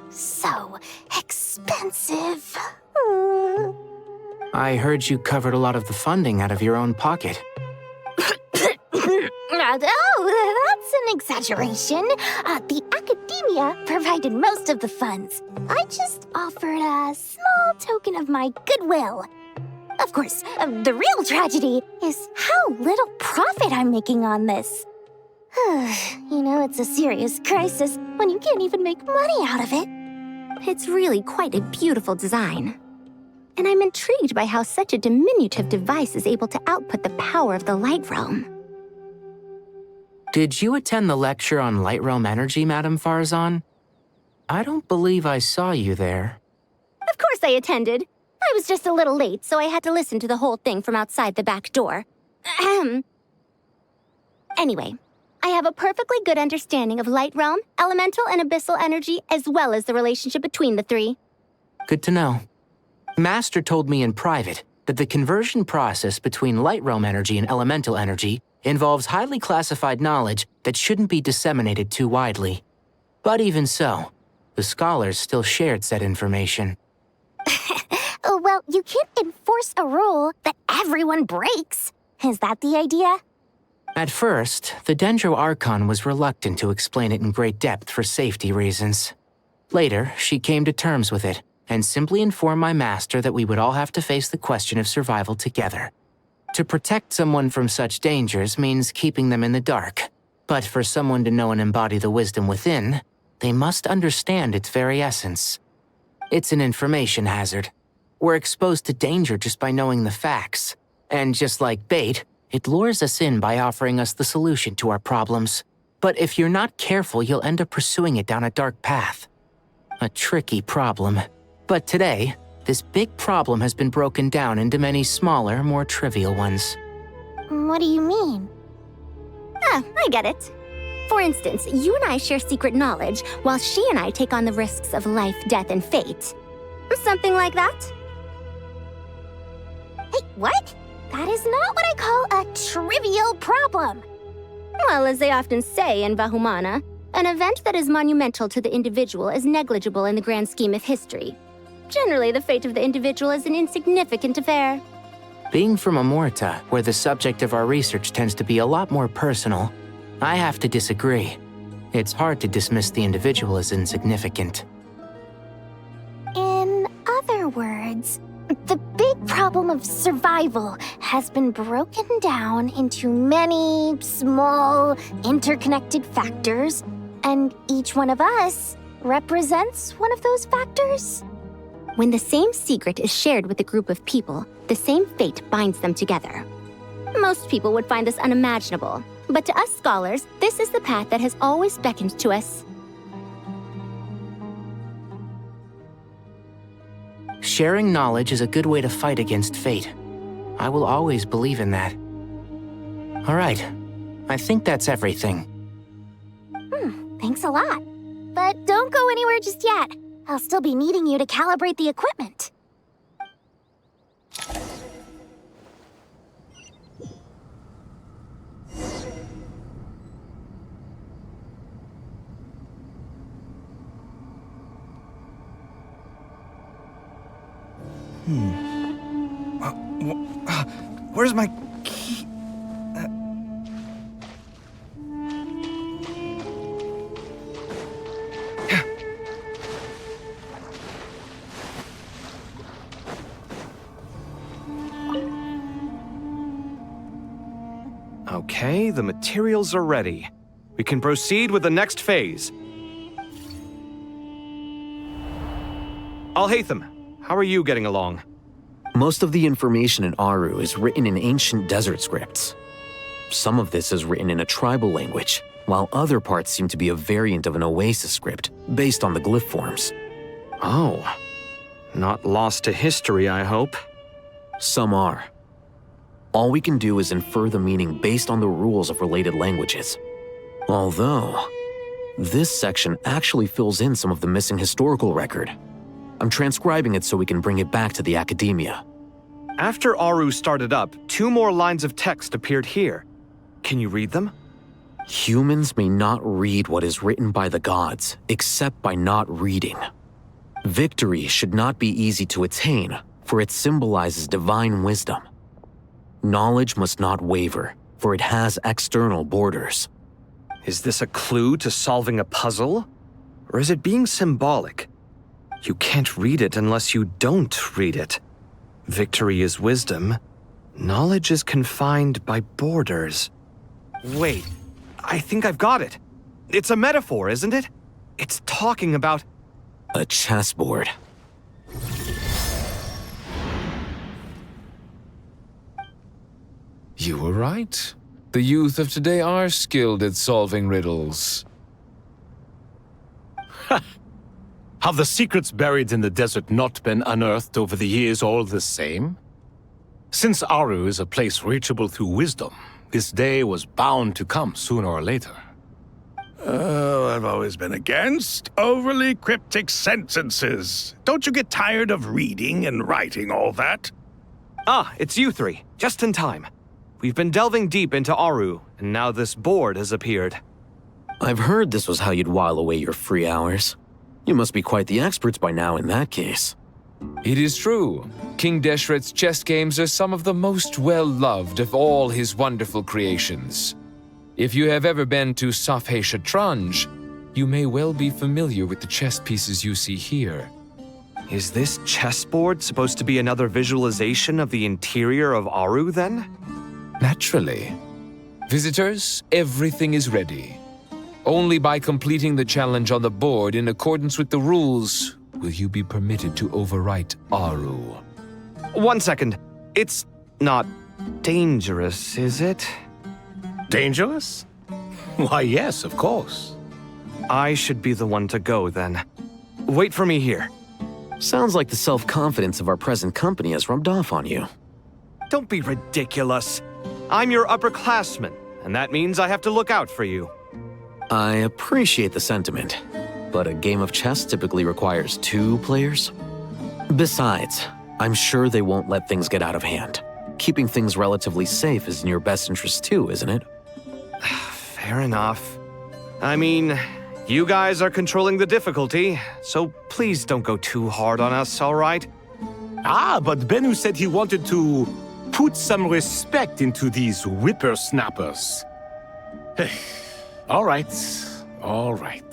So expensive. I heard you covered a lot of the funding out of your own pocket. Oh, that's an exaggeration. The academia provided most of the funds. I just offered a small token of my goodwill. Of course, the real tragedy is how little profit I'm making on this. You know, it's a serious crisis when you can't even make money out of it. It's really quite a beautiful design. And I'm intrigued by how such a diminutive device is able to output the power of the Light Realm. Did you attend the lecture on Light Realm energy, Madame Farzan? I don't believe I saw you there. Of course I attended. I was just a little late, so I had to listen to the whole thing from outside the back door. Anyway, I have a perfectly good understanding of Light Realm, elemental and abyssal energy, as well as the relationship between the three. Good to know. Master told me in private that the conversion process between Light Realm energy and elemental energy involves highly classified knowledge that shouldn't be disseminated too widely. But even so, the scholars still shared said information. Well, you can't enforce a rule that everyone breaks. Is that the idea? At first, the Dendro Archon was reluctant to explain it in great depth for safety reasons. Later, she came to terms with it and simply informed my master that we would all have to face the question of survival together. To protect someone from such dangers means keeping them in the dark. But for someone to know and embody the wisdom within, they must understand its very essence. It's an information hazard. We're exposed to danger just by knowing the facts. And just like bait, it lures us in by offering us the solution to our problems. But if you're not careful, you'll end up pursuing it down a dark path. A tricky problem. But today, this big problem has been broken down into many smaller, more trivial ones. What do you mean? I get it. For instance, you and I share secret knowledge, while she and I take on the risks of life, death, and fate. Something like that? Hey, what? That is not what I call a trivial problem. Well, as they often say in Vahumana, an event that is monumental to the individual is negligible in the grand scheme of history. Generally, the fate of the individual is an insignificant affair. Being from Amorta, where the subject of our research tends to be a lot more personal, I have to disagree. It's hard to dismiss the individual as insignificant. In other words, the big problem of survival has been broken down into many small, interconnected factors, and each one of us represents one of those factors. When the same secret is shared with a group of people, the same fate binds them together. Most people would find this unimaginable, but to us scholars, this is the path that has always beckoned to us. Sharing knowledge is a good way to fight against fate. I will always believe in that. All right, I think that's everything. Thanks a lot. But don't go anywhere just yet. I'll still be needing you to calibrate the equipment. Where's my key? Okay, the materials are ready. We can proceed with the next phase. Al-Haytham, how are you getting along? Most of the information in Aru is written in ancient desert scripts. Some of this is written in a tribal language, while other parts seem to be a variant of an Oasis script based on the glyph forms. Oh. Not lost to history, I hope. Some are. All we can do is infer the meaning based on the rules of related languages. Although, this section actually fills in some of the missing historical record. I'm transcribing it so we can bring it back to the academia. After Aru started up, 2 more lines of text appeared here. Can you read them? Humans may not read what is written by the gods, except by not reading. Victory should not be easy to attain, for it symbolizes divine wisdom. Knowledge must not waver, for it has external borders. Is this a clue to solving a puzzle? Or is it being symbolic? You can't read it unless you don't read it. Victory is wisdom. Knowledge is confined by borders. Wait, I think I've got it. It's a metaphor, isn't it? It's talking about... a chessboard. You were right. The youth of today are skilled at solving riddles. Have the secrets buried in the desert not been unearthed over the years all the same? Since Aru is a place reachable through wisdom, this day was bound to come sooner or later. Oh, I've always been against overly cryptic sentences. Don't you get tired of reading and writing all that? Ah, it's you 3. Just in time. We've been delving deep into Aru, and now this board has appeared. I've heard this was how you'd while away your free hours. You must be quite the experts by now in that case. It is true. King Deshret's chess games are some of the most well-loved of all his wonderful creations. If you have ever been to Safhe Shatranj, you may well be familiar with the chess pieces you see here. Is this chessboard supposed to be another visualization of the interior of Aru, then? Naturally. Visitors, everything is ready. Only by completing the challenge on the board in accordance with the rules will you be permitted to overwrite Aru. 1 second. It's not dangerous, is it? Dangerous? Why, yes, of course. I should be the one to go, then. Wait for me here. Sounds like the self-confidence of our present company has rubbed off on you. Don't be ridiculous. I'm your upperclassman, and that means I have to look out for you. I appreciate the sentiment, but a game of chess typically requires 2 players. Besides, I'm sure they won't let things get out of hand. Keeping things relatively safe is in your best interest too, isn't it? Fair enough. I mean, you guys are controlling the difficulty, so please don't go too hard on us, all right? Ah, but Bennu said he wanted to put some respect into these whippersnappers. All right, all right.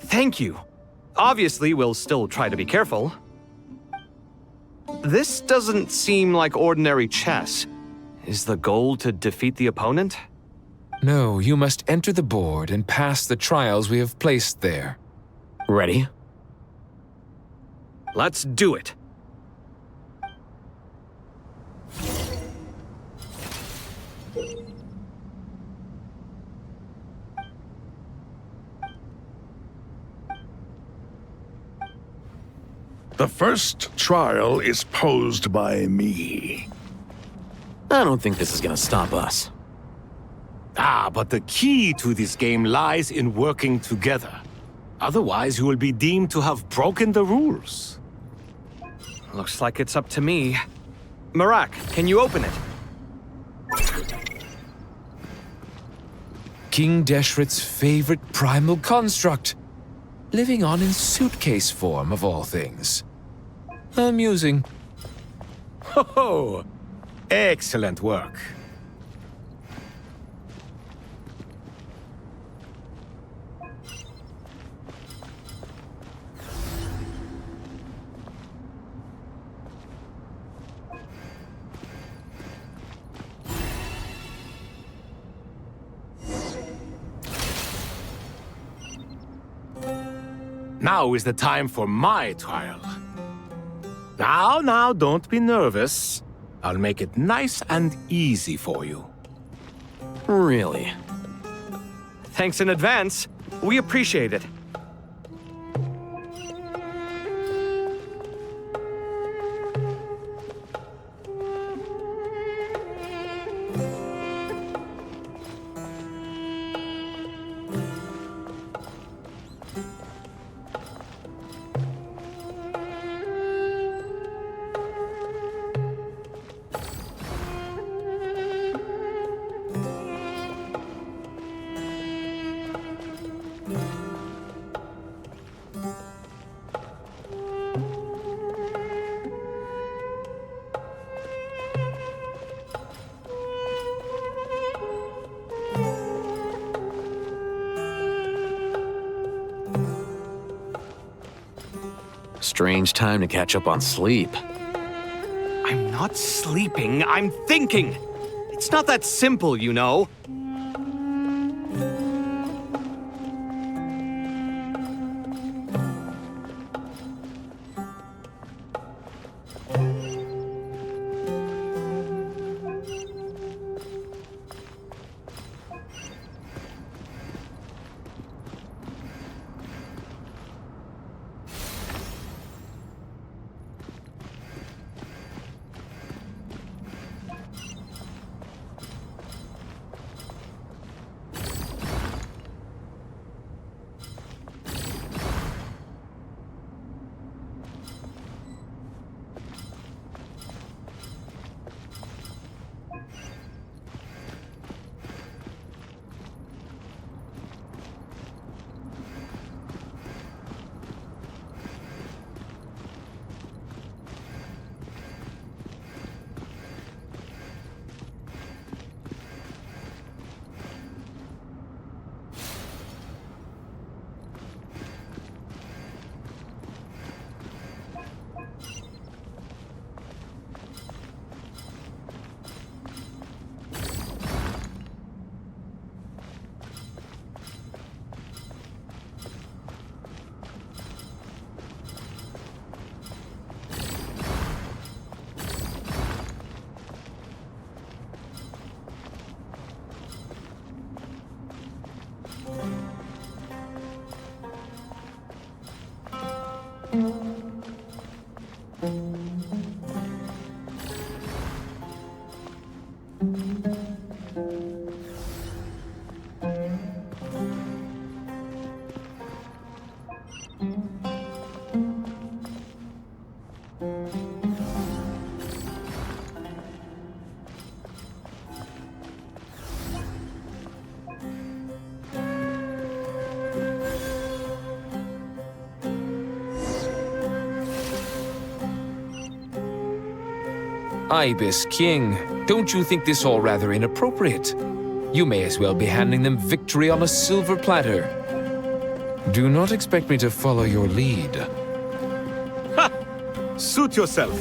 Thank you. Obviously, we'll still try to be careful. This doesn't seem like ordinary chess. Is the goal to defeat the opponent? No, you must enter the board and pass the trials we have placed there. Ready? Let's do it. The first trial is posed by me. I don't think this is gonna stop us. Ah, but the key to this game lies in working together. Otherwise, you will be deemed to have broken the rules. Looks like it's up to me. Marak, can you open it? King Deshret's favorite primal construct. Living on in suitcase form, of all things. Amusing. Ho-ho! Excellent work. Now is the time for my trial. Now, don't be nervous. I'll make it nice and easy for you. Really? Thanks in advance. We appreciate it. Strange time to catch up on sleep. I'm not sleeping, I'm thinking. It's not that simple, you know. Ibis King, don't you think this all rather inappropriate? You may as well be handing them victory on a silver platter. Do not expect me to follow your lead. Ha! Suit yourself.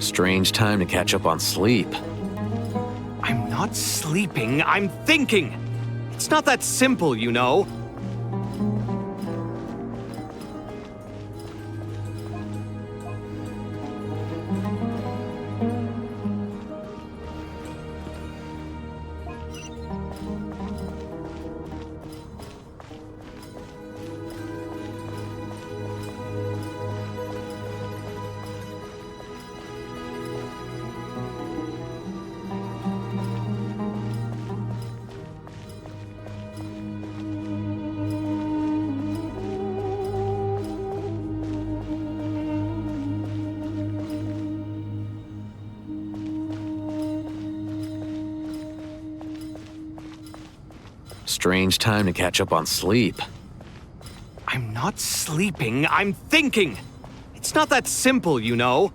Strange time to catch up on sleep. I'm not sleeping, I'm thinking. It's not that simple, you know. Strange time to catch up on sleep. I'm not sleeping, I'm thinking. It's not that simple, you know.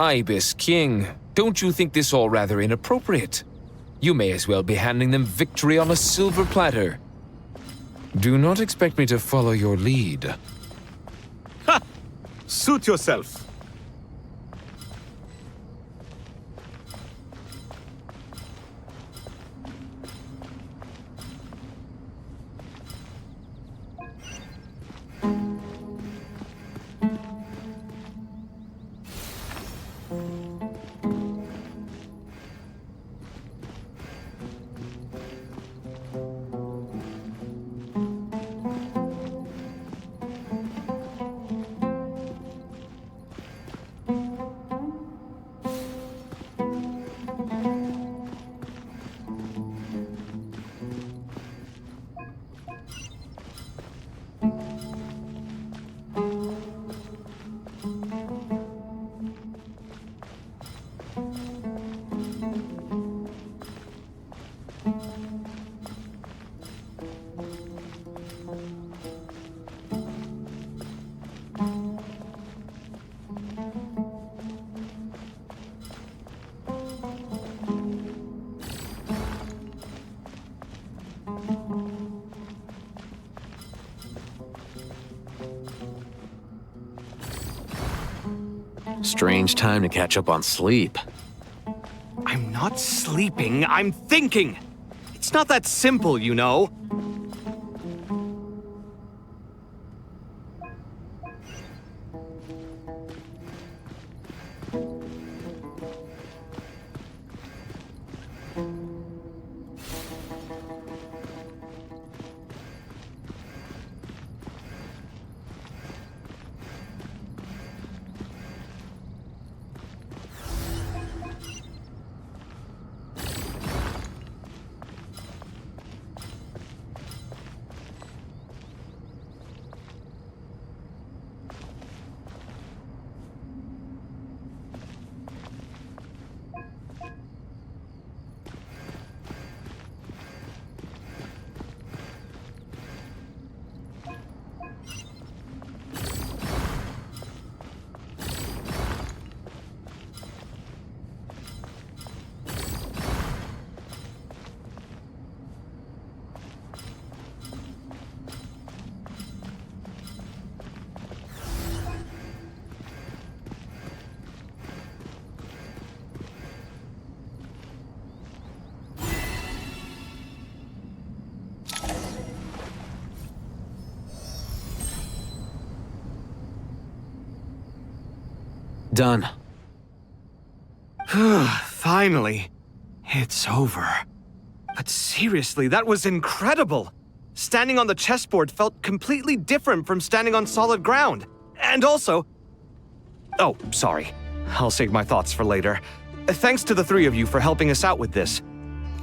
Ibis King, don't you think this all rather inappropriate? You may as well be handing them victory on a silver platter. Do not expect me to follow your lead. Ha! Suit yourself. Strange time to catch up on sleep. I'm not sleeping, I'm thinking. It's not that simple, you know. Done. Finally. It's over. But seriously, that was incredible. Standing on the chessboard felt completely different from standing on solid ground. And also... Oh, sorry. I'll save my thoughts for later. Thanks to the three of you for helping us out with this.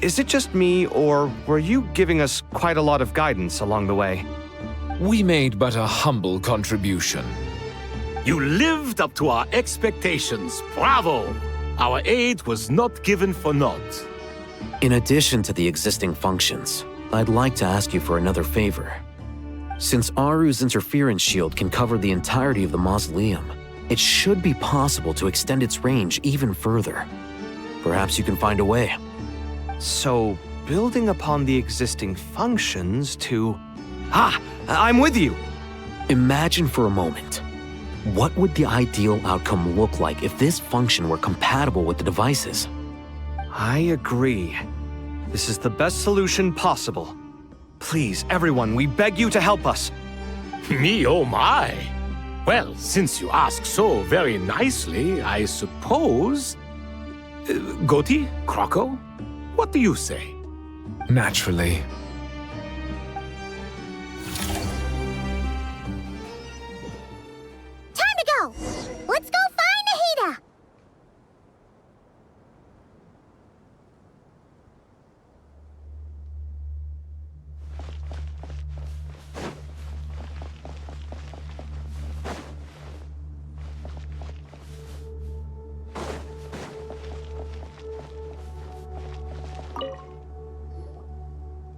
Is it just me, or were you giving us quite a lot of guidance along the way? We made but a humble contribution. You lived up to our expectations. Bravo! Our aid was not given for naught. In addition to the existing functions, I'd like to ask you for another favor. Since Aru's interference shield can cover the entirety of the mausoleum, it should be possible to extend its range even further. Perhaps you can find a way. So, building upon the existing functions to... Ah! I'm with you! Imagine for a moment. What would the ideal outcome look like if this function were compatible with the devices? I agree. This is the best solution possible. Please, everyone, we beg you to help us. Me, oh my! Well, since you ask so very nicely, I suppose... Goti? Kroko? What do you say? Naturally. Time to go! Let's go find Nahida!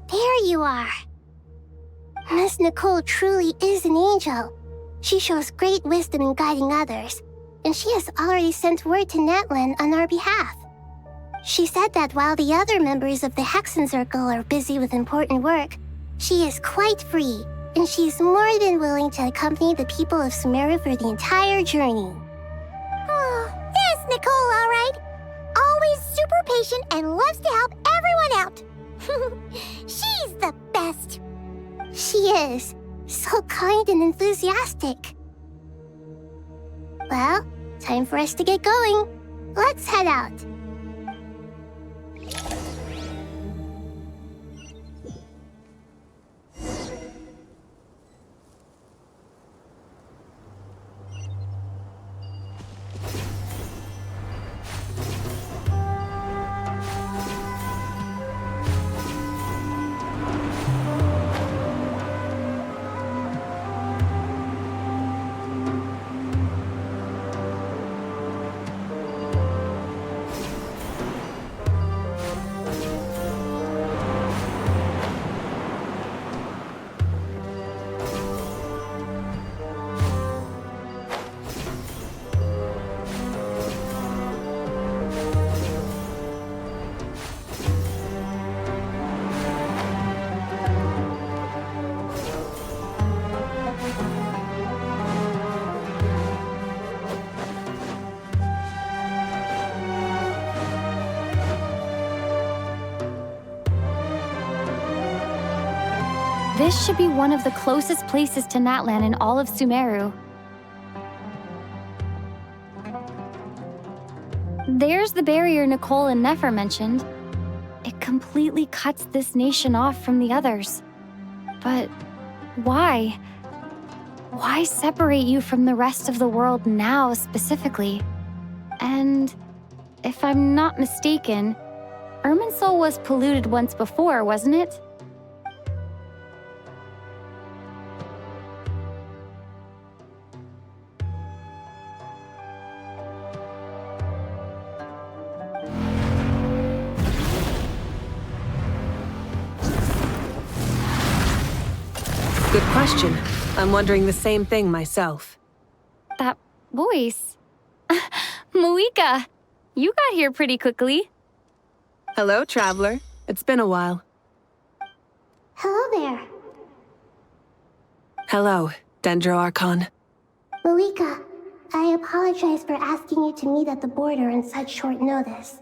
There you are. Miss Nicole truly is an angel. She shows great wisdom in guiding others, and she has already sent word to Natlan on our behalf. She said that while the other members of the Hexen Circle are busy with important work, she is quite free, and she is more than willing to accompany the people of Sumeru for the entire journey. Oh, there's Nicole, all right. Always super patient and loves to help everyone out. She's the best. She is. So kind and enthusiastic. Well, time for us to get going. Let's head out. This should be one of the closest places to Natlan in all of Sumeru. There's the barrier Nicole and Nefer mentioned. It completely cuts this nation off from the others. But why? Why separate you from the rest of the world now specifically? And if I'm not mistaken, Irminsul was polluted once before, wasn't it? Good question. I'm wondering the same thing myself. That voice. Moika, you got here pretty quickly. Hello, traveler. It's been a while. Hello there. Hello, Dendro Archon. Moika, I apologize for asking you to meet at the border on such short notice.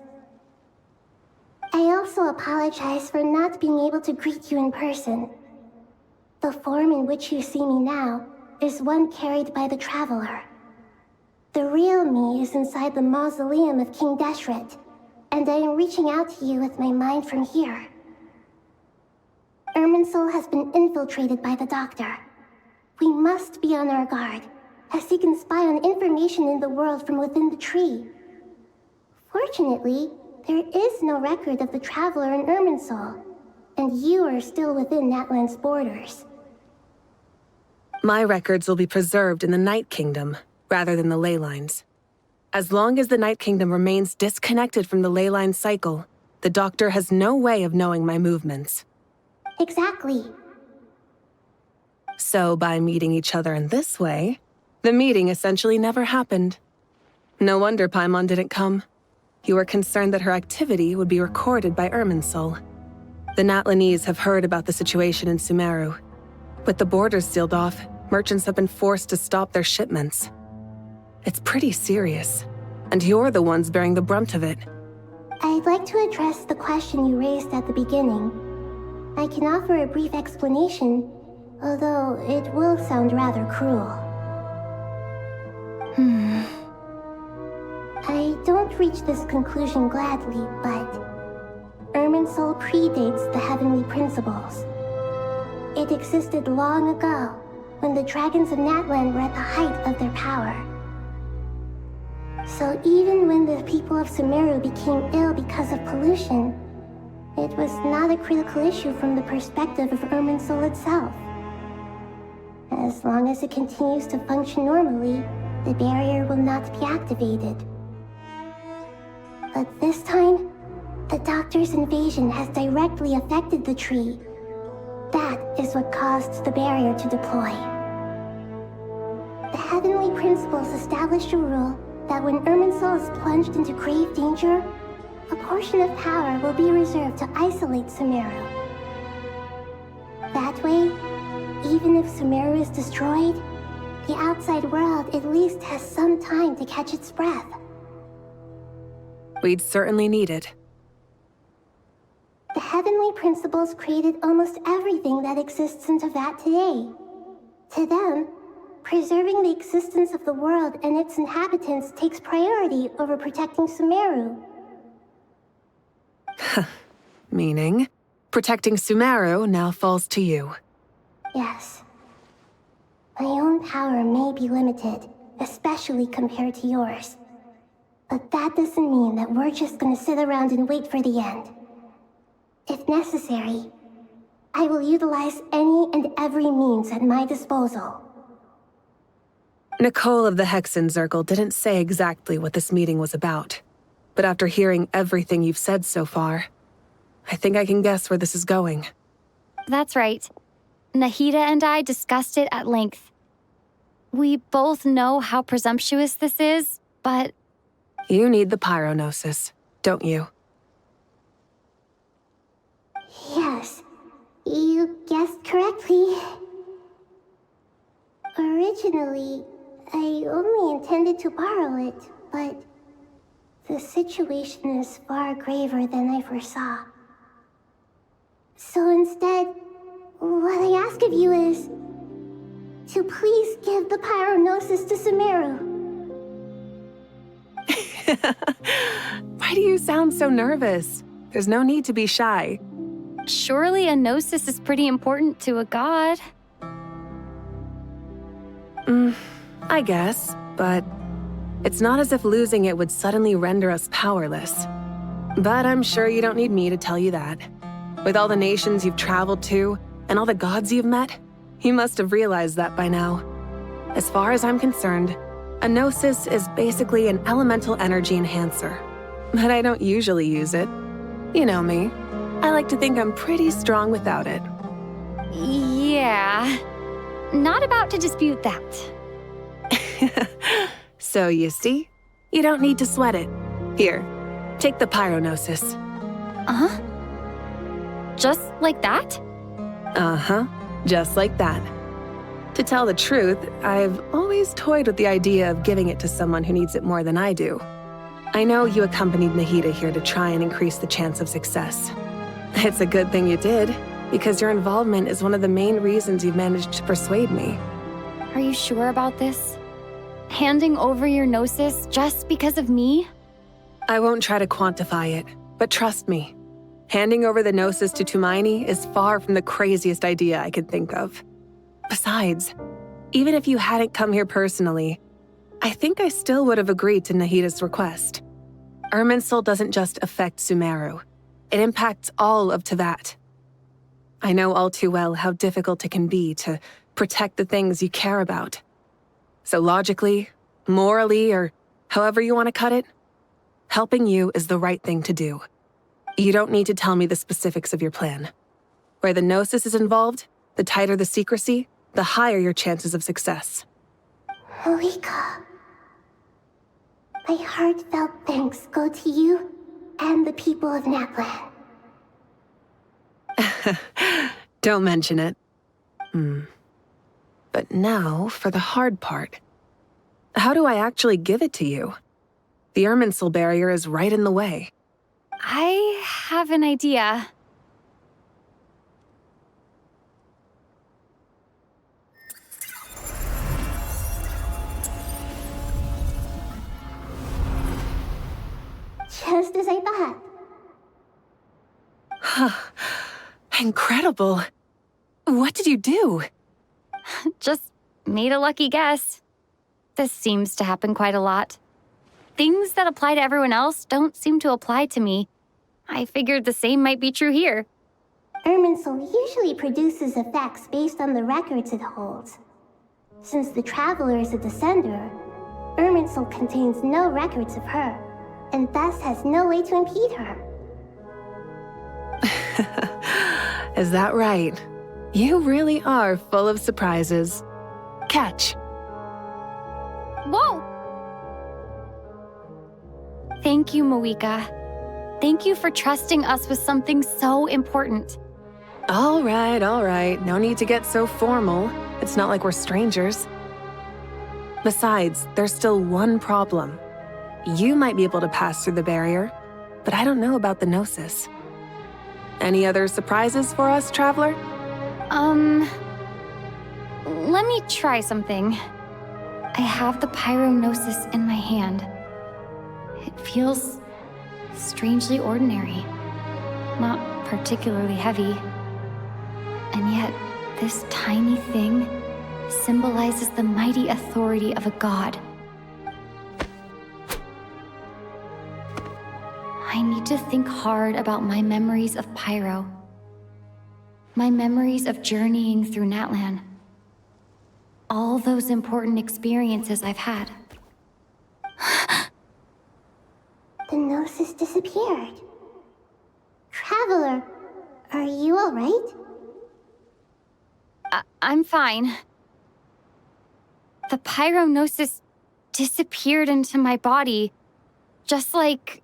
I also apologize for not being able to greet you in person. The form in which you see me now is one carried by the Traveler. The real me is inside the mausoleum of King Deshret, and I am reaching out to you with my mind from here. Irminsul has been infiltrated by the Doctor. We must be on our guard, as he can spy on information in the world from within the tree. Fortunately, there is no record of the traveler in Irminsul, and you are still within Natland's borders. My records will be preserved in the Night Kingdom, rather than the ley lines. As long as the Night Kingdom remains disconnected from the ley line cycle, the Doctor has no way of knowing my movements. Exactly. So by meeting each other in this way, the meeting essentially never happened. No wonder Paimon didn't come. You were concerned that her activity would be recorded by Irminsul. The Natlanese have heard about the situation in Sumeru. With the borders sealed off, merchants have been forced to stop their shipments. It's pretty serious, and you're the ones bearing the brunt of it. I'd like to address the question you raised at the beginning. I can offer a brief explanation, although it will sound rather cruel. I don't reach this conclusion gladly, but Irminsul predates the heavenly principles. It existed long ago, when the dragons of Natland were at the height of their power. So even when the people of Sumeru became ill because of pollution, it was not a critical issue from the perspective of Irminsul itself. As long as it continues to function normally, the barrier will not be activated. But this time, the Doctor's invasion has directly affected the tree. That is what caused the barrier to deploy. The heavenly principles established a rule that when Irminsul is plunged into grave danger, a portion of power will be reserved to isolate Sumeru. That way, even if Sumeru is destroyed, the outside world at least has some time to catch its breath. We'd certainly need it. The heavenly principles created almost everything that exists in Teyvat today. To them, preserving the existence of the world and its inhabitants takes priority over protecting Sumeru. Meaning, protecting Sumeru now falls to you. Yes. My own power may be limited, especially compared to yours. But that doesn't mean that we're just gonna sit around and wait for the end. If necessary, I will utilize any and every means at my disposal. Nicole of the Hexen Circle didn't say exactly what this meeting was about. But after hearing everything you've said so far, I think I can guess where this is going. That's right. Nahida and I discussed it at length. We both know how presumptuous this is, but... You need the pyronosis, don't you? Yes, you guessed correctly. Originally, I only intended to borrow it, but the situation is far graver than I foresaw. So instead, what I ask of you is to please give the pyronosis to Sumeru. Why do you sound so nervous? There's no need to be shy. Surely a gnosis is pretty important to a god. I guess, but it's not as if losing it would suddenly render us powerless. But I'm sure you don't need me to tell you that. With all the nations you've traveled to, and all the gods you've met, you must have realized that by now. As far as I'm concerned, a gnosis is basically an elemental energy enhancer. But I don't usually use it. You know me. I like to think I'm pretty strong without it. Yeah. Not about to dispute that. So you see, you don't need to sweat it. Here, take the pyronosis. Uh-huh? Just like that? Uh-huh, just like that. To tell the truth, I've always toyed with the idea of giving it to someone who needs it more than I do. I know you accompanied Nahida here to try and increase the chance of success. It's a good thing you did, because your involvement is one of the main reasons you've managed to persuade me. Are you sure about this? Handing over your gnosis just because of me? I won't try to quantify it, but trust me. Handing over the gnosis to Tumaini is far from the craziest idea I could think of. Besides, even if you hadn't come here personally, I think I still would have agreed to Nahida's request. Irminsul doesn't just affect Sumeru. It impacts all of Teyvat. I know all too well how difficult it can be to protect the things you care about. So logically, morally, or however you want to cut it, helping you is the right thing to do. You don't need to tell me the specifics of your plan. Where the Gnosis is involved, the tighter the secrecy, the higher your chances of success. Malika, my heartfelt thanks go to you and the people of Naplan. Don't mention it. But now for the hard part. How do I actually give it to you? The Irminsul barrier is right in the way. I have an idea. Just as I thought. Incredible. What did you do? Just made a lucky guess. This seems to happen quite a lot. Things that apply to everyone else don't seem to apply to me. I figured the same might be true here. Irminsul usually produces effects based on the records it holds. Since the Traveler is a descender, Irminsul contains no records of her, and thus has no way to impede her. Is that right? You really are full of surprises. Catch. Whoa! Thank you, Moika. Thank you for trusting us with something so important. All right. No need to get so formal. It's not like we're strangers. Besides, there's still one problem. You might be able to pass through the barrier, but I don't know about the Gnosis. Any other surprises for us, Traveler? Let me try something. I have the Pyrognosis in my hand. It feels strangely ordinary, not particularly heavy. And yet, this tiny thing symbolizes the mighty authority of a god. I need to think hard about my memories of Pyro. My memories of journeying through Natlan. All those important experiences I've had. The Gnosis disappeared. Traveler, are you alright? I'm fine. The Pyrognosis disappeared into my body, just like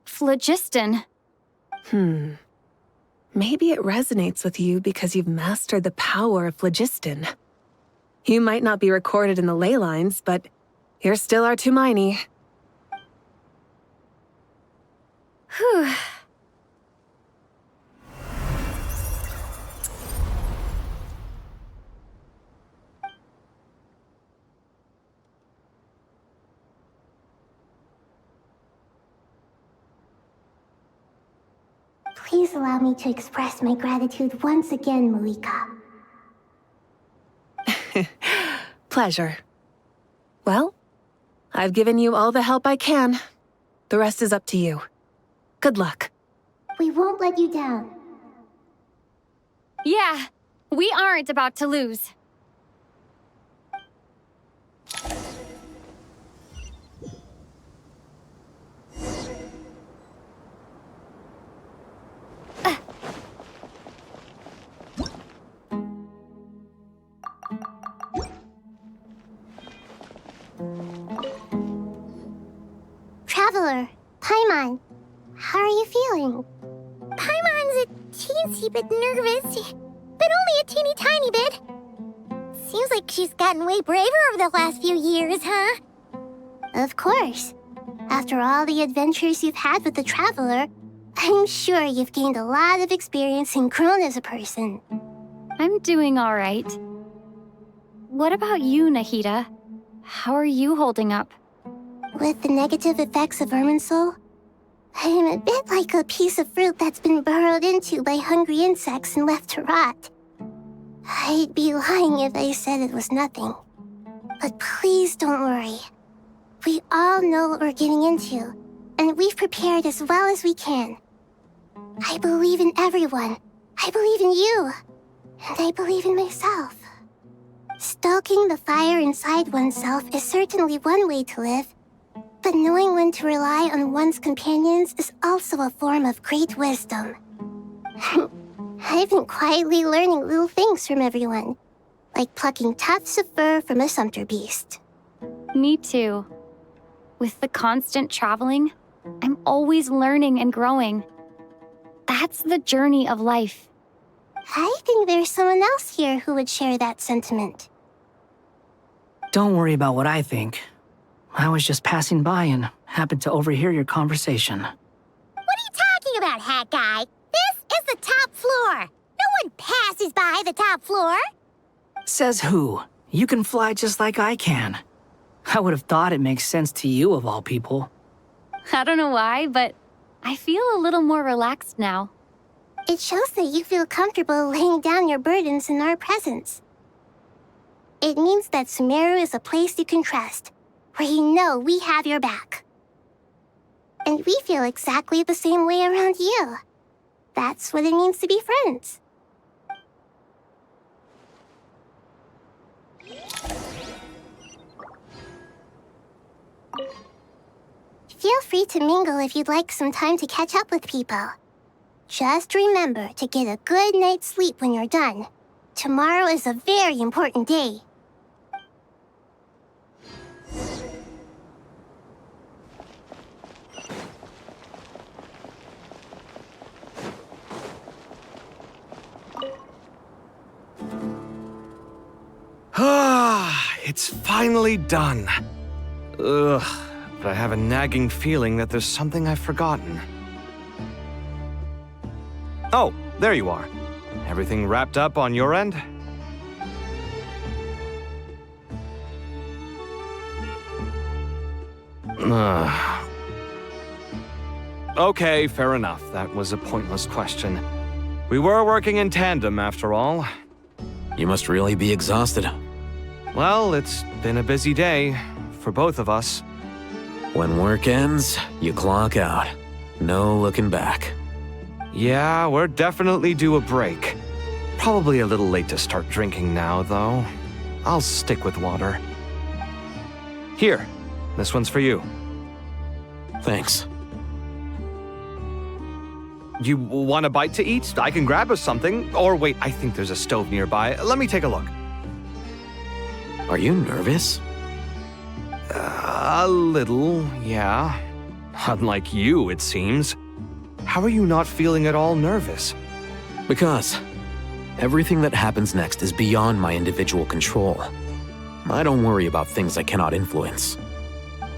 phlogiston. Maybe it resonates with you because you've mastered the power of phlogiston. You might not be recorded in the ley lines, but you're still our Tumini. Whew. Please allow me to express my gratitude once again, Malika. Pleasure. Well, I've given you all the help I can. The rest is up to you. Good luck. We won't let you down. Yeah, we aren't about to lose. Traveler, Paimon, how are you feeling? Paimon's a teensy bit nervous, but only a teeny tiny bit. Seems like she's gotten way braver over the last few years, huh? Of course. After all the adventures you've had with the Traveler, I'm sure you've gained a lot of experience and grown as a person. I'm doing all right. What about you, Nahida? How are you holding up? With the negative effects of Irminsul, I'm a bit like a piece of fruit that's been burrowed into by hungry insects and left to rot. I'd be lying if I said it was nothing. But please don't worry. We all know what we're getting into, and we've prepared as well as we can. I believe in everyone. I believe in you. And I believe in myself. Stoking the fire inside oneself is certainly one way to live, but knowing when to rely on one's companions is also a form of great wisdom. I've been quietly learning little things from everyone, like plucking tufts of fur from a sumpter beast. Me too. With the constant traveling, I'm always learning and growing. That's the journey of life. I think there's someone else here who would share that sentiment. Don't worry about what I think. I was just passing by and happened to overhear your conversation. What are you talking about, Hat Guy? This is the top floor. No one passes by the top floor. Says who? You can fly just like I can. I would have thought it makes sense to you of all people. I don't know why, but I feel a little more relaxed now. It shows that you feel comfortable laying down your burdens in our presence. It means that Sumeru is a place you can trust, where you know we have your back. And we feel exactly the same way around you. That's what it means to be friends. Feel free to mingle if you'd like some time to catch up with people. Just remember to get a good night's sleep when you're done. Tomorrow is a very important day. Ah, it's finally done. Ugh, but I have a nagging feeling that there's something I've forgotten. Oh, there you are. Everything wrapped up on your end? Okay, fair enough. That was a pointless question. We were working in tandem, after all. You must really be exhausted. Well, it's been a busy day for both of us. When work ends, you clock out. No looking back. Yeah, we're definitely due a break. Probably a little late to start drinking now, though. I'll stick with water. Here, this one's for you. Thanks. You want a bite to eat? I can grab us something. Or wait, I think there's a stove nearby. Let me take a look. Are you nervous? A little, yeah. Unlike you, it seems. How are you not feeling at all nervous? Because everything that happens next is beyond my individual control. I don't worry about things I cannot influence.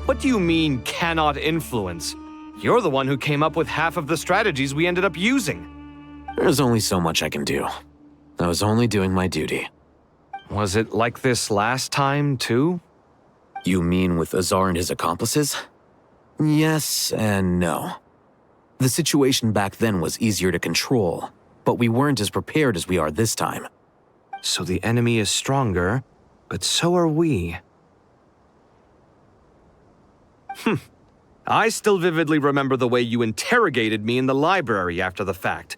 What do you mean, cannot influence? You're the one who came up with half of the strategies we ended up using. There's only so much I can do. I was only doing my duty. Was it like this last time, too? You mean with Azar and his accomplices? Yes and no. The situation back then was easier to control, but we weren't as prepared as we are this time. So the enemy is stronger, but so are we. I still vividly remember the way you interrogated me in the library after the fact.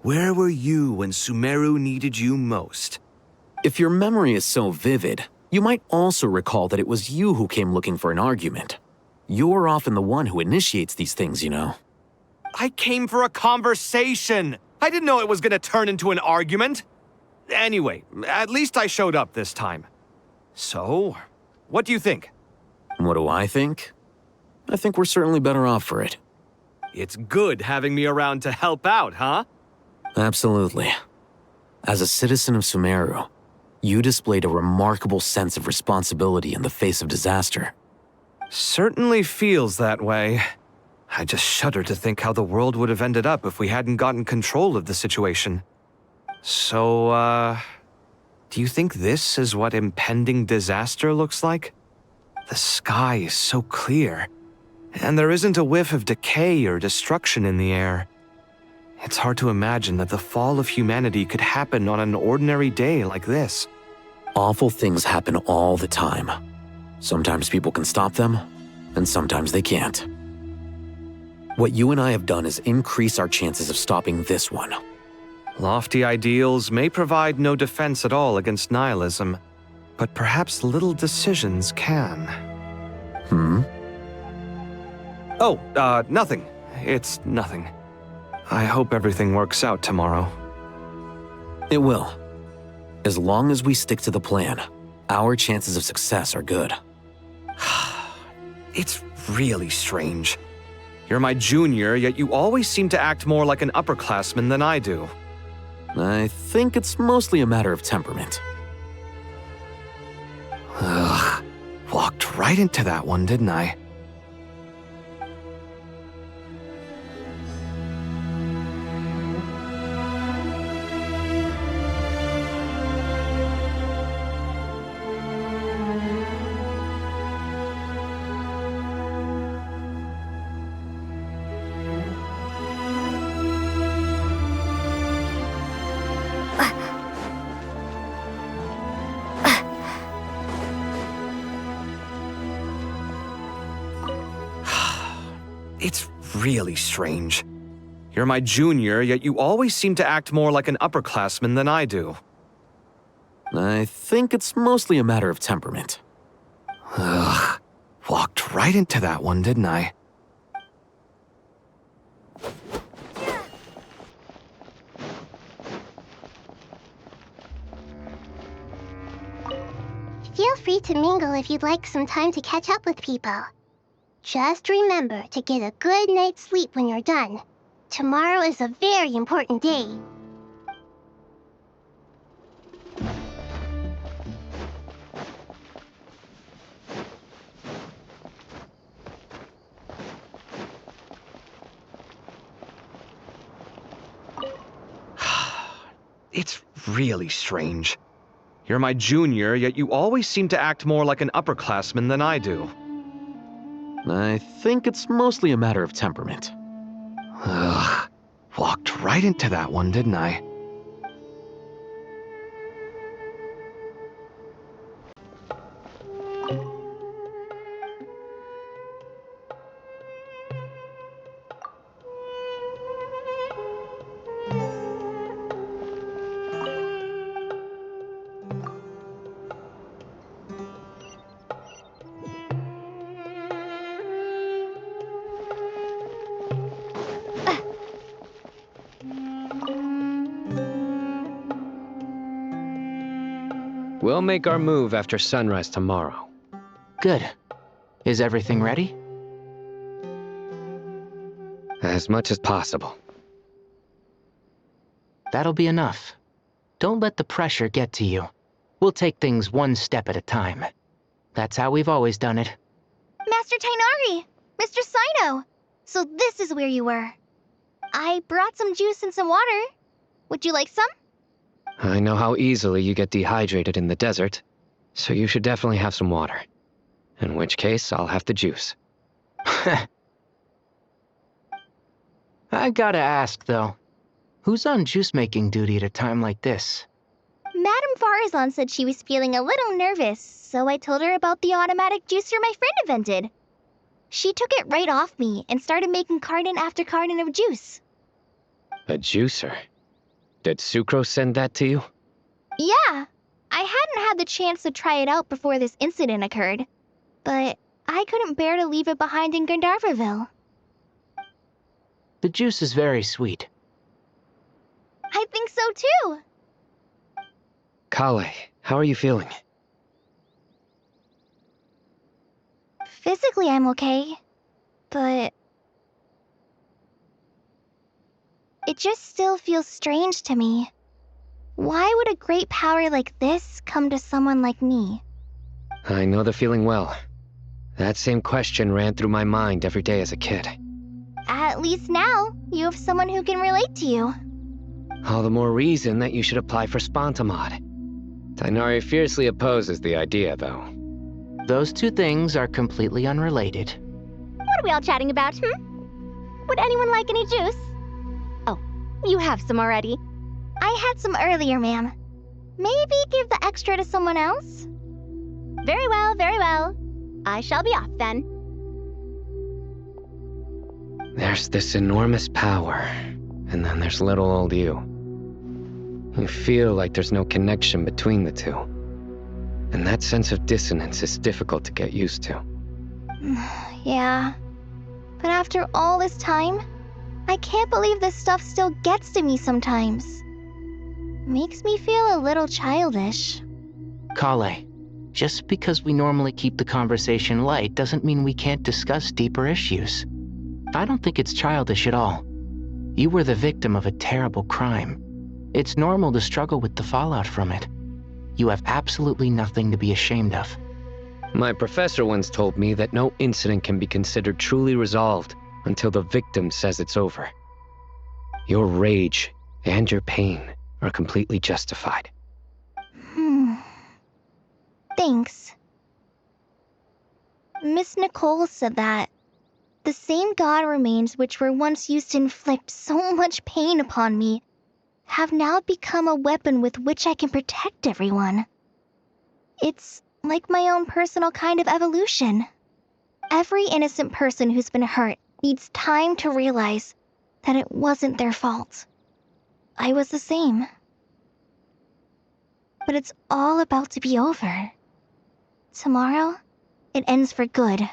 Where were you when Sumeru needed you most? If your memory is so vivid, you might also recall that it was you who came looking for an argument. You're often the one who initiates these things, you know. I came for a conversation. I didn't know it was gonna turn into an argument. Anyway, at least I showed up this time. So, what do you think? What do I think? I think we're certainly better off for it. It's good having me around to help out, huh? Absolutely. As a citizen of Sumeru, you displayed a remarkable sense of responsibility in the face of disaster. Certainly feels that way. I just shudder to think how the world would have ended up if we hadn't gotten control of the situation. So, do you think this is what impending disaster looks like? The sky is so clear, and there isn't a whiff of decay or destruction in the air. It's hard to imagine that the fall of humanity could happen on an ordinary day like this. Awful things happen all the time. Sometimes people can stop them, and sometimes they can't. What you and I have done is increase our chances of stopping this one. Lofty ideals may provide no defense at all against nihilism, but perhaps little decisions can. Hmm? Oh, nothing. It's nothing. I hope everything works out tomorrow. It will. As long as we stick to the plan, our chances of success are good. It's really strange. You're my junior, yet you always seem to act more like an upperclassman than I do. I think it's mostly a matter of temperament. Ugh. Walked right into that one, didn't I? It's really strange. You're my junior, yet you always seem to act more like an upperclassman than I do. I think it's mostly a matter of temperament. Ugh. Walked right into that one, didn't I? Feel free to mingle if you'd like some time to catch up with people. Just remember to get a good night's sleep when you're done. Tomorrow is a very important day. It's really strange. You're my junior, yet you always seem to act more like an upperclassman than I do. I think it's mostly a matter of temperament. Ugh. Walked right into that one, didn't I? We'll make our move after sunrise tomorrow. Good. Is everything ready? As much as possible. That'll be enough. Don't let the pressure get to you. We'll take things one step at a time. That's how we've always done it. Master Tainari! Mr. Sino! So this is where you were. I brought some juice and some water. Would you like some? I know how easily you get dehydrated in the desert, so you should definitely have some water. In which case, I'll have the juice. I gotta ask, though. Who's on juice-making duty at a time like this? Madame Farazan said she was feeling a little nervous, so I told her about the automatic juicer my friend invented. She took it right off me and started making carton after carton of juice. A juicer? Did Sucrose send that to you? Yeah, I hadn't had the chance to try it out before this incident occurred, but I couldn't bear to leave it behind in Gandharvaville. The juice is very sweet. I think so too. Kale, how are you feeling? Physically, I'm okay, but it just still feels strange to me. Why would a great power like this come to someone like me? I know the feeling well. That same question ran through my mind every day as a kid. At least now, you have someone who can relate to you. All the more reason that you should apply for Spontamod. Tainari fiercely opposes the idea, though. Those two things are completely unrelated. What are we all chatting about, Would anyone like any juice? Oh, you have some already. I had some earlier, ma'am. Maybe give the extra to someone else? Very well, very well. I shall be off then. There's this enormous power, and then there's little old you. You feel like there's no connection between the two. And that sense of dissonance is difficult to get used to. Yeah. But after all this time, I can't believe this stuff still gets to me sometimes. Makes me feel a little childish. Kale, just because we normally keep the conversation light doesn't mean we can't discuss deeper issues. I don't think it's childish at all. You were the victim of a terrible crime. It's normal to struggle with the fallout from it. You have absolutely nothing to be ashamed of. My professor once told me that no incident can be considered truly resolved until the victim says it's over. Your rage and your pain are completely justified. Thanks. Miss Nicole said that the same god remains which were once used to inflict so much pain upon me have now become a weapon with which I can protect everyone. It's like my own personal kind of evolution. Every innocent person who's been hurt needs time to realize that it wasn't their fault. I was the same. But it's all about to be over. Tomorrow, it ends for good.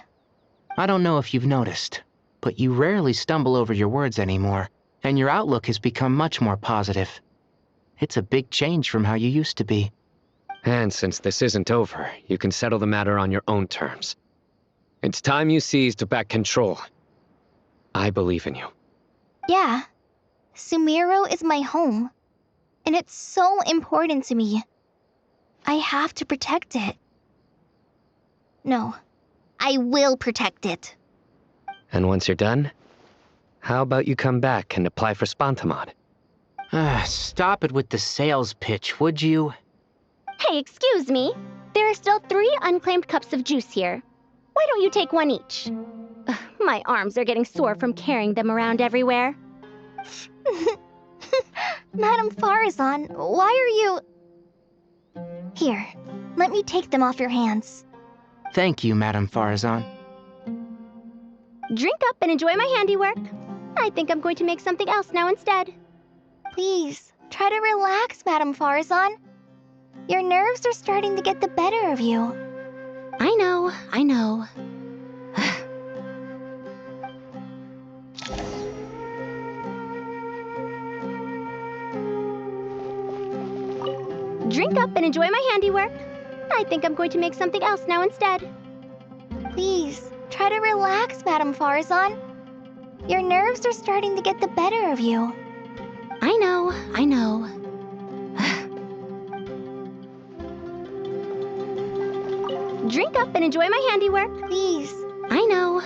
I don't know if you've noticed, but you rarely stumble over your words anymore, and your outlook has become much more positive. It's a big change from how you used to be. And since this isn't over, you can settle the matter on your own terms. It's time you seized back control. I believe in you. Yeah, Sumeru is my home, and it's so important to me. I have to protect it. No, I will protect it. And once you're done, how about you come back and apply for Spantamod? Stop it with the sales pitch, would you? Hey, excuse me. There are still 3 unclaimed cups of juice here. Why don't you take one each? Ugh, my arms are getting sore from carrying them around everywhere. Madame Farazan, why are you... Here, let me take them off your hands. Thank you, Madame Farazan. Drink up and enjoy my handiwork. I think I'm going to make something else now instead. Please, try to relax, Madame Farazan. Your nerves are starting to get the better of you. I know. Drink up and enjoy my handiwork. I think I'm going to make something else now instead. Please, try to relax, Madame Farazan. Your nerves are starting to get the better of you. I know. Drink up and enjoy my handiwork. Please. I know.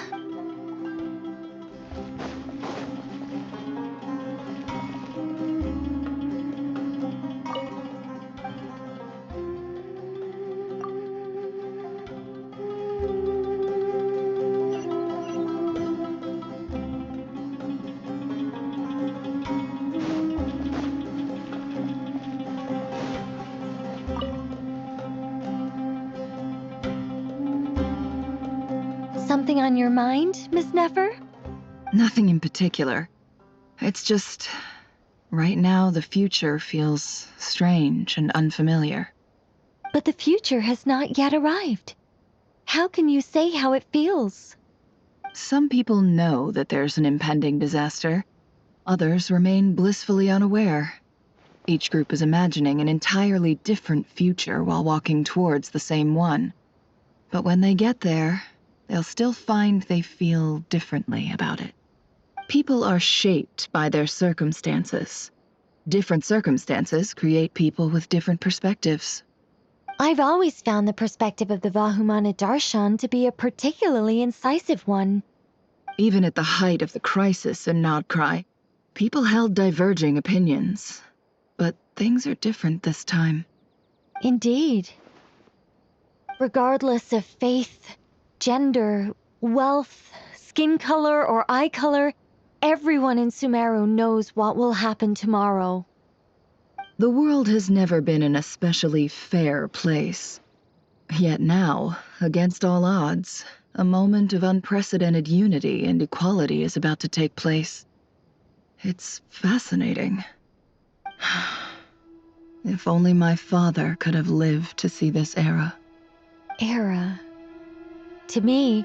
Something on your mind, Miss Nefer? Nothing in particular. It's just... right now, the future feels strange and unfamiliar. But the future has not yet arrived. How can you say how it feels? Some people know that there's an impending disaster. Others remain blissfully unaware. Each group is imagining an entirely different future while walking towards the same one. But when they get there, they'll still find they feel differently about it. People are shaped by their circumstances. Different circumstances create people with different perspectives. I've always found the perspective of the Vahumana Darshan to be a particularly incisive one. Even at the height of the crisis in Nodcry, people held diverging opinions. But things are different this time. Indeed. Regardless of faith, gender, wealth, skin color, or eye color, everyone in Sumeru knows what will happen tomorrow. The world has never been an especially fair place. Yet now, against all odds, A moment of unprecedented unity and equality is about to take place. It's fascinating. If only my father could have lived to see this era. Era. To me,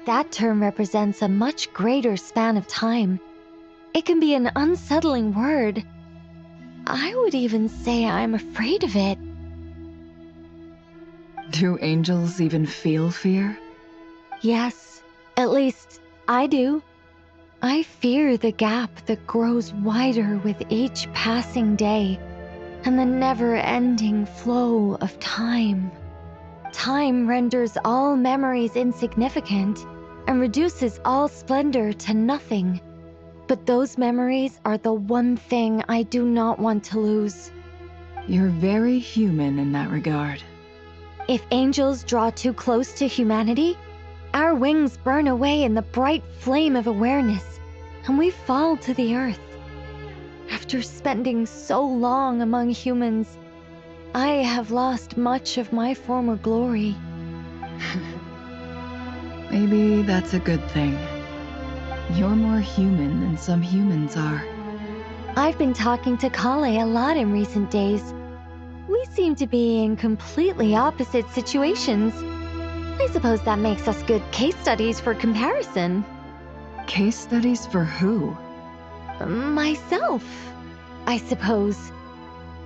that term represents a much greater span of time. It can be an unsettling word. I would even say I'm afraid of it. Do angels even feel fear? Yes, at least I do. I fear the gap that grows wider with each passing day and the never-ending flow of time. Time renders all memories insignificant and reduces all splendor to nothing. But those memories are the one thing I do not want to lose. You're very human in that regard. If angels draw too close to humanity, our wings burn away in the bright flame of awareness, and we fall to the earth. After spending so long among humans, I have lost much of my former glory. Maybe that's a good thing. You're more human than some humans are. I've been talking to Kale a lot in recent days. We seem to be in completely opposite situations. I suppose that makes us good case studies for comparison. Case studies for who? Myself, I suppose.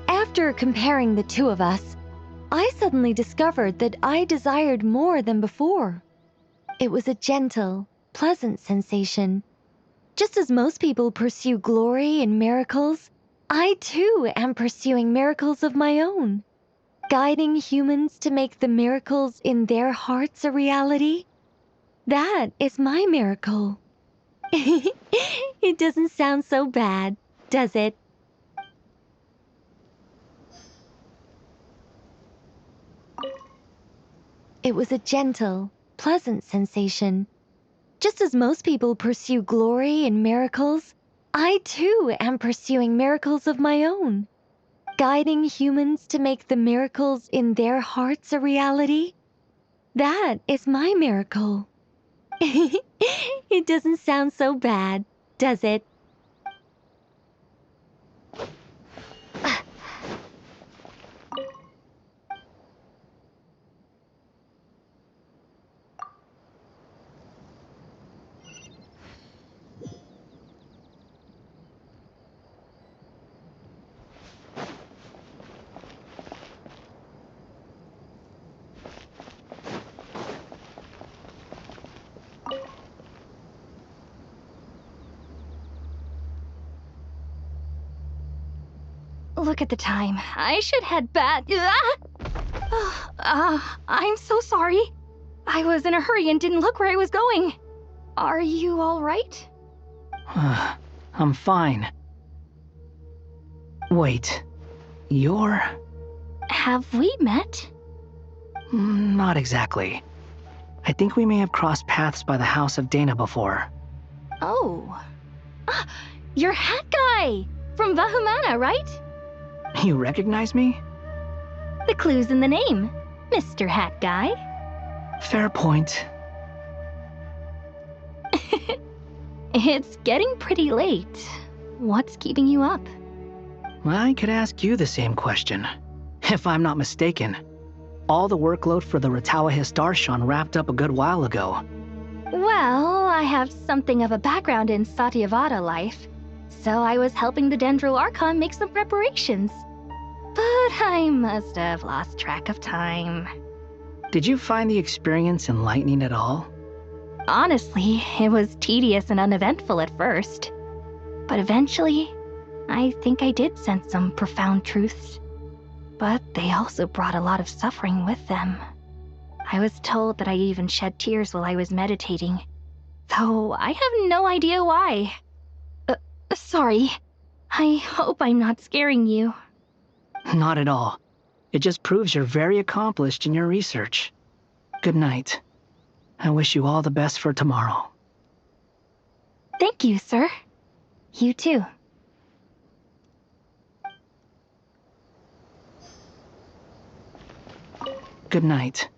After comparing the two of us, I suddenly discovered that I desired more than before. It was a gentle, pleasant sensation. Just as most people pursue glory and miracles, I too am pursuing miracles of my own. Guiding humans to make the miracles in their hearts a reality. That is my miracle. It doesn't sound so bad, does it? It was a gentle, pleasant sensation. Just as most people pursue glory and miracles, I too am pursuing miracles of my own. Guiding humans to make the miracles in their hearts a reality. That is my miracle. It doesn't sound so bad, does it? Look at the time. I should head back. I'm so sorry. I was in a hurry and didn't look where I was going. Are you all right? I'm fine. Wait, you're... Have we met? Not exactly. I think we may have crossed paths by the house of Dana before. Oh. You're Hat Guy! From Vahumana, right? You recognize me? The clue's in the name, Mr. Hat Guy. Fair point. It's getting pretty late. What's keeping you up? I could ask you the same question. If I'm not mistaken, all the workload for the Ratawa Hisdarshan wrapped up a good while ago. Well, I have something of a background in Satyavada life, so I was helping the Dendro Archon make some preparations. But I must have lost track of time. Did you find the experience enlightening at all? Honestly, it was tedious and uneventful at first. But eventually, I think I did sense some profound truths. But they also brought a lot of suffering with them. I was told that I even shed tears while I was meditating, though I have no idea why. Sorry. I hope I'm not scaring you. Not at all. It just proves you're very accomplished in your research. Good night. I wish you all the best for tomorrow. Thank you, sir. You too. Good night.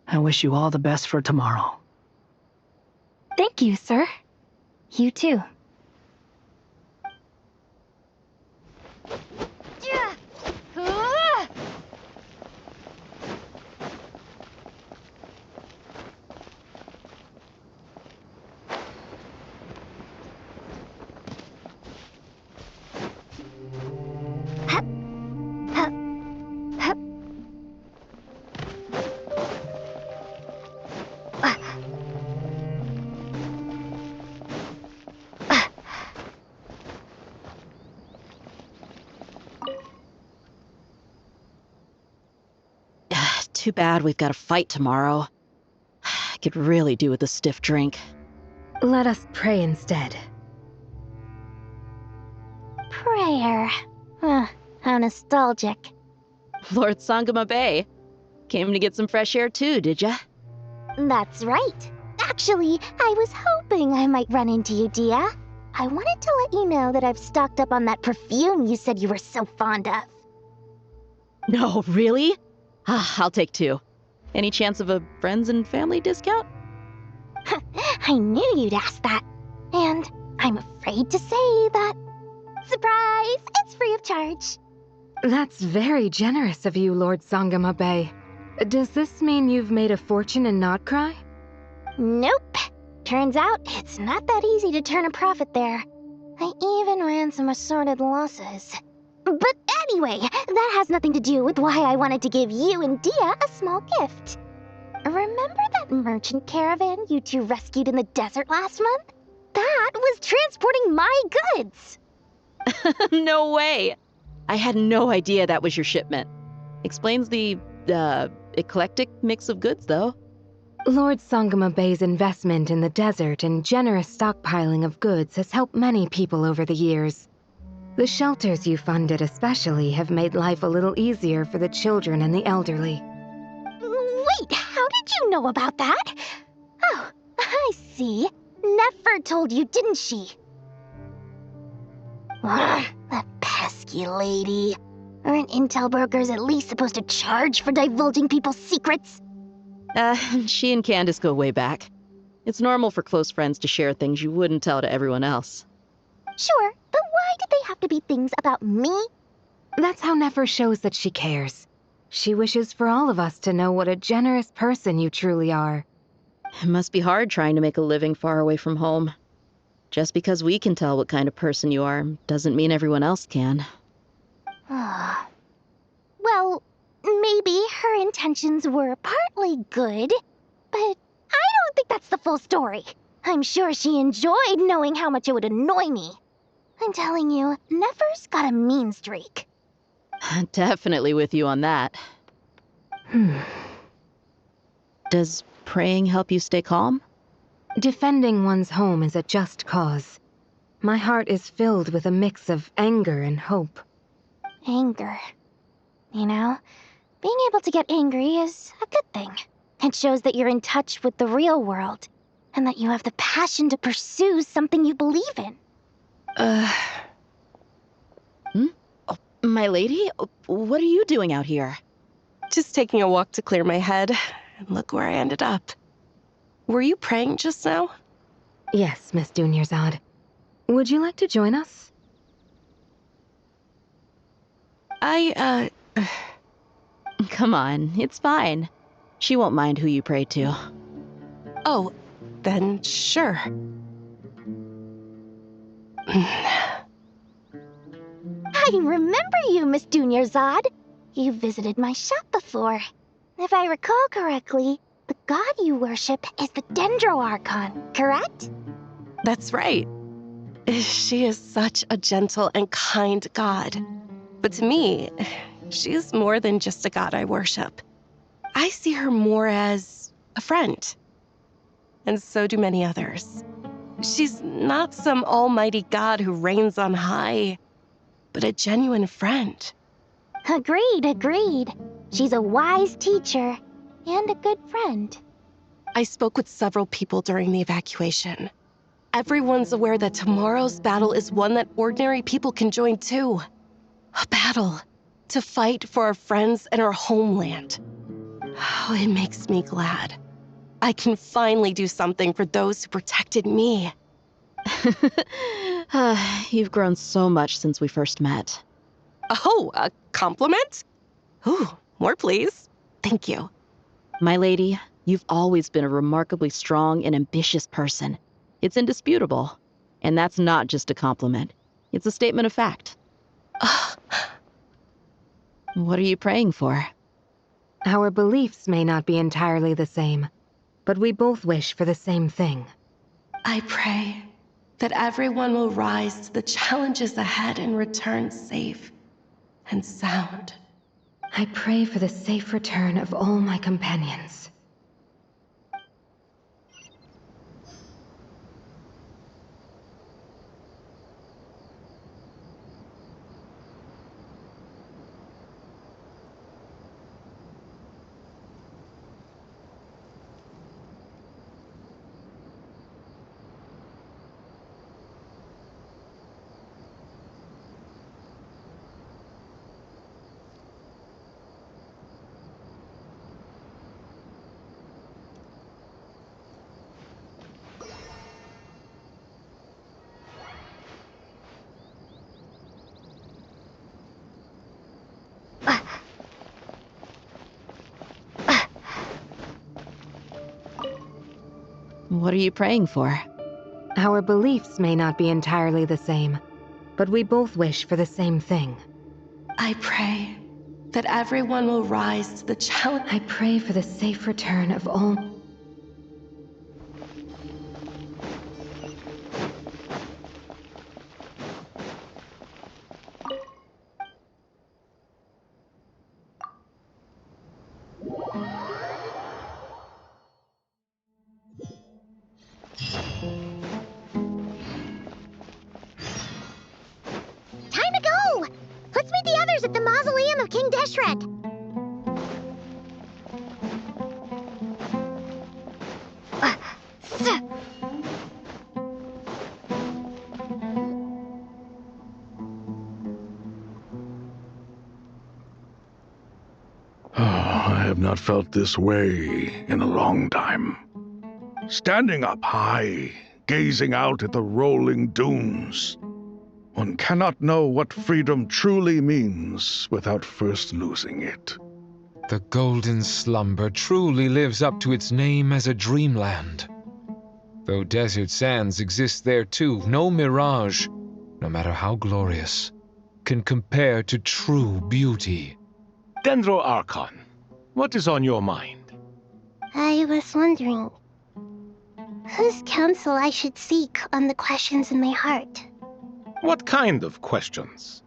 I wish you all the best for tomorrow. Thank you, sir. You too. Too bad we've got a fight tomorrow. I could really do with a stiff drink. Let us pray instead. Prayer. How nostalgic. Lord Sangama Bay. Came to get some fresh air too, did ya? That's right. Actually, I was hoping I might run into you, Dia. I wanted to let you know that I've stocked up on that perfume you said you were so fond of. No, really? I'll take 2. Any chance of a friends and family discount? I knew you'd ask that. And I'm afraid to say that. Surprise! It's free of charge. That's very generous of you, Lord Sangama Bay. Does this mean you've made a fortune in Nodcry? Nope. Turns out it's not that easy to turn a profit there. I even ran some assorted losses. But anyway, that has nothing to do with why I wanted to give you and Dia a small gift. Remember that merchant caravan you two rescued in the desert last month? That was transporting my goods! No way! I had no idea that was your shipment. Explains the, eclectic mix of goods, though. Lord Sangama Bay's investment in the desert and generous stockpiling of goods has helped many people over the years. The shelters you funded especially have made life a little easier for the children and the elderly. Wait, how did you know about that? Oh, I see. Nefer told you, didn't she? That pesky lady. Aren't intel brokers at least supposed to charge for divulging people's secrets? She and Candace go way back. It's normal for close friends to share things you wouldn't tell to everyone else. Sure, but why did they have to be things about me? That's how Nefer shows that she cares. She wishes for all of us to know what a generous person you truly are. It must be hard trying to make a living far away from home. Just because we can tell what kind of person you are doesn't mean everyone else can. Well, maybe her intentions were partly good, but I don't think that's the full story. I'm sure she enjoyed knowing how much it would annoy me. I'm telling you, Nefer's got a mean streak. Definitely with you on that. Does praying help you stay calm? Defending one's home is a just cause. My heart is filled with a mix of anger and hope. Anger. You know, being able to get angry is a good thing. It shows that you're in touch with the real world, and that you have the passion to pursue something you believe in. Oh, my lady? What are you doing out here? Just taking a walk to clear my head, and look where I ended up. Were you praying just now? Yes, Miss Dunyarzad. Would you like to join us? Come on, it's fine. She won't mind who you pray to. Oh, then sure. I remember you, Miss Dunyarzad. You visited my shop before. If I recall correctly, the god you worship is the Dendro Archon, correct? That's right. She is such a gentle and kind god. But to me, she is more than just a god I worship. I see her more as a friend. And so do many others. She's not some almighty god who reigns on high, but a genuine friend. Agreed. She's a wise teacher and a good friend. I spoke with several people during the evacuation. Everyone's aware that tomorrow's battle is one that ordinary people can join too. A battle to fight for our friends and our homeland. Oh, it makes me glad. I can finally do something for those who protected me. You've grown so much since we first met. Oh, a compliment? Ooh, more please. Thank you. My lady, you've always been a remarkably strong and ambitious person. It's indisputable. And that's not just a compliment. It's a statement of fact. What are you praying for? Our beliefs may not be entirely the same, but we both wish for the same thing. I pray that everyone will rise to the challenges ahead and return safe and sound. I pray for the safe return of all my companions. What are you praying for? Our beliefs may not be entirely the same, but we both wish for the same thing. I pray that everyone will rise to the challenge. I pray for the safe return of all. Time to go! Let's meet the others at the mausoleum of King Deshret. I have not felt this way in a long time. Standing up high, gazing out at the rolling dunes. One cannot know what freedom truly means without first losing it. The golden slumber truly lives up to its name as a dreamland. Though desert sands exist there too, no mirage, no matter how glorious, can compare to true beauty. Dendro Archon, what is on your mind? I was wondering whose counsel I should seek on the questions in my heart. What kind of questions?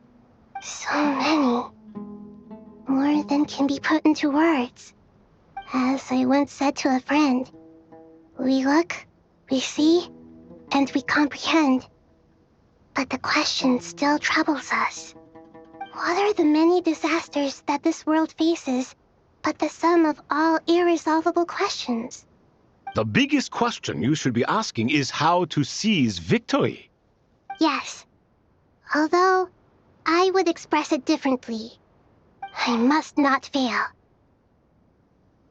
So many. More than can be put into words. As I once said to a friend, we look, we see, and we comprehend. But the question still troubles us. What are the many disasters that this world faces, but the sum of all irresolvable questions? The biggest question you should be asking is how to seize victory. Yes. Although, I would express it differently. I must not fail.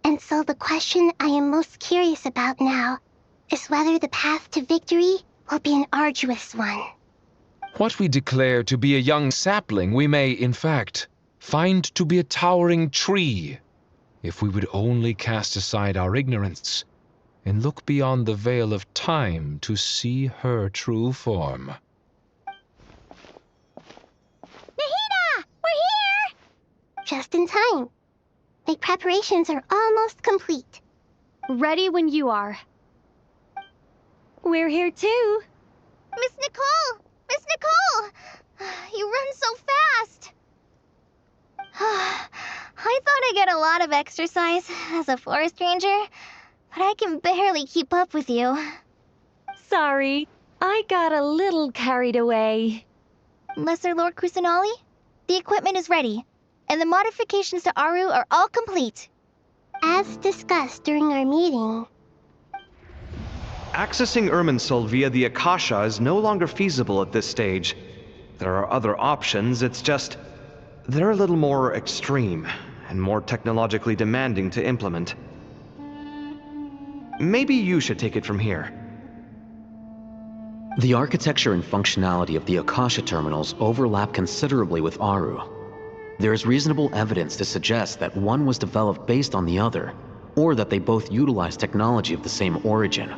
And so the question I am most curious about now is whether the path to victory will be an arduous one. What we declare to be a young sapling, we may, in fact, find to be a towering tree, if we would only cast aside our ignorance and look beyond the veil of time to see her true form. Nahida! We're here! Just in time. My preparations are almost complete. Ready when you are. We're here too. Miss Nicole! Miss Nicole! You run so fast! I thought I'd get a lot of exercise as a forest ranger, but I can barely keep up with you. Sorry, I got a little carried away. Lesser Lord Kusanali, the equipment is ready, and the modifications to Aru are all complete. As discussed during our meeting, accessing Irminsul via the Akasha is no longer feasible at this stage. There are other options, it's just they're a little more extreme and more technologically demanding to implement. maybe you should take it from here. The architecture and functionality of the Akasha terminals overlap considerably with Aru. There is reasonable evidence to suggest that one was developed based on the other, or that they both utilize technology of the same origin.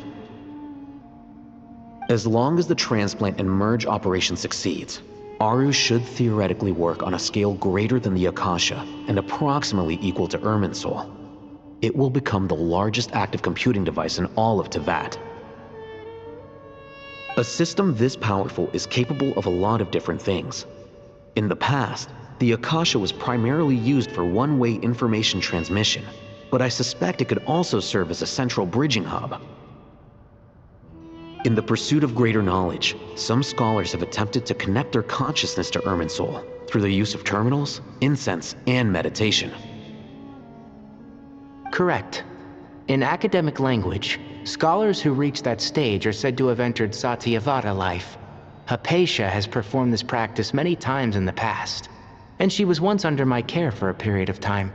As long as the transplant and merge operation succeeds, Aru should theoretically work on a scale greater than the Akasha and approximately equal to Irminsul. It will become the largest active computing device in all of Teyvat. A system this powerful is capable of a lot of different things. In the past, the Akasha was primarily used for one-way information transmission, but I suspect it could also serve as a central bridging hub. In the pursuit of greater knowledge, some scholars have attempted to connect their consciousness to Irminsul through the use of terminals, incense, and meditation. Correct. In academic language, scholars who reach that stage are said to have entered Satyavada life. Hypatia has performed this practice many times in the past, and she was once under my care for a period of time.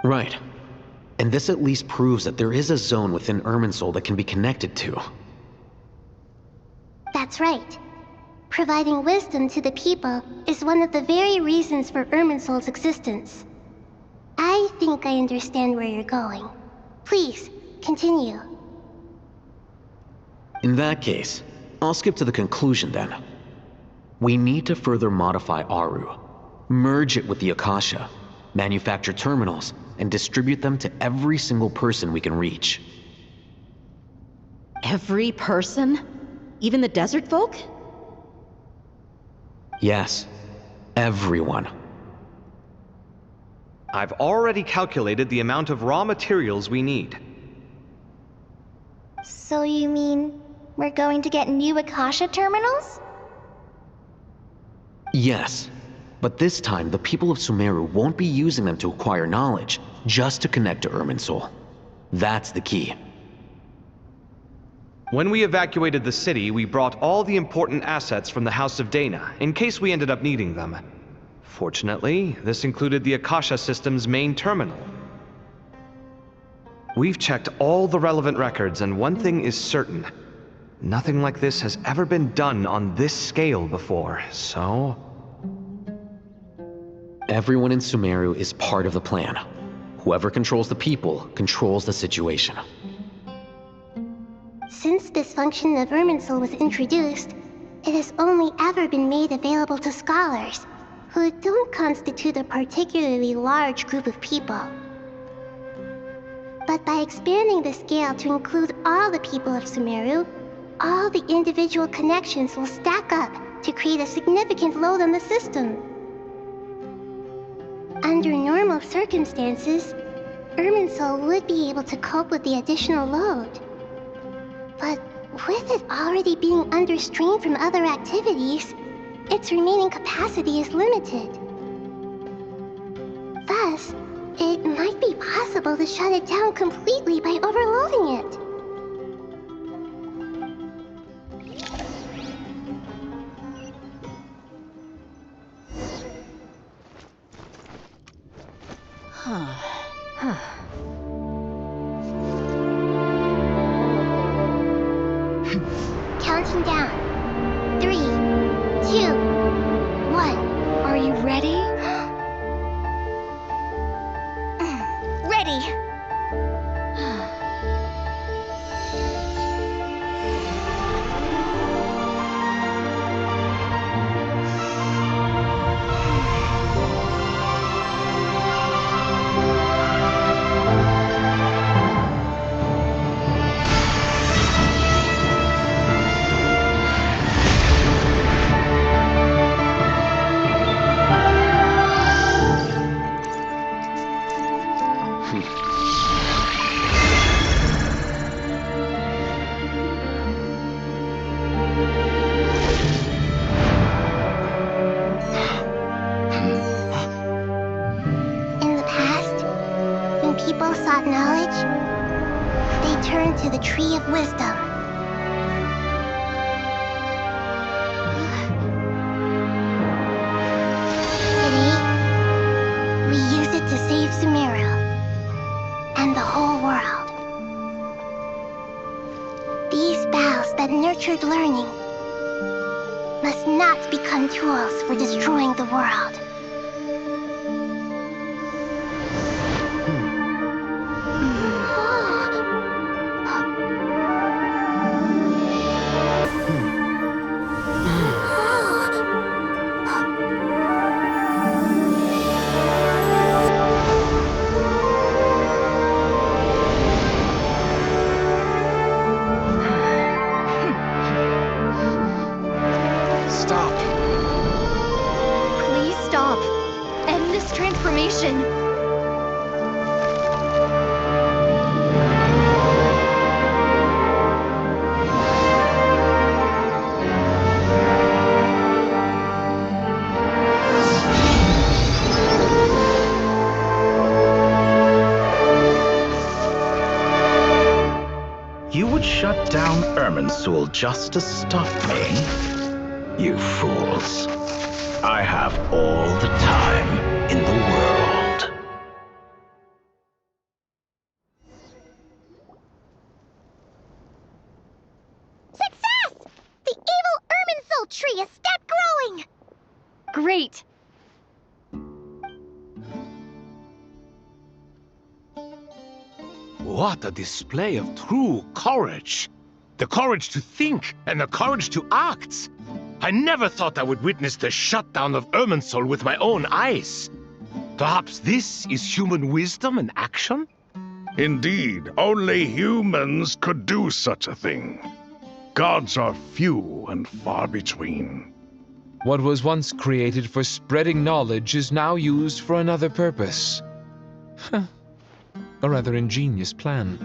Right. And this at least proves that there is a zone within Irminsul that can be connected to. That's right. Providing wisdom to the people is one of the very reasons for Irminsul's existence. I think I understand where you're going. Please, continue. In that case, I'll skip to the conclusion then. We need to further modify Aru, merge it with the Akasha, manufacture terminals, and distribute them to every single person we can reach. Every person? Even the desert folk? Yes, everyone. I've already calculated the amount of raw materials we need. So you mean we're going to get new Akasha terminals? Yes, but this time the people of Sumeru won't be using them to acquire knowledge, just to connect to Irminsul. That's the key. When we evacuated the city, we brought all the important assets from the House of Dana, in case we ended up needing them. Fortunately, this included the Akasha system's main terminal. We've checked all the relevant records, and one thing is certain. Nothing like this has ever been done on this scale before, so... Everyone in Sumeru is part of the plan. Whoever controls the people controls the situation. Since this function of Irminsul was introduced, it has only ever been made available to scholars, who don't constitute a particularly large group of people. But by expanding the scale to include all the people of Sumeru, all the individual connections will stack up to create a significant load on the system. Under normal circumstances, Irminsul would be able to cope with the additional load. But with it already being under strain from other activities, its remaining capacity is limited. Thus, it might be possible to shut it down completely by overloading it. Counting down. 3, 2, 1. Are you ready? Ready! People sought knowledge, they turned to the Tree of Wisdom. Today, we use it to save Sumeru and the whole world. that nurtured learning must not become tools for destroying the world. Please stop. End this transformation. You would shut down Irminsul just to stop me? You fools. I have all the time in the world. Success! The evil Irminsul tree has stopped growing! Great. What a display of true courage! The courage to think and the courage to act! I never thought I would witness the shutdown of Irminsul with my own eyes. Perhaps this is human wisdom in action? Indeed, only humans could do such a thing. Gods are few and far between. What was once created for spreading knowledge is now used for another purpose. A rather ingenious plan.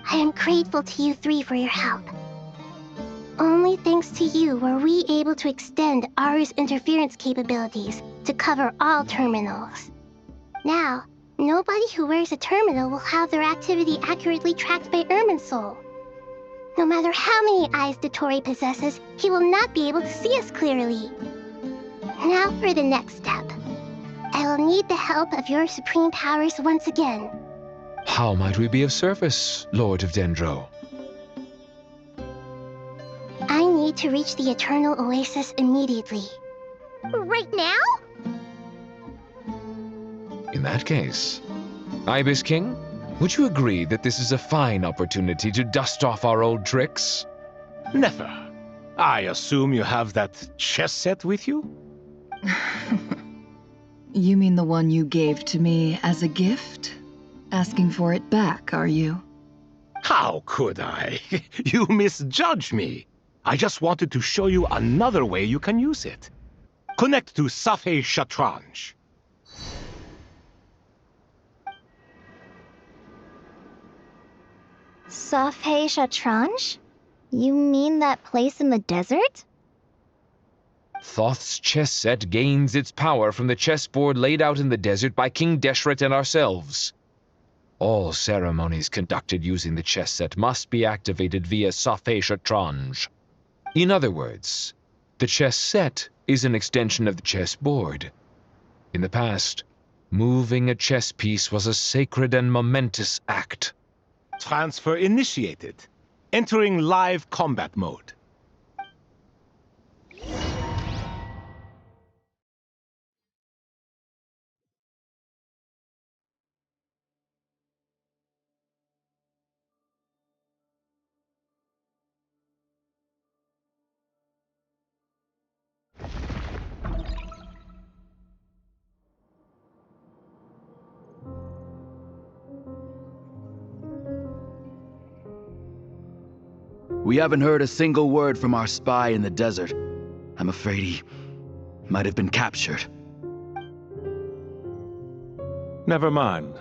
I am grateful to you three for your help. Only thanks to you were we able to extend Aru's interference capabilities to cover all terminals. Now, nobody who wears a terminal will have their activity accurately tracked by Irminsul. No matter how many eyes Dottore possesses, he will not be able to see us clearly. Now for the next step. I will need the help of your supreme powers once again. How might we be of service, Lord of Dendro? I need to reach the Eternal Oasis immediately. Right now? In that case, Ibis King, would you agree that this is a fine opportunity to dust off our old tricks? Never. I assume you have that chess set with you? You mean the one you gave to me as a gift? Asking for it back, are you? How could I? You misjudge me. I just wanted to show you another way you can use it. Connect to Safei Shatranj. Safei Shatranj? You mean that place in the desert? Thoth's chess set gains its power from the chessboard laid out in the desert by King Deshret and ourselves. All ceremonies conducted using the chess set must be activated via Safei Shatranj. In other words, the chess set is an extension of the chessboard. In the past, moving a chess piece was a sacred and momentous act. Transfer initiated. Entering live combat mode. We haven't heard a single word from our spy in the desert. I'm afraid he might have been captured. Never mind.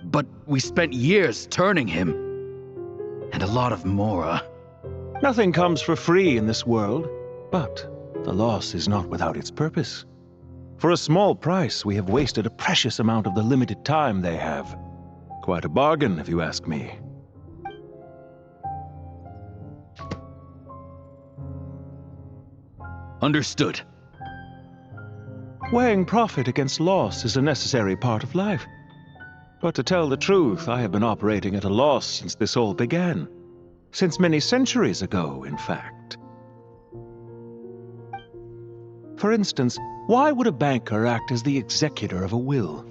But we spent years turning him. And a lot of Mora. Nothing comes for free in this world, but the loss is not without its purpose. For a small price, we have wasted a precious amount of the limited time they have. Quite a bargain, if you ask me. Understood. Weighing profit against loss is a necessary part of life. But to tell the truth, I have been operating at a loss since this all began. Since many centuries ago, in fact. For instance, why would a banker act as the executor of a will?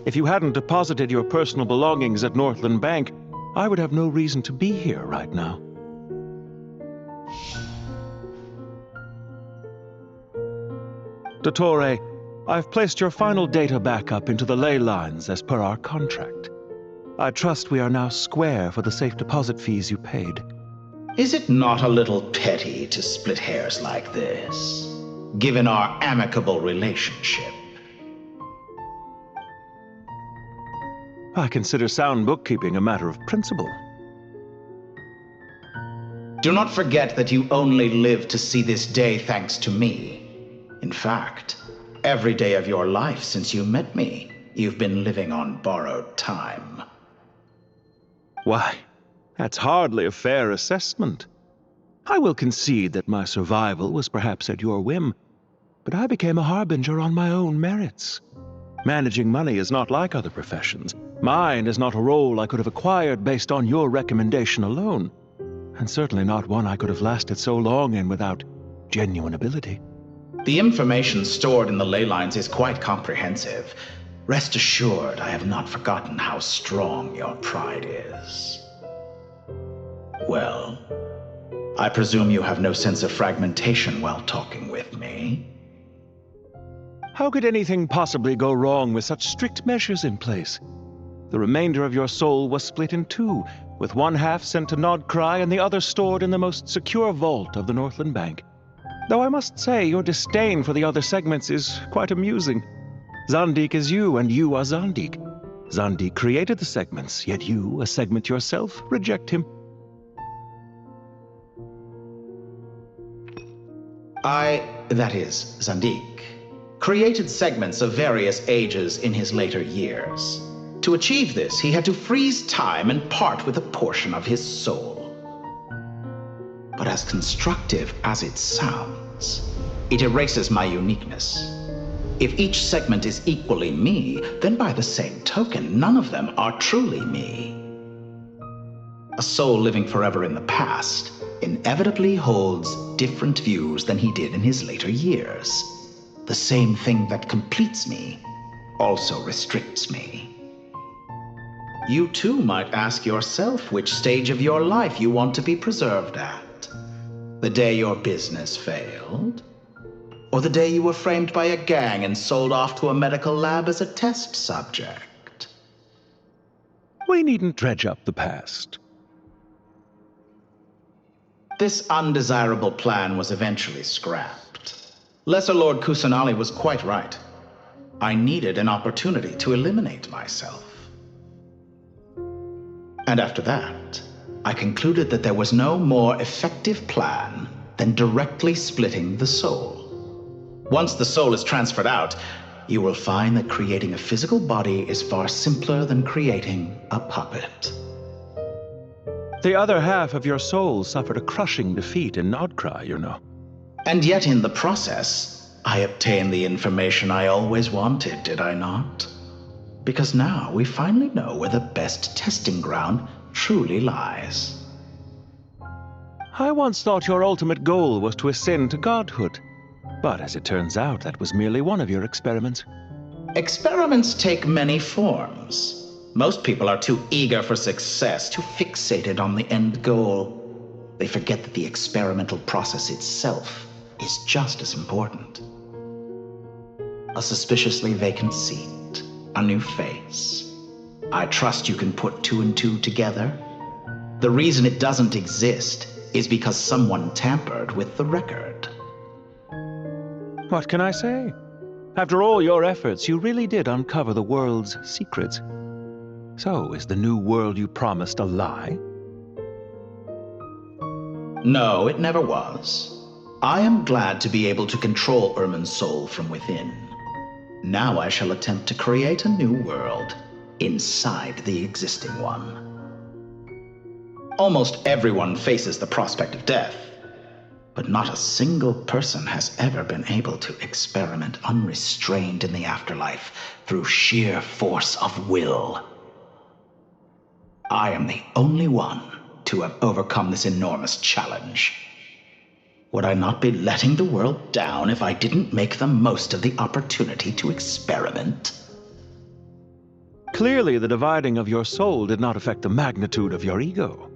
If you hadn't deposited your personal belongings at Northland Bank, I would have no reason to be here right now. Dottore, I've placed your final data backup into the ley lines as per our contract. I trust we are now square for the safe deposit fees you paid. Is it not a little petty to split hairs like this, given our amicable relationship? I consider sound bookkeeping a matter of principle. Do not forget that you only live to see this day thanks to me. In fact, every day of your life since you met me, you've been living on borrowed time. Why, that's hardly a fair assessment. I will concede that my survival was perhaps at your whim, but I became a harbinger on my own merits. Managing money is not like other professions. Mine is not a role I could have acquired based on your recommendation alone, and certainly not one I could have lasted so long in without genuine ability. The information stored in the ley lines is quite comprehensive. Rest assured, I have not forgotten how strong your pride is. Well, I presume you have no sense of fragmentation while talking with me. How could anything possibly go wrong with such strict measures in place? The remainder of your soul was split in two, with one half sent to Nodcry and the other stored in the most secure vault of the Northland Bank. Though I must say your disdain for the other segments is quite amusing. Zandik is you, and you are Zandik. Zandik created the segments, yet you, a segment yourself, reject him. That is, Zandik, created segments of various ages in his later years. To achieve this, he had to freeze time and part with a portion of his soul. But as constructive as it sounds, it erases my uniqueness. If each segment is equally me, then by the same token, none of them are truly me. A soul living forever in the past inevitably holds different views than he did in his later years. The same thing that completes me also restricts me. You too might ask yourself which stage of your life you want to be preserved at. The day your business failed? Or the day you were framed by a gang and sold off to a medical lab as a test subject? We needn't dredge up the past. This undesirable plan was eventually scrapped. Lesser Lord Kusanali was quite right. I needed an opportunity to eliminate myself. And after that, I concluded that there was no more effective plan than directly splitting the soul. Once the soul is transferred out, you will find that creating a physical body is far simpler than creating a puppet. The other half of your soul suffered a crushing defeat in Nodcry, you know. And yet in the process, I obtained the information I always wanted, did I not? Because now we finally know where the best testing ground truly lies. I once thought your ultimate goal was to ascend to godhood. But as it turns out, that was merely one of your experiments. Experiments take many forms. Most people are too eager for success, too fixated on the end goal. They forget that the experimental process itself is just as important. A suspiciously vacant seat, a new face. I trust you can put two and two together. The reason it doesn't exist is because someone tampered with the record. What can I say? After all your efforts, you really did uncover the world's secrets. So, is the new world you promised a lie? No, it never was. I am glad to be able to control Irmin's soul from within. Now I shall attempt to create a new world inside the existing one. Almost everyone faces the prospect of death, but not a single person has ever been able to experiment unrestrained in the afterlife through sheer force of will. I am the only one to have overcome this enormous challenge. Would I not be letting the world down if I didn't make the most of the opportunity to experiment? Clearly, the dividing of your soul did not affect the magnitude of your ego.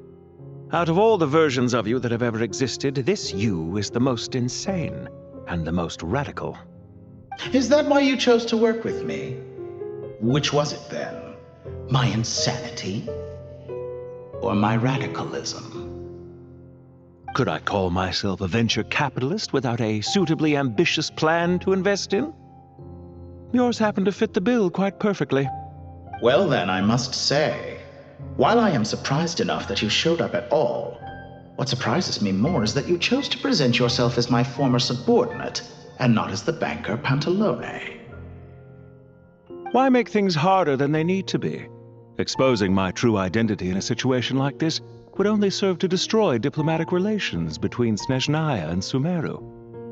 Out of all the versions of you that have ever existed, this you is the most insane and the most radical. Is that why you chose to work with me? Which was it then? My insanity? Or my radicalism? Could I call myself a venture capitalist without a suitably ambitious plan to invest in? Yours happened to fit the bill quite perfectly. Well then, I must say, while I am surprised enough that you showed up at all, what surprises me more is that you chose to present yourself as my former subordinate, and not as the banker Pantalone. Why make things harder than they need to be? Exposing my true identity in a situation like this would only serve to destroy diplomatic relations between Snezhnaya and Sumeru.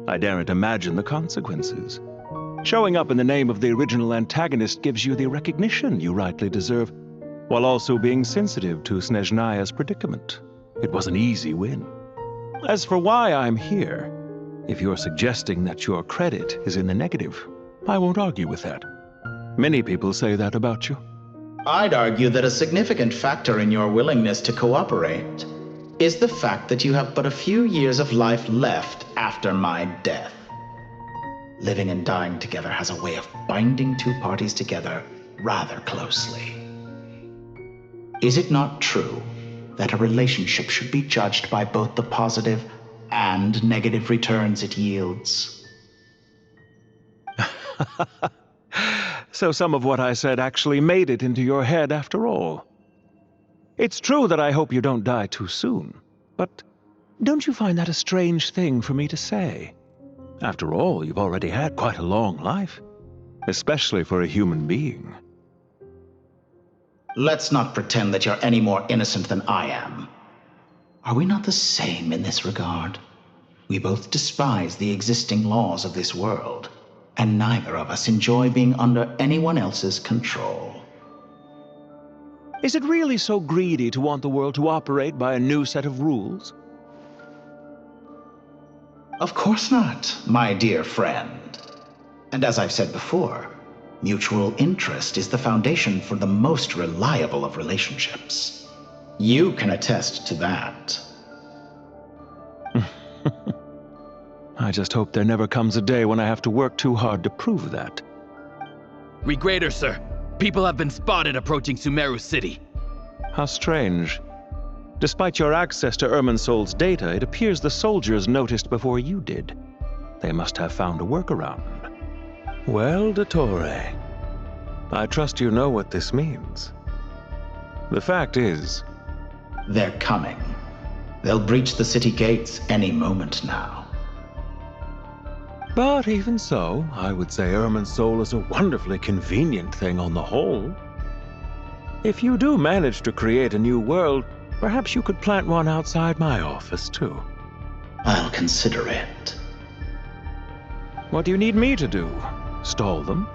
I daren't imagine the consequences. Showing up in the name of the original antagonist gives you the recognition you rightly deserve, while also being sensitive to Snezhnaya's predicament. It was an easy win. As for why I'm here, if you're suggesting that your credit is in the negative, I won't argue with that. Many people say that about you. I'd argue that a significant factor in your willingness to cooperate is the fact that you have but a few years of life left after my death. Living and dying together has a way of binding two parties together rather closely. Is it not true that a relationship should be judged by both the positive and negative returns it yields? So some of what I said actually made it into your head after all. It's true that I hope you don't die too soon, but don't you find that a strange thing for me to say? After all, you've already had quite a long life, especially for a human being. Let's not pretend that you're any more innocent than I am. Are we not the same in this regard? We both despise the existing laws of this world, and neither of us enjoy being under anyone else's control. Is it really so greedy to want the world to operate by a new set of rules? Of course not, my dear friend. And as I've said before, mutual interest is the foundation for the most reliable of relationships. You can attest to that. I just hope there never comes a day when I have to work too hard to prove that. Regrader, sir. People have been spotted approaching Sumeru City. How strange. Despite your access to Irminsol's data, it appears the soldiers noticed before you did. They must have found a workaround. Well, Dottore, I trust you know what this means. The fact is... They're coming. They'll breach the city gates any moment now. But even so, I would say Irminsol is a wonderfully convenient thing on the whole. If you do manage to create a new world, perhaps you could plant one outside my office, too. I'll consider it. What do you need me to do? Stall them?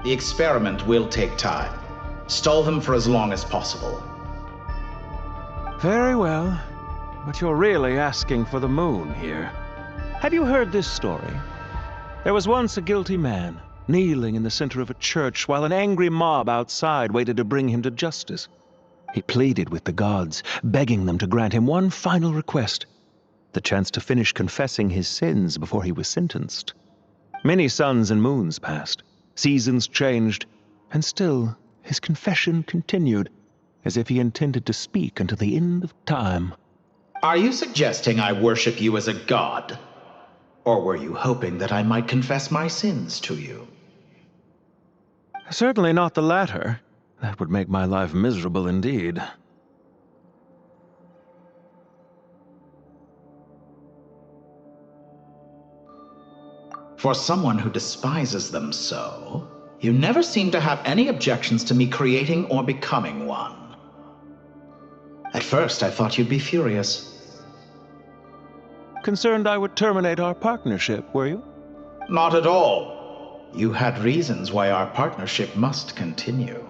The experiment will take time. Stall them for as long as possible. Very well. But you're really asking for the moon here. Have you heard this story? There was once a guilty man, kneeling in the center of a church while an angry mob outside waited to bring him to justice. He pleaded with the gods, begging them to grant him one final request, the chance to finish confessing his sins before he was sentenced. Many suns and moons passed, seasons changed, and still his confession continued, as if he intended to speak until the end of time. Are you suggesting I worship you as a god? Or were you hoping that I might confess my sins to you? Certainly not the latter. That would make my life miserable indeed. For someone who despises them so, you never seem to have any objections to me creating or becoming one. At first, I thought you'd be furious. Concerned I would terminate our partnership, were you? Not at all. You had reasons why our partnership must continue.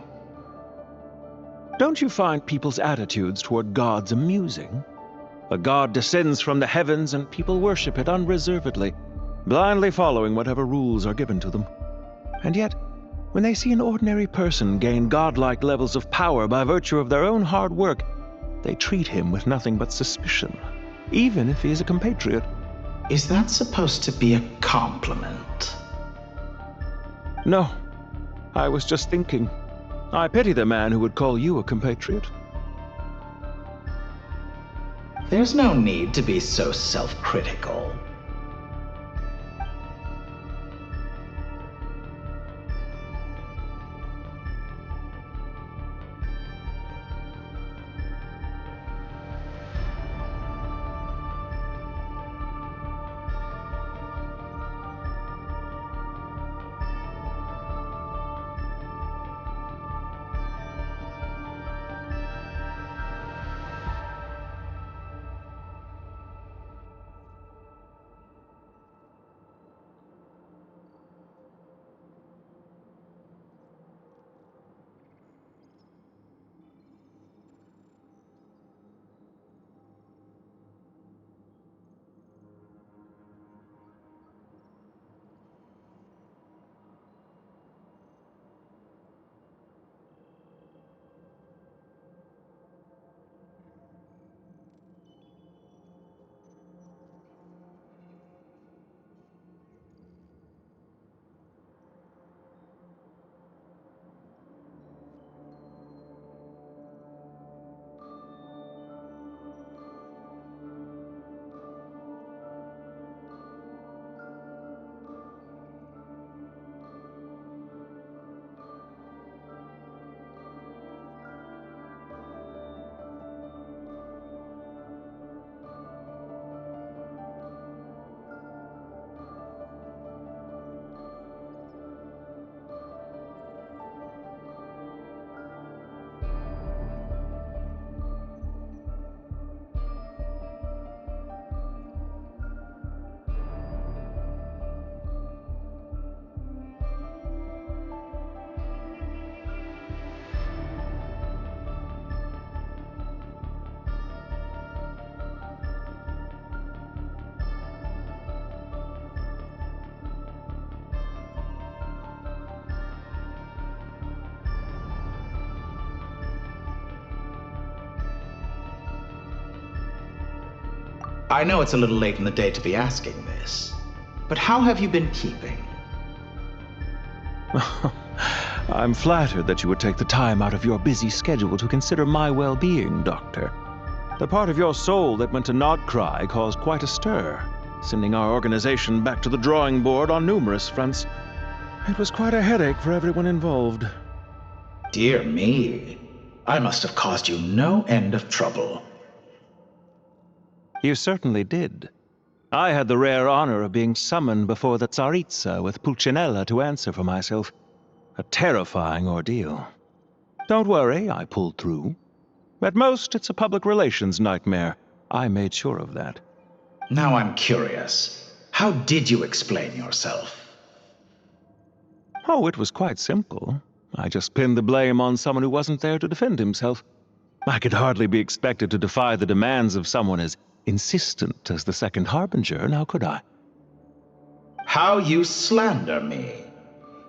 Don't you find people's attitudes toward gods amusing? A god descends from the heavens and people worship it unreservedly, blindly following whatever rules are given to them. And yet, when they see an ordinary person gain godlike levels of power by virtue of their own hard work, they treat him with nothing but suspicion, even if he is a compatriot. Is that supposed to be a compliment? No, I was just thinking. I pity the man who would call you a compatriot. There's no need to be so self-critical. I know it's a little late in the day to be asking this, but how have you been keeping? I'm flattered that you would take the time out of your busy schedule to consider my well-being, Doctor. The part of your soul that went to Nodcry caused quite a stir, sending our organization back to the drawing board on numerous fronts. It was quite a headache for everyone involved. Dear me, I must have caused you no end of trouble. You certainly did. I had the rare honor of being summoned before the Tsaritsa with Pulcinella to answer for myself. A terrifying ordeal. Don't worry, I pulled through. At most, it's a public relations nightmare. I made sure of that. Now I'm curious. How did you explain yourself? Oh, it was quite simple. I just pinned the blame on someone who wasn't there to defend himself. I could hardly be expected to defy the demands of someone as insistent as the Second Harbinger, now could I? How you slander me.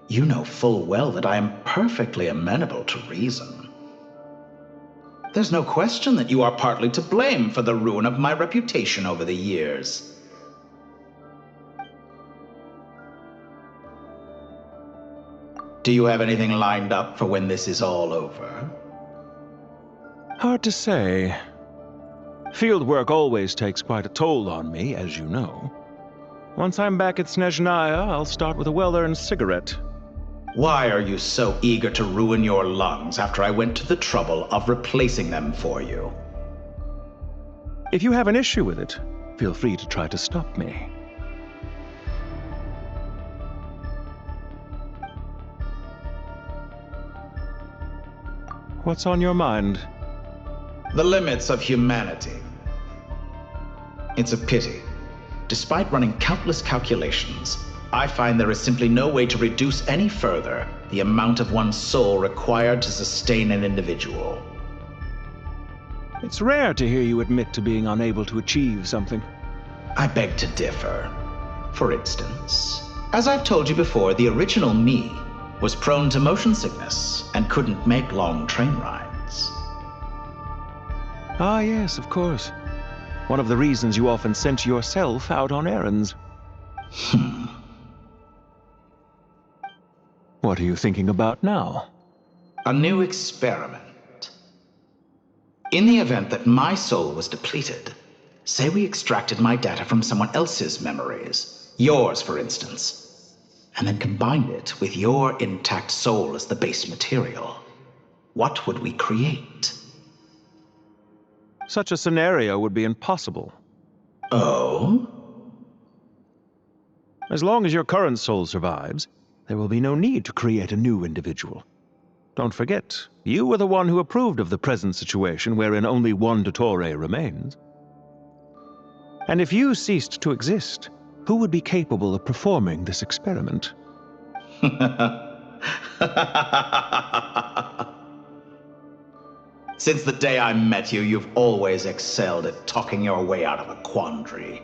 You know full well that I am perfectly amenable to reason. There's no question that you are partly to blame for the ruin of my reputation over the years. Do you have anything lined up for when this is all over? Hard to say. Field work always takes quite a toll on me, as you know. Once I'm back at Snezhnaya, I'll start with a well-earned cigarette. Why are you so eager to ruin your lungs after I went to the trouble of replacing them for you? If you have an issue with it, feel free to try to stop me. What's on your mind? The limits of humanity. It's a pity. Despite running countless calculations, I find there is simply no way to reduce any further the amount of one's soul required to sustain an individual. It's rare to hear you admit to being unable to achieve something. I beg to differ. For instance, as I've told you before, the original me was prone to motion sickness and couldn't make long train rides. Ah, yes, of course. One of the reasons you often sent yourself out on errands. What are you thinking about now? A new experiment. In the event that my soul was depleted, say we extracted my data from someone else's memories, yours for instance, and then combined it with your intact soul as the base material, what would we create? Such a scenario would be impossible. Oh? As long as your current soul survives, there will be no need to create a new individual. Don't forget, you were the one who approved of the present situation wherein only one Dottore remains. And if you ceased to exist, who would be capable of performing this experiment? Since the day I met you, you've always excelled at talking your way out of a quandary.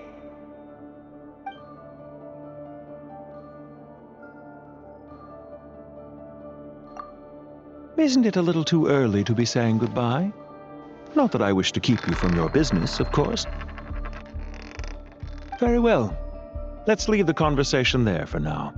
Isn't it a little too early to be saying goodbye? Not that I wish to keep you from your business, of course. Very well. Let's leave the conversation there for now.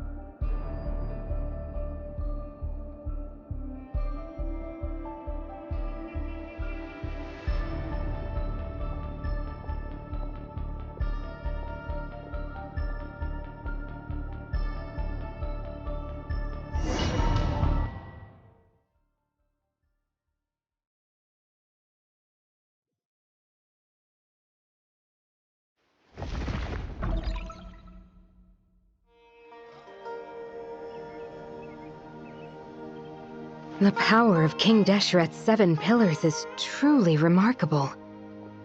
The power of King Desheret's 7 pillars is truly remarkable.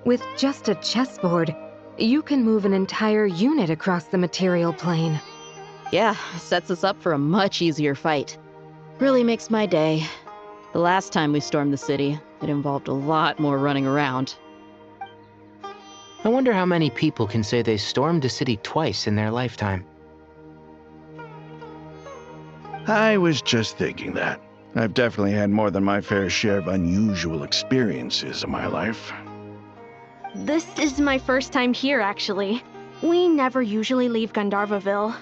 With just a chessboard, you can move an entire unit across the material plane. Yeah, sets us up for a much easier fight. Really makes my day. The last time we stormed the city, it involved a lot more running around. I wonder how many people can say they stormed a city twice in their lifetime. I was just thinking that. I've definitely had more than my fair share of unusual experiences in my life. This is my first time here, actually. We never usually leave Gandharvaville.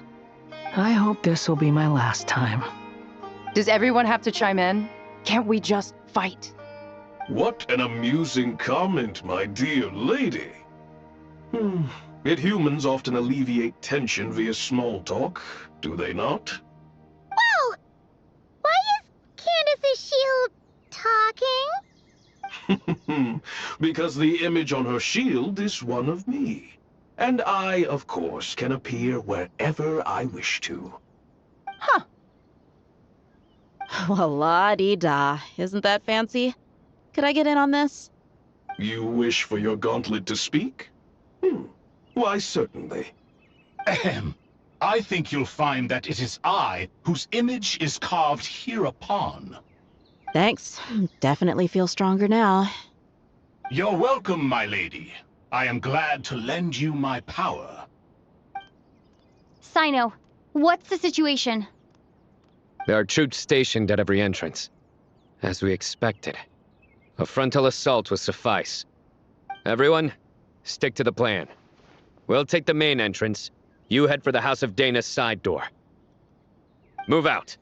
I hope this will be my last time. Does everyone have to chime in? Can't we just fight? What an amusing comment, my dear lady. Yet humans often alleviate tension via small talk, do they not? Whoa! Why is Candace's shield talking? Because the image on her shield is one of me. And I, of course, can appear wherever I wish to. Huh. Well, la-dee-da. Isn't that fancy? Could I get in on this? You wish for your gauntlet to speak? Why, certainly. Ahem. I think you'll find that it is I whose image is carved hereupon. Thanks. Definitely feel stronger now. You're welcome, my lady. I am glad to lend you my power. Sino, what's the situation? There are troops stationed at every entrance. As we expected. A frontal assault will suffice. Everyone, stick to the plan. We'll take the main entrance. You head for the House of Dana's side door. Move out.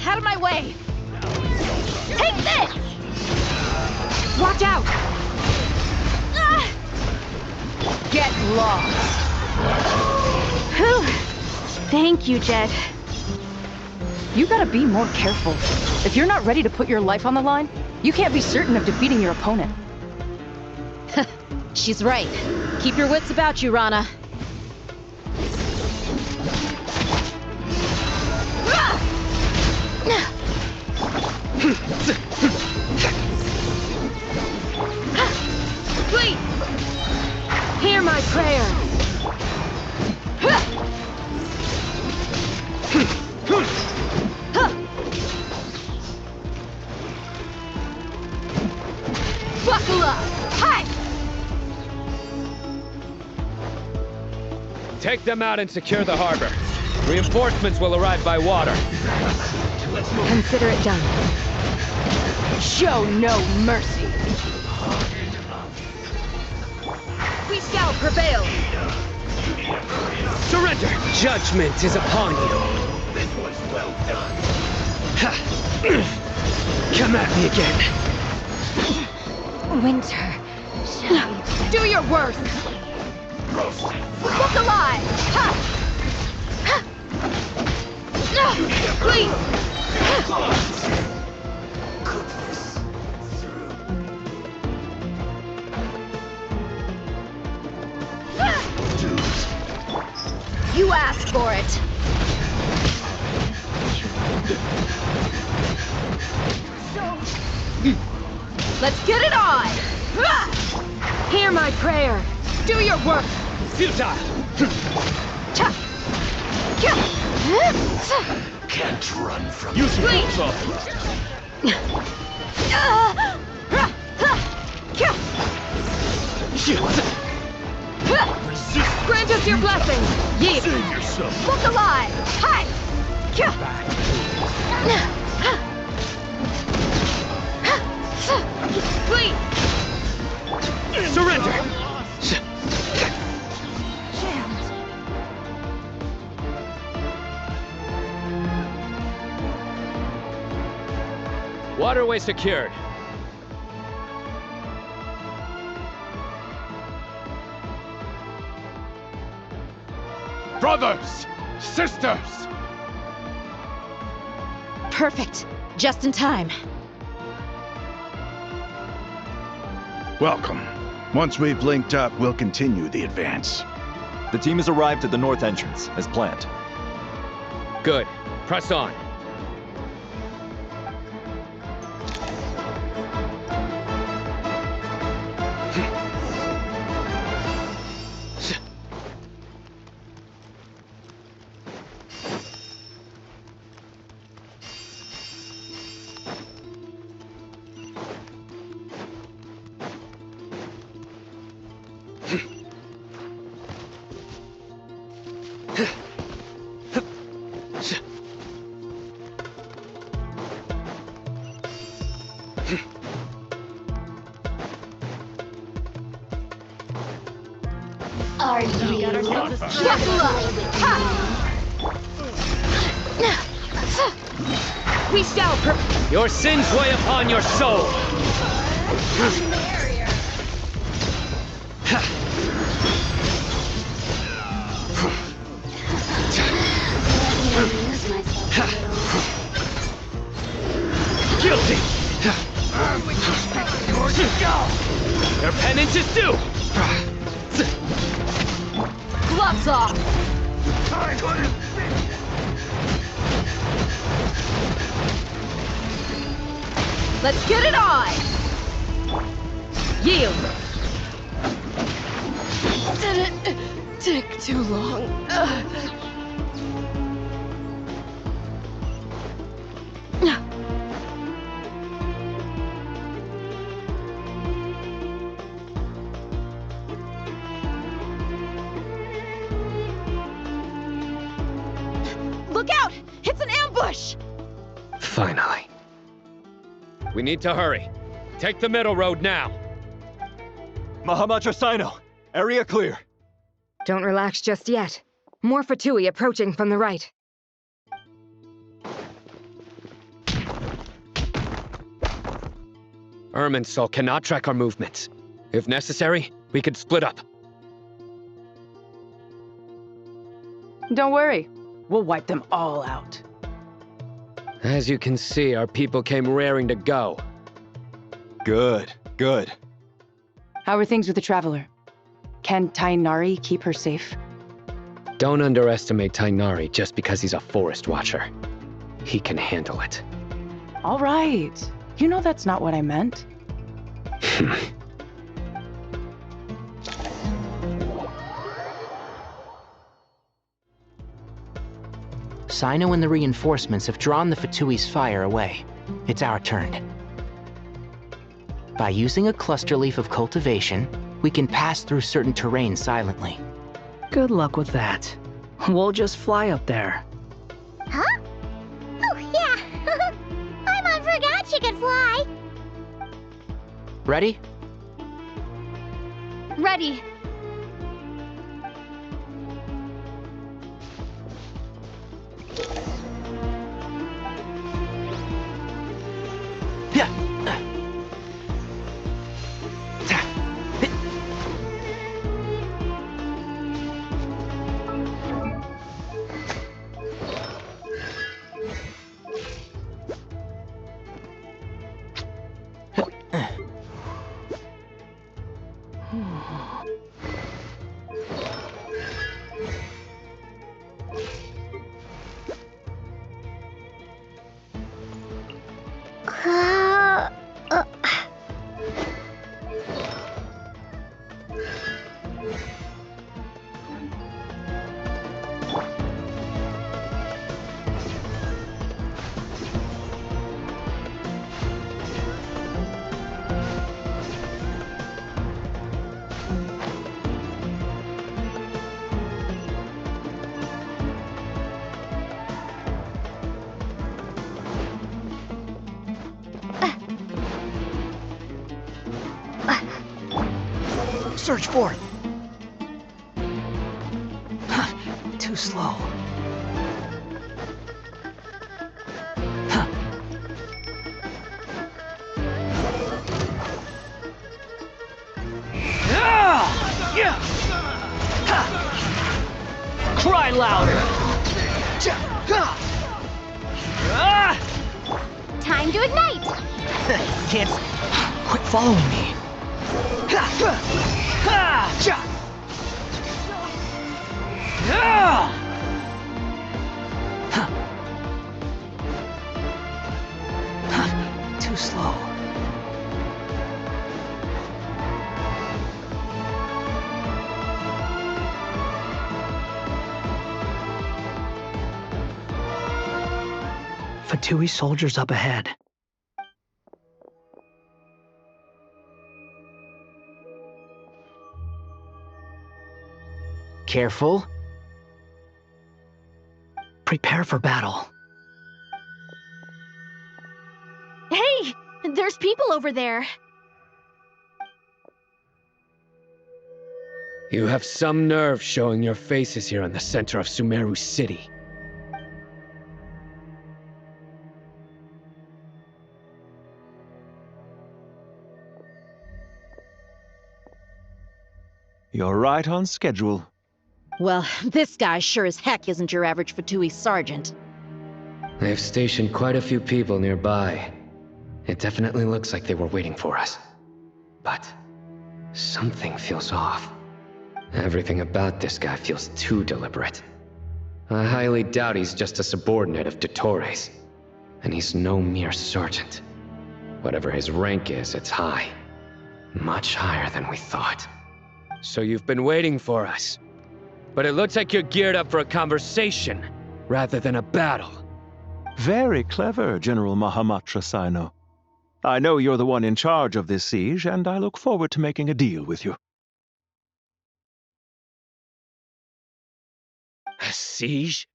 Out of my way! Take this! Watch out! Get lost! Whew. Thank you, Jet. You gotta be more careful. If you're not ready to put your life on the line, you can't be certain of defeating your opponent. She's right. Keep your wits about you, Rana. Please! Hear my prayer! Buckle up! Hi! Take them out and secure the harbor. Reinforcements will arrive by water. Consider it done. Show no mercy. We shall prevail! Surrender! Judgment is upon you. This was well done. Come at me again. Winter, shall we... Do your worst! Look alive! Ha! Ha! Please! You asked for it! Let's get it on! Hear my prayer! Do your work! Futile! Can't run from Use your Please. boots Grant us your blessing! Yeet! Save yourself. Look alive! Hi! Please! Surrender! Waterway secured. Brothers! Sisters! Perfect. Just in time. Welcome. Once we've linked up, we'll continue the advance. The team has arrived at the north entrance, as planned. Good. Press on. Are you Buckle up! Ha! We shall Your sins weigh upon your soul. Guilty. Your penance is due. gloves off! Let's get it on! Yield! Did it take too long? Look out! It's an ambush! Finally. We need to hurry. Take the middle road now. Mahamacha Sino, area clear. Don't relax just yet. More Fatui approaching from the right. Irminsul cannot track our movements. If necessary, we could split up. Don't worry. We'll wipe them all out. As you can see, our people came raring to go. Good, good. How are things with the Traveler? Can Tainari keep her safe? Don't underestimate Tainari just because he's a forest watcher. He can handle it. All right. You know that's not what I meant. Sino and the reinforcements have drawn the Fatui's fire away. It's our turn. By using a cluster leaf of cultivation, we can pass through certain terrain silently. Good luck with that. We'll just fly up there. Huh? Oh, yeah. Paimon forgot she could fly. Ready? Ready. Search for it. Too slow. Cry louder. Time to ignite. Can't quit following me. Too slow. Fatui soldiers up ahead. Careful. Prepare for battle. Hey, there's people over there. You have some nerve showing your faces here in the center of Sumeru City. You're right on schedule. Well, this guy sure as heck isn't your average Fatui sergeant. They've stationed quite a few people nearby. It definitely looks like they were waiting for us. But something feels off. Everything about this guy feels too deliberate. I highly doubt he's just a subordinate of Dottores. And he's no mere sergeant. Whatever his rank is, it's high. Much higher than we thought. So you've been waiting for us. But it looks like you're geared up for a conversation, rather than a battle. Very clever, General Mahamatra Sino. I know you're the one in charge of this siege, and I look forward to making a deal with you. A siege?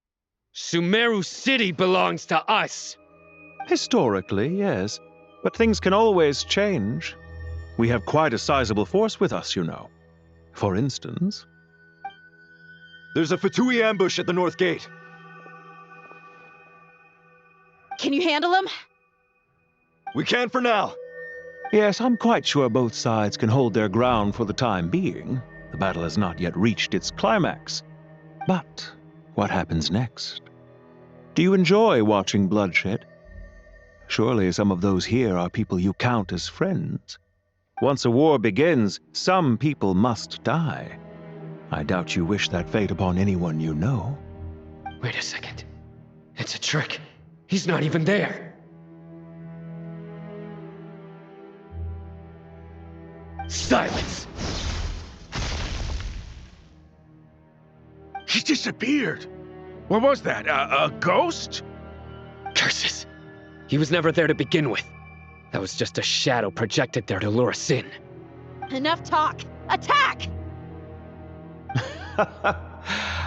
Sumeru City belongs to us! Historically, yes. But things can always change. We have quite a sizable force with us, you know. For instance... There's a Fatui ambush at the north gate. Can you handle him? We can for now. Yes, I'm quite sure both sides can hold their ground for the time being. The battle has not yet reached its climax. But what happens next? Do you enjoy watching bloodshed? Surely some of those here are people you count as friends. Once a war begins, some people must die. I doubt you wish that fate upon anyone you know. Wait a second. It's a trick. He's not even there. Silence! He disappeared. What was that? A ghost? Curses! He was never there to begin with. That was just a shadow projected there to lure us in. Enough talk! Attack!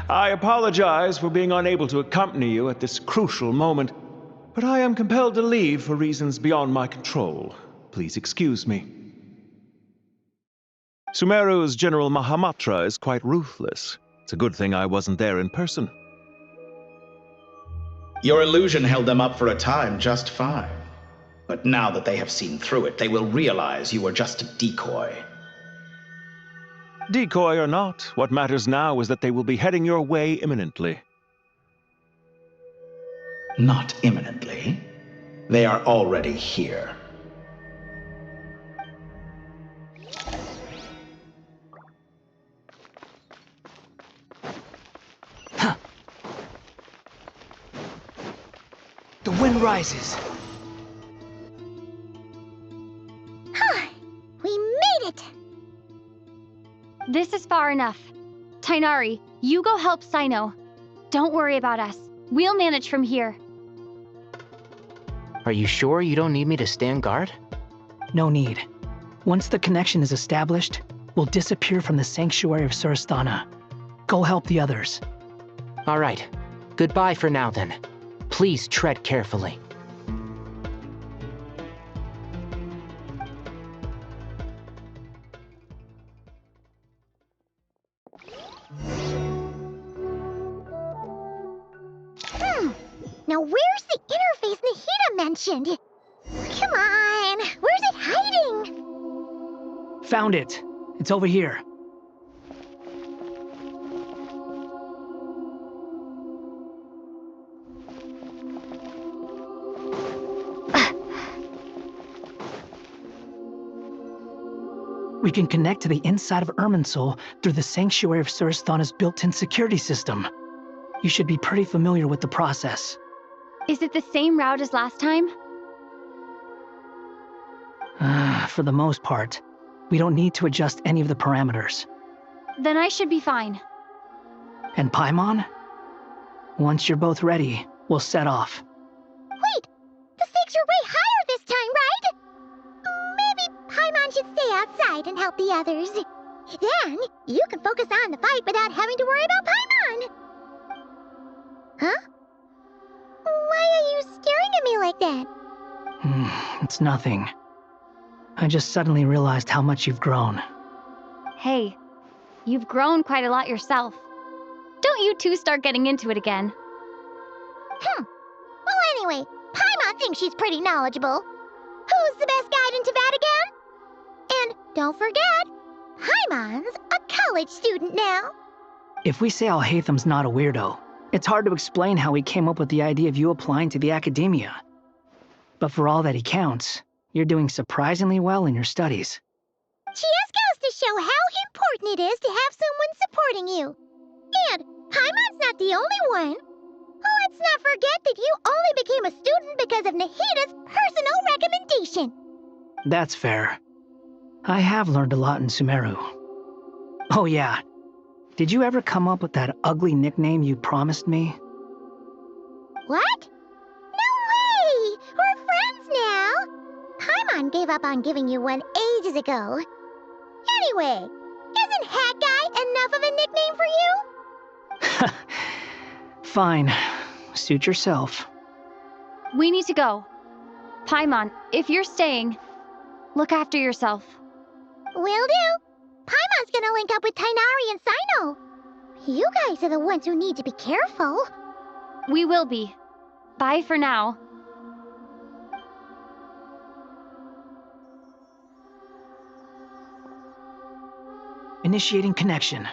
I apologize for being unable to accompany you at this crucial moment, but I am compelled to leave for reasons beyond my control. Please excuse me. Sumeru's General Mahamatra is quite ruthless. It's a good thing I wasn't there in person. Your illusion held them up for a time just fine. But now that they have seen through it, they will realize you were just a decoy. Decoy or not, what matters now is that they will be heading your way imminently. Not imminently. They are already here. The wind rises. We made it! This is far enough. Tainari, you go help Sino. Don't worry about us. We'll manage from here. Are you sure you don't need me to stand guard? No need. Once the connection is established, we'll disappear from the sanctuary of Surasthana. Go help the others. All right. Goodbye for now, then. Please tread carefully. Now where's the interface Nahida mentioned? Come on, where's it hiding? Found it. It's over here. We can connect to the inside of Irminsul through the Sanctuary of Surasthana's built-in security system. You should be pretty familiar with the process. Is it the same route as last time? For the most part. We don't need to adjust any of the parameters. Then I should be fine. And Paimon? Once you're both ready, we'll set off. Wait! The stakes are way higher this time, right? Maybe Paimon should stay outside and help the others. Then, you can focus on the fight without having to worry about Paimon. Huh? Why are you staring at me like that? It's nothing. I just suddenly realized how much you've grown. Hey, you've grown quite a lot yourself. Don't you two start getting into it again. Well, anyway, Paimon thinks she's pretty knowledgeable. Who's the best guide in Teyvat again? And don't forget, Paimon's a college student now. If we say Alhatham's not a weirdo, it's hard to explain how he came up with the idea of you applying to the academia. But for all that he counts, you're doing surprisingly well in your studies. She just goes to show how important it is to have someone supporting you. And Paimon's not the only one. Let's not forget that you only became a student because of Nahida's personal recommendation. That's fair. I have learned a lot in Sumeru. Oh yeah, did you ever come up with that ugly nickname you promised me? What? No way! We're friends now! Paimon gave up on giving you one ages ago. Anyway, isn't Hat Guy enough of a nickname for you? Fine. Suit yourself. We need to go. Paimon, if you're staying, look after yourself. Will do. Paimon's gonna link up with Tainari and Sino. You guys are the ones who need to be careful. We will be. Bye for now. Initiating connection.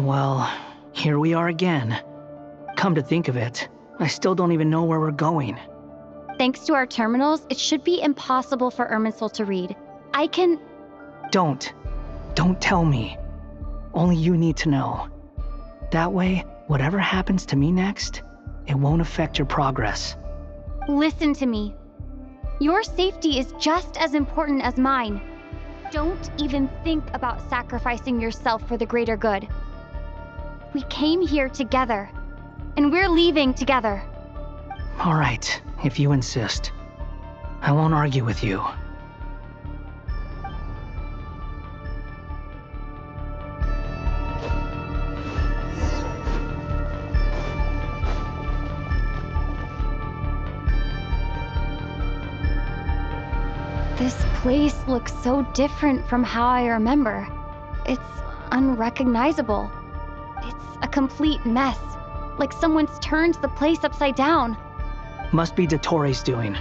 Well, here we are again. Come to think of it, I still don't even know where we're going. Thanks to our terminals, it should be impossible for Irminsul to read. I can... Don't tell me. Only you need to know. That way, whatever happens to me next, it won't affect your progress. Listen to me. Your safety is just as important as mine. Don't even think about sacrificing yourself for the greater good. We came here together, and we're leaving together. All right, if you insist. I won't argue with you. This place looks so different from how I remember. It's unrecognizable. It's a complete mess, like someone's turned the place upside down. Must be Dottoro's doing.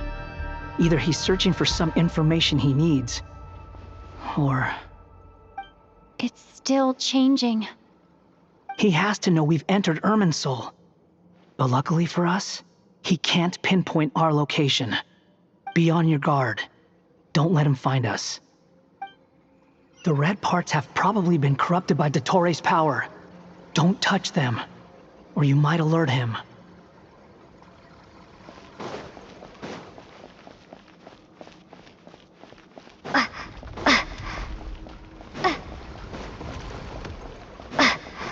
Either he's searching for some information he needs, or... It's still changing. He has to know we've entered Irminsul. But luckily for us, he can't pinpoint our location. Be on your guard. Don't let him find us. The red parts have probably been corrupted by Dottoro's power. Don't touch them, or you might alert him.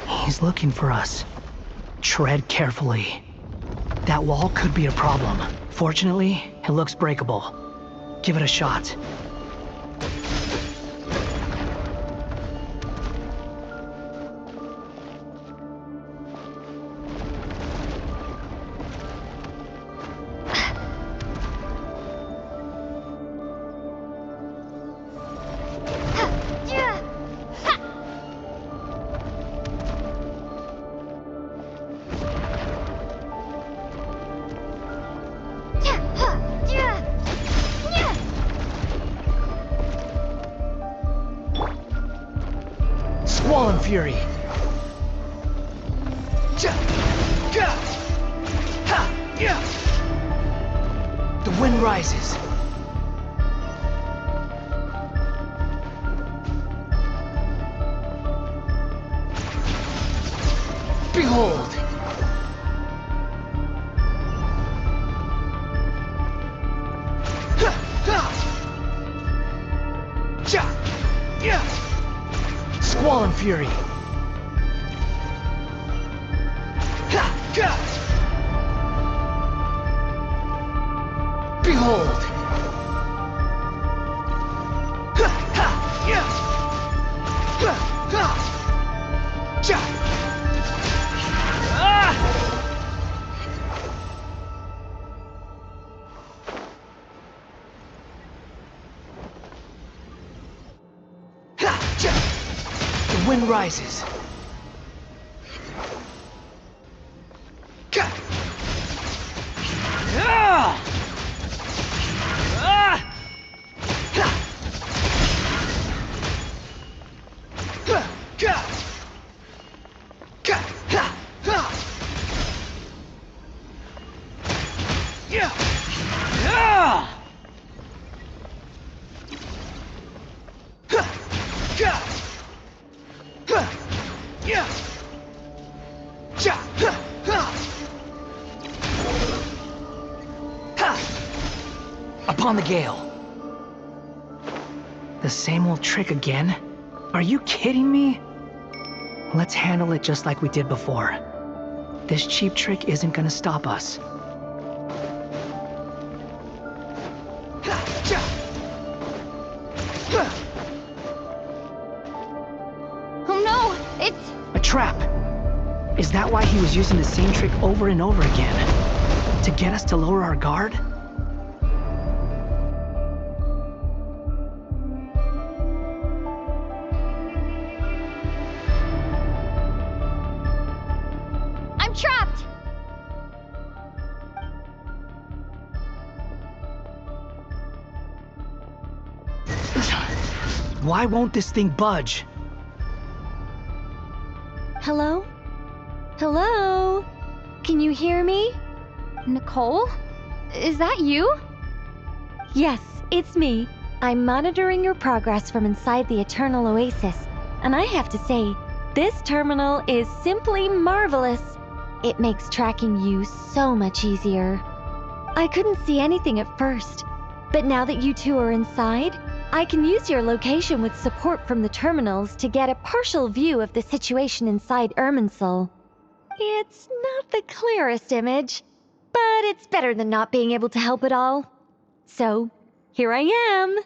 He's looking for us. Tread carefully. That wall could be a problem. Fortunately, it looks breakable. Give it a shot. Squall and Fury. The wind rises. Behold! Squall and Fury. Behold! The wind rises. Upon the gale. The same old trick again? Are you kidding me? Let's handle it just like we did before. This cheap trick isn't gonna stop us. Oh no! It's... a trap! Is that why he was using the same trick over and over again? To get us to lower our guard? I'm trapped! Why won't this thing budge? Hello? Hello? Can you hear me? Nicole? Is that you? Yes, it's me. I'm monitoring your progress from inside the Eternal Oasis, and I have to say, this terminal is simply marvelous. It makes tracking you so much easier. I couldn't see anything at first, but now that you two are inside, I can use your location with support from the terminals to get a partial view of the situation inside Irminsul. It's not the clearest image, but it's better than not being able to help at all. So, here I am.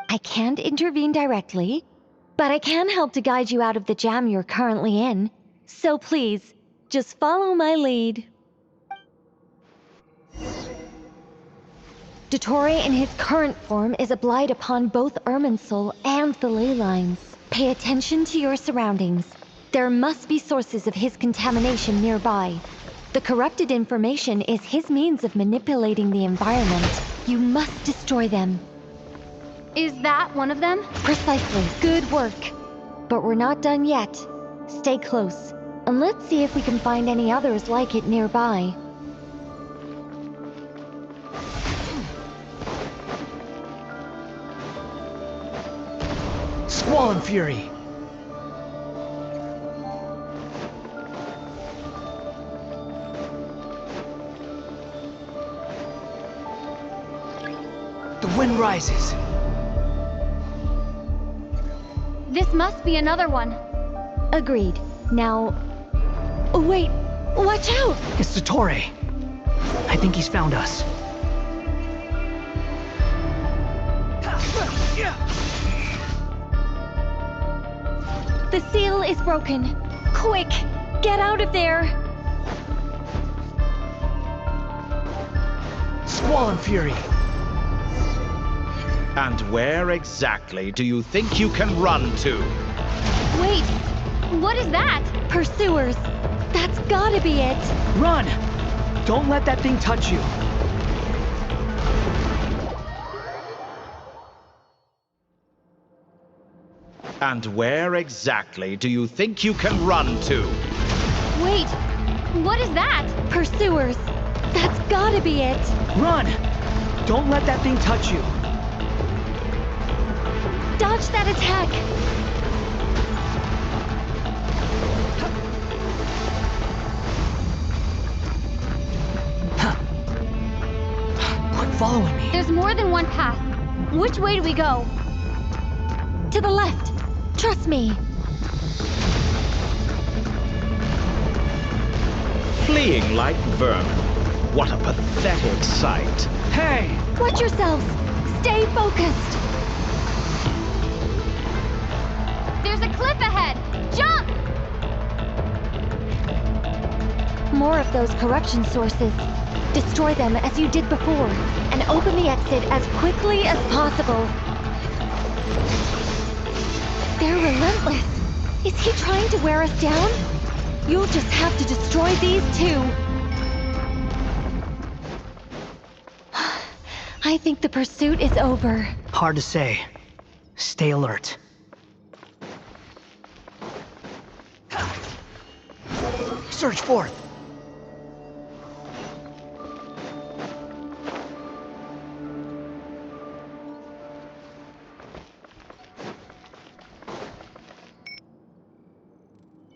I can't intervene directly, but I can help to guide you out of the jam you're currently in. So please, just follow my lead. Dottore in his current form is a blight upon both Irminsul and the ley lines. Pay attention to your surroundings. There must be sources of his contamination nearby. The corrupted information is his means of manipulating the environment. You must destroy them. Is that one of them? Precisely. Good work. But we're not done yet. Stay close, and let's see if we can find any others like it nearby. Squall and Fury! The wind rises. This must be another one. Agreed. Now... Oh, wait! Watch out! It's Dottore. I think he's found us. The seal is broken. Quick! Get out of there! Squall and Fury! And where exactly do you think you can run to? Wait! What is that? Pursuers! That's gotta be it! Run! Don't let that thing touch you! And where exactly do you think you can run to? Wait! What is that? Pursuers! That's gotta be it! Run! Don't let that thing touch you! Dodge that attack! Quit following me. There's more than one path. Which way do we go? To the left! Trust me! Fleeing like vermin. What a pathetic sight. Hey! Watch yourselves! Stay focused! There's a cliff ahead! Jump! More of those corruption sources. Destroy them as you did before, and open the exit as quickly as possible. They're relentless. Is he trying to wear us down? You'll just have to destroy these too. I think the pursuit is over. Hard to say. Stay alert. Search forth!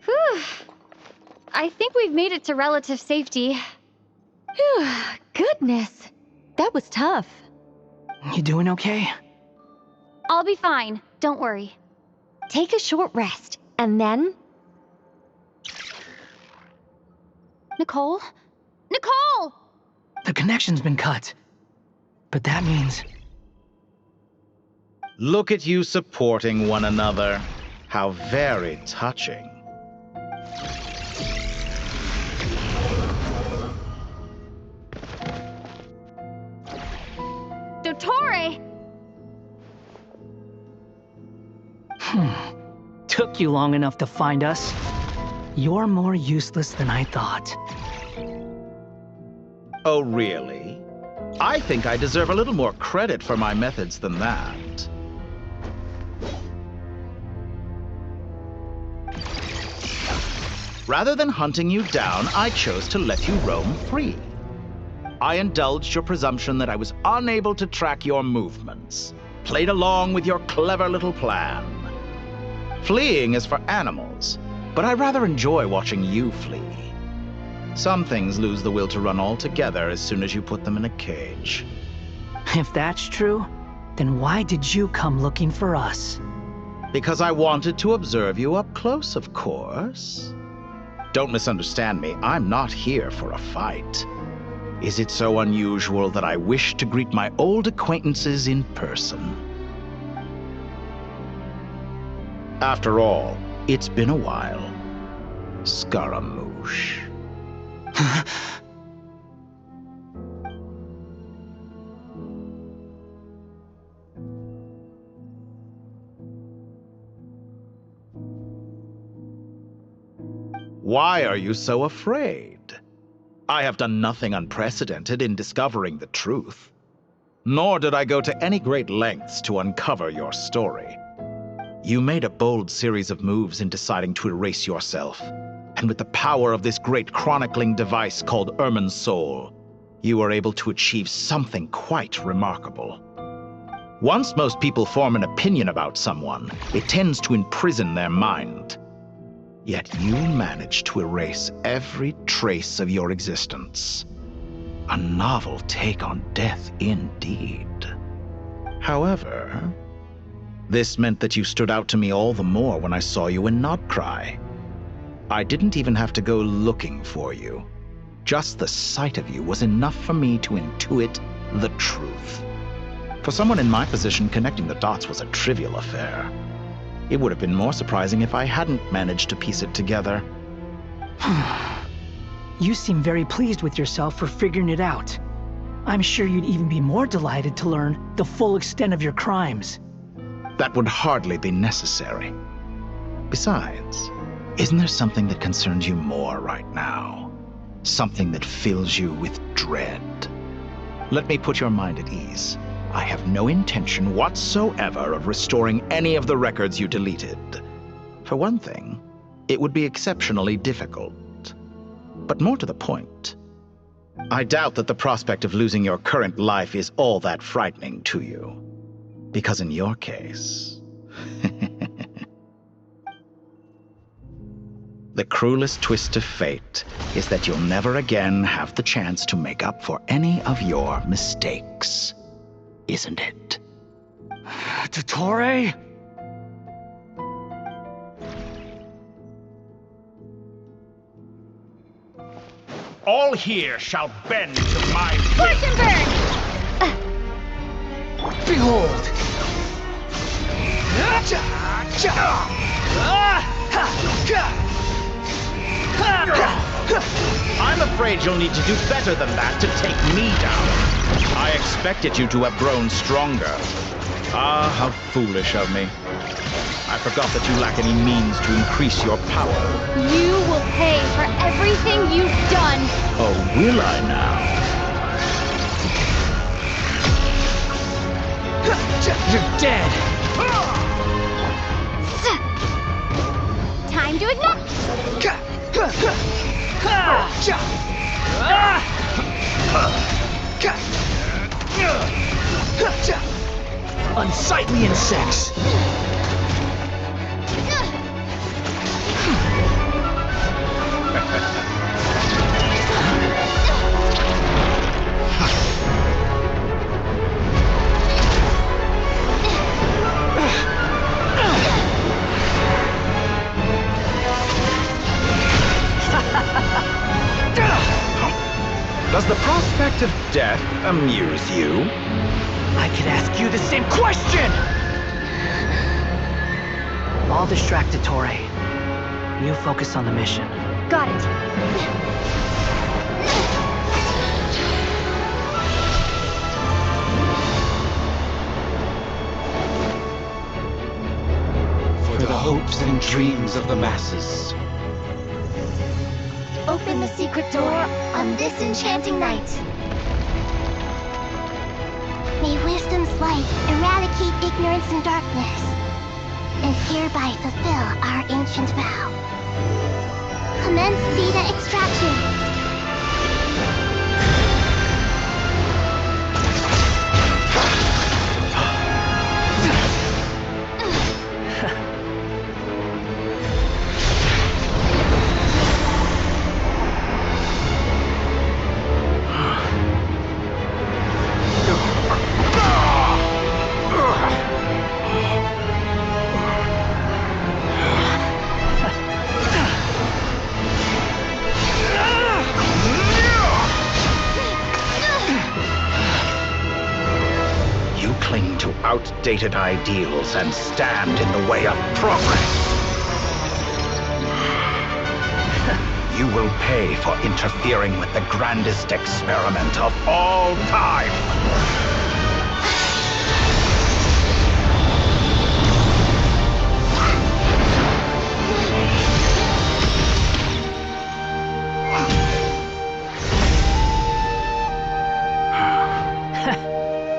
Whew. I think we've made it to relative safety. Phew, goodness. That was tough. You doing okay? I'll be fine. Don't worry. Take a short rest, and then... Nicole? Nicole! The connection's been cut. But that means... Look at you supporting one another. How very touching. Dottore! Took you long enough to find us. You're more useless than I thought. Oh, really? I think I deserve a little more credit for my methods than that. Rather than hunting you down, I chose to let you roam free. I indulged your presumption that I was unable to track your movements, played along with your clever little plan. Fleeing is for animals, but I rather enjoy watching you flee. Some things lose the will to run altogether as soon as you put them in a cage. If that's true, then why did you come looking for us? Because I wanted to observe you up close, of course. Don't misunderstand me, I'm not here for a fight. Is it so unusual that I wish to greet my old acquaintances in person? After all, it's been a while. Scaramouche. Why are you so afraid? I have done nothing unprecedented in discovering the truth. Nor did I go to any great lengths to uncover your story. You made a bold series of moves in deciding to erase yourself. And with the power of this great chronicling device called Irmin's Soul, you were able to achieve something quite remarkable. Once most people form an opinion about someone, it tends to imprison their mind. Yet you managed to erase every trace of your existence. A novel take on death indeed. However, this meant that you stood out to me all the more when I saw you in Nodcry. I didn't even have to go looking for you. Just the sight of you was enough for me to intuit the truth. For someone in my position, connecting the dots was a trivial affair. It would have been more surprising if I hadn't managed to piece it together. You seem very pleased with yourself for figuring it out. I'm sure you'd even be more delighted to learn the full extent of your crimes. That would hardly be necessary. Besides, isn't there something that concerns you more right now? Something that fills you with dread? Let me put your mind at ease. I have no intention whatsoever of restoring any of the records you deleted. For one thing, it would be exceptionally difficult. But more to the point, I doubt that the prospect of losing your current life is all that frightening to you. Because in your case, the cruelest twist of fate is that you'll never again have the chance to make up for any of your mistakes. Isn't it? Dottore? All here shall bend to my Fortune Behold! I'm afraid you'll need to do better than that to take me down. I expected you to have grown stronger. Ah, how foolish of me. I forgot that you lack any means to increase your power. You will pay for everything you've done. Oh, will I now? You're dead! Time to ignite! Unsightly insects! Does the prospect of death amuse you? I could ask you the same question! I'll distract Dottore. You focus on the mission. Got it. hopes and dreams of the masses. Open the secret door on this enchanting night. May wisdom's light eradicate ignorance and darkness, and hereby fulfill our ancient vow. Commence data extraction. Outdated ideals and stand in the way of progress. You will pay for interfering with the grandest experiment of all time.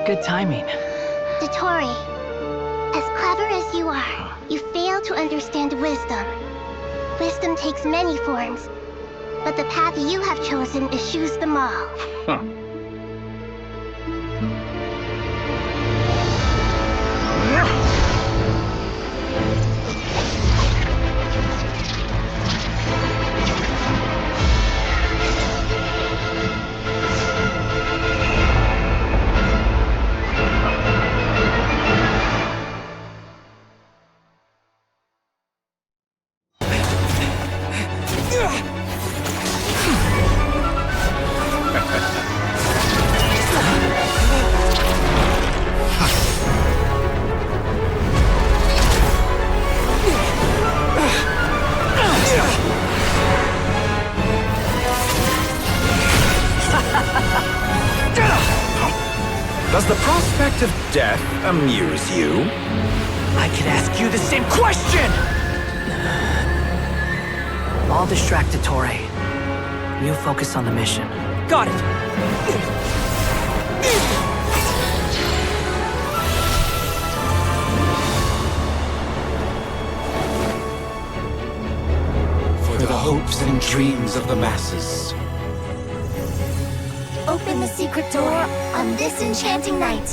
Good timing. Dottore, as clever as you are, you fail to understand wisdom. Wisdom takes many forms, but the path you have chosen eschews them all. Huh. Does the prospect of death amuse you? I could ask you the same question! I'll distract Dottore. You focus on the mission. Got it! For the hopes and dreams of the masses. Open the secret door on this enchanting night.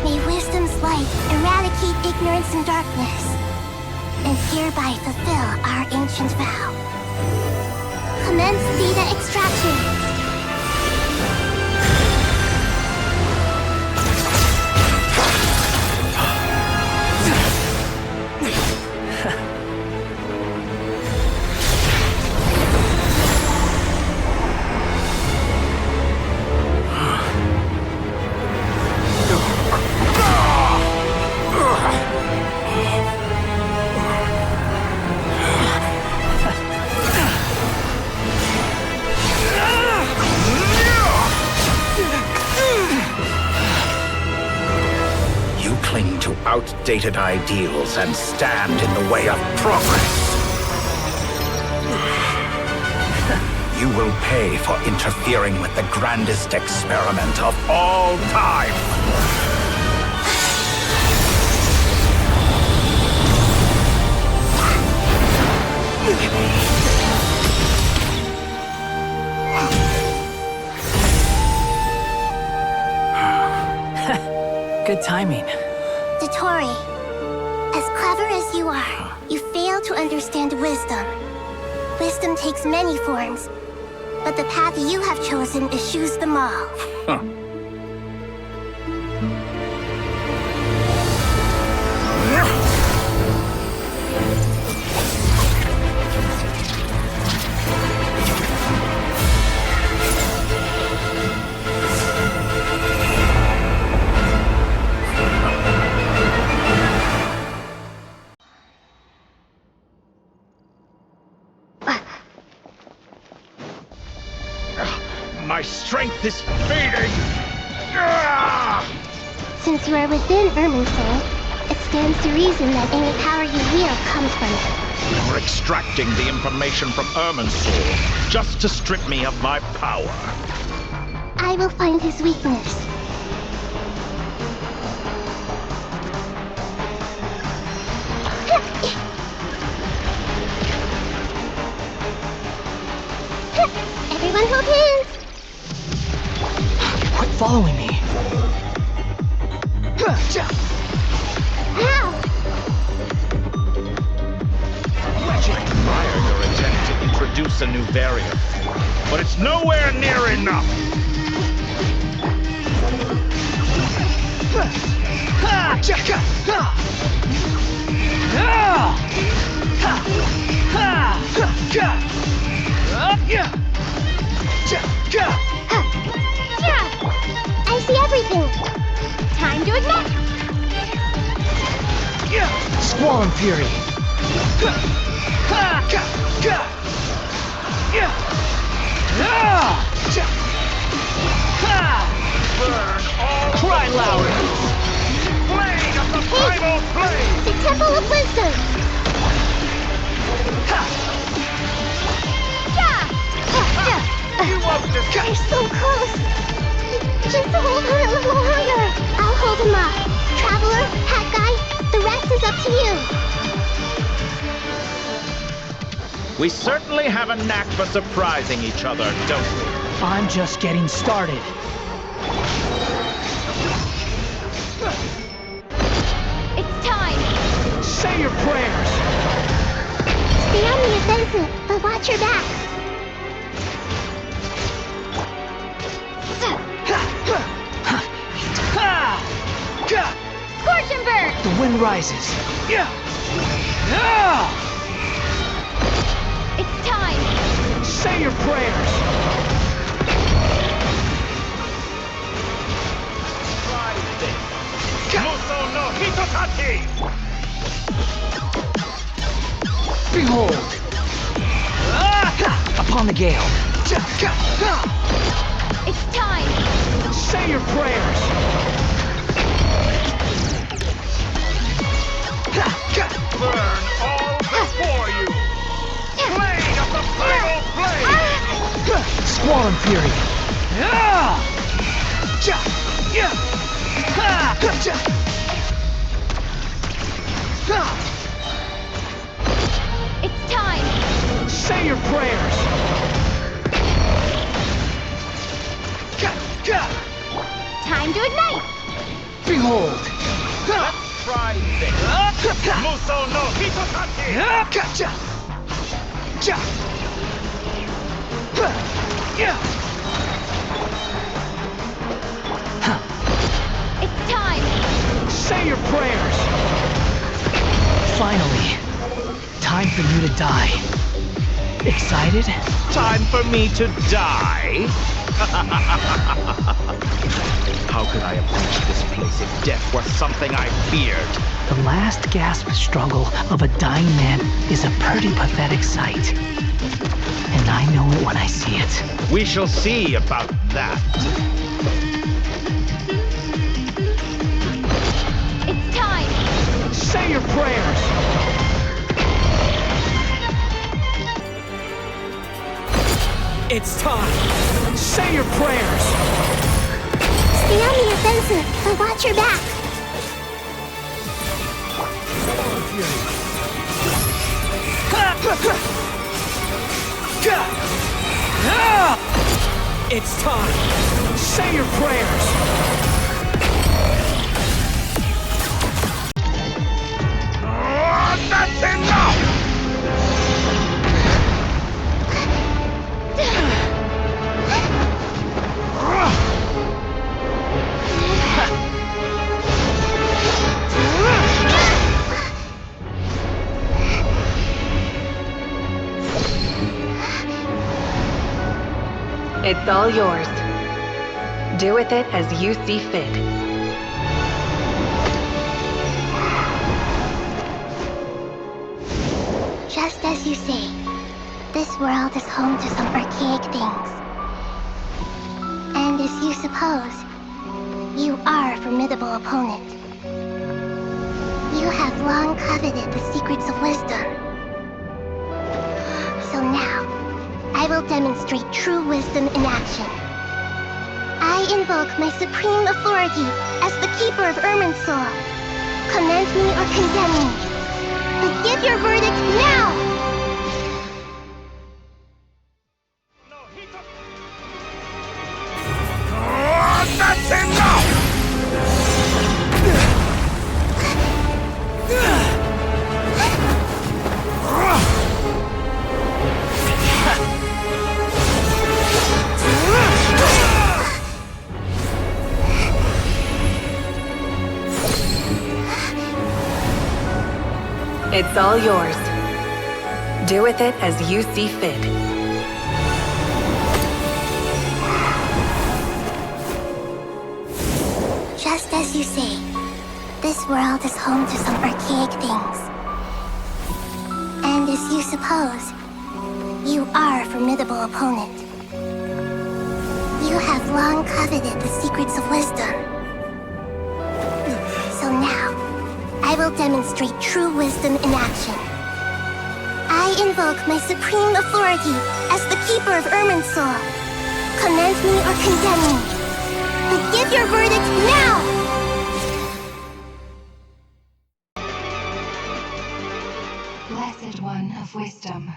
May wisdom's light eradicate ignorance and darkness, and hereby fulfill our ancient vow. Commence data extraction. Outdated ideals and stand in the way of progress. You will pay for interfering with the grandest experiment of all time. Good timing. Dottore, as clever as you are, you fail to understand wisdom. Wisdom takes many forms, but the path you have chosen eschews them all. Huh. My strength is fading! Since you are within Irminsul, It stands to reason that any power you wield comes from it. You're extracting the information from Ermin's soul just to strip me of my power. I will find his weakness. Everyone hold hands! Quit following me. How? I admire your attempt to introduce a new variant, but it's nowhere near enough. I see everything. Time to ignite. Squall and Fury. Cry louder. Blade of the primal flame. The Temple of Wisdom. You won't They're so close. Just hold on a little longer. I'll hold him up. Traveler, Hat Guy, the rest is up to you. We certainly have a knack for surprising each other, don't we? I'm just getting started. It's time! Say your prayers! Stay on the offensive, but watch your back. Scorch and burn! The wind rises. It's time! Say your prayers! Muso no Hitotaki! Behold! Upon the gale. It's time! Say your prayers! Burn all before you! Blade of the primal flame! Squall and Fury! It's time! Say your prayers! Time to ignite! Behold! Try this! Muso no Hitotaki! It's time! Say your prayers! Finally, time for you to die. Excited? Time for me to die? How could I approach this place if death were something I feared? The last gasp struggle of a dying man is a pretty pathetic sight. And I know it when I see it. We shall see about that. It's time! Say your prayers! It's time! Say your prayers! Stay on the offensive, but watch your back. It's time! Say your prayers! That's enough! It's all yours. Do with it as you see fit. Just as you say, this world is home to some archaic things. And as you suppose, you are a formidable opponent. You have long coveted the secrets of wisdom. So now, I will demonstrate true wisdom in action. I invoke my supreme authority as the keeper of Irminsul. Commend me or condemn me. But give your verdict now! That's enough! It's all yours. Do with it as you see fit. Just as you say, this world is home to some archaic things. And as you suppose, you are a formidable opponent. You have long coveted the secrets of wisdom. So now, I will demonstrate true wisdom in action. I invoke my supreme authority as the keeper of Irminsul. Commend me or condemn me. But give your verdict now! Blessed One of Wisdom,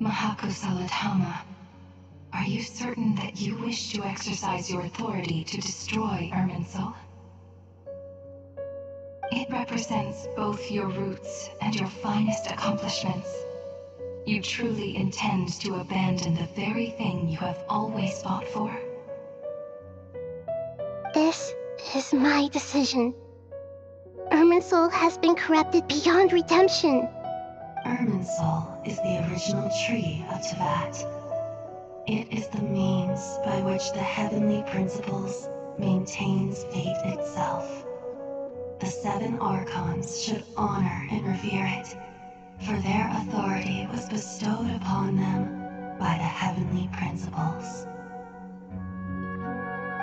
Mahakusaladhama, are you certain that you wish to exercise your authority to destroy Irminsul? It represents both your roots and your finest accomplishments. You truly intend to abandon the very thing you have always fought for? This is my decision. Irminsul has been corrupted beyond redemption. Irminsul is the original tree of Tevat. It is the means by which the heavenly principles maintains fate itself. The 7 Archons should honor and revere it, for their authority was bestowed upon them by the heavenly principles.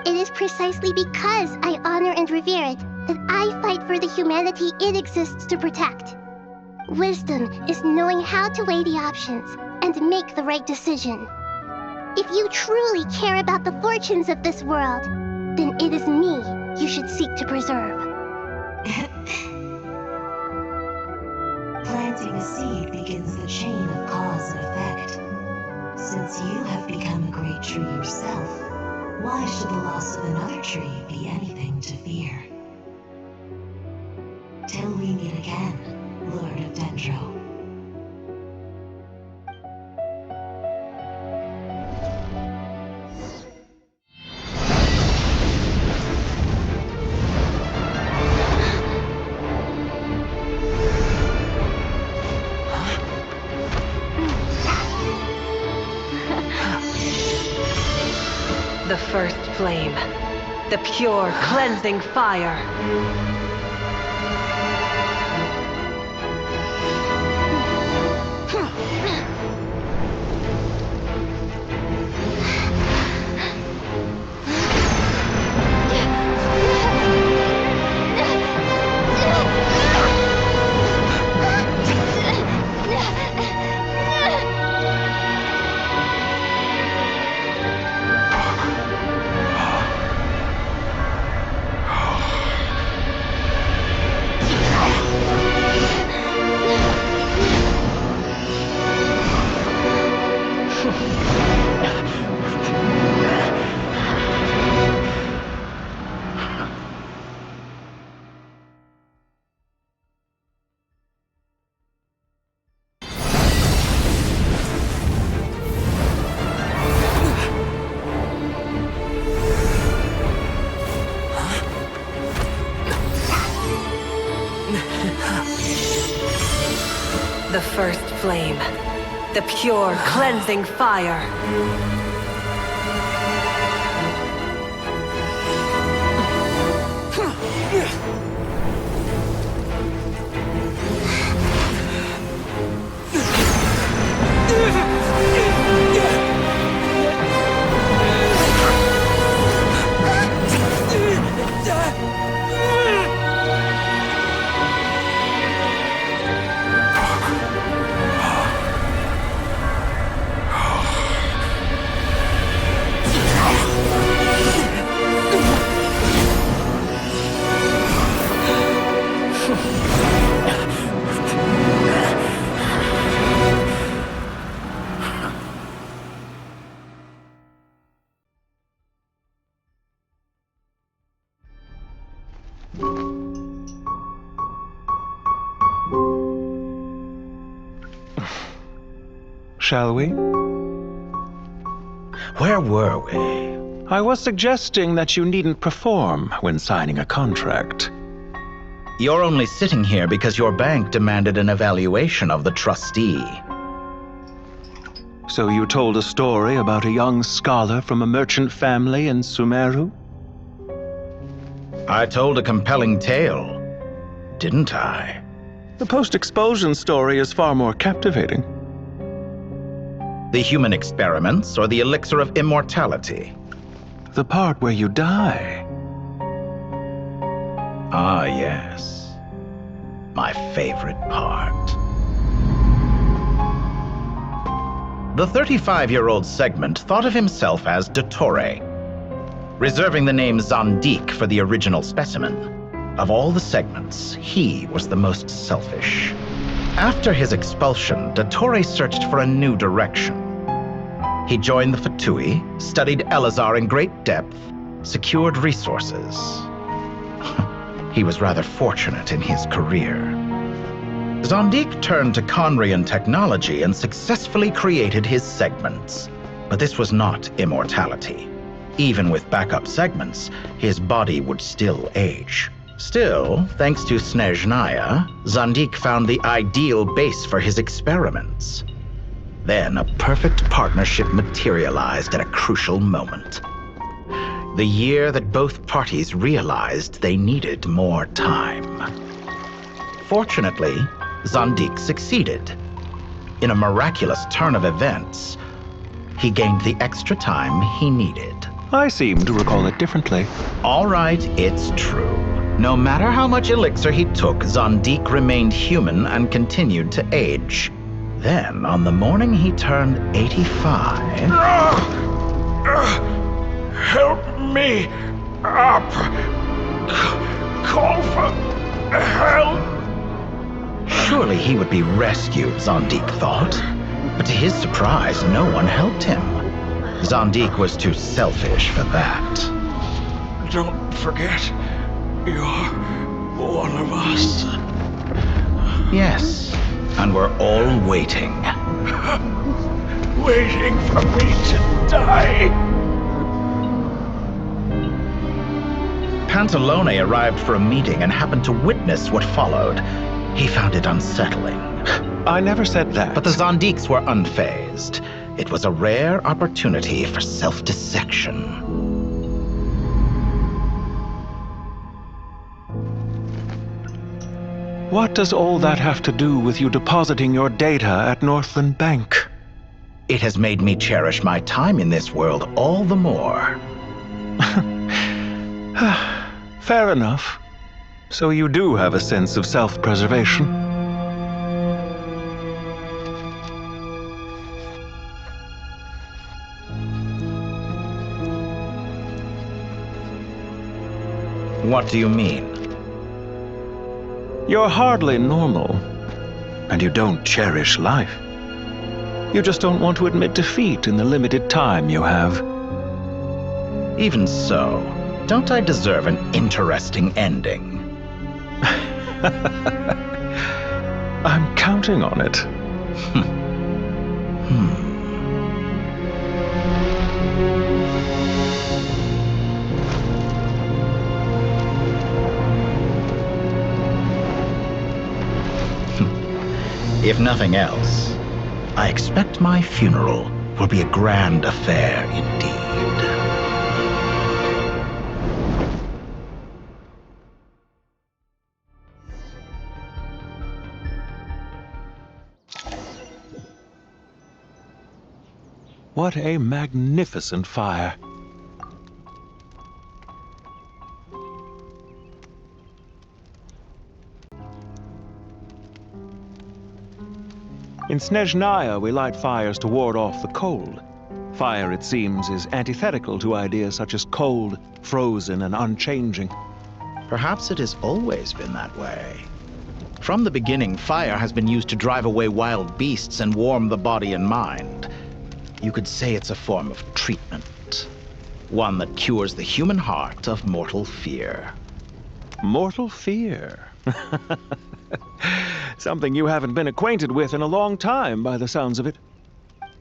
It is precisely because I honor and revere it that I fight for the humanity it exists to protect. Wisdom is knowing how to weigh the options and make the right decision. If you truly care about the fortunes of this world, then it is me you should seek to preserve. Planting a seed begins the chain of cause and effect. Since you have become a great tree yourself, why should the loss of another tree be anything to fear? Till we meet again, Lord of Dendro. The first flame. The pure, cleansing fire. The first flame. The pure, cleansing fire. Shall we? Where were we? I was suggesting that you needn't perform when signing a contract. You're only sitting here because your bank demanded an evaluation of the trustee. So you told a story about a young scholar from a merchant family in Sumeru? I told a compelling tale, didn't I? The post-expulsion story is far more captivating. The human experiments or the elixir of immortality? The part where you die. Ah, yes. My favorite part. The 35-year-old Segment thought of himself as Dottore, reserving the name Zandik for the original specimen. Of all the Segments, he was the most selfish. After his expulsion, Dottore searched for a new direction. He joined the Fatui, studied Elazar in great depth, secured resources. He was rather fortunate in his career. Zandik turned to Conrian technology and successfully created his segments. But this was not immortality. Even with backup segments, his body would still age. Still, thanks to Snezhnaya, Zandik found the ideal base for his experiments. Then a perfect partnership materialized at a crucial moment. The year that both parties realized they needed more time. Fortunately, Zandik succeeded. In a miraculous turn of events, he gained the extra time he needed. I seem to recall it differently. All right, it's true. No matter how much elixir he took, Zandik remained human and continued to age. Then, on the morning he turned 85... Help me up! Call for help! Surely he would be rescued, Zandik thought. But to his surprise, no one helped him. Zandik was too selfish for that. Don't forget, you're one of us. Yes, and we're all waiting. Waiting for me to die. Pantalone arrived for a meeting and happened to witness what followed. He found it unsettling. I never said that. But the Zandiks were unfazed. It was a rare opportunity for self-dissection. What does all that have to do with you depositing your data at Northland Bank? It has made me cherish my time in this world all the more. Fair enough. So you do have a sense of self-preservation. What do you mean? You're hardly normal, and you don't cherish life. You just don't want to admit defeat in the limited time you have. Even so, don't I deserve an interesting ending? I'm counting on it. If nothing else, I expect my funeral will be a grand affair indeed. What a magnificent fire. In Snezhnaya, we light fires to ward off the cold. Fire, it seems, is antithetical to ideas such as cold, frozen, and unchanging. Perhaps it has always been that way. From the beginning, fire has been used to drive away wild beasts and warm the body and mind. You could say it's a form of treatment. One that cures the human heart of mortal fear. Mortal fear. Something you haven't been acquainted with in a long time, by the sounds of it.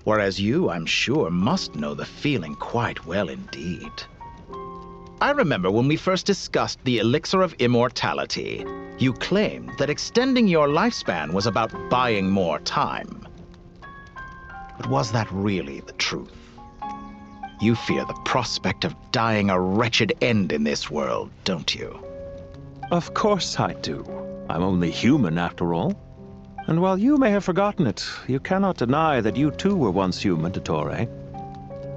Whereas you, I'm sure, must know the feeling quite well indeed. I remember when we first discussed the elixir of immortality, you claimed that extending your lifespan was about buying more time. But was that really the truth? You fear the prospect of dying a wretched end in this world, don't you? Of course I do. I'm only human, after all. And while you may have forgotten it, you cannot deny that you too were once human, Dottore.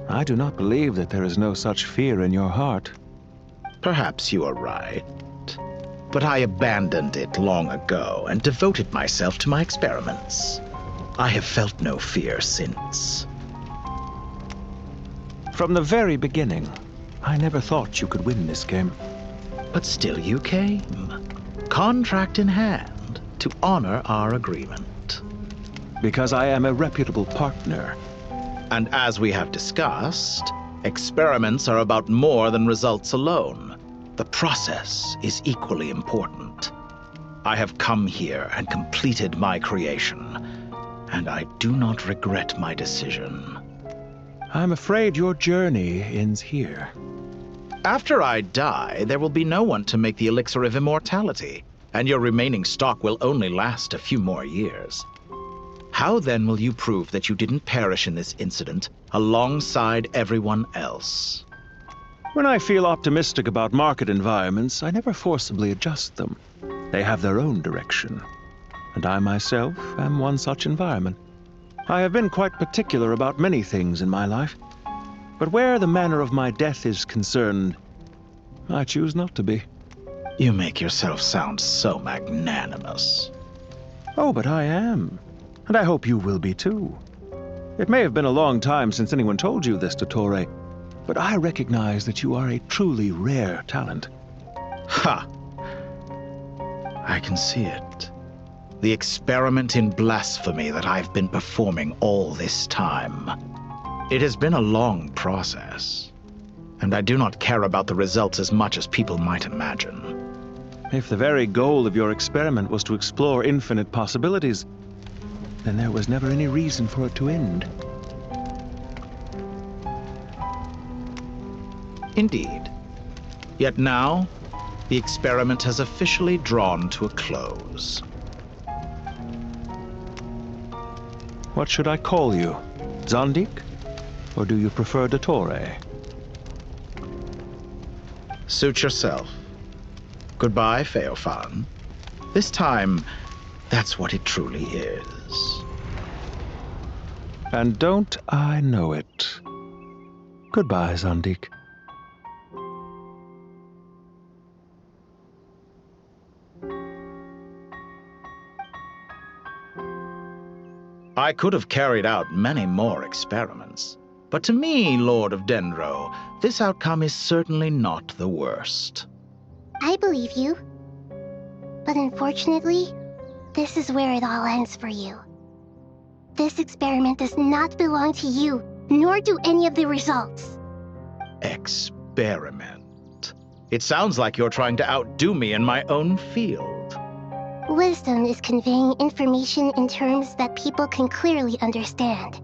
I do not believe that there is no such fear in your heart. Perhaps you are right. But I abandoned it long ago and devoted myself to my experiments. I have felt no fear since. From the very beginning, I never thought you could win this game. But still you came, contract in hand, to honor our agreement. Because I am a reputable partner. And as we have discussed, experiments are about more than results alone. The process is equally important. I have come here and completed my creation, and I do not regret my decision. I'm afraid your journey ends here. After I die, there will be no one to make the elixir of immortality, and your remaining stock will only last a few more years. How then will you prove that you didn't perish in this incident alongside everyone else? When I feel optimistic about market environments, I never forcibly adjust them. They have their own direction. And I myself am one such environment. I have been quite particular about many things in my life. But where the manner of my death is concerned, I choose not to be. You make yourself sound so magnanimous. Oh, but I am. And I hope you will be too. It may have been a long time since anyone told you this, Dottore, but I recognize that you are a truly rare talent. Ha! I can see it. The experiment in blasphemy that I've been performing all this time. It has been a long process, and I do not care about the results as much as people might imagine. If the very goal of your experiment was to explore infinite possibilities, then there was never any reason for it to end. Indeed. Yet now, the experiment has officially drawn to a close. What should I call you? Zandik? Or do you prefer Dottore? Suit yourself. Goodbye, Feofan. This time, that's what it truly is. And don't I know it? Goodbye, Zandik. I could have carried out many more experiments, but to me, Lord of Dendro, this outcome is certainly not the worst. I believe you. But unfortunately, this is where it all ends for you. This experiment does not belong to you, nor do any of the results. Experiment? It sounds like you're trying to outdo me in my own field. Wisdom is conveying information in terms that people can clearly understand.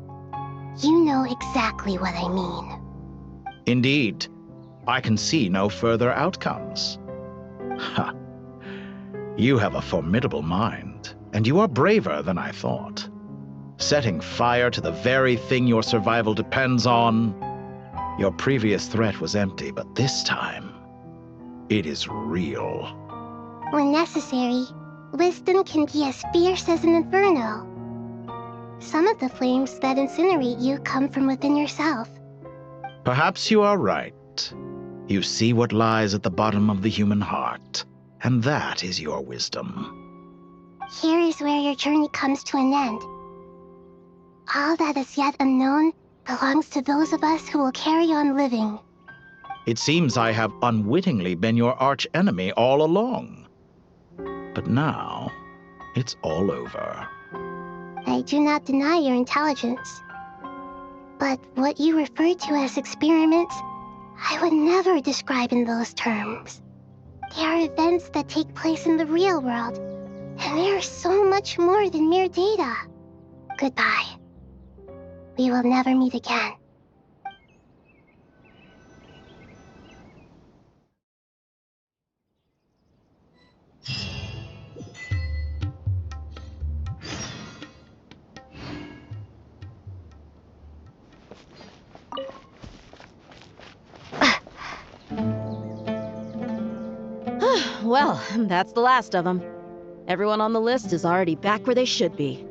You know exactly what I mean. Indeed. I can see no further outcomes. Ha! You have a formidable mind, and you are braver than I thought. Setting fire to the very thing your survival depends on. Your previous threat was empty, but this time, it is real. When necessary, wisdom can be as fierce as an inferno. Some of the flames that incinerate you come from within yourself. Perhaps you are right. You see what lies at the bottom of the human heart, and that is your wisdom. Here is where your journey comes to an end. All that is yet unknown belongs to those of us who will carry on living. It seems I have unwittingly been your arch-enemy all along. But now, it's all over. I do not deny your intelligence. But what you refer to as experiments, I would never describe in those terms. They are events that take place in the real world, and they are so much more than mere data. Goodbye. We will never meet again. Well, that's the last of them. Everyone on the list is already back where they should be.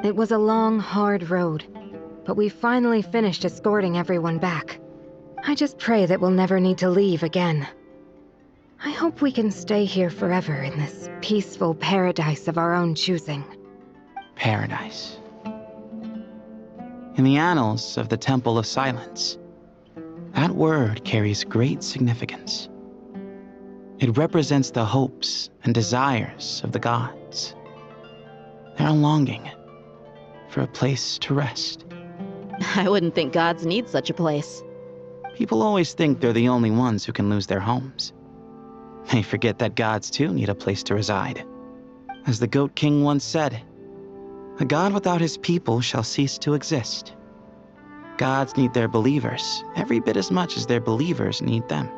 It was a long, hard road, but we finally finished escorting everyone back. I just pray that we'll never need to leave again. I hope we can stay here forever in this peaceful paradise of our own choosing. Paradise. In the annals of the Temple of Silence, that word carries great significance. It represents the hopes and desires of the gods. Their longing for a place to rest. I wouldn't think gods need such a place. People always think they're the only ones who can lose their homes. They forget that gods too need a place to reside. As the Goat King once said, "A god without his people shall cease to exist." Gods need their believers every bit as much as their believers need them.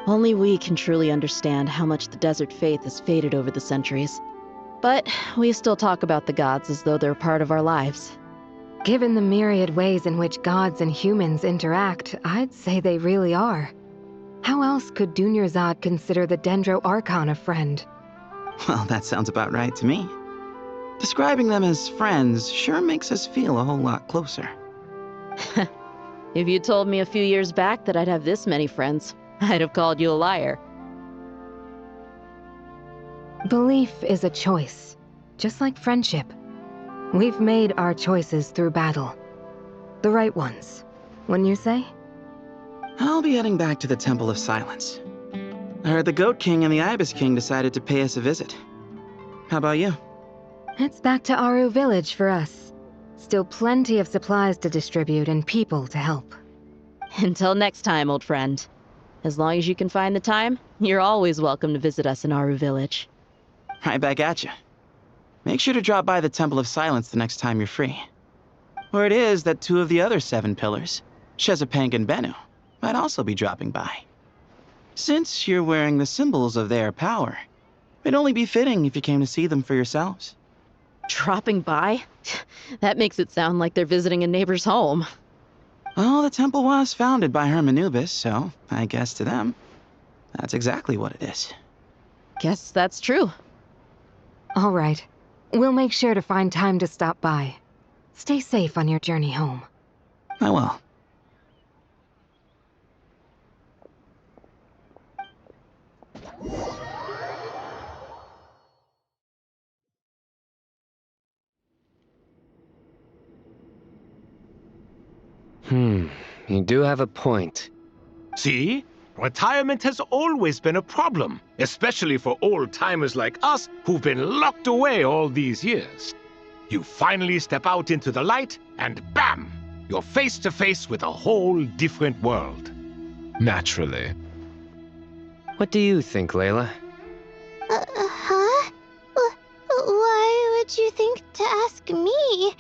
Only we can truly understand how much the desert faith has faded over the centuries. But we still talk about the gods as though they're part of our lives. Given the myriad ways in which gods and humans interact, I'd say they really are. How else could Dunyarzad consider the Dendro Archon a friend? Well, that sounds about right to me. Describing them as friends sure makes us feel a whole lot closer. If you told me a few years back that I'd have this many friends, I'd have called you a liar. Belief is a choice, just like friendship. We've made our choices through battle. The right ones, wouldn't you say? I'll be heading back to the Temple of Silence. I heard the Goat King and the Ibis King decided to pay us a visit. How about you? It's back to Aru Village for us. Still plenty of supplies to distribute and people to help. Until next time, old friend. As long as you can find the time, you're always welcome to visit us in Aru Village. Right back at you. Make sure to drop by the Temple of Silence the next time you're free. Or it is that two of the other 7 pillars, Shezapang and Bennu, might also be dropping by. Since you're wearing the symbols of their power, it'd only be fitting if you came to see them for yourselves. Dropping by? That makes it sound like they're visiting a neighbor's home. Well, the temple was founded by Hermanubis, so I guess to them, that's exactly what it is. Guess that's true. All right. We'll make sure to find time to stop by. Stay safe on your journey home. I will. You do have a point. See? Retirement has always been a problem, especially for old-timers like us who've been locked away all these years. You finally step out into the light, and bam! You're face to face with a whole different world. Naturally. What do you think, Layla? Huh? Why would you think to ask me?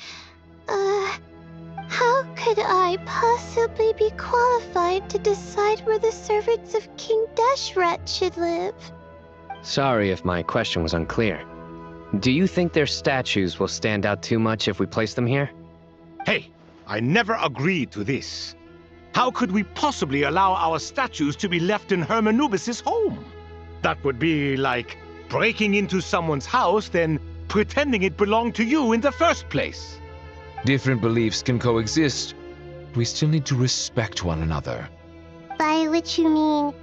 How could I possibly be qualified to decide where the servants of King Deshret should live? Sorry if my question was unclear. Do you think their statues will stand out too much if we place them here? Hey, I never agreed to this. How could we possibly allow our statues to be left in Hermanubis' home? That would be like breaking into someone's house, then pretending it belonged to you in the first place. Different beliefs can coexist. We still need to respect one another. By which you mean,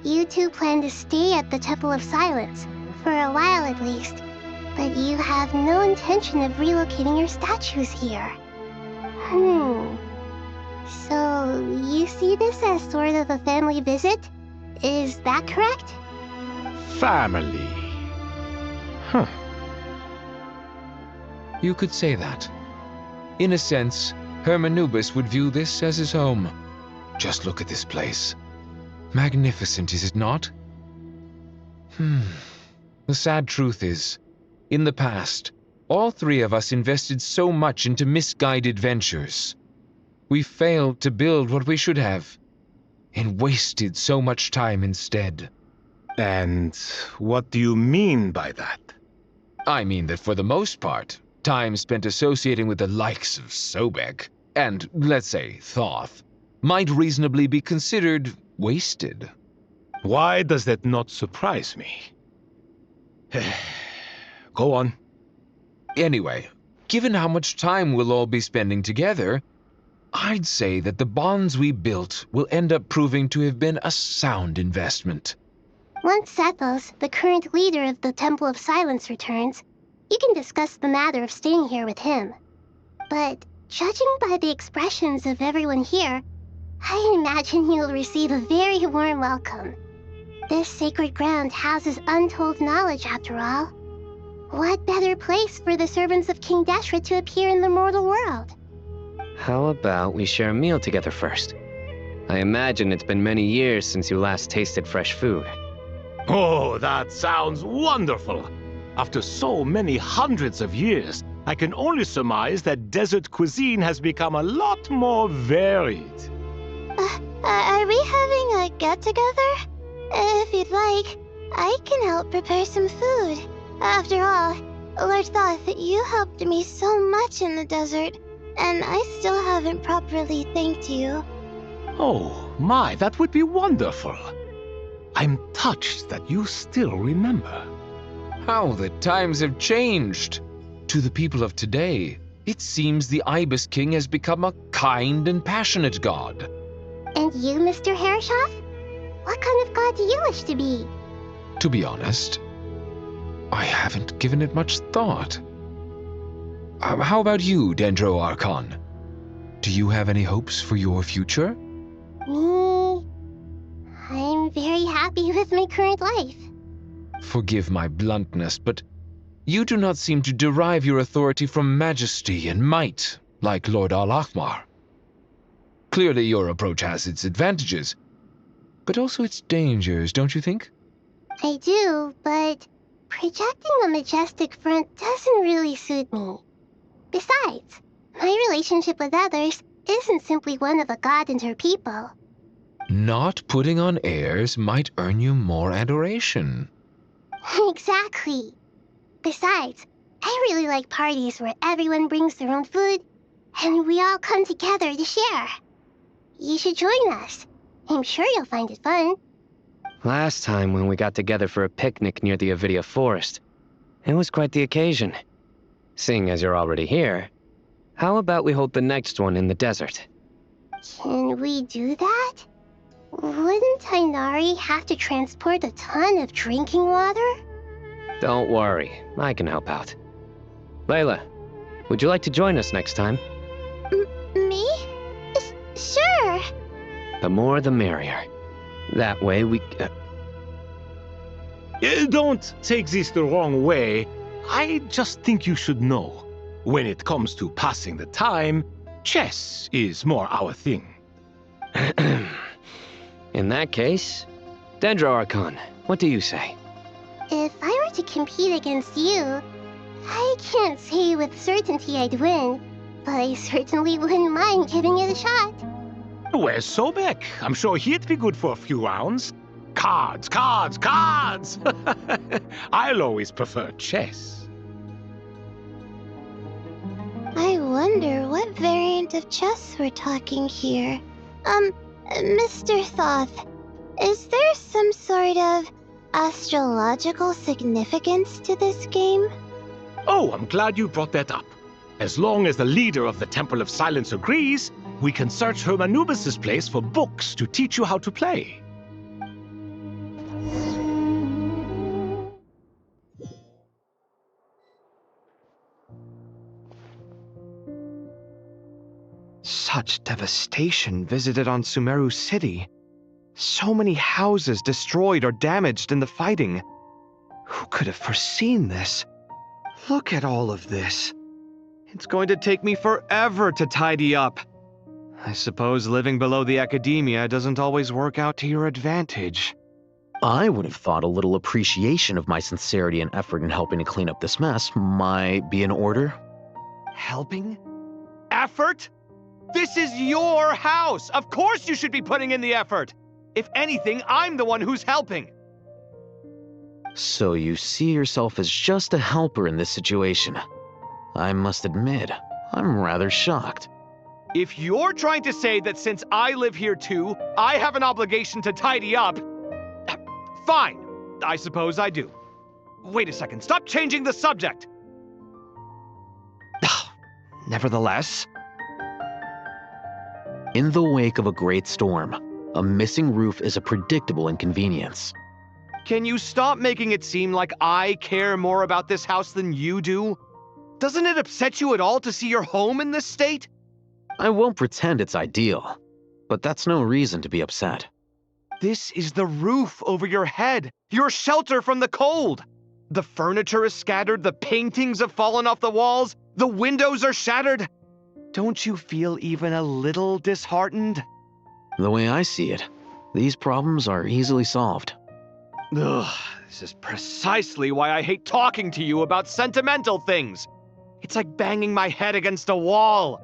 you two plan to stay at the Temple of Silence, for a while at least, but you have no intention of relocating your statues here. So, you see this as sort of a family visit? Is that correct? Family. Huh. You could say that. In a sense, Hermanubis would view this as his home. Just look at this place. Magnificent, is it not? The sad truth is, in the past, all three of us invested so much into misguided ventures. We failed to build what we should have, and wasted so much time instead. And what do you mean by that? I mean that for the most part, time spent associating with the likes of Sobek and, let's say, Thoth, might reasonably be considered wasted. Why does that not surprise me? Go on. Anyway, given how much time we'll all be spending together, I'd say that the bonds we built will end up proving to have been a sound investment. Once Sethos, the current leader of the Temple of Silence, returns, you can discuss the matter of staying here with him. But judging by the expressions of everyone here, I imagine you'll receive a very warm welcome. This sacred ground houses untold knowledge, after all. What better place for the servants of King Deshret to appear in the mortal world? How about we share a meal together first? I imagine it's been many years since you last tasted fresh food. Oh, that sounds wonderful! After so many hundreds of years, I can only surmise that desert cuisine has become a lot more varied. Are we having a get-together? If you'd like, I can help prepare some food. After all, Lord Thoth, you helped me so much in the desert, and I still haven't properly thanked you. Oh, my, that would be wonderful. I'm touched that you still remember. How the times have changed! To the people of today, it seems the Ibis King has become a kind and passionate god. And you, Mr. Herreshoff? What kind of god do you wish to be? To be honest, I haven't given it much thought. How about you, Dendro Archon? Do you have any hopes for your future? Me? I'm very happy with my current life. Forgive my bluntness, but you do not seem to derive your authority from majesty and might, like Lord Al-Ahmar. Clearly your approach has its advantages, but also its dangers, don't you think? I do, but projecting a majestic front doesn't really suit me. Besides, my relationship with others isn't simply one of a god and her people. Not putting on airs might earn you more adoration. Exactly. Besides, I really like parties where everyone brings their own food, and we all come together to share. You should join us. I'm sure you'll find it fun. Last time when we got together for a picnic near the Avidia Forest, it was quite the occasion. Seeing as you're already here, how about we hold the next one in the desert? Can we do that? Wouldn't Tainari have to transport a ton of drinking water? Don't worry, I can help out. Layla, would you like to join us next time? Me? Sure. The more the merrier. That way we... Don't take this the wrong way. I just think you should know. When it comes to passing the time, chess is more our thing. In that case, Dendro Archon, what do you say? If I were to compete against you, I can't say with certainty I'd win, but I certainly wouldn't mind giving it a shot. Where's Sobek? I'm sure he'd be good for a few rounds. Cards, cards, cards! I'll always prefer chess. I wonder what variant of chess we're talking here. Mr. Thoth, is there some sort of astrological significance to this game? Oh, I'm glad you brought that up. As long as the leader of the Temple of Silence agrees, we can search Hermanubis' place for books to teach you how to play. Such devastation visited on Sumeru City. So many houses destroyed or damaged in the fighting. Who could have foreseen this? Look at all of this. It's going to take me forever to tidy up. I suppose living below the academia doesn't always work out to your advantage. I would have thought a little appreciation of my sincerity and effort in helping to clean up this mess might be in order. Helping? Effort? This is your house! Of course you should be putting in the effort! If anything, I'm the one who's helping! So you see yourself as just a helper in this situation. I must admit, I'm rather shocked. If you're trying to say that since I live here too, I have an obligation to tidy up, fine. I suppose I do. Wait a second, stop changing the subject! Nevertheless... In the wake of a great storm, a missing roof is a predictable inconvenience. Can you stop making it seem like I care more about this house than you do? Doesn't it upset you at all to see your home in this state? I won't pretend it's ideal, but that's no reason to be upset. This is the roof over your head, your shelter from the cold. The furniture is scattered, the paintings have fallen off the walls, the windows are shattered. Don't you feel even a little disheartened? The way I see it, these problems are easily solved. Ugh, this is precisely why I hate talking to you about sentimental things. It's like banging my head against a wall.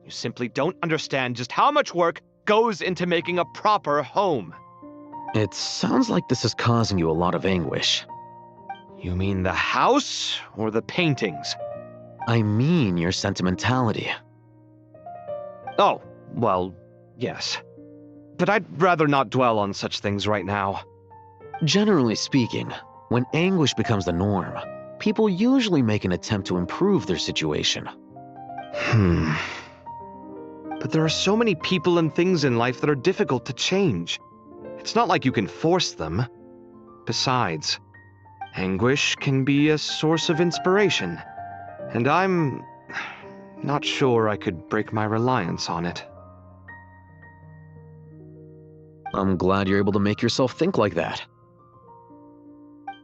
You simply don't understand just how much work goes into making a proper home. It sounds like this is causing you a lot of anguish. You mean the house or the paintings? I mean your sentimentality. Oh, well, yes. But I'd rather not dwell on such things right now. Generally speaking, when anguish becomes the norm, people usually make an attempt to improve their situation. But there are so many people and things in life that are difficult to change. It's not like you can force them. Besides, anguish can be a source of inspiration. And I'm not sure I could break my reliance on it. I'm glad you're able to make yourself think like that.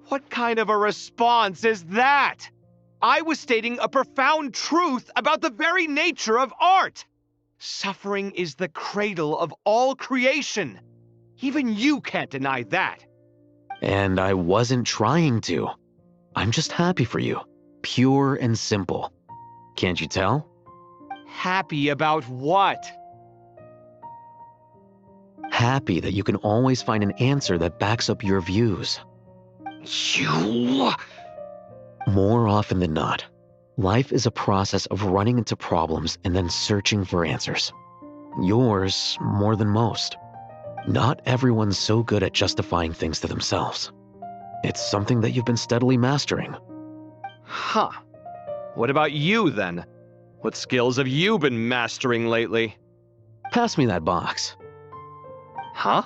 What kind of a response is that? I was stating a profound truth about the very nature of art. Suffering is the cradle of all creation. Even you can't deny that. And I wasn't trying to. I'm just happy for you. Pure and simple. Can't you tell? Happy about what? Happy that you can always find an answer that backs up your views. You... More often than not, life is a process of running into problems and then searching for answers. Yours more than most. Not everyone's so good at justifying things to themselves. It's something that you've been steadily mastering. Huh. What about you, then? What skills have you been mastering lately? Pass me that box. Huh?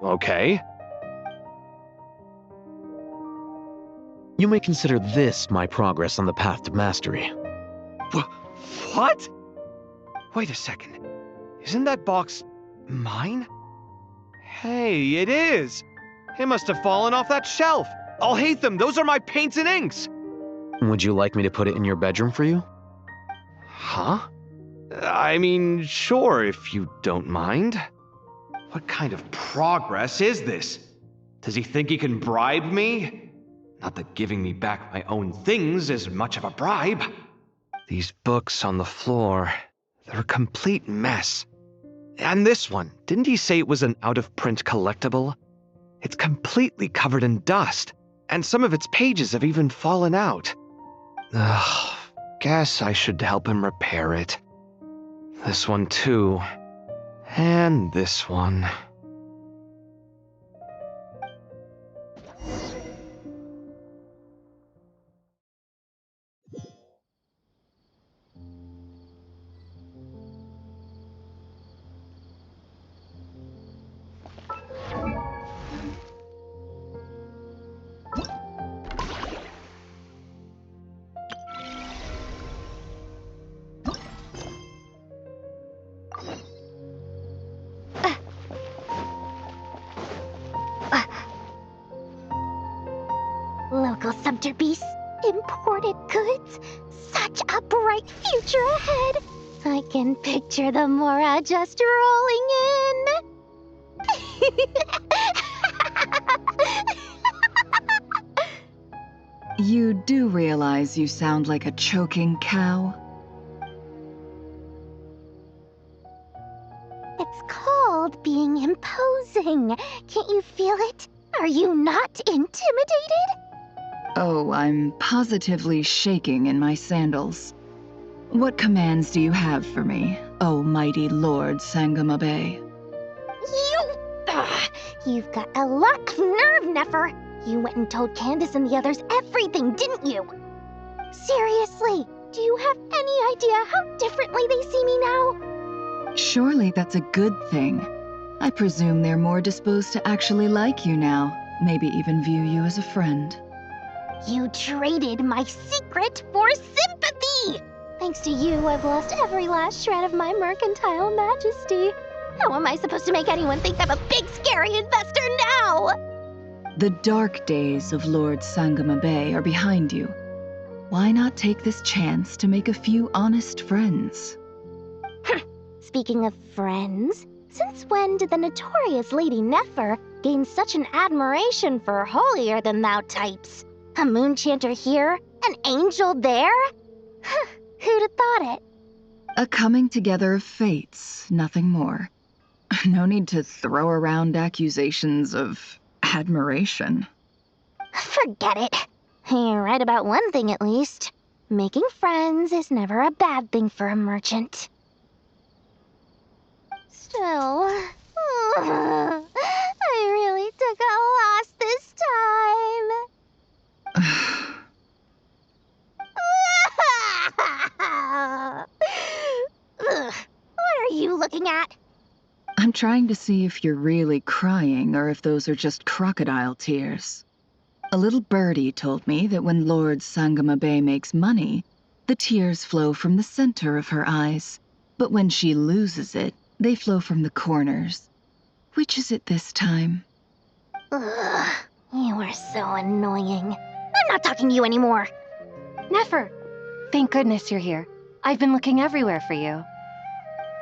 Okay. You may consider this my progress on the path to mastery. What? Wait a second. Isn't that box mine? Hey, it is! It must have fallen off that shelf. I'll hate them. Those are my paints and inks. Would you like me to put it in your bedroom for you? Huh? I mean, sure, if you don't mind. What kind of progress is this? Does he think he can bribe me? Not that giving me back my own things is much of a bribe. These books on the floor, they're a complete mess. And this one, didn't he say it was an out-of-print collectible? It's completely covered in dust, and some of its pages have even fallen out. Ugh, guess I should help him repair it. This one too. And this one. Local subter beasts, imported goods, such a bright future ahead. I can picture the Mora just rolling in. You do realize you sound like a choking cow? It's called being imposing. Can't you feel it? Are you not intimidated? Oh, I'm positively shaking in my sandals. What commands do you have for me, oh mighty Lord Sangama Bay? You've got a lot of nerve, Nefer. You went and told Candace and the others everything, didn't you? Seriously, do you have any idea how differently they see me now? Surely that's a good thing. I presume they're more disposed to actually like you now, maybe even view you as a friend. You traded my secret for sympathy! Thanks to you, I've lost every last shred of my mercantile majesty. How am I supposed to make anyone think I'm a big, scary investor now? The dark days of Lord Sangama Bay are behind you. Why not take this chance to make a few honest friends? Speaking of friends, since when did the notorious Lady Nefer gain such an admiration for holier-than-thou types? A moon chanter here, an angel there? Who'd have thought it? A coming together of fates, nothing more. No need to throw around accusations of admiration. Forget it. You're right about one thing at least. Making friends is never a bad thing for a merchant. Still, I really took a loss this time. What are you looking at? I'm trying to see if you're really crying or if those are just crocodile tears. A little birdie told me that when Lord Sangama Bay makes money, the tears flow from the center of her eyes. But when she loses it, they flow from the corners. Which is it this time? Ugh, you are so annoying. I'm not talking to you anymore. Nefer, thank goodness you're here. I've been looking everywhere for you.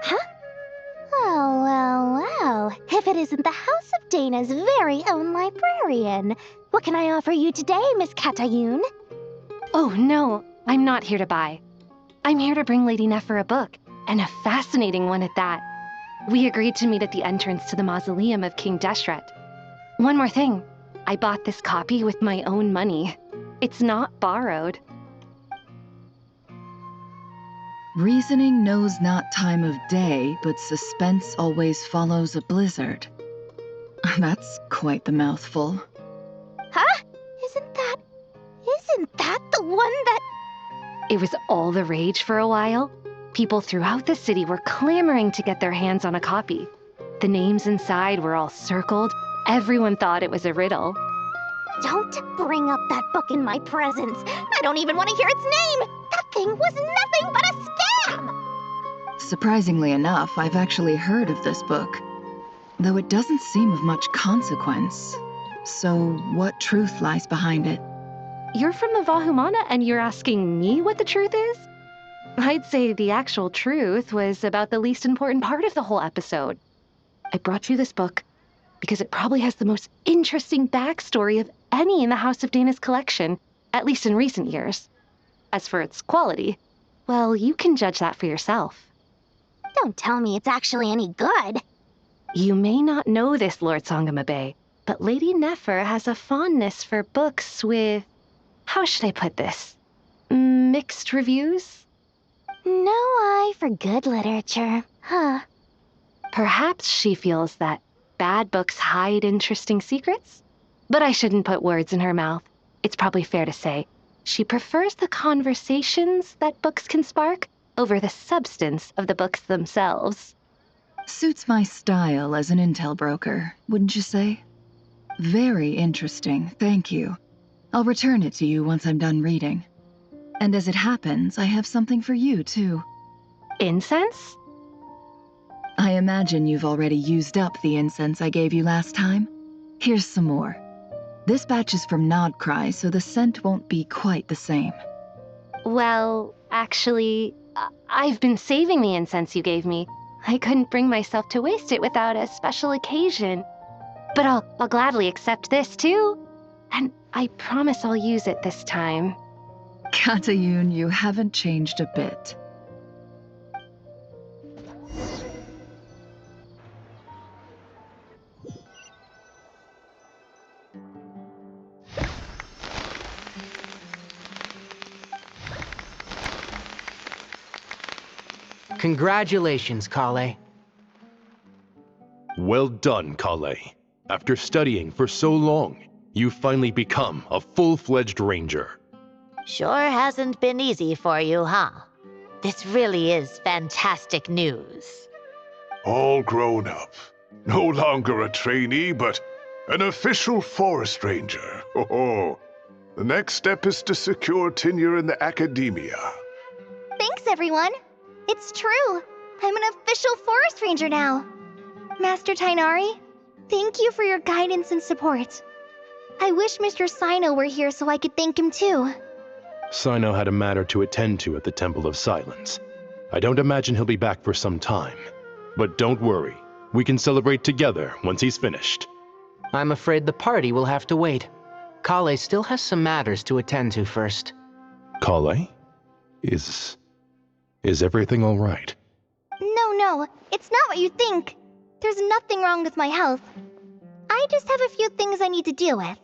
Huh? Oh, well. If it isn't the House of Dana's very own librarian. What can I offer you today, Miss Katayun? Oh, no, I'm not here to buy. I'm here to bring Lady Nefer a book, and a fascinating one at that. We agreed to meet at the entrance to the mausoleum of King Deshret. One more thing, I bought this copy with my own money. It's not borrowed. Reasoning knows not time of day, but suspense always follows a blizzard. That's quite the mouthful. Huh? Isn't that the one that... It was all the rage for a while. People throughout the city were clamoring to get their hands on a copy. The names inside were all circled. Everyone thought it was a riddle. Don't bring up that book in my presence. I don't even want to hear its name. That thing was nothing but a scam. Surprisingly enough, I've actually heard of this book, though it doesn't seem of much consequence. So what truth lies behind it? You're from the Vahumana and you're asking me what the truth is? I'd say the actual truth was about the least important part of the whole episode. I brought you this book because it probably has the most interesting backstory of any in the House of Dana's collection, at least in recent years. As for its quality, well, you can judge that for yourself. Don't tell me it's actually any good. You may not know this, Lord Sangama Bay, but Lady Nefer has a fondness for books with... how should I put this? Mixed reviews? No eye for good literature, huh? Perhaps she feels that bad books hide interesting secrets? But I shouldn't put words in her mouth. It's probably fair to say she prefers the conversations that books can spark over the substance of the books themselves. Suits my style as an intel broker, wouldn't you say? Very interesting, thank you. I'll return it to you once I'm done reading. And as it happens, I have something for you, too. Incense? I imagine you've already used up the incense I gave you last time. Here's some more. This batch is from Nodcry, so the scent won't be quite the same. Well, actually, I've been saving the incense you gave me. I couldn't bring myself to waste it without a special occasion. But I'll gladly accept this, too. And I promise I'll use it this time. Katayun, you haven't changed a bit. Congratulations, Kale. Well done, Kale. After studying for so long, you've finally become a full-fledged ranger. Sure hasn't been easy for you, huh? This really is fantastic news. All grown up. No longer a trainee, but an official forest ranger. Oh, the next step is to secure tenure in the academia. Thanks, everyone. It's true. I'm an official forest ranger now. Master Tainari, thank you for your guidance and support. I wish Mr. Sino were here so I could thank him too. Sino had a matter to attend to at the Temple of Silence. I don't imagine he'll be back for some time. But don't worry, we can celebrate together once he's finished. I'm afraid the party will have to wait. Kale still has some matters to attend to first. Kale? Is everything all right? No, it's not what you think. There's nothing wrong with my health. I just have a few things I need to deal with.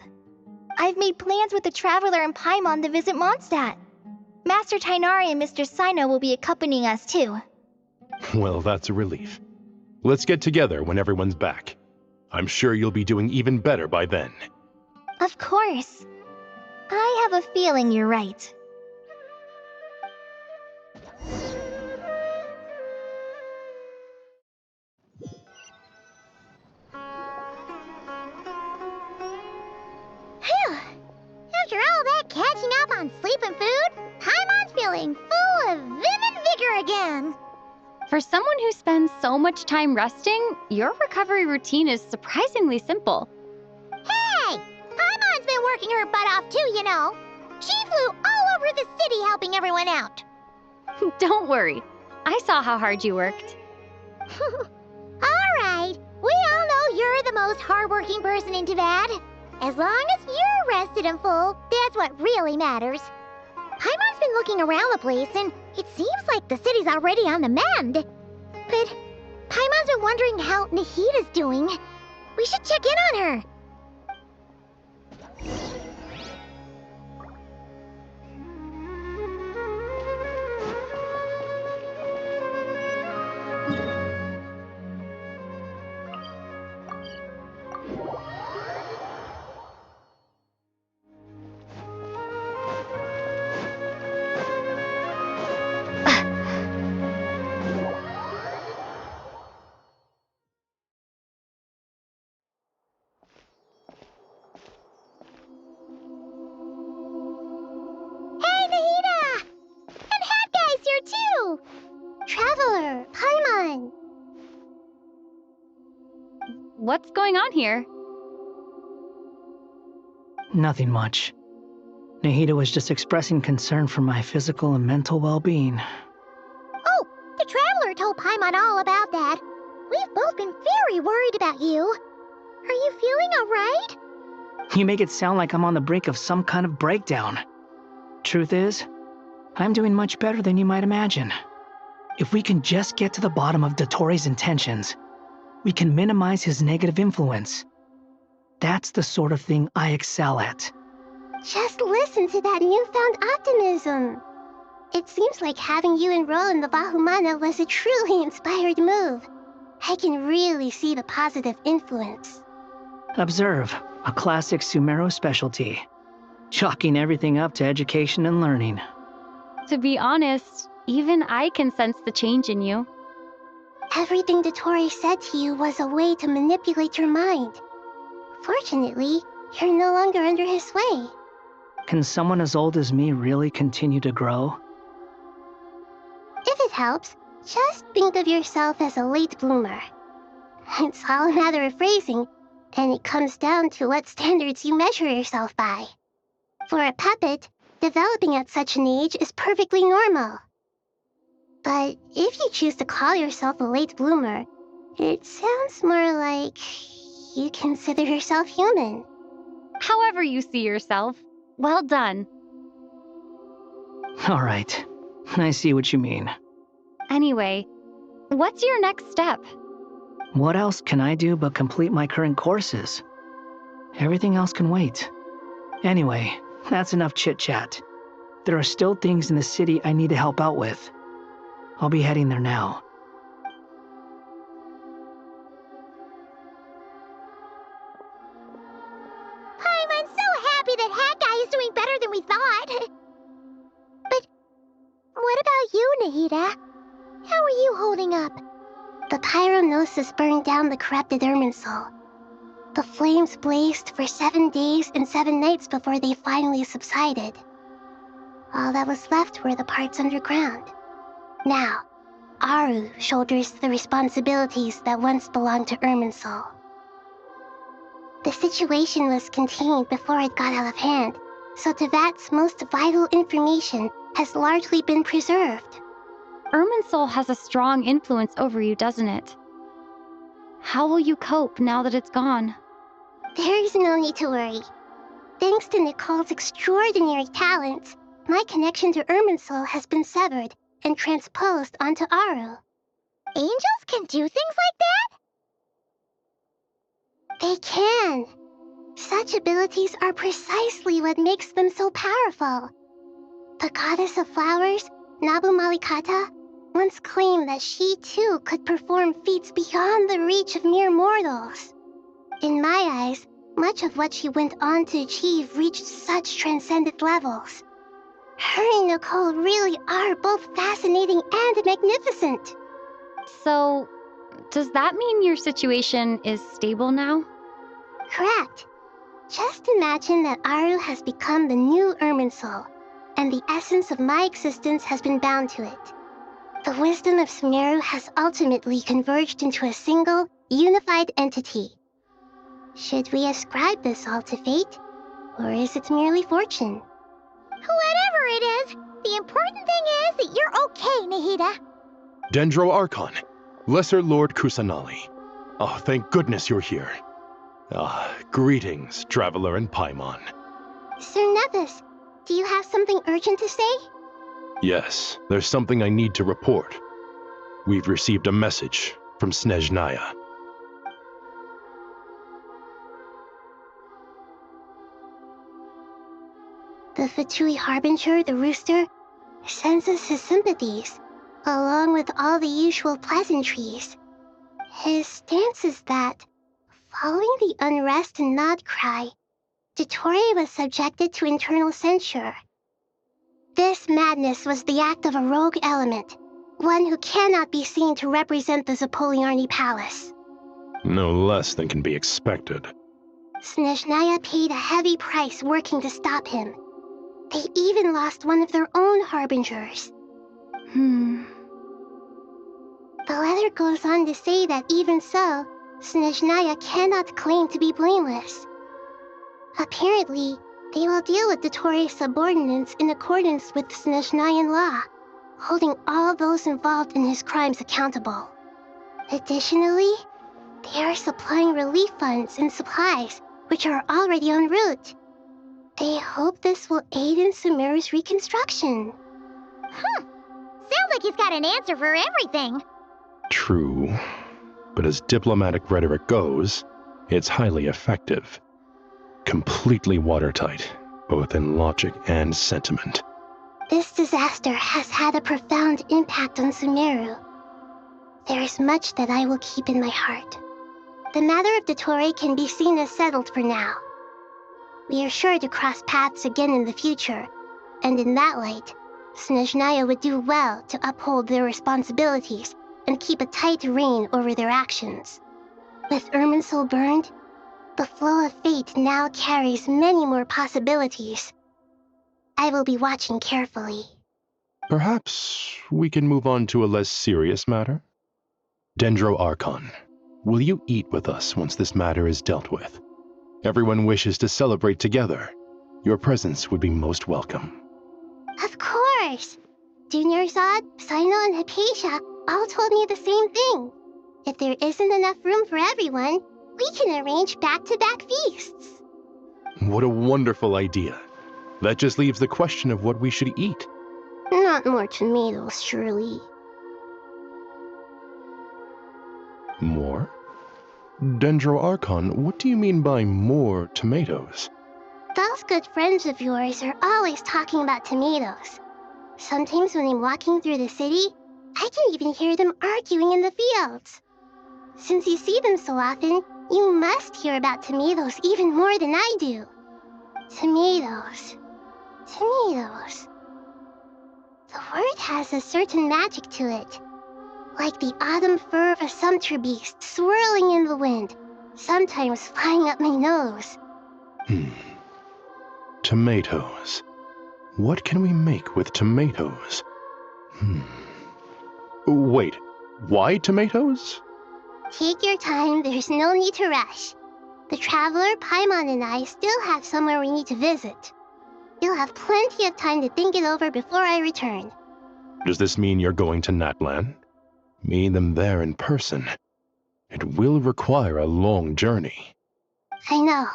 I've made plans with the Traveler and Paimon to visit Mondstadt. Master Tainari and Mr. Sino will be accompanying us too. Well, that's a relief. Let's get together when everyone's back. I'm sure you'll be doing even better by then. Of course. I have a feeling you're right. Phew! After all that catching up on sleep and food, Paimon's feeling full of vim and vigor again. For someone who spends so much time resting, your recovery routine is surprisingly simple. Hey! Paimon's been working her butt off too, you know. She flew all over the city helping everyone out. Don't worry. I saw how hard you worked. All right. We all know you're the most hardworking person in Teyvat. As long as you're rested and full, that's what really matters. Paimon's been looking around the place, and it seems like the city's already on the mend. But Paimon's been wondering how Nahida's doing. We should check in on her. Hey, Nahida! And Hat Guy's here too! Traveler, Paimon. What's going on here? Nothing much. Nahida was just expressing concern for my physical and mental well-being. Oh, the Traveler told Paimon all about that. We've both been very worried about you. Are you feeling alright? You make it sound like I'm on the brink of some kind of breakdown. Truth is, I'm doing much better than you might imagine. If we can just get to the bottom of Dotori's intentions, we can minimize his negative influence. That's the sort of thing I excel at. Just listen to that newfound optimism. It seems like having you enroll in the Bahumana was a truly inspired move. I can really see the positive influence. Observe, a classic Sumeru specialty. Chalking everything up to education and learning. To be honest, even I can sense the change in you. Everything Dotori said to you was a way to manipulate your mind. Fortunately, you're no longer under his sway. Can someone as old as me really continue to grow? If it helps, just think of yourself as a late bloomer. It's all a matter of phrasing, and it comes down to what standards you measure yourself by. For a puppet, developing at such an age is perfectly normal. But if you choose to call yourself a late bloomer, it sounds more like you consider yourself human. However you see yourself. Well done. All right. I see what you mean. Anyway, what's your next step? What else can I do but complete my current courses? Everything else can wait. Anyway, that's enough chit-chat. There are still things in the city I need to help out with. I'll be heading there now. I'm so happy that Hat Guy is doing better than we thought. But what about you, Nahida? How are you holding up? The pyronosis burned down the corrupted Irminsul. The flames blazed for 7 days and 7 nights before they finally subsided. All that was left were the parts underground. Now, Aru shoulders the responsibilities that once belonged to Irminsul. The situation was contained before it got out of hand, so Tevat's most vital information has largely been preserved. Irminsul has a strong influence over you, doesn't it? How will you cope now that it's gone? There is no need to worry. Thanks to Nicole's extraordinary talents, my connection to Irminsul has been severed and transposed onto Aru. Angels can do things like that? They can. Such abilities are precisely what makes them so powerful. The goddess of flowers, Nabu Malikata, once claimed that she too could perform feats beyond the reach of mere mortals. In my eyes, much of what she went on to achieve reached such transcendent levels. Her and Nicole really are both fascinating and magnificent. So, does that mean your situation is stable now? Correct. Just imagine that Aru has become the new Irminsul, and the essence of my existence has been bound to it. The wisdom of Sumeru has ultimately converged into a single, unified entity. Should we ascribe this all to fate, or is it merely fortune? Whatever it is, the important thing is that you're okay, Nahida. Dendro Archon, Lesser Lord Kusanali. Oh, thank goodness you're here. Greetings, Traveler and Paimon. Sir Nevis, do you have something urgent to say? Yes, there's something I need to report. We've received a message from Snezhnaya. The Fatui Harbinger, the Rooster, sends us his sympathies, along with all the usual pleasantries. His stance is that, following the unrest and Nod Cry, Dottore was subjected to internal censure. This madness was the act of a rogue element, one who cannot be seen to represent the Zapoliarni Palace. No less than can be expected. Snezhnaya paid a heavy price working to stop him. They even lost one of their own harbingers. The letter goes on to say that even so, Snezhnaya cannot claim to be blameless. Apparently, they will deal with Dottore's subordinates in accordance with Snezhnayan law, holding all those involved in his crimes accountable. Additionally, they are supplying relief funds and supplies, which are already en route. They hope this will aid in Sumeru's reconstruction. Sounds like he's got an answer for everything. True, but as diplomatic rhetoric goes, it's highly effective. Completely watertight, both in logic and sentiment. This disaster has had a profound impact on Sumeru. There is much that I will keep in my heart. The matter of Dottore can be seen as settled for now. We are sure to cross paths again in the future, and in that light, Snezhnaya would do well to uphold their responsibilities and keep a tight rein over their actions. With Irminsul burned, the flow of fate now carries many more possibilities. I will be watching carefully. Perhaps we can move on to a less serious matter? Dendro Archon, will you eat with us once this matter is dealt with? Everyone wishes to celebrate together. Your presence would be most welcome. Of course! Junior Zod, Sino, and Hypatia all told me the same thing. If there isn't enough room for everyone, we can arrange back-to-back feasts. What a wonderful idea. That just leaves the question of what we should eat. Not more tomatoes, surely. More? Dendro Archon, what do you mean by more tomatoes? Those good friends of yours are always talking about tomatoes. Sometimes when I'm walking through the city, I can even hear them arguing in the fields. Since you see them so often, you must hear about tomatoes even more than I do. Tomatoes. Tomatoes. The word has a certain magic to it. Like the autumn fur of a sumpter beast swirling in the wind, sometimes flying up my nose. Tomatoes. What can we make with tomatoes? Wait, why tomatoes? Take your time, there's no need to rush. The traveler, Paimon, and I still have somewhere we need to visit. You'll have plenty of time to think it over before I return. Does this mean you're going to Natlan? Meet them there in person. It will require a long journey. I know.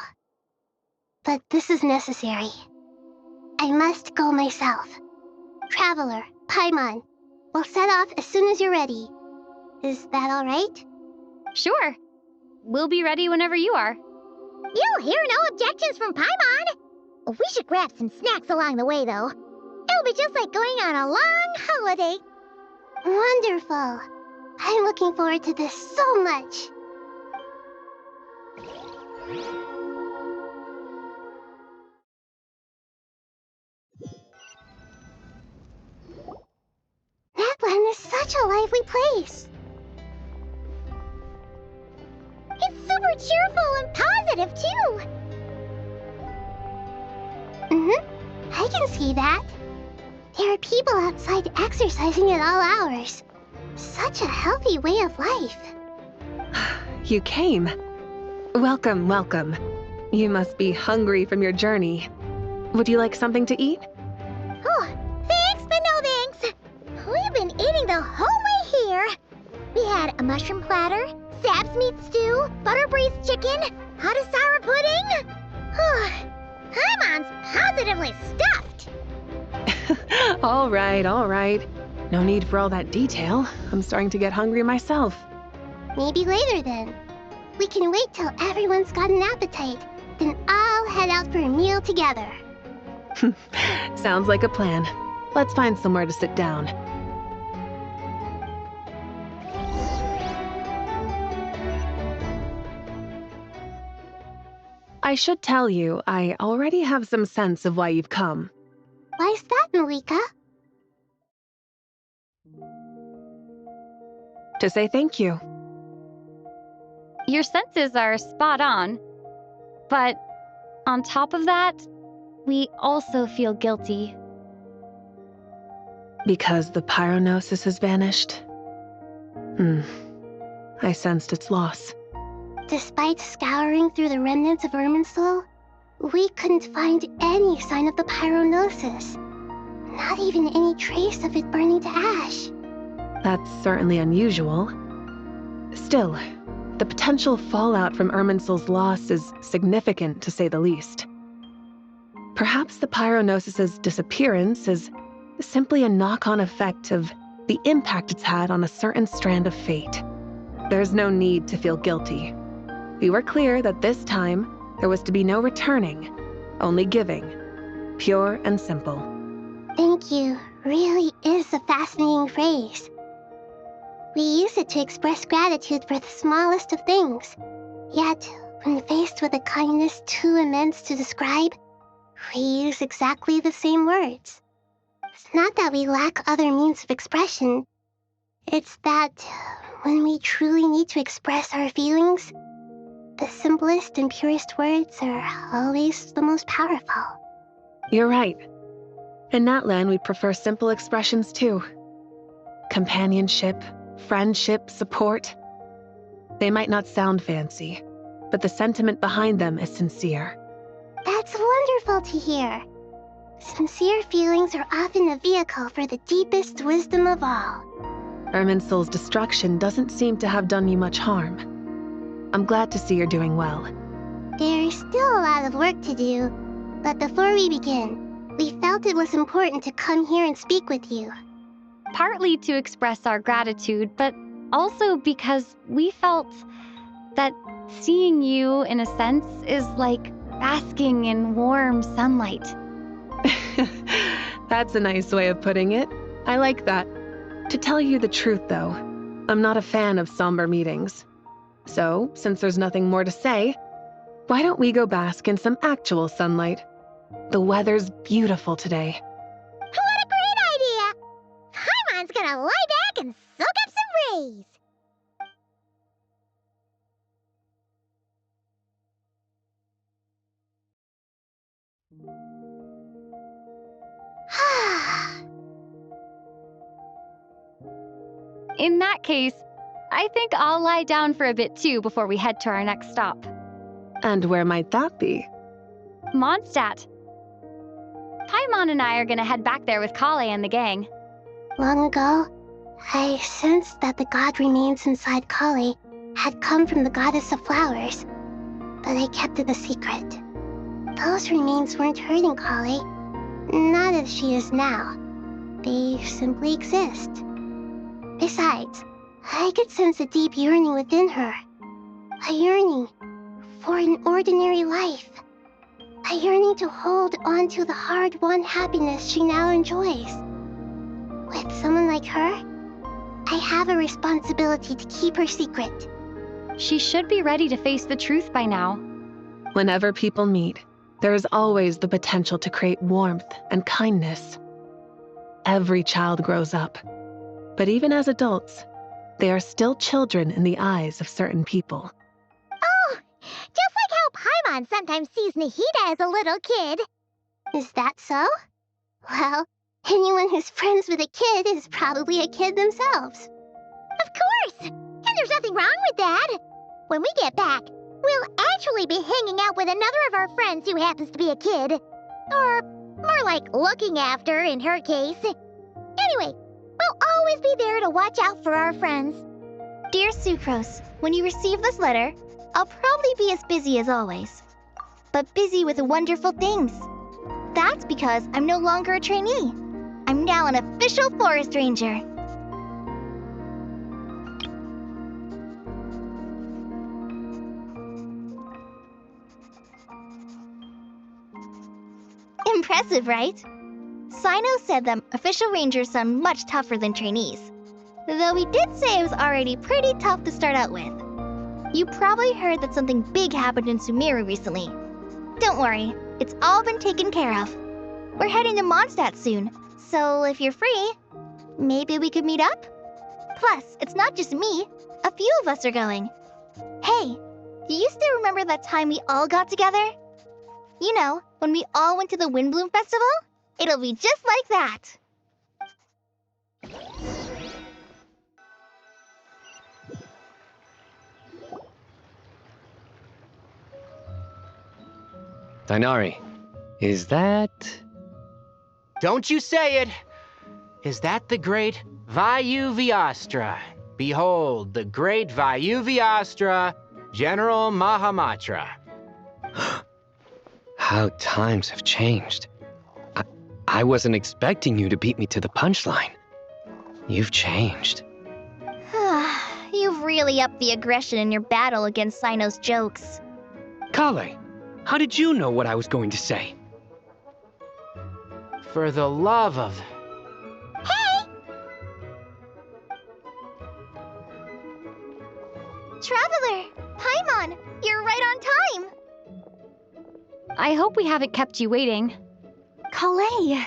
But this is necessary. I must go myself. Traveler, Paimon, we'll set off as soon as you're ready. Is that all right? Sure. We'll be ready whenever you are. You'll hear no objections from Paimon. We should grab some snacks along the way, though. It'll be just like going on a long holiday. Wonderful. I'm looking forward to this so much. Natlan is such a lively place. It's super cheerful and positive, too. I can see that. There are people outside exercising at all hours. Such a healthy way of life. You came. Welcome, welcome. You must be hungry from your journey. Would you like something to eat? Oh, thanks, but no thanks. We've been eating the whole way here. We had a mushroom platter, Sab's meat stew, butter braised chicken, hot sour pudding. Paimon's positively stuffed. All right, all right. No need for all that detail. I'm starting to get hungry myself. Maybe later then. We can wait till everyone's got an appetite, then I'll head out for a meal together. Sounds like a plan. Let's find somewhere to sit down. I should tell you, I already have some sense of why you've come. Why's that, Malika? To say thank you. Your senses are spot on. But on top of that, we also feel guilty. Because the pyronosis has vanished? I sensed its loss. Despite scouring through the remnants of Irminsul, we couldn't find any sign of the pyronosis. Not even any trace of it burning to ash. That's certainly unusual. Still, the potential fallout from Irminsul's loss is significant, to say the least. Perhaps the pyronosis's disappearance is simply a knock-on effect of the impact it's had on a certain strand of fate. There's no need to feel guilty. We were clear that this time, there was to be no returning, only giving. Pure and simple. Thank you really is a fascinating phrase. We use it to express gratitude for the smallest of things. Yet, when faced with a kindness too immense to describe, we use exactly the same words. It's not that we lack other means of expression. It's that when we truly need to express our feelings, the simplest and purest words are always the most powerful. You're right. In Natlan, we prefer simple expressions too. Companionship, friendship, support. They might not sound fancy, but the sentiment behind them is sincere. That's wonderful to hear. Sincere feelings are often a vehicle for the deepest wisdom of all. Irminsul's destruction doesn't seem to have done you much harm. I'm glad to see you're doing well. There's still a lot of work to do, but before we begin, we felt it was important to come here and speak with you. Partly to express our gratitude, but also because we felt that seeing you, in a sense, is like basking in warm sunlight. That's a nice way of putting it. I like that. To tell you the truth, though, I'm not a fan of somber meetings. So, since there's nothing more to say, why don't we go bask in some actual sunlight? The weather's beautiful today. What a great idea! Paimon's gonna lie back and soak up some rays. In that case, I think I'll lie down for a bit too before we head to our next stop. And where might that be? Mondstadt. Paimon and I are gonna head back there with Kale and the gang. Long ago, I sensed that the god remains inside Kale had come from the goddess of flowers, but I kept it a secret. Those remains weren't hurting Kale, not as she is now. They simply exist. Besides, I could sense a deep yearning within her. A yearning for an ordinary life. A yearning to hold on to the hard-won happiness she now enjoys. With someone like her, I have a responsibility to keep her secret. She should be ready to face the truth by now. Whenever people meet, there is always the potential to create warmth and kindness. Every child grows up, but even as adults, they are still children in the eyes of certain people. Oh, just like how Paimon sometimes sees Nahida as a little kid. Is that so? Well, anyone who's friends with a kid is probably a kid themselves. Of course! And there's nothing wrong with that. When we get back, we'll actually be hanging out with another of our friends who happens to be a kid. Or more like looking after, in her case. Anyway, we'll always be there to watch out for our friends. Dear Sucrose, when you receive this letter, I'll probably be as busy as always. But busy with wonderful things. That's because I'm no longer a trainee. I'm now an official forest ranger. Impressive, right? Sino said that official rangers sound much tougher than trainees. Though he did say it was already pretty tough to start out with. You probably heard that something big happened in Sumeru recently. Don't worry, it's all been taken care of. We're heading to Mondstadt soon, so if you're free, maybe we could meet up? Plus, it's not just me. A few of us are going. Hey, do you still remember that time we all got together? You know, when we all went to the Windbloom Festival? It'll be just like that. Dainari, is that... Don't you say it! Is that the great Vayuvyastra? Behold, the great Vayuvyastra, General Mahamatra. How times have changed. I wasn't expecting you to beat me to the punchline. You've changed. You've really upped the aggression in your battle against Sino's jokes. Kale, how did you know what I was going to say? For the love of... Hey! Traveler! Paimon! You're right on time! I hope we haven't kept you waiting. Kale!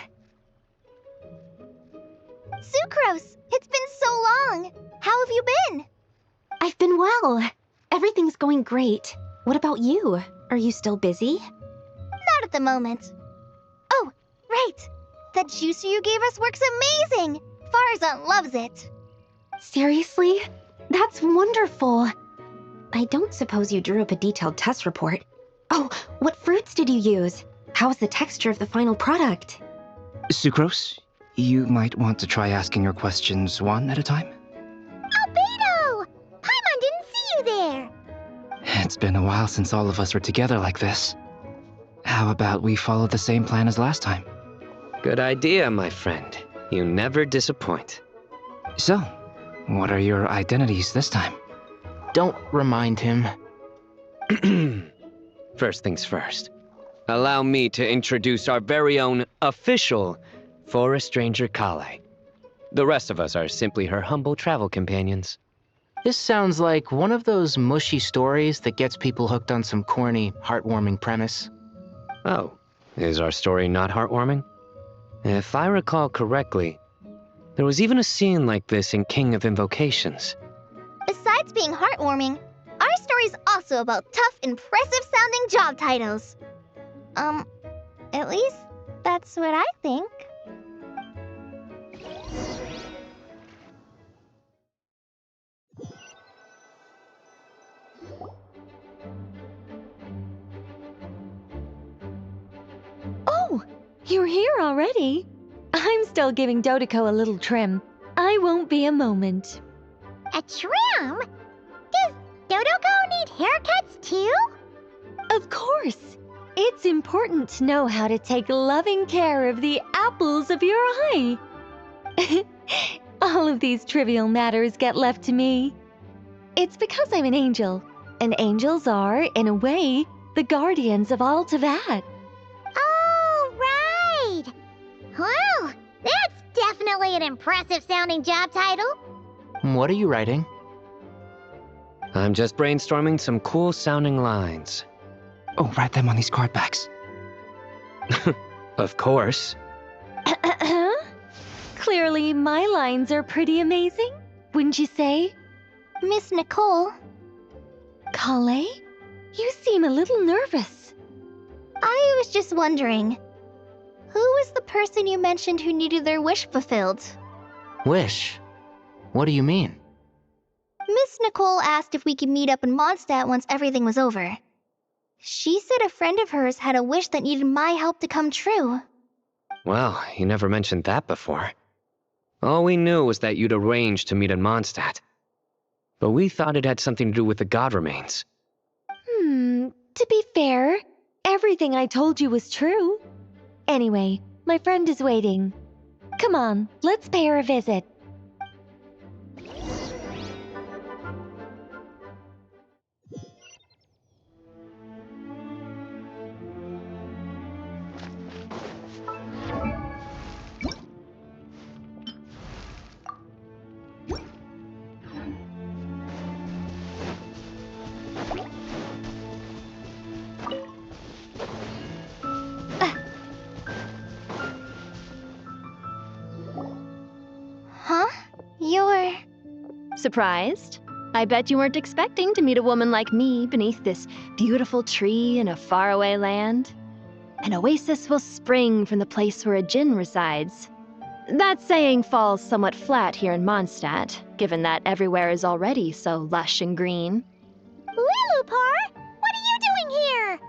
Sucrose! It's been so long! How have you been? I've been well. Everything's going great. What about you? Are you still busy? Not at the moment. Oh, right! That juicer you gave us works amazing! Farzan loves it! Seriously? That's wonderful! I don't suppose you drew up a detailed test report. Oh, what fruits did you use? How's the texture of the final product? Sucrose, you might want to try asking your questions one at a time. Albedo! Paimon didn't see you there! It's been a while since all of us were together like this. How about we follow the same plan as last time? Good idea, my friend. You never disappoint. So, what are your identities this time? Don't remind him. First things first. Allow me to introduce our very own official forest ranger Kale. The rest of us are simply her humble travel companions. This sounds like one of those mushy stories that gets people hooked on some corny, heartwarming premise. Oh, is our story not heartwarming? If I recall correctly, there was even a scene like this in King of Invocations. Besides being heartwarming, our story's also about tough, impressive-sounding job titles. At least that's what I think. Oh, you're here already? I'm still giving Dodeko a little trim. I won't be a moment. A trim? Does Dodoko need haircuts too? Of course. It's important to know how to take loving care of the apples of your eye. All of these trivial matters get left to me. It's because I'm an angel, and angels are, in a way, the guardians of all Teyvat. Oh, right! Well, that's definitely an impressive-sounding job title. What are you writing? I'm just brainstorming some cool-sounding lines. Oh, write them on these card backs. Of course. Clearly, my lines are pretty amazing, wouldn't you say? Miss Nicole. Kale? You seem a little nervous. I was just wondering, who was the person you mentioned who needed their wish fulfilled? Wish? What do you mean? Miss Nicole asked if we could meet up in Mondstadt once everything was over. She said a friend of hers had a wish that needed my help to come true. Well, you never mentioned that before. All we knew was that you'd arranged to meet in Mondstadt. But we thought it had something to do with the god remains. To be fair, everything I told you was true. Anyway, my friend is waiting. Come on, let's pay her a visit. Huh? You're... Surprised? I bet you weren't expecting to meet a woman like me beneath this beautiful tree in a faraway land. An oasis will spring from the place where a djinn resides. That saying falls somewhat flat here in Mondstadt, given that everywhere is already so lush and green. Lilupar, what are you doing here?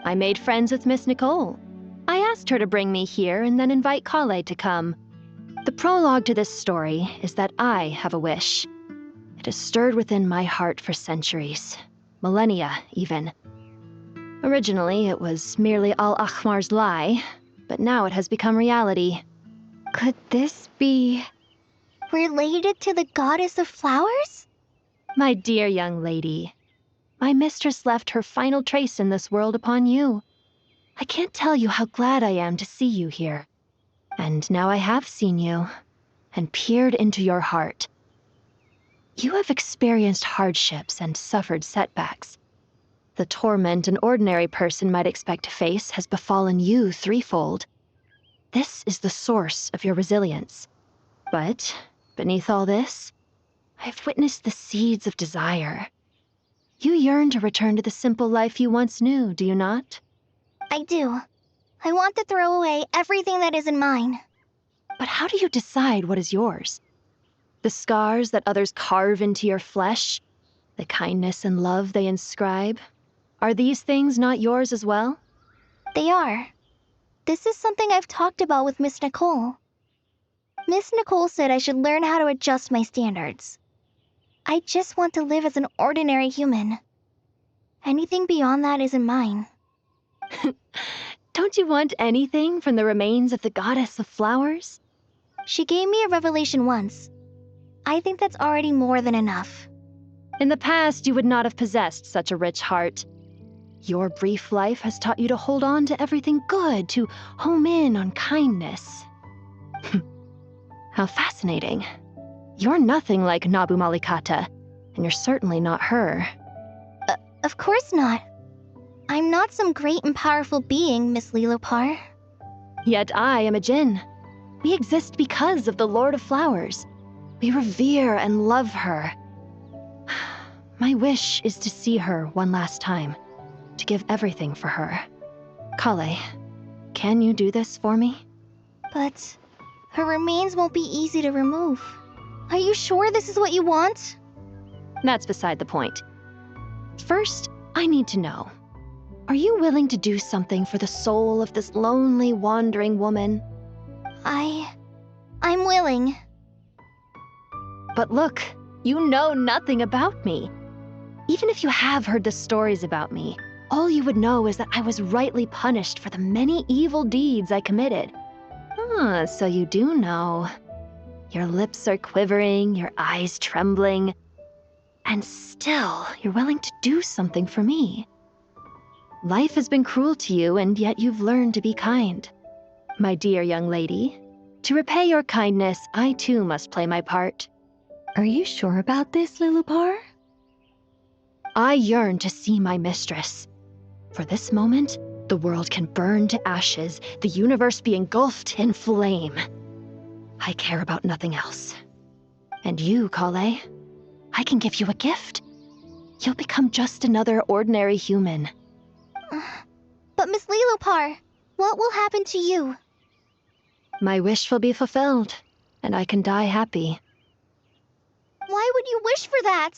I made friends with Miss Nicole. I asked her to bring me here and then invite Kale to come. The prologue to this story is that I have a wish. It has stirred within my heart for centuries, millennia even. Originally, it was merely Al-Ahmar's lie, but now it has become reality. Could this be... related to the goddess of flowers? My dear young lady, my mistress left her final trace in this world upon you. I can't tell you how glad I am to see you here. And now I have seen you, and peered into your heart. You have experienced hardships and suffered setbacks. The torment an ordinary person might expect to face has befallen you threefold. This is the source of your resilience. But, beneath all this, I've witnessed the seeds of desire. You yearn to return to the simple life you once knew, do you not? I do. I want to throw away everything that isn't mine. But how do you decide what is yours? The scars that others carve into your flesh? The kindness and love they inscribe? Are these things not yours as well? They are. This is something I've talked about with Miss Nicole. Miss Nicole said I should learn how to adjust my standards. I just want to live as an ordinary human. Anything beyond that isn't mine. Don't you want anything from the remains of the goddess of flowers? She gave me a revelation once. I think that's already more than enough. In the past, you would not have possessed such a rich heart. Your brief life has taught you to hold on to everything good, to home in on kindness. How fascinating. You're nothing like Nabu Malikata, and you're certainly not her. Of course not. I'm not some great and powerful being, Miss Lilopar. Yet I am a Jinn. We exist because of the Lord of Flowers. We revere and love her. My wish is to see her one last time, to give everything for her. Kale, can you do this for me? But her remains won't be easy to remove. Are you sure this is what you want? That's beside the point. First, I need to know. Are you willing to do something for the soul of this lonely, wandering woman? I'm willing. But look, you know nothing about me. Even if you have heard the stories about me, all you would know is that I was rightly punished for the many evil deeds I committed. So you do know. Your lips are quivering, your eyes trembling, and still you're willing to do something for me. Life has been cruel to you, and yet you've learned to be kind. My dear young lady, to repay your kindness, I too must play my part. Are you sure about this, Lilopar? I yearn to see my mistress. For this moment, the world can burn to ashes, the universe be engulfed in flame. I care about nothing else. And you, Kale, I can give you a gift. You'll become just another ordinary human. But Miss Lilopar, what will happen to you? My wish will be fulfilled, and I can die happy. Why would you wish for that?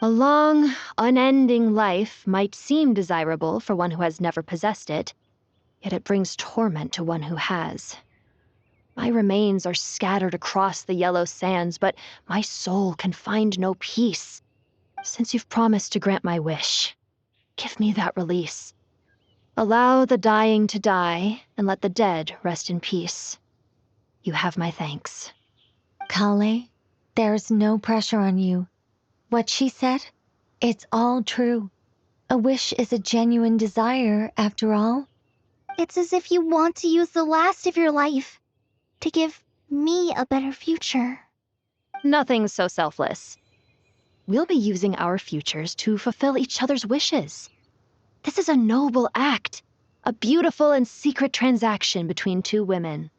A long, unending life might seem desirable for one who has never possessed it, yet it brings torment to one who has. My remains are scattered across the yellow sands, but my soul can find no peace. Since you've promised to grant my wish, give me that release. Allow the dying to die, and let the dead rest in peace. You have my thanks. Kale, there's no pressure on you. What she said, it's all true. A wish is a genuine desire, after all. It's as if you want to use the last of your life to give me a better future. Nothing so selfless. We'll be using our futures to fulfill each other's wishes. This is a noble act, a beautiful and secret transaction between two women.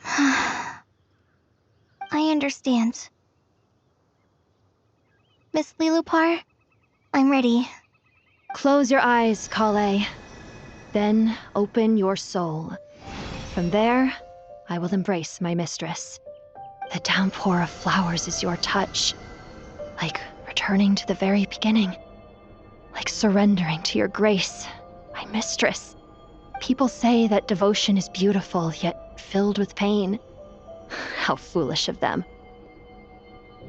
I understand. Miss Lilopar, I'm ready. Close your eyes, Kale. Then open your soul. From there, I will embrace my mistress. The downpour of flowers is your touch, like returning to the very beginning. Like surrendering to your grace, my mistress. People say that devotion is beautiful, yet filled with pain. How foolish of them.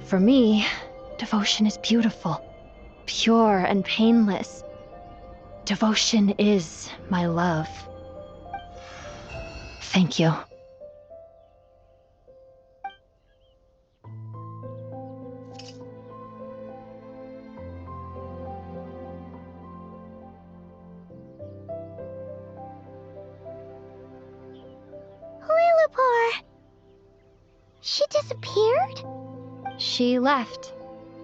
For me, devotion is beautiful, pure and painless. Devotion is my love. Thank you. Lilopar! She disappeared? She left,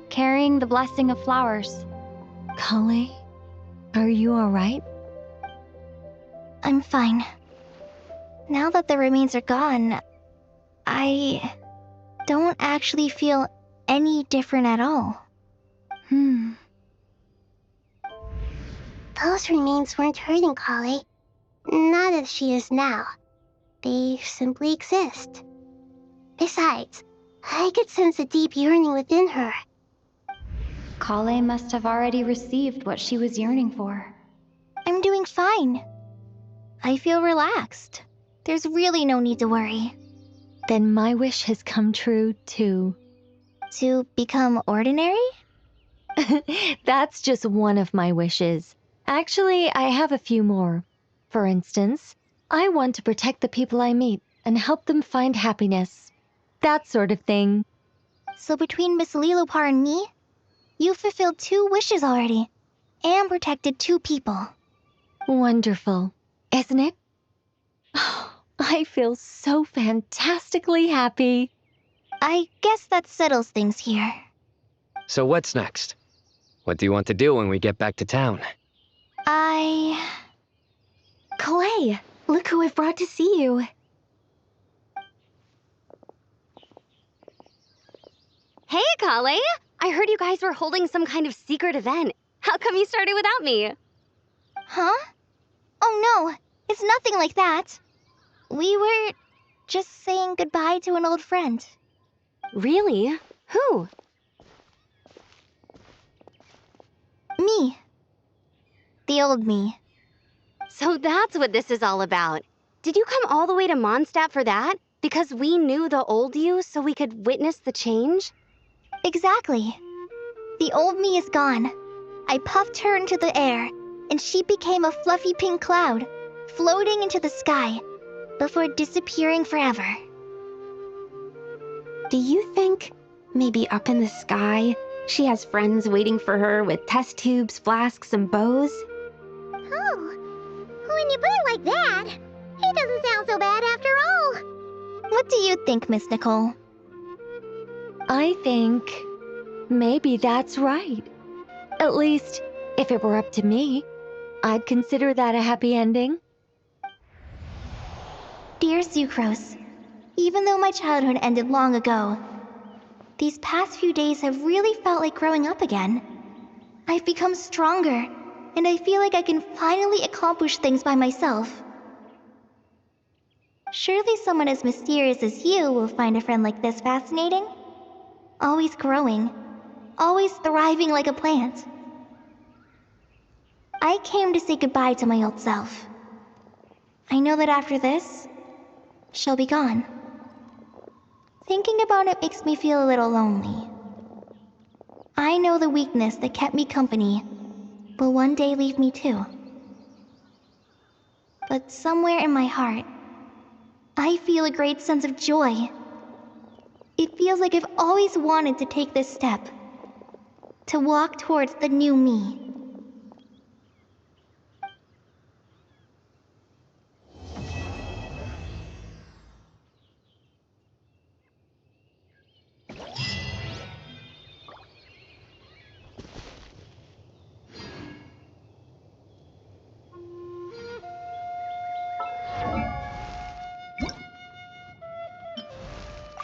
carrying the blessing of flowers. Kale, are you alright? I'm fine. Now that the remains are gone, I don't actually feel any different at all. Those remains weren't hurting Kale. Not as she is now. They simply exist. Besides, I could sense a deep yearning within her. Kale must have already received what she was yearning for. I'm doing fine. I feel relaxed. There's really no need to worry. Then my wish has come true, too. To become ordinary? That's just one of my wishes. Actually, I have a few more. For instance, I want to protect the people I meet and help them find happiness. That sort of thing. So between Miss Lilopar and me, you fulfilled 2 wishes already, and protected 2 people. Wonderful, isn't it? I feel so fantastically happy. I guess that settles things here. So what's next? What do you want to do when we get back to town? Clay, look who I've brought to see you. Hey, Kale! I heard you guys were holding some kind of secret event. How come you started without me? Huh? Oh no, it's nothing like that. We were just saying goodbye to an old friend. Really? Who? Me. The old me. So that's what this is all about. Did you come all the way to Mondstadt for that? Because we knew the old you so we could witness the change? Exactly. The old me is gone. I puffed her into the air, and she became a fluffy pink cloud, floating into the sky, before disappearing forever. Do you think, maybe up in the sky, she has friends waiting for her with test tubes, flasks, and bows? Oh, when you put it like that, it doesn't sound so bad after all. What do you think, Miss Nicole? I think maybe that's right. At least, if it were up to me, I'd consider that a happy ending. Dear Sucrose, even though my childhood ended long ago, these past few days have really felt like growing up again. I've become stronger, and I feel like I can finally accomplish things by myself. Surely someone as mysterious as you will find a friend like this fascinating? Always growing, always thriving like a plant. I came to say goodbye to my old self. I know that after this, she'll be gone. Thinking about it makes me feel a little lonely. I know the weakness that kept me company will one day leave me too. But somewhere in my heart, I feel a great sense of joy. It feels like I've always wanted to take this step, to walk towards the new me.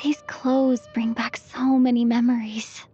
These clothes bring back so many memories.